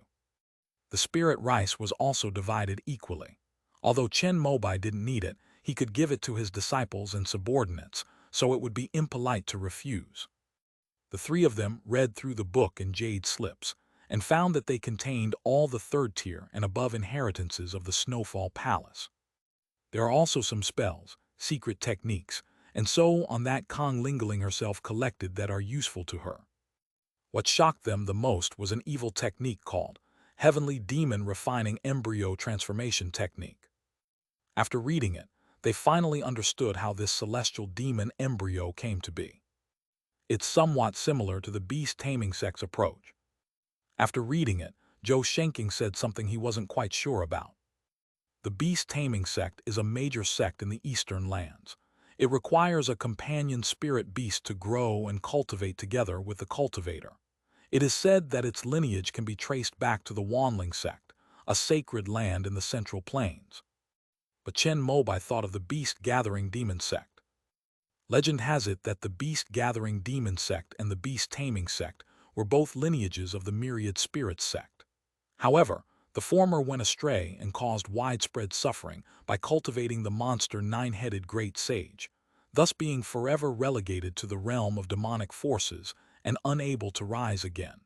The spirit rice was also divided equally. Although Chen Mobai didn't need it, he could give it to his disciples and subordinates, so it would be impolite to refuse. The three of them read through the book in jade slips, and found that they contained all the third-tier and above inheritances of the Snowfall Palace. There are also some spells, secret techniques, and so on that Kong Lingling herself collected that are useful to her. What shocked them the most was an evil technique called Heavenly Demon Refining Embryo Transformation Technique. After reading it, they finally understood how this celestial demon embryo came to be. It's somewhat similar to the beast taming sect's approach. After reading it, Zhou Shenking said something he wasn't quite sure about. The beast taming sect is a major sect in the eastern lands. It requires a companion spirit beast to grow and cultivate together with the cultivator. It is said that its lineage can be traced back to the Wanling sect, a sacred land in the Central Plains. But Chen Mobai thought of the beast-gathering demon sect. Legend has it that the beast-gathering demon sect and the beast-taming sect were both lineages of the myriad spirits sect. However, the former went astray and caused widespread suffering by cultivating the monster nine-headed great sage, thus being forever relegated to the realm of demonic forces and unable to rise again.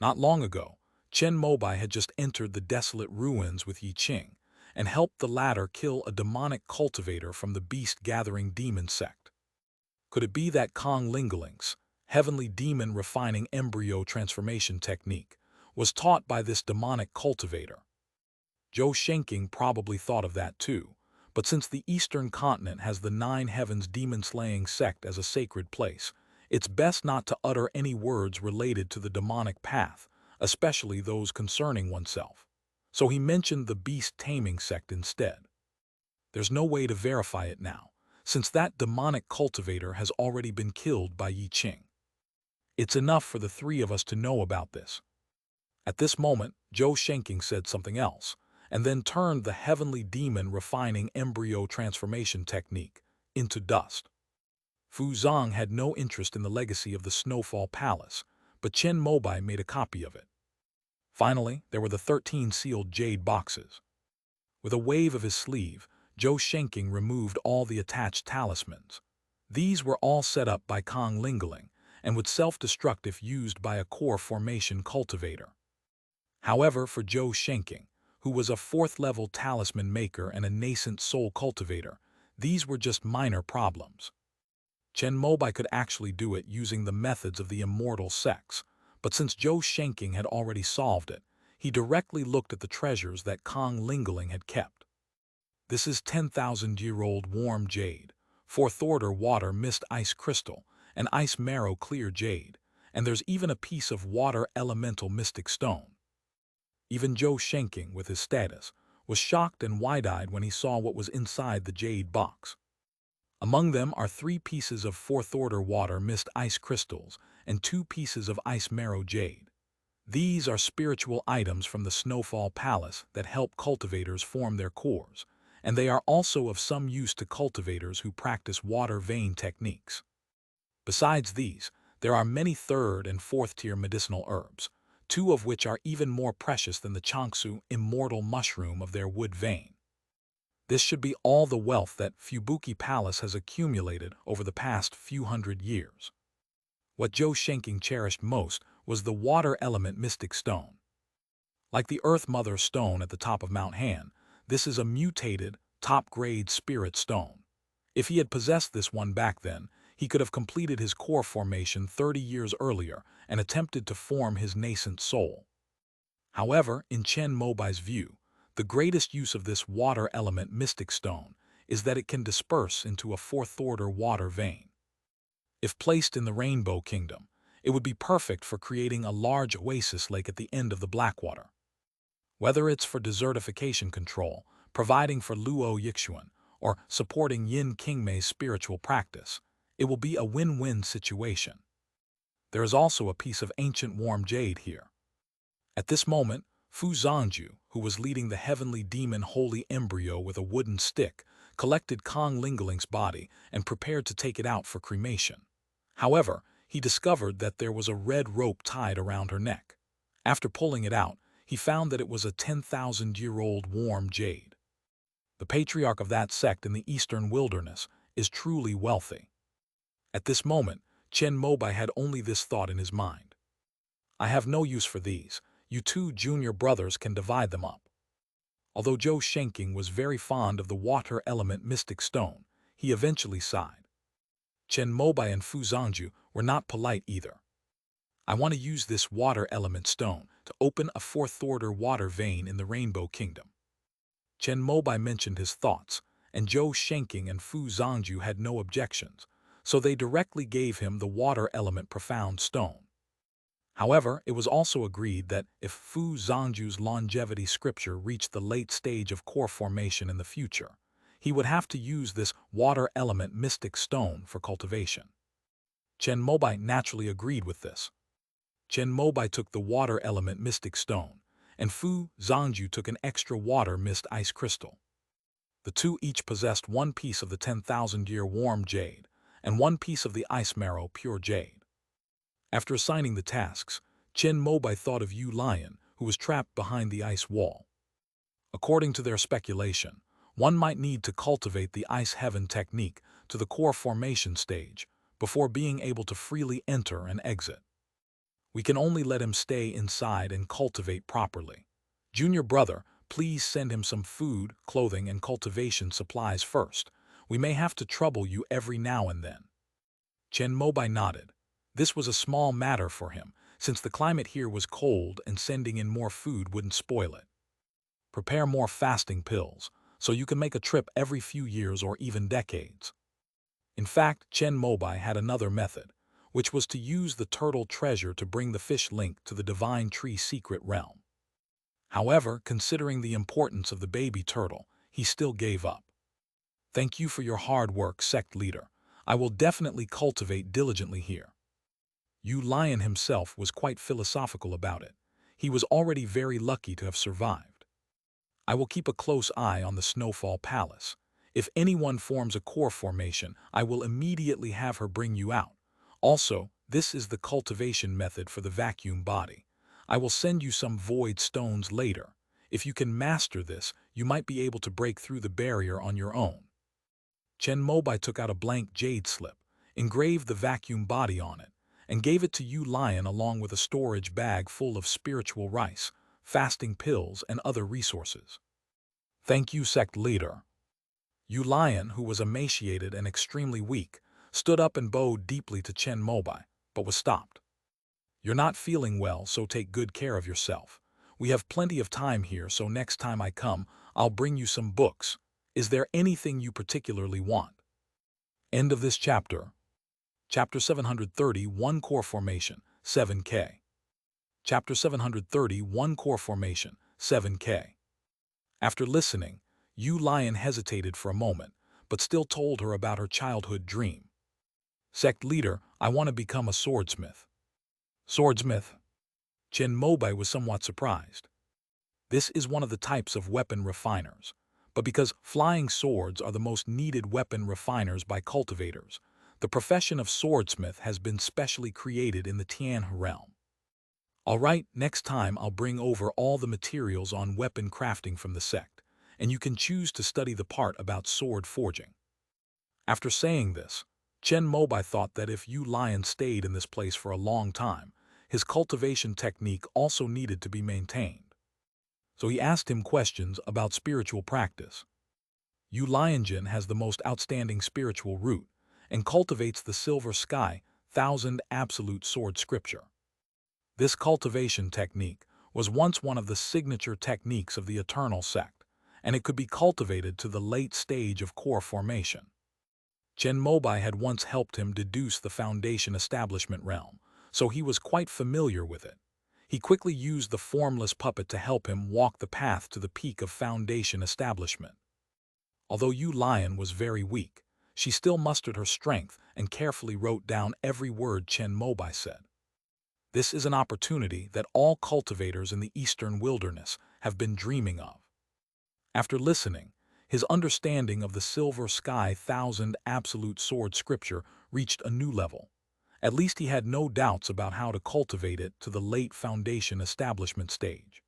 Not long ago, Chen Mobai had just entered the desolate ruins with Yi Qing and helped the latter kill a demonic cultivator from the beast-gathering demon sect. Could it be that Kong Lingling's heavenly demon refining embryo transformation technique was taught by this demonic cultivator? Zhou Shenking probably thought of that too, but since the eastern continent has the Nine Heavens demon-slaying sect as a sacred place, it's best not to utter any words related to the demonic path, especially those concerning oneself. So he mentioned the beast-taming sect instead. There's no way to verify it now, since that demonic cultivator has already been killed by Yi Qing. It's enough for the three of us to know about this. At this moment, Zhou Shenking said something else, and then turned the heavenly demon refining embryo transformation technique into dust. Fu Zong had no interest in the legacy of the Snowfall Palace, but Chen Mobai made a copy of it. Finally, there were the 13 sealed jade boxes. With a wave of his sleeve, Zhou Shenking removed all the attached talismans. These were all set up by Kong Lingling and would self-destruct if used by a core formation cultivator. However, for Zhou Shenking, who was a fourth-level talisman maker and a nascent soul cultivator, these were just minor problems. Chen Mobai could actually do it using the methods of the immortal sects, but since Zhou Shenking had already solved it, he directly looked at the treasures that Kong Lingling had kept. This is 10,000-year-old warm jade, fourth-order water mist ice crystal, and ice marrow clear jade, and there's even a piece of water elemental mystic stone. Even Zhou Shenking, with his status, was shocked and wide-eyed when he saw what was inside the jade box. Among them are 3 pieces of fourth-order water mist ice crystals and 2 pieces of ice marrow jade. These are spiritual items from the Snowfall Palace that help cultivators form their cores, and they are also of some use to cultivators who practice water vein techniques. Besides these, there are many third- and fourth-tier medicinal herbs, 2 of which are even more precious than the Changshu immortal mushroom of their wood vein. This should be all the wealth that Fubuki Palace has accumulated over the past few hundred years. What Zhou Shenking cherished most was the water element mystic stone. Like the Earth Mother stone at the top of Mount Han, this is a mutated, top-grade spirit stone. If he had possessed this one back then, he could have completed his core formation 30 years earlier and attempted to form his nascent soul. However, in Chen Mobai's view, the greatest use of this water element mystic stone is that it can disperse into a fourth-order water vein. If placed in the Rainbow Kingdom, it would be perfect for creating a large oasis lake at the end of the Blackwater. Whether it's for desertification control, providing for Luo Yixuan, or supporting Yin Qingmei's spiritual practice, it will be a win-win situation. There is also a piece of ancient warm jade here. At this moment, Fu Zongju, who was leading the heavenly demon holy embryo with a wooden stick, collected Kong Lingling's body and prepared to take it out for cremation. However, he discovered that there was a red rope tied around her neck. After pulling it out, he found that it was a 10,000-year-old warm jade. The patriarch of that sect in the eastern wilderness is truly wealthy. At this moment, Chen Mobai had only this thought in his mind. I have no use for these. You two junior brothers can divide them up. Although Zhou Shenking was very fond of the water element mystic stone, he eventually sighed. Chen Mobai and Fu Zhangju were not polite either. I want to use this water element stone to open a fourth-order water vein in the Rainbow Kingdom. Chen Mobai mentioned his thoughts, and Zhou Shenking and Fu Zhangju had no objections, so they directly gave him the water element profound stone. However, it was also agreed that if Fu Zhangju's longevity scripture reached the late stage of core formation in the future, he would have to use this water element mystic stone for cultivation. Chen Mobai naturally agreed with this. Chen Mobai took the water element mystic stone, and Fu Zhangju took an extra water mist ice crystal. The two each possessed one piece of the 10,000-year warm jade and one piece of the ice marrow pure jade. After assigning the tasks, Chen Mobai thought of Yu Lion, who was trapped behind the ice wall. According to their speculation, one might need to cultivate the ice heaven technique to the core formation stage before being able to freely enter and exit. We can only let him stay inside and cultivate properly. Junior brother, please send him some food, clothing, and cultivation supplies first. We may have to trouble you every now and then. Chen Mobai nodded. This was a small matter for him, since the climate here was cold and sending in more food wouldn't spoil it. Prepare more fasting pills, so you can make a trip every few years or even decades. In fact, Chen Mobai had another method, which was to use the turtle treasure to bring the fish link to the divine tree secret realm. However, considering the importance of the baby turtle, he still gave up. Thank you for your hard work, sect leader. I will definitely cultivate diligently here. Yu Lion himself was quite philosophical about it. He was already very lucky to have survived. I will keep a close eye on the Snowfall Palace. If anyone forms a core formation, I will immediately have her bring you out. Also, this is the cultivation method for the vacuum body. I will send you some void stones later. If you can master this, you might be able to break through the barrier on your own. Chen Mobai took out a blank jade slip, engraved the vacuum body on it, and gave it to Yu Lion along with a storage bag full of spiritual rice, fasting pills, and other resources. Thank you, sect leader. Yu Lion, who was emaciated and extremely weak, stood up and bowed deeply to Chen Mobai, but was stopped. You're not feeling well, so take good care of yourself. We have plenty of time here, so next time I come, I'll bring you some books. Is there anything you particularly want? End of this chapter. Chapter 730, 1 Core Formation, 7K. Chapter 730, 1 Core Formation, 7K. After listening, Yu Lion hesitated for a moment, but still told her about her childhood dream. Sect leader, I want to become a swordsmith. Swordsmith? Chen Mobai was somewhat surprised. This is one of the types of weapon refiners, but because flying swords are the most needed weapon refiners by cultivators, the profession of swordsmith has been specially created in the Tianhe realm. Alright, next time I'll bring over all the materials on weapon crafting from the sect, and you can choose to study the part about sword forging. After saying this, Chen Mobai thought that if Yu Lion stayed in this place for a long time, his cultivation technique also needed to be maintained. So he asked him questions about spiritual practice. Yu Lionjin has the most outstanding spiritual root, and cultivates the Silver Sky 1000 Absolute Sword Scripture. This cultivation technique was once one of the signature techniques of the Eternal Sect, and it could be cultivated to the late stage of core formation. Chen Mobai had once helped him deduce the Foundation Establishment realm, so he was quite familiar with it. He quickly used the formless puppet to help him walk the path to the peak of Foundation Establishment. Although Yu Lion was very weak, she still mustered her strength and carefully wrote down every word Chen Mobai said. This is an opportunity that all cultivators in the eastern wilderness have been dreaming of. After listening, his understanding of the Silver Sky 1000 Absolute Sword Scripture reached a new level. At least he had no doubts about how to cultivate it to the late Foundation Establishment stage.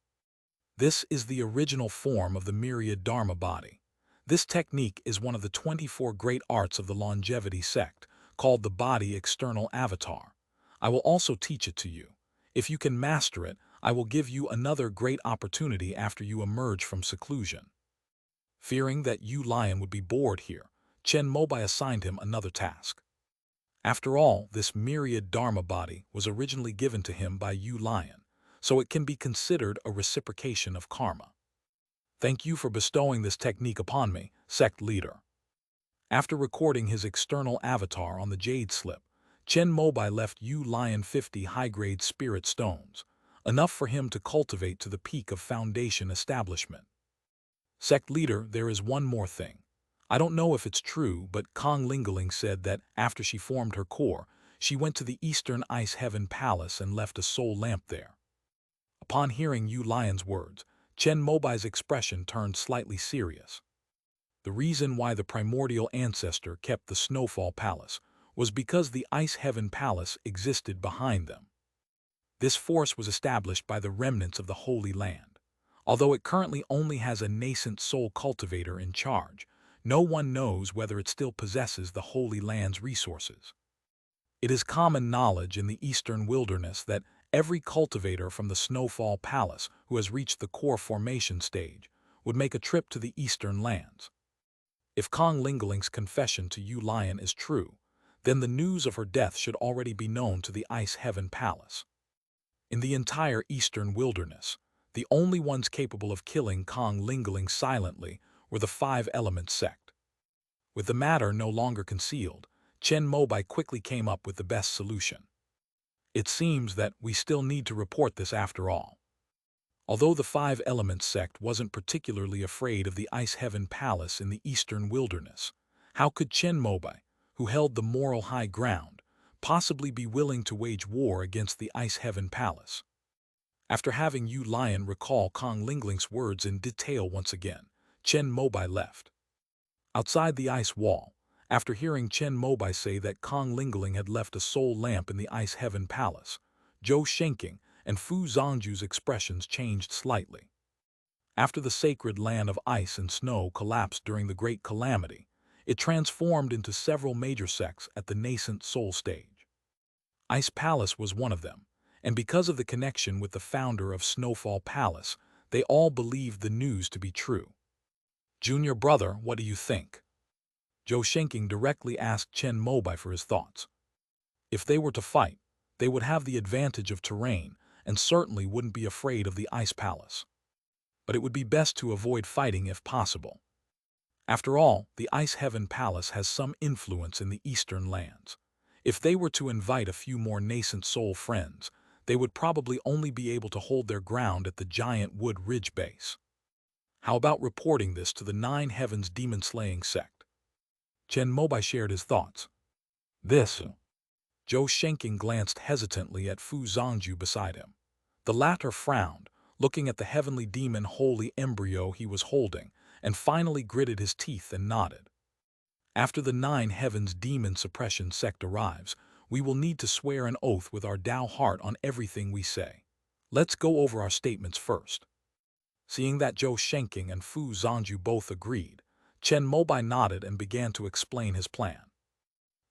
This is the original form of the myriad Dharma body. This technique is one of the 24 great arts of the longevity sect, called the body external avatar. I will also teach it to you. If you can master it, I will give you another great opportunity after you emerge from seclusion. Fearing that Yu Lion would be bored here, Chen Mobai assigned him another task. After all, this myriad Dharma body was originally given to him by Yu Lion, so it can be considered a reciprocation of karma. Thank you for bestowing this technique upon me, sect leader. After recording his external avatar on the jade slip, Chen Mobai left Yu Lion 50 high-grade spirit stones, enough for him to cultivate to the peak of foundation establishment. Sect leader, there is one more thing. I don't know if it's true, but Kong Lingeling said that after she formed her core, she went to the Eastern Ice Heaven Palace and left a soul lamp there. Upon hearing Yu Lion's words, Chen Mobai's expression turned slightly serious. The reason why the primordial ancestor kept the Snowfall Palace was because the Ice Heaven Palace existed behind them. This force was established by the remnants of the Holy Land. Although it currently only has a nascent soul cultivator in charge, no one knows whether it still possesses the Holy Land's resources. It is common knowledge in the Eastern Wilderness that every cultivator from the Snowfall Palace who has reached the core formation stage would make a trip to the Eastern lands. If Kong Lingeling's confession to Yu Lion is true, then the news of her death should already be known to the Ice Heaven Palace. In the entire Eastern Wilderness, the only ones capable of killing Kong Lingeling silently were the Five Elements sect. With the matter no longer concealed, Chen Mobai quickly came up with the best solution. It seems that we still need to report this after all. Although the Five Elements sect wasn't particularly afraid of the Ice Heaven Palace in the Eastern Wilderness, how could Chen Mobai, who held the moral high ground, possibly be willing to wage war against the Ice Heaven Palace? After having Yu Lion recall Kong Lingling's words in detail once again, Chen Mobai left. Outside the ice wall, after hearing Chen Mobai say that Kong Lingling had left a soul lamp in the Ice Heaven Palace, Zhou Shenking and Fu Zongju's expressions changed slightly. After the sacred land of ice and snow collapsed during the Great Calamity, it transformed into several major sects at the nascent soul stage. Ice Palace was one of them, and because of the connection with the founder of Snowfall Palace, they all believed the news to be true. Junior brother, what do you think? Zhou Shenking directly asked Chen Mobai for his thoughts. If they were to fight, they would have the advantage of terrain and certainly wouldn't be afraid of the Ice Palace. But it would be best to avoid fighting if possible. After all, the Ice Heaven Palace has some influence in the Eastern lands. If they were to invite a few more nascent soul friends, they would probably only be able to hold their ground at the giant wood ridge base. How about reporting this to the Nine Heavens demon-slaying sect? Chen Mobai shared his thoughts. This. Zhou Shenking glanced hesitantly at Fu Zongju beside him. The latter frowned, looking at the heavenly demon holy embryo he was holding, and finally gritted his teeth and nodded. After the Nine Heavens demon suppression sect arrives, we will need to swear an oath with our Tao heart on everything we say. Let's go over our statements first. Seeing that Zhou Shenking and Fu Zongju both agreed, Chen Mobai nodded and began to explain his plan.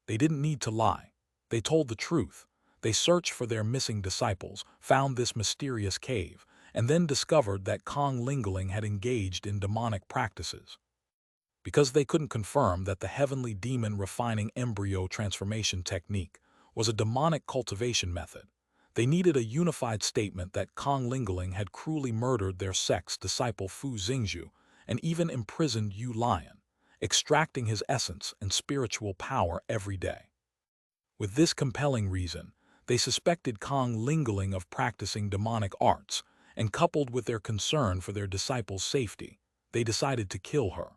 They didn't need to lie. They told the truth. They searched for their missing disciples, found this mysterious cave, and then discovered that Kong Lingeling had engaged in demonic practices. Because they couldn't confirm that the heavenly demon refining embryo transformation technique was a demonic cultivation method, they needed a unified statement that Kong Lingeling had cruelly murdered their sect's disciple Fu Zingzhu and even imprisoned Yu Lion, extracting his essence and spiritual power every day. With this compelling reason, they suspected Kong Lingeling of practicing demonic arts, and coupled with their concern for their disciples' safety, they decided to kill her.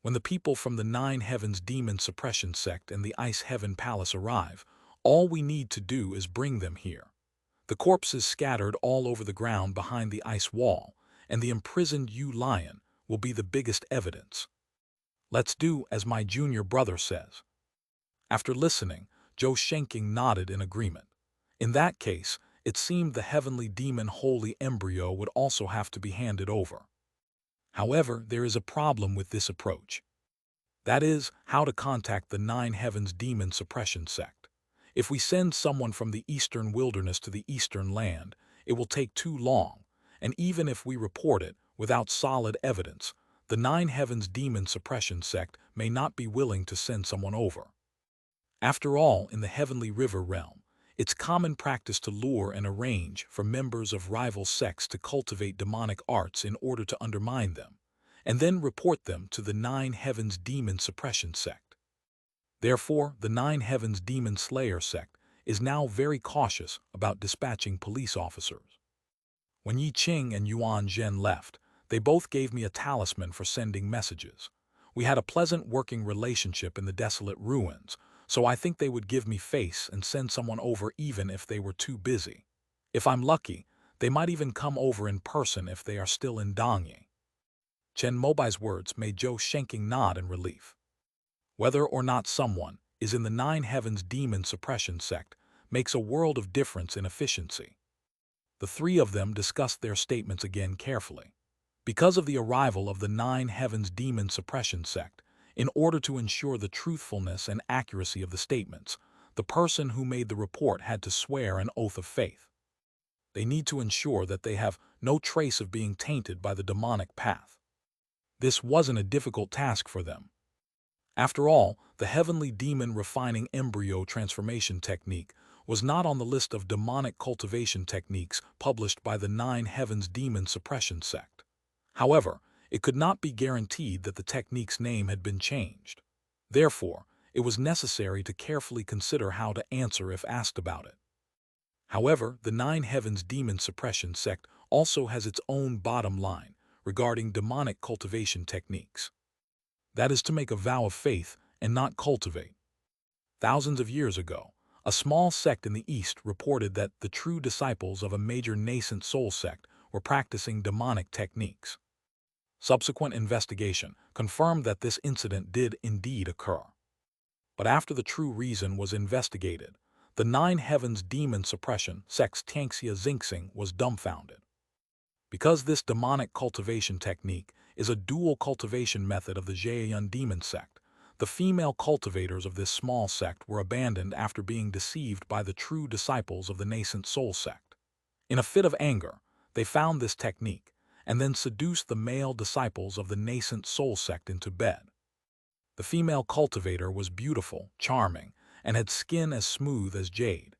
When the people from the Nine Heavens Demon Suppression Sect and the Ice Heaven Palace arrive, all we need to do is bring them here. The corpses scattered all over the ground behind the ice wall, and the imprisoned Yu Lion will be the biggest evidence. Let's do as my junior brother says. After listening, Zhou Shenking nodded in agreement. In that case, it seemed the heavenly demon holy embryo would also have to be handed over. However, there is a problem with this approach. That is, how to contact the Nine Heavens Demon Suppression Sect. If we send someone from the eastern wilderness to the eastern land, it will take too long, and even if we report it without solid evidence, the Nine Heavens Demon Suppression Sect may not be willing to send someone over. After all, in the Heavenly River realm, it's common practice to lure and arrange for members of rival sects to cultivate demonic arts in order to undermine them, and then report them to the Nine Heavens Demon Suppression Sect. Therefore, the Nine Heavens Demon Slayer Sect is now very cautious about dispatching police officers. When Yi Qing and Yuan Zhen left, they both gave me a talisman for sending messages. We had a pleasant working relationship in the desolate ruins, so I think they would give me face and send someone over even if they were too busy. If I'm lucky, they might even come over in person if they are still in Dongyi. Chen Mobai's words made Zhou Shenking nod in relief. Whether or not someone is in the Nine Heavens Demon Suppression Sect makes a world of difference in efficiency. The three of them discussed their statements again carefully. Because of the arrival of the Nine Heavens Demon Suppression Sect, in order to ensure the truthfulness and accuracy of the statements, the person who made the report had to swear an oath of faith. They need to ensure that they have no trace of being tainted by the demonic path. This wasn't a difficult task for them. After all, the heavenly demon refining embryo transformation technique was not on the list of demonic cultivation techniques published by the Nine Heavens Demon Suppression Sect. However, it could not be guaranteed that the technique's name had been changed. Therefore, it was necessary to carefully consider how to answer if asked about it. However, the Nine Heavens Demon Suppression Sect also has its own bottom line regarding demonic cultivation techniques. That is to make a vow of faith and not cultivate. Thousands of years ago, a small sect in the East reported that the true disciples of a major nascent soul sect were practicing demonic techniques. Subsequent investigation confirmed that this incident did indeed occur. But after the true reason was investigated, the Nine Heavens Demon Suppression Sect's Tangxia Xingxing was dumbfounded. Because this demonic cultivation technique is a dual cultivation method of the Zheyan demon sect, the female cultivators of this small sect were abandoned after being deceived by the true disciples of the nascent soul sect. In a fit of anger, they found this technique and then seduced the male disciples of the nascent soul sect into bed. The female cultivator was beautiful, charming, and had skin as smooth as jade.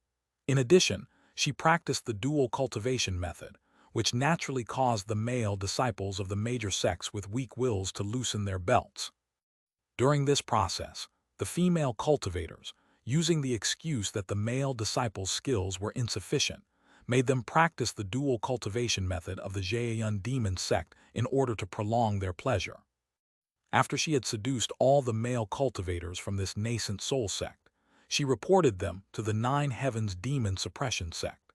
In addition, she practiced the dual cultivation method, which naturally caused the male disciples of the major sects with weak wills to loosen their belts. During this process, the female cultivators, using the excuse that the male disciples' skills were insufficient, made them practice the dual cultivation method of the Zheyan demon sect in order to prolong their pleasure. After she had seduced all the male cultivators from this nascent soul sect, she reported them to the Nine Heavens Demon Suppression Sect.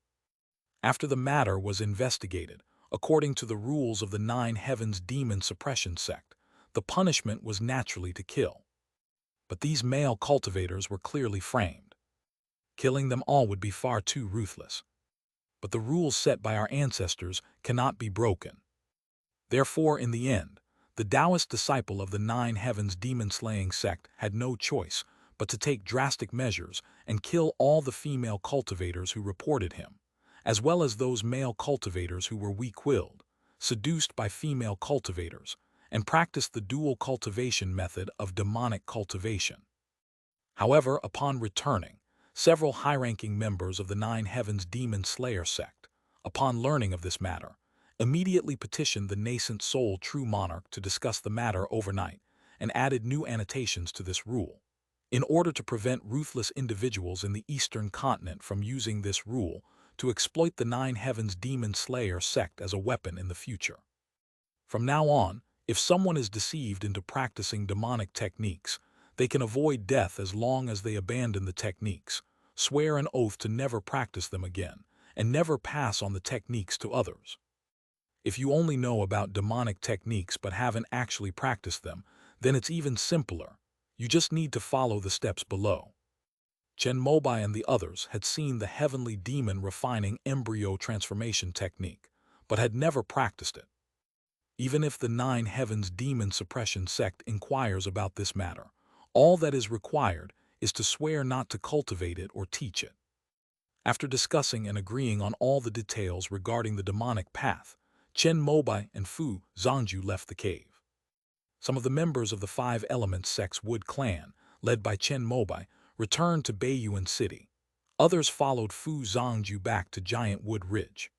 After the matter was investigated, according to the rules of the Nine Heavens Demon Suppression Sect, the punishment was naturally to kill. But these male cultivators were clearly framed. Killing them all would be far too ruthless. But the rules set by our ancestors cannot be broken. Therefore, in the end, the Taoist disciple of the Nine Heavens demon-slaying sect had no choice but to take drastic measures and kill all the female cultivators who reported him, as well as those male cultivators who were weak-willed, seduced by female cultivators, and practiced the dual cultivation method of demonic cultivation. However, upon returning, several high-ranking members of the Nine Heavens Demon Slayer sect, upon learning of this matter, immediately petitioned the nascent soul true monarch to discuss the matter overnight and added new annotations to this rule. In order to prevent ruthless individuals in the Eastern continent from using this rule to exploit the Nine Heavens Demon Slayer sect as a weapon in the future. From now on, if someone is deceived into practicing demonic techniques, they can avoid death as long as they abandon the techniques, swear an oath to never practice them again, and never pass on the techniques to others. If you only know about demonic techniques but haven't actually practiced them, then it's even simpler. You just need to follow the steps below. Chen Mobai and the others had seen the heavenly demon refining embryo transformation technique, but had never practiced it. Even if the Nine Heavens Demon Suppression Sect inquires about this matter, all that is required is to swear not to cultivate it or teach it. After discussing and agreeing on all the details regarding the demonic path, Chen Mobai and Fu Zhangju left the cave. Some of the members of the Five Elements Sect's Wood Clan, led by Chen Mobai, returned to Baiyuan City. Others followed Fu Zhangju back to Giant Wood Ridge.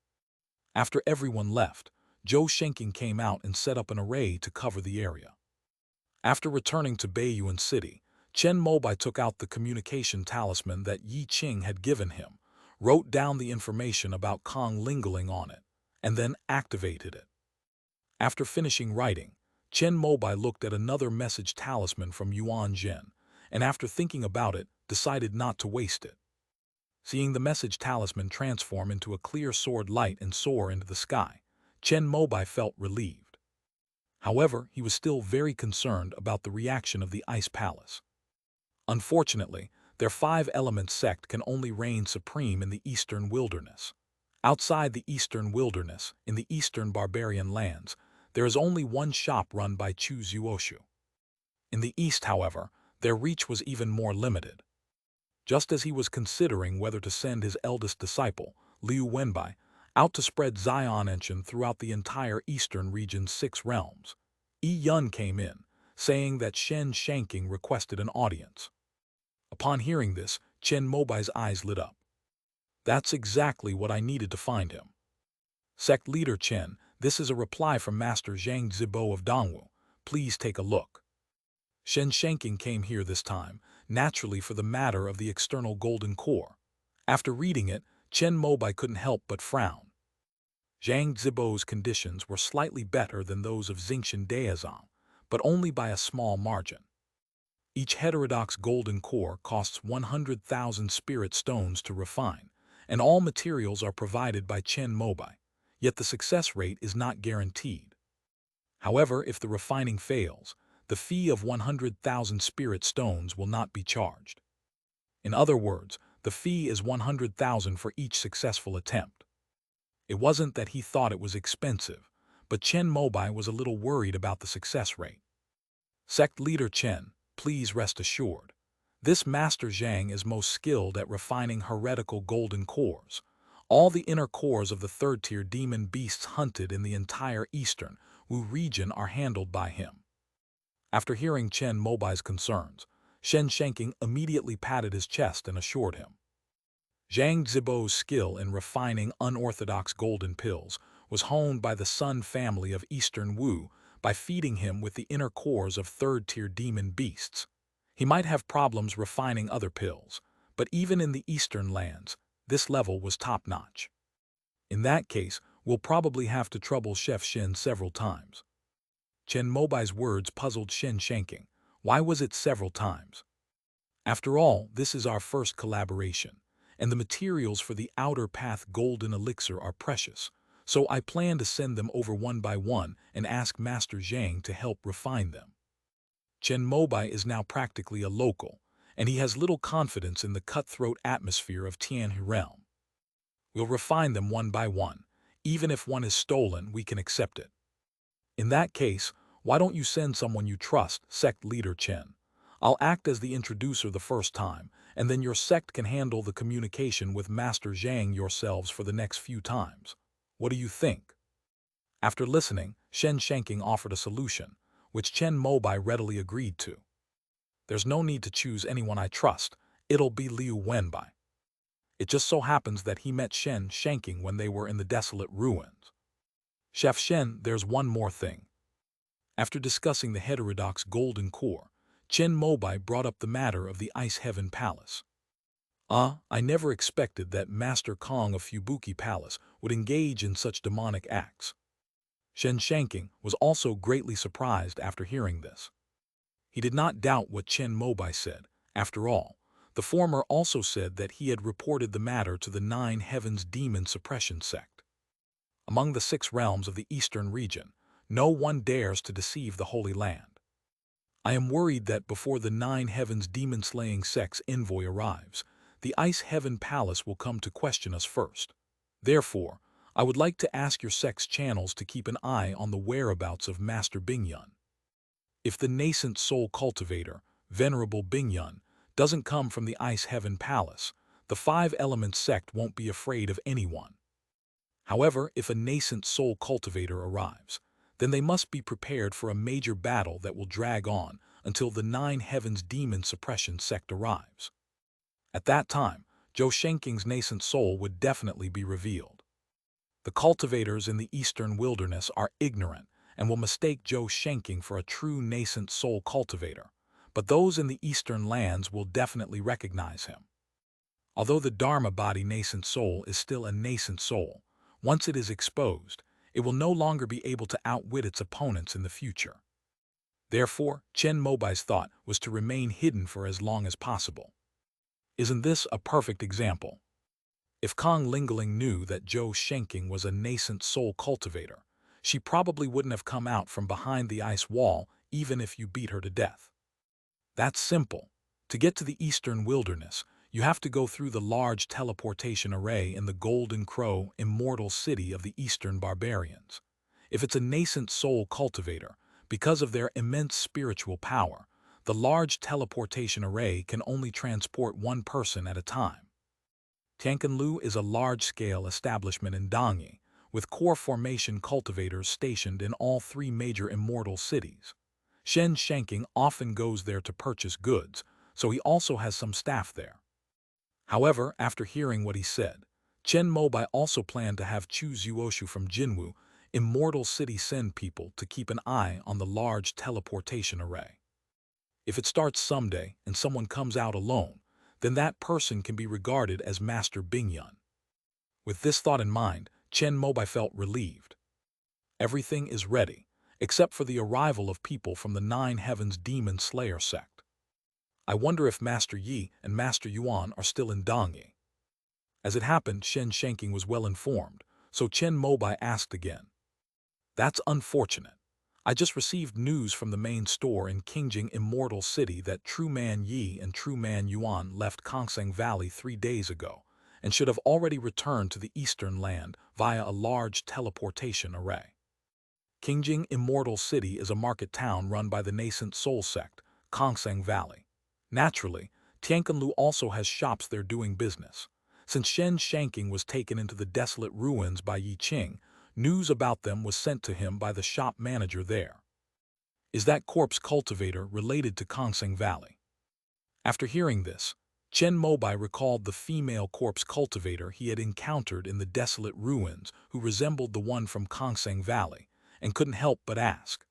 After everyone left, Zhou Shenking came out and set up an array to cover the area. After returning to Baiyuan City, Chen Mobai took out the communication talisman that Yi Qing had given him, wrote down the information about Kong Lingling on it, and then activated it. After finishing writing, Chen Mobai looked at another message talisman from Yuan Zhen, and after thinking about it, decided not to waste it. Seeing the message talisman transform into a clear sword light and soar into the sky, Chen Mobai felt relieved. However, he was still very concerned about the reaction of the Ice Palace. Unfortunately, their five-element sect can only reign supreme in the Eastern Wilderness. Outside the Eastern Wilderness, in the Eastern Barbarian lands, there is only one shop run by Chu Zuoshu. In the East, however, their reach was even more limited. Just as he was considering whether to send his eldest disciple, Liu Wenbai, out to spread Zion Enshin throughout the entire Eastern region's 6 realms, Yi Yun came in, saying that Chen Shanking requested an audience. Upon hearing this, Chen Mobai's eyes lit up. That's exactly what I needed to find him. Sect leader Chen, this is a reply from Master Zhang Zibo of Dongwu. Please take a look. Chen Shanking came here this time, naturally for the matter of the external golden core. After reading it, Chen Mobai couldn't help but frown. Zhang Zibo's conditions were slightly better than those of Xingqian Daozong, but only by a small margin. Each heterodox golden core costs 100,000 spirit stones to refine, and all materials are provided by Chen Mobai, yet the success rate is not guaranteed. However, if the refining fails, the fee of 100,000 spirit stones will not be charged. In other words, the fee is 100,000 for each successful attempt. It wasn't that he thought it was expensive, but Chen Mobai was a little worried about the success rate. Sect leader Chen, please rest assured. This Master Zhang is most skilled at refining heretical golden cores. All the inner cores of the third-tier demon beasts hunted in the entire Eastern Wu region are handled by him. After hearing Chen Mobai's concerns, Shen Shanking immediately patted his chest and assured him. Zhang Zibo's skill in refining unorthodox golden pills was honed by the Sun family of Eastern Wu by feeding him with the inner cores of third-tier demon beasts. He might have problems refining other pills, but even in the Eastern lands, this level was top-notch. In that case, we'll probably have to trouble Chef Shen several times. Chen Mobai's words puzzled Shen Shanking. Why was it several times? After all, this is our first collaboration, and the materials for the Outer Path Golden Elixir are precious, so I plan to send them over one by one and ask Master Zhang to help refine them. Chen Mobai is now practically a local, and he has little confidence in the cutthroat atmosphere of Tianhe realm. We'll refine them one by one. Even if one is stolen, we can accept it. In that case, why don't you send someone you trust, sect leader Chen? I'll act as the introducer the first time, and then your sect can handle the communication with Master Zhang yourselves for the next few times. What do you think? After listening, Shen Shanking offered a solution, which Chen Mobai readily agreed to. There's no need to choose anyone I trust. It'll be Liu Wenbai. It just so happens that he met Shen Shanking when they were in the desolate ruins. Chef Shen, there's one more thing. After discussing the heterodox golden core, Chen Mobai brought up the matter of the Ice Heaven Palace. I never expected that Master Kong of Fubuki Palace would engage in such demonic acts. Shen Shanking was also greatly surprised after hearing this. He did not doubt what Chen Mobai said. After all, the former also said that he had reported the matter to the Nine Heavens Demon Suppression Sect. Among the 6 realms of the Eastern region, no one dares to deceive the Holy Land. I am worried that before the Nine Heavens Demon-Slaying Sect's envoy arrives, the Ice Heaven Palace will come to question us first. Therefore, I would like to ask your sect's channels to keep an eye on the whereabouts of Master Bingyun. If the nascent soul cultivator, Venerable Bingyun, doesn't come from the Ice Heaven Palace, the five-element sect won't be afraid of anyone. However, if a nascent soul cultivator arrives, then they must be prepared for a major battle that will drag on until the Nine Heavens Demon Suppression sect arrives. At that time, Zhou Shenking's nascent soul would definitely be revealed. The cultivators in the eastern wilderness are ignorant and will mistake Zhou Shenking for a true nascent soul cultivator, but those in the eastern lands will definitely recognize him. Although the Dharma body nascent soul is still a nascent soul, once it is exposed, it will no longer be able to outwit its opponents in the future. Therefore, Chen Mobai's thought was to remain hidden for as long as possible. Isn't this a perfect example? If Kong Lingling knew that Zhou Shenking was a nascent soul cultivator, she probably wouldn't have come out from behind the ice wall even if you beat her to death. That's simple. To get to the eastern wilderness, you have to go through the large teleportation array in the Golden Crow immortal city of the eastern barbarians. If it's a nascent soul cultivator, because of their immense spiritual power, the large teleportation array can only transport one person at a time. Tianqinlu is a large-scale establishment in Dongyi, with core formation cultivators stationed in all three major immortal cities. Chen Shenking often goes there to purchase goods, so he also has some staff there. However, after hearing what he said, Chen Mobai also planned to have Chu Zuoshu from Jinwu, Immortal City, send people to keep an eye on the large teleportation array. If it starts someday and someone comes out alone, then that person can be regarded as Master Bingyun. With this thought in mind, Chen Mobai felt relieved. Everything is ready, except for the arrival of people from the Nine Heavens Demon Slayer sect. I wonder if Master Yi and Master Yuan are still in Dongyi. As it happened, Chen Shenking was well informed, so Chen Mobai asked again. That's unfortunate. I just received news from the main store in Qingjing Immortal City that True Man Yi and True Man Yuan left Kongseng Valley 3 days ago and should have already returned to the eastern land via a large teleportation array. Qingjing Immortal City is a market town run by the nascent soul sect, Kongseng Valley. Naturally, Tianqinlu also has shops there doing business. Since Chen Shanking was taken into the desolate ruins by Yi Qing, news about them was sent to him by the shop manager there. Is that corpse cultivator related to Kongseng Valley? After hearing this, Chen Mobai recalled the female corpse cultivator he had encountered in the desolate ruins who resembled the one from Kongseng Valley, and couldn't help but ask.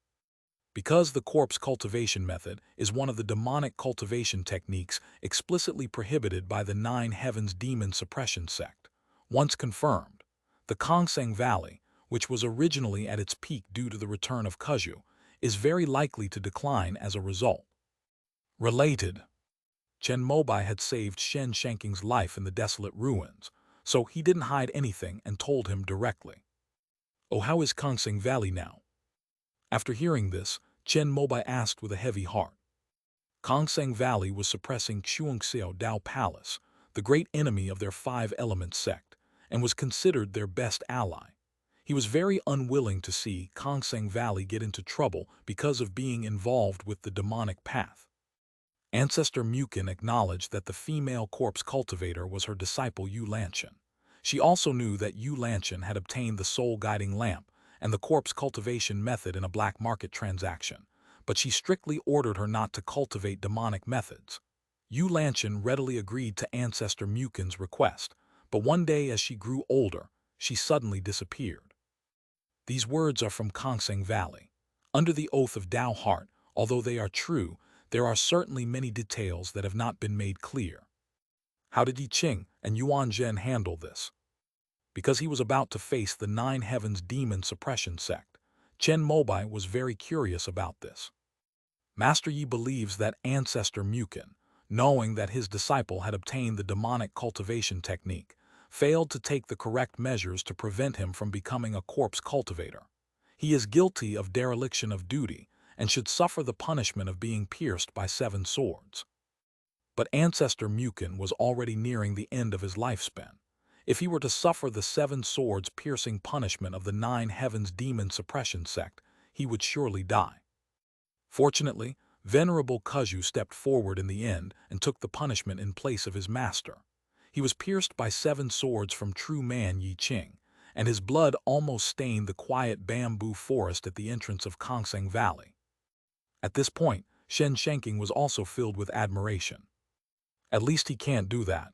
Because the corpse cultivation method is one of the demonic cultivation techniques explicitly prohibited by the Nine Heavens Demon Suppression sect, once confirmed, the Kongseng Valley, which was originally at its peak due to the return of Kuzhu, is very likely to decline as a result. Related. Chen Mobai had saved Chen Shanking's life in the desolate ruins, so he didn't hide anything and told him directly. Oh, how is Kongseng Valley now? After hearing this, Chen Mobai asked with a heavy heart. Kongseng Valley was suppressing Xuanxiao Dao Palace, the great enemy of their five-element sect, and was considered their best ally. He was very unwilling to see Kongseng Valley get into trouble because of being involved with the demonic path. Ancestor Mukin acknowledged that the female corpse cultivator was her disciple Yu Lanchen. She also knew that Yu Lanchen had obtained the soul-guiding lamp and the corpse cultivation method in a black market transaction, but she strictly ordered her not to cultivate demonic methods. Yu Lanchen readily agreed to Ancestor Mukin's request, but one day as she grew older, she suddenly disappeared. These words are from Kongseng Valley. Under the oath of Dao Heart, although they are true, there are certainly many details that have not been made clear. How did Yi Qing and Yuan Zhen handle this? Because he was about to face the Nine Heavens Demon Suppression sect, Chen Mobai was very curious about this. Master Yi believes that Ancestor Mukin, knowing that his disciple had obtained the demonic cultivation technique, failed to take the correct measures to prevent him from becoming a corpse cultivator. He is guilty of dereliction of duty and should suffer the punishment of being pierced by 7 swords. But Ancestor Mukin was already nearing the end of his lifespan. If he were to suffer the 7 swords piercing punishment of the 9 heavens demon suppression sect, he would surely die. Fortunately, Venerable Kuju stepped forward in the end and took the punishment in place of his master. He was pierced by 7 swords from true man Yi Qing, and his blood almost stained the quiet bamboo forest at the entrance of Kongseng Valley. At this point, Shen Shanking was also filled with admiration. At least he can't do that.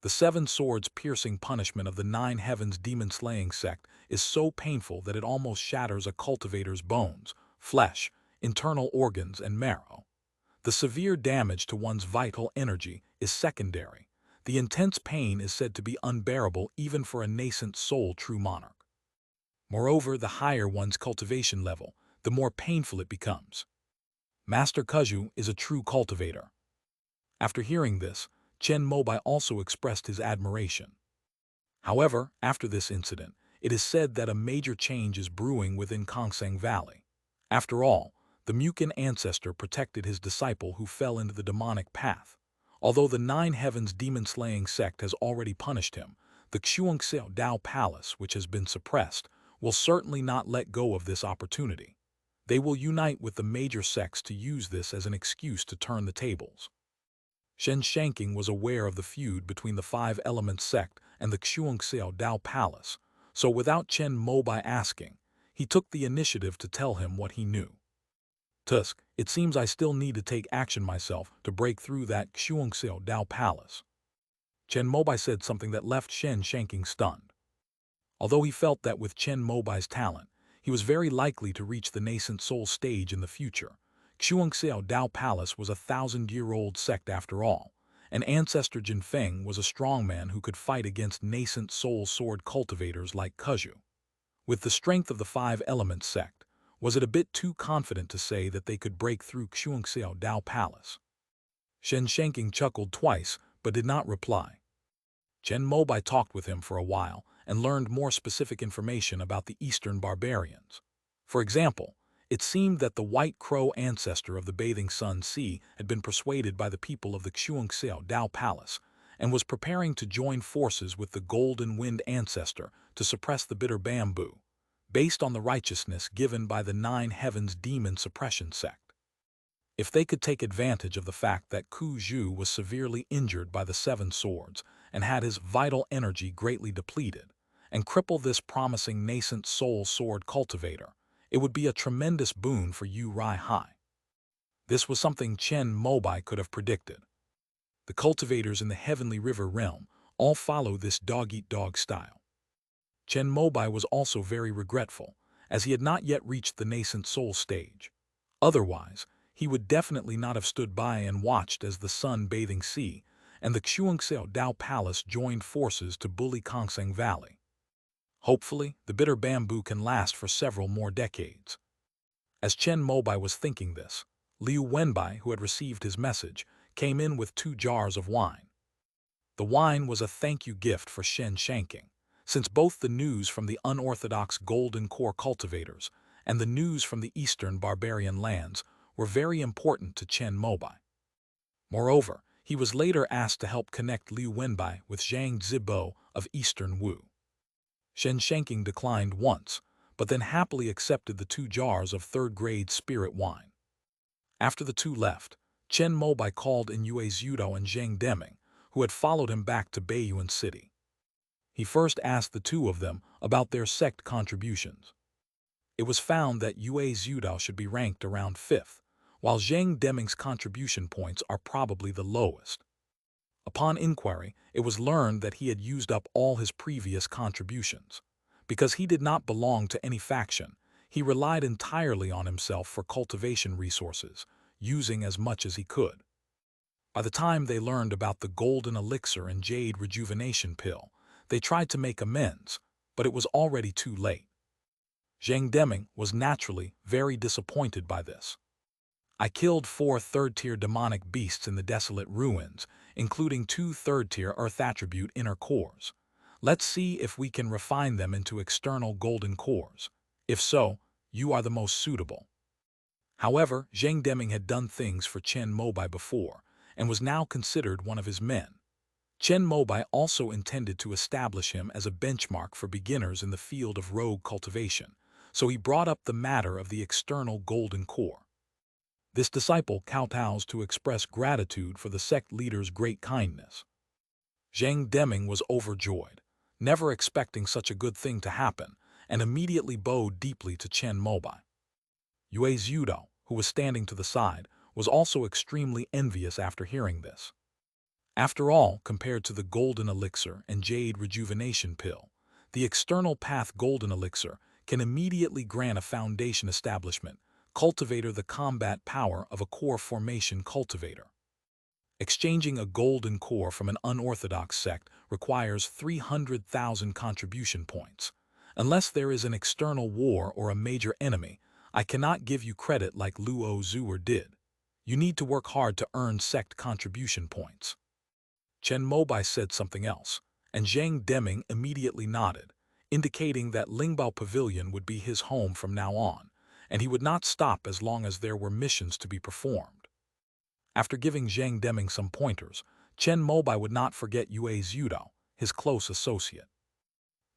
The 7 swords piercing punishment of the 9 heavens demon-slaying sect is so painful that it almost shatters a cultivator's bones, flesh, internal organs, and marrow. The severe damage to one's vital energy is secondary. The intense pain is said to be unbearable even for a nascent soul true monarch. Moreover, the higher one's cultivation level, the more painful it becomes. Master Kuju is a true cultivator. After hearing this, Chen Mobai also expressed his admiration. However, after this incident, it is said that a major change is brewing within Kongseng Valley. After all, the Mukin ancestor protected his disciple who fell into the demonic path. Although the 9 heavens demon-slaying sect has already punished him, the Xuanxiao Dao Palace, which has been suppressed, will certainly not let go of this opportunity. They will unite with the major sects to use this as an excuse to turn the tables. Shen Shanking was aware of the feud between the 5 Elements sect and the Xuanxiao Dao Palace, so without Chen Mobai asking, he took the initiative to tell him what he knew. Tusk, it seems I still need to take action myself to break through that Xuanxiao Dao Palace. Chen Mobai said something that left Shen Shanking stunned. Although he felt that with Chen Mobai's talent, he was very likely to reach the nascent soul stage in the future. Xuanxiao Dao Palace was a 1,000-year-old sect after all, and Ancestor Jinfeng was a strongman who could fight against nascent soul sword cultivators like Kuju. With the strength of the 5 Elements sect, was it a bit too confident to say that they could break through Xuanxiao Dao Palace? Shen Shanking chuckled twice, but did not reply. Chen Mobai talked with him for a while and learned more specific information about the Eastern barbarians. For example, it seemed that the White Crow ancestor of the Bathing Sun Sea had been persuaded by the people of the Xuanxiao Dao Palace and was preparing to join forces with the Golden Wind ancestor to suppress the bitter bamboo, based on the righteousness given by the 9 heavens demon suppression sect. If they could take advantage of the fact that Ku Zhu was severely injured by the 7 swords and had his vital energy greatly depleted, and cripple this promising nascent soul sword cultivator, it would be a tremendous boon for Yu Rai Hai. This was something Chen Mobai could have predicted. The cultivators in the Heavenly River realm all follow this dog-eat-dog style. Chen Mobai was also very regretful, as he had not yet reached the nascent soul stage. Otherwise, he would definitely not have stood by and watched as the sun-bathing sea and the Xuanxiao Dao Palace joined forces to bully Kongseng Valley. Hopefully, the bitter bamboo can last for several more decades. As Chen Mobai was thinking this, Liu Wenbai, who had received his message, came in with 2 jars of wine. The wine was a thank-you gift for Shen Shanking, since both the news from the unorthodox Golden Core cultivators and the news from the Eastern barbarian lands were very important to Chen Mobai. Moreover, he was later asked to help connect Liu Wenbai with Zhang Zibo of Eastern Wu. Shen Shanking declined once, but then happily accepted the 2 jars of 3rd-grade spirit wine. After the 2 left, Chen Mobai called in Yue Zhudao and Zhang Deming, who had followed him back to Beiyuan City. He first asked the 2 of them about their sect contributions. It was found that Yue Zhudao should be ranked around 5th, while Zhang Deming's contribution points are probably the lowest. Upon inquiry, it was learned that he had used up all his previous contributions. Because he did not belong to any faction, he relied entirely on himself for cultivation resources, using as much as he could. By the time they learned about the golden elixir and jade rejuvenation pill, they tried to make amends, but it was already too late. Zhang Deming was naturally very disappointed by this. I killed 4 third-tier demonic beasts in the desolate ruins, including 2 third-tier earth attribute inner cores. Let's see if we can refine them into external golden cores. If so, you are the most suitable. However, Zhang Deming had done things for Chen Mobai before, and was now considered one of his men. Chen Mobai also intended to establish him as a benchmark for beginners in the field of rogue cultivation, so he brought up the matter of the external golden core. This disciple kowtows to express gratitude for the sect leader's great kindness. Zhang Deming was overjoyed, never expecting such a good thing to happen, and immediately bowed deeply to Chen Mobai. Yue Zhudo, who was standing to the side, was also extremely envious after hearing this. After all, compared to the golden elixir and jade rejuvenation pill, the external path golden elixir can immediately grant a foundation establishment, cultivator the combat power of a core formation cultivator. Exchanging a golden core from an unorthodox sect requires 300,000 contribution points. Unless there is an external war or a major enemy, I cannot give you credit like Luo Zuer did. You need to work hard to earn sect contribution points. Chen Mobai said something else, and Zhang Deming immediately nodded, indicating that Lingbao Pavilion would be his home from now on, and he would not stop as long as there were missions to be performed. After giving Zhang Deming some pointers, Chen Mobai would not forget Yue Zhudo, his close associate.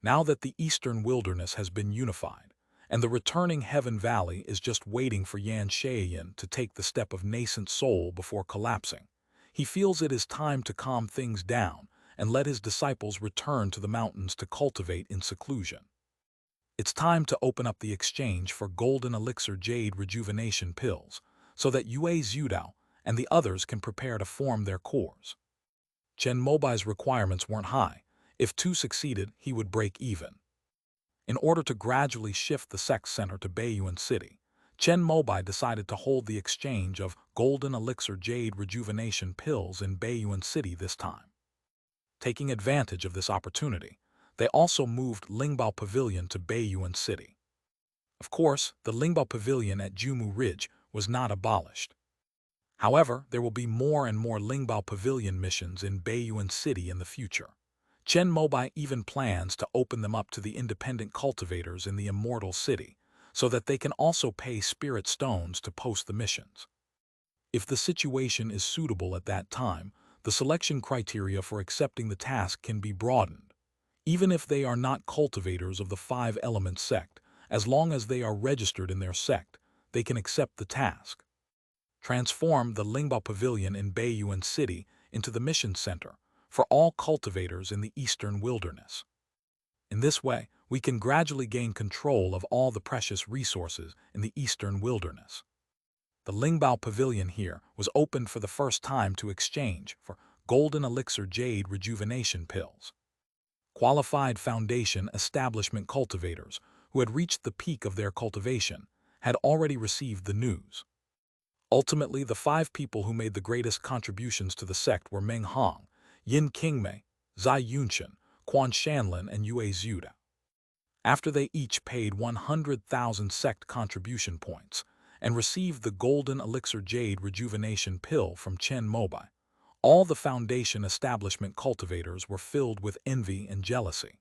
Now that the Eastern Wilderness has been unified, and the returning Heaven Valley is just waiting for Yan Shaoyin to take the step of nascent soul before collapsing, he feels it is time to calm things down and let his disciples return to the mountains to cultivate in seclusion. It's time to open up the exchange for golden elixir jade rejuvenation pills, so that Yue Zhudo and the others can prepare to form their cores. Chen Mobai's requirements weren't high. If 2 succeeded, he would break even. In order to gradually shift the sect center to Baiyuan City, Chen Mobai decided to hold the exchange of golden elixir jade rejuvenation pills in Baiyuan City this time. Taking advantage of this opportunity, they also moved Lingbao Pavilion to Baiyuan City. Of course, the Lingbao Pavilion at Jumu Ridge was not abolished. However, there will be more and more Lingbao Pavilion missions in Baiyuan City in the future. Chen Mobai even plans to open them up to the independent cultivators in the immortal city, so that they can also pay spirit stones to post the missions. If the situation is suitable at that time, the selection criteria for accepting the task can be broadened. Even if they are not cultivators of the 5-element sect, as long as they are registered in their sect, they can accept the task. Transform the Lingbao Pavilion in Baiyuan City into the mission center for all cultivators in the Eastern Wilderness. In this way, we can gradually gain control of all the precious resources in the Eastern Wilderness. The Lingbao Pavilion here was opened for the first time to exchange for golden elixir jade rejuvenation pills. Qualified foundation establishment cultivators who had reached the peak of their cultivation had already received the news. Ultimately, the 5 people who made the greatest contributions to the sect were Meng Hong, Yin Qingmei, Zai Yunshan, Quan Shanlin, and Yue Zhudo. After they each paid 100,000 sect contribution points and received the golden elixir jade rejuvenation pill from Chen Mobai, all the foundation establishment cultivators were filled with envy and jealousy.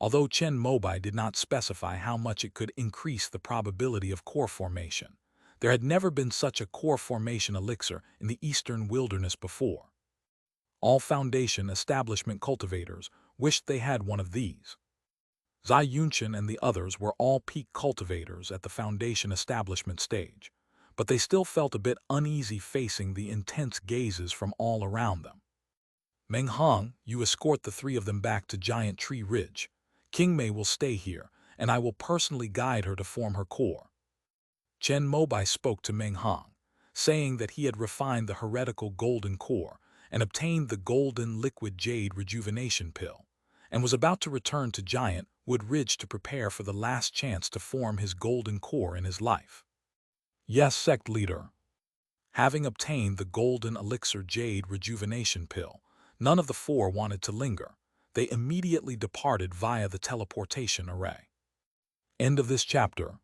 Although Chen Mobai did not specify how much it could increase the probability of core formation, there had never been such a core formation elixir in the Eastern Wilderness before. All foundation establishment cultivators wished they had one of these. Zai Yunshan and the others were all peak cultivators at the foundation establishment stage, but they still felt a bit uneasy facing the intense gazes from all around them. Meng Hong, you escort the 3 of them back to Giant Tree Ridge. Qingmei will stay here, and I will personally guide her to form her core. Chen Mobai spoke to Meng Hong, saying that he had refined the heretical golden core and obtained the golden liquid jade rejuvenation pill, and was about to return to Giant Wood Ridge to prepare for the last chance to form his golden core in his life. Yes, sect leader. Having obtained the golden elixir jade rejuvenation pill, none of the 4 wanted to linger. They immediately departed via the teleportation array. End of this chapter.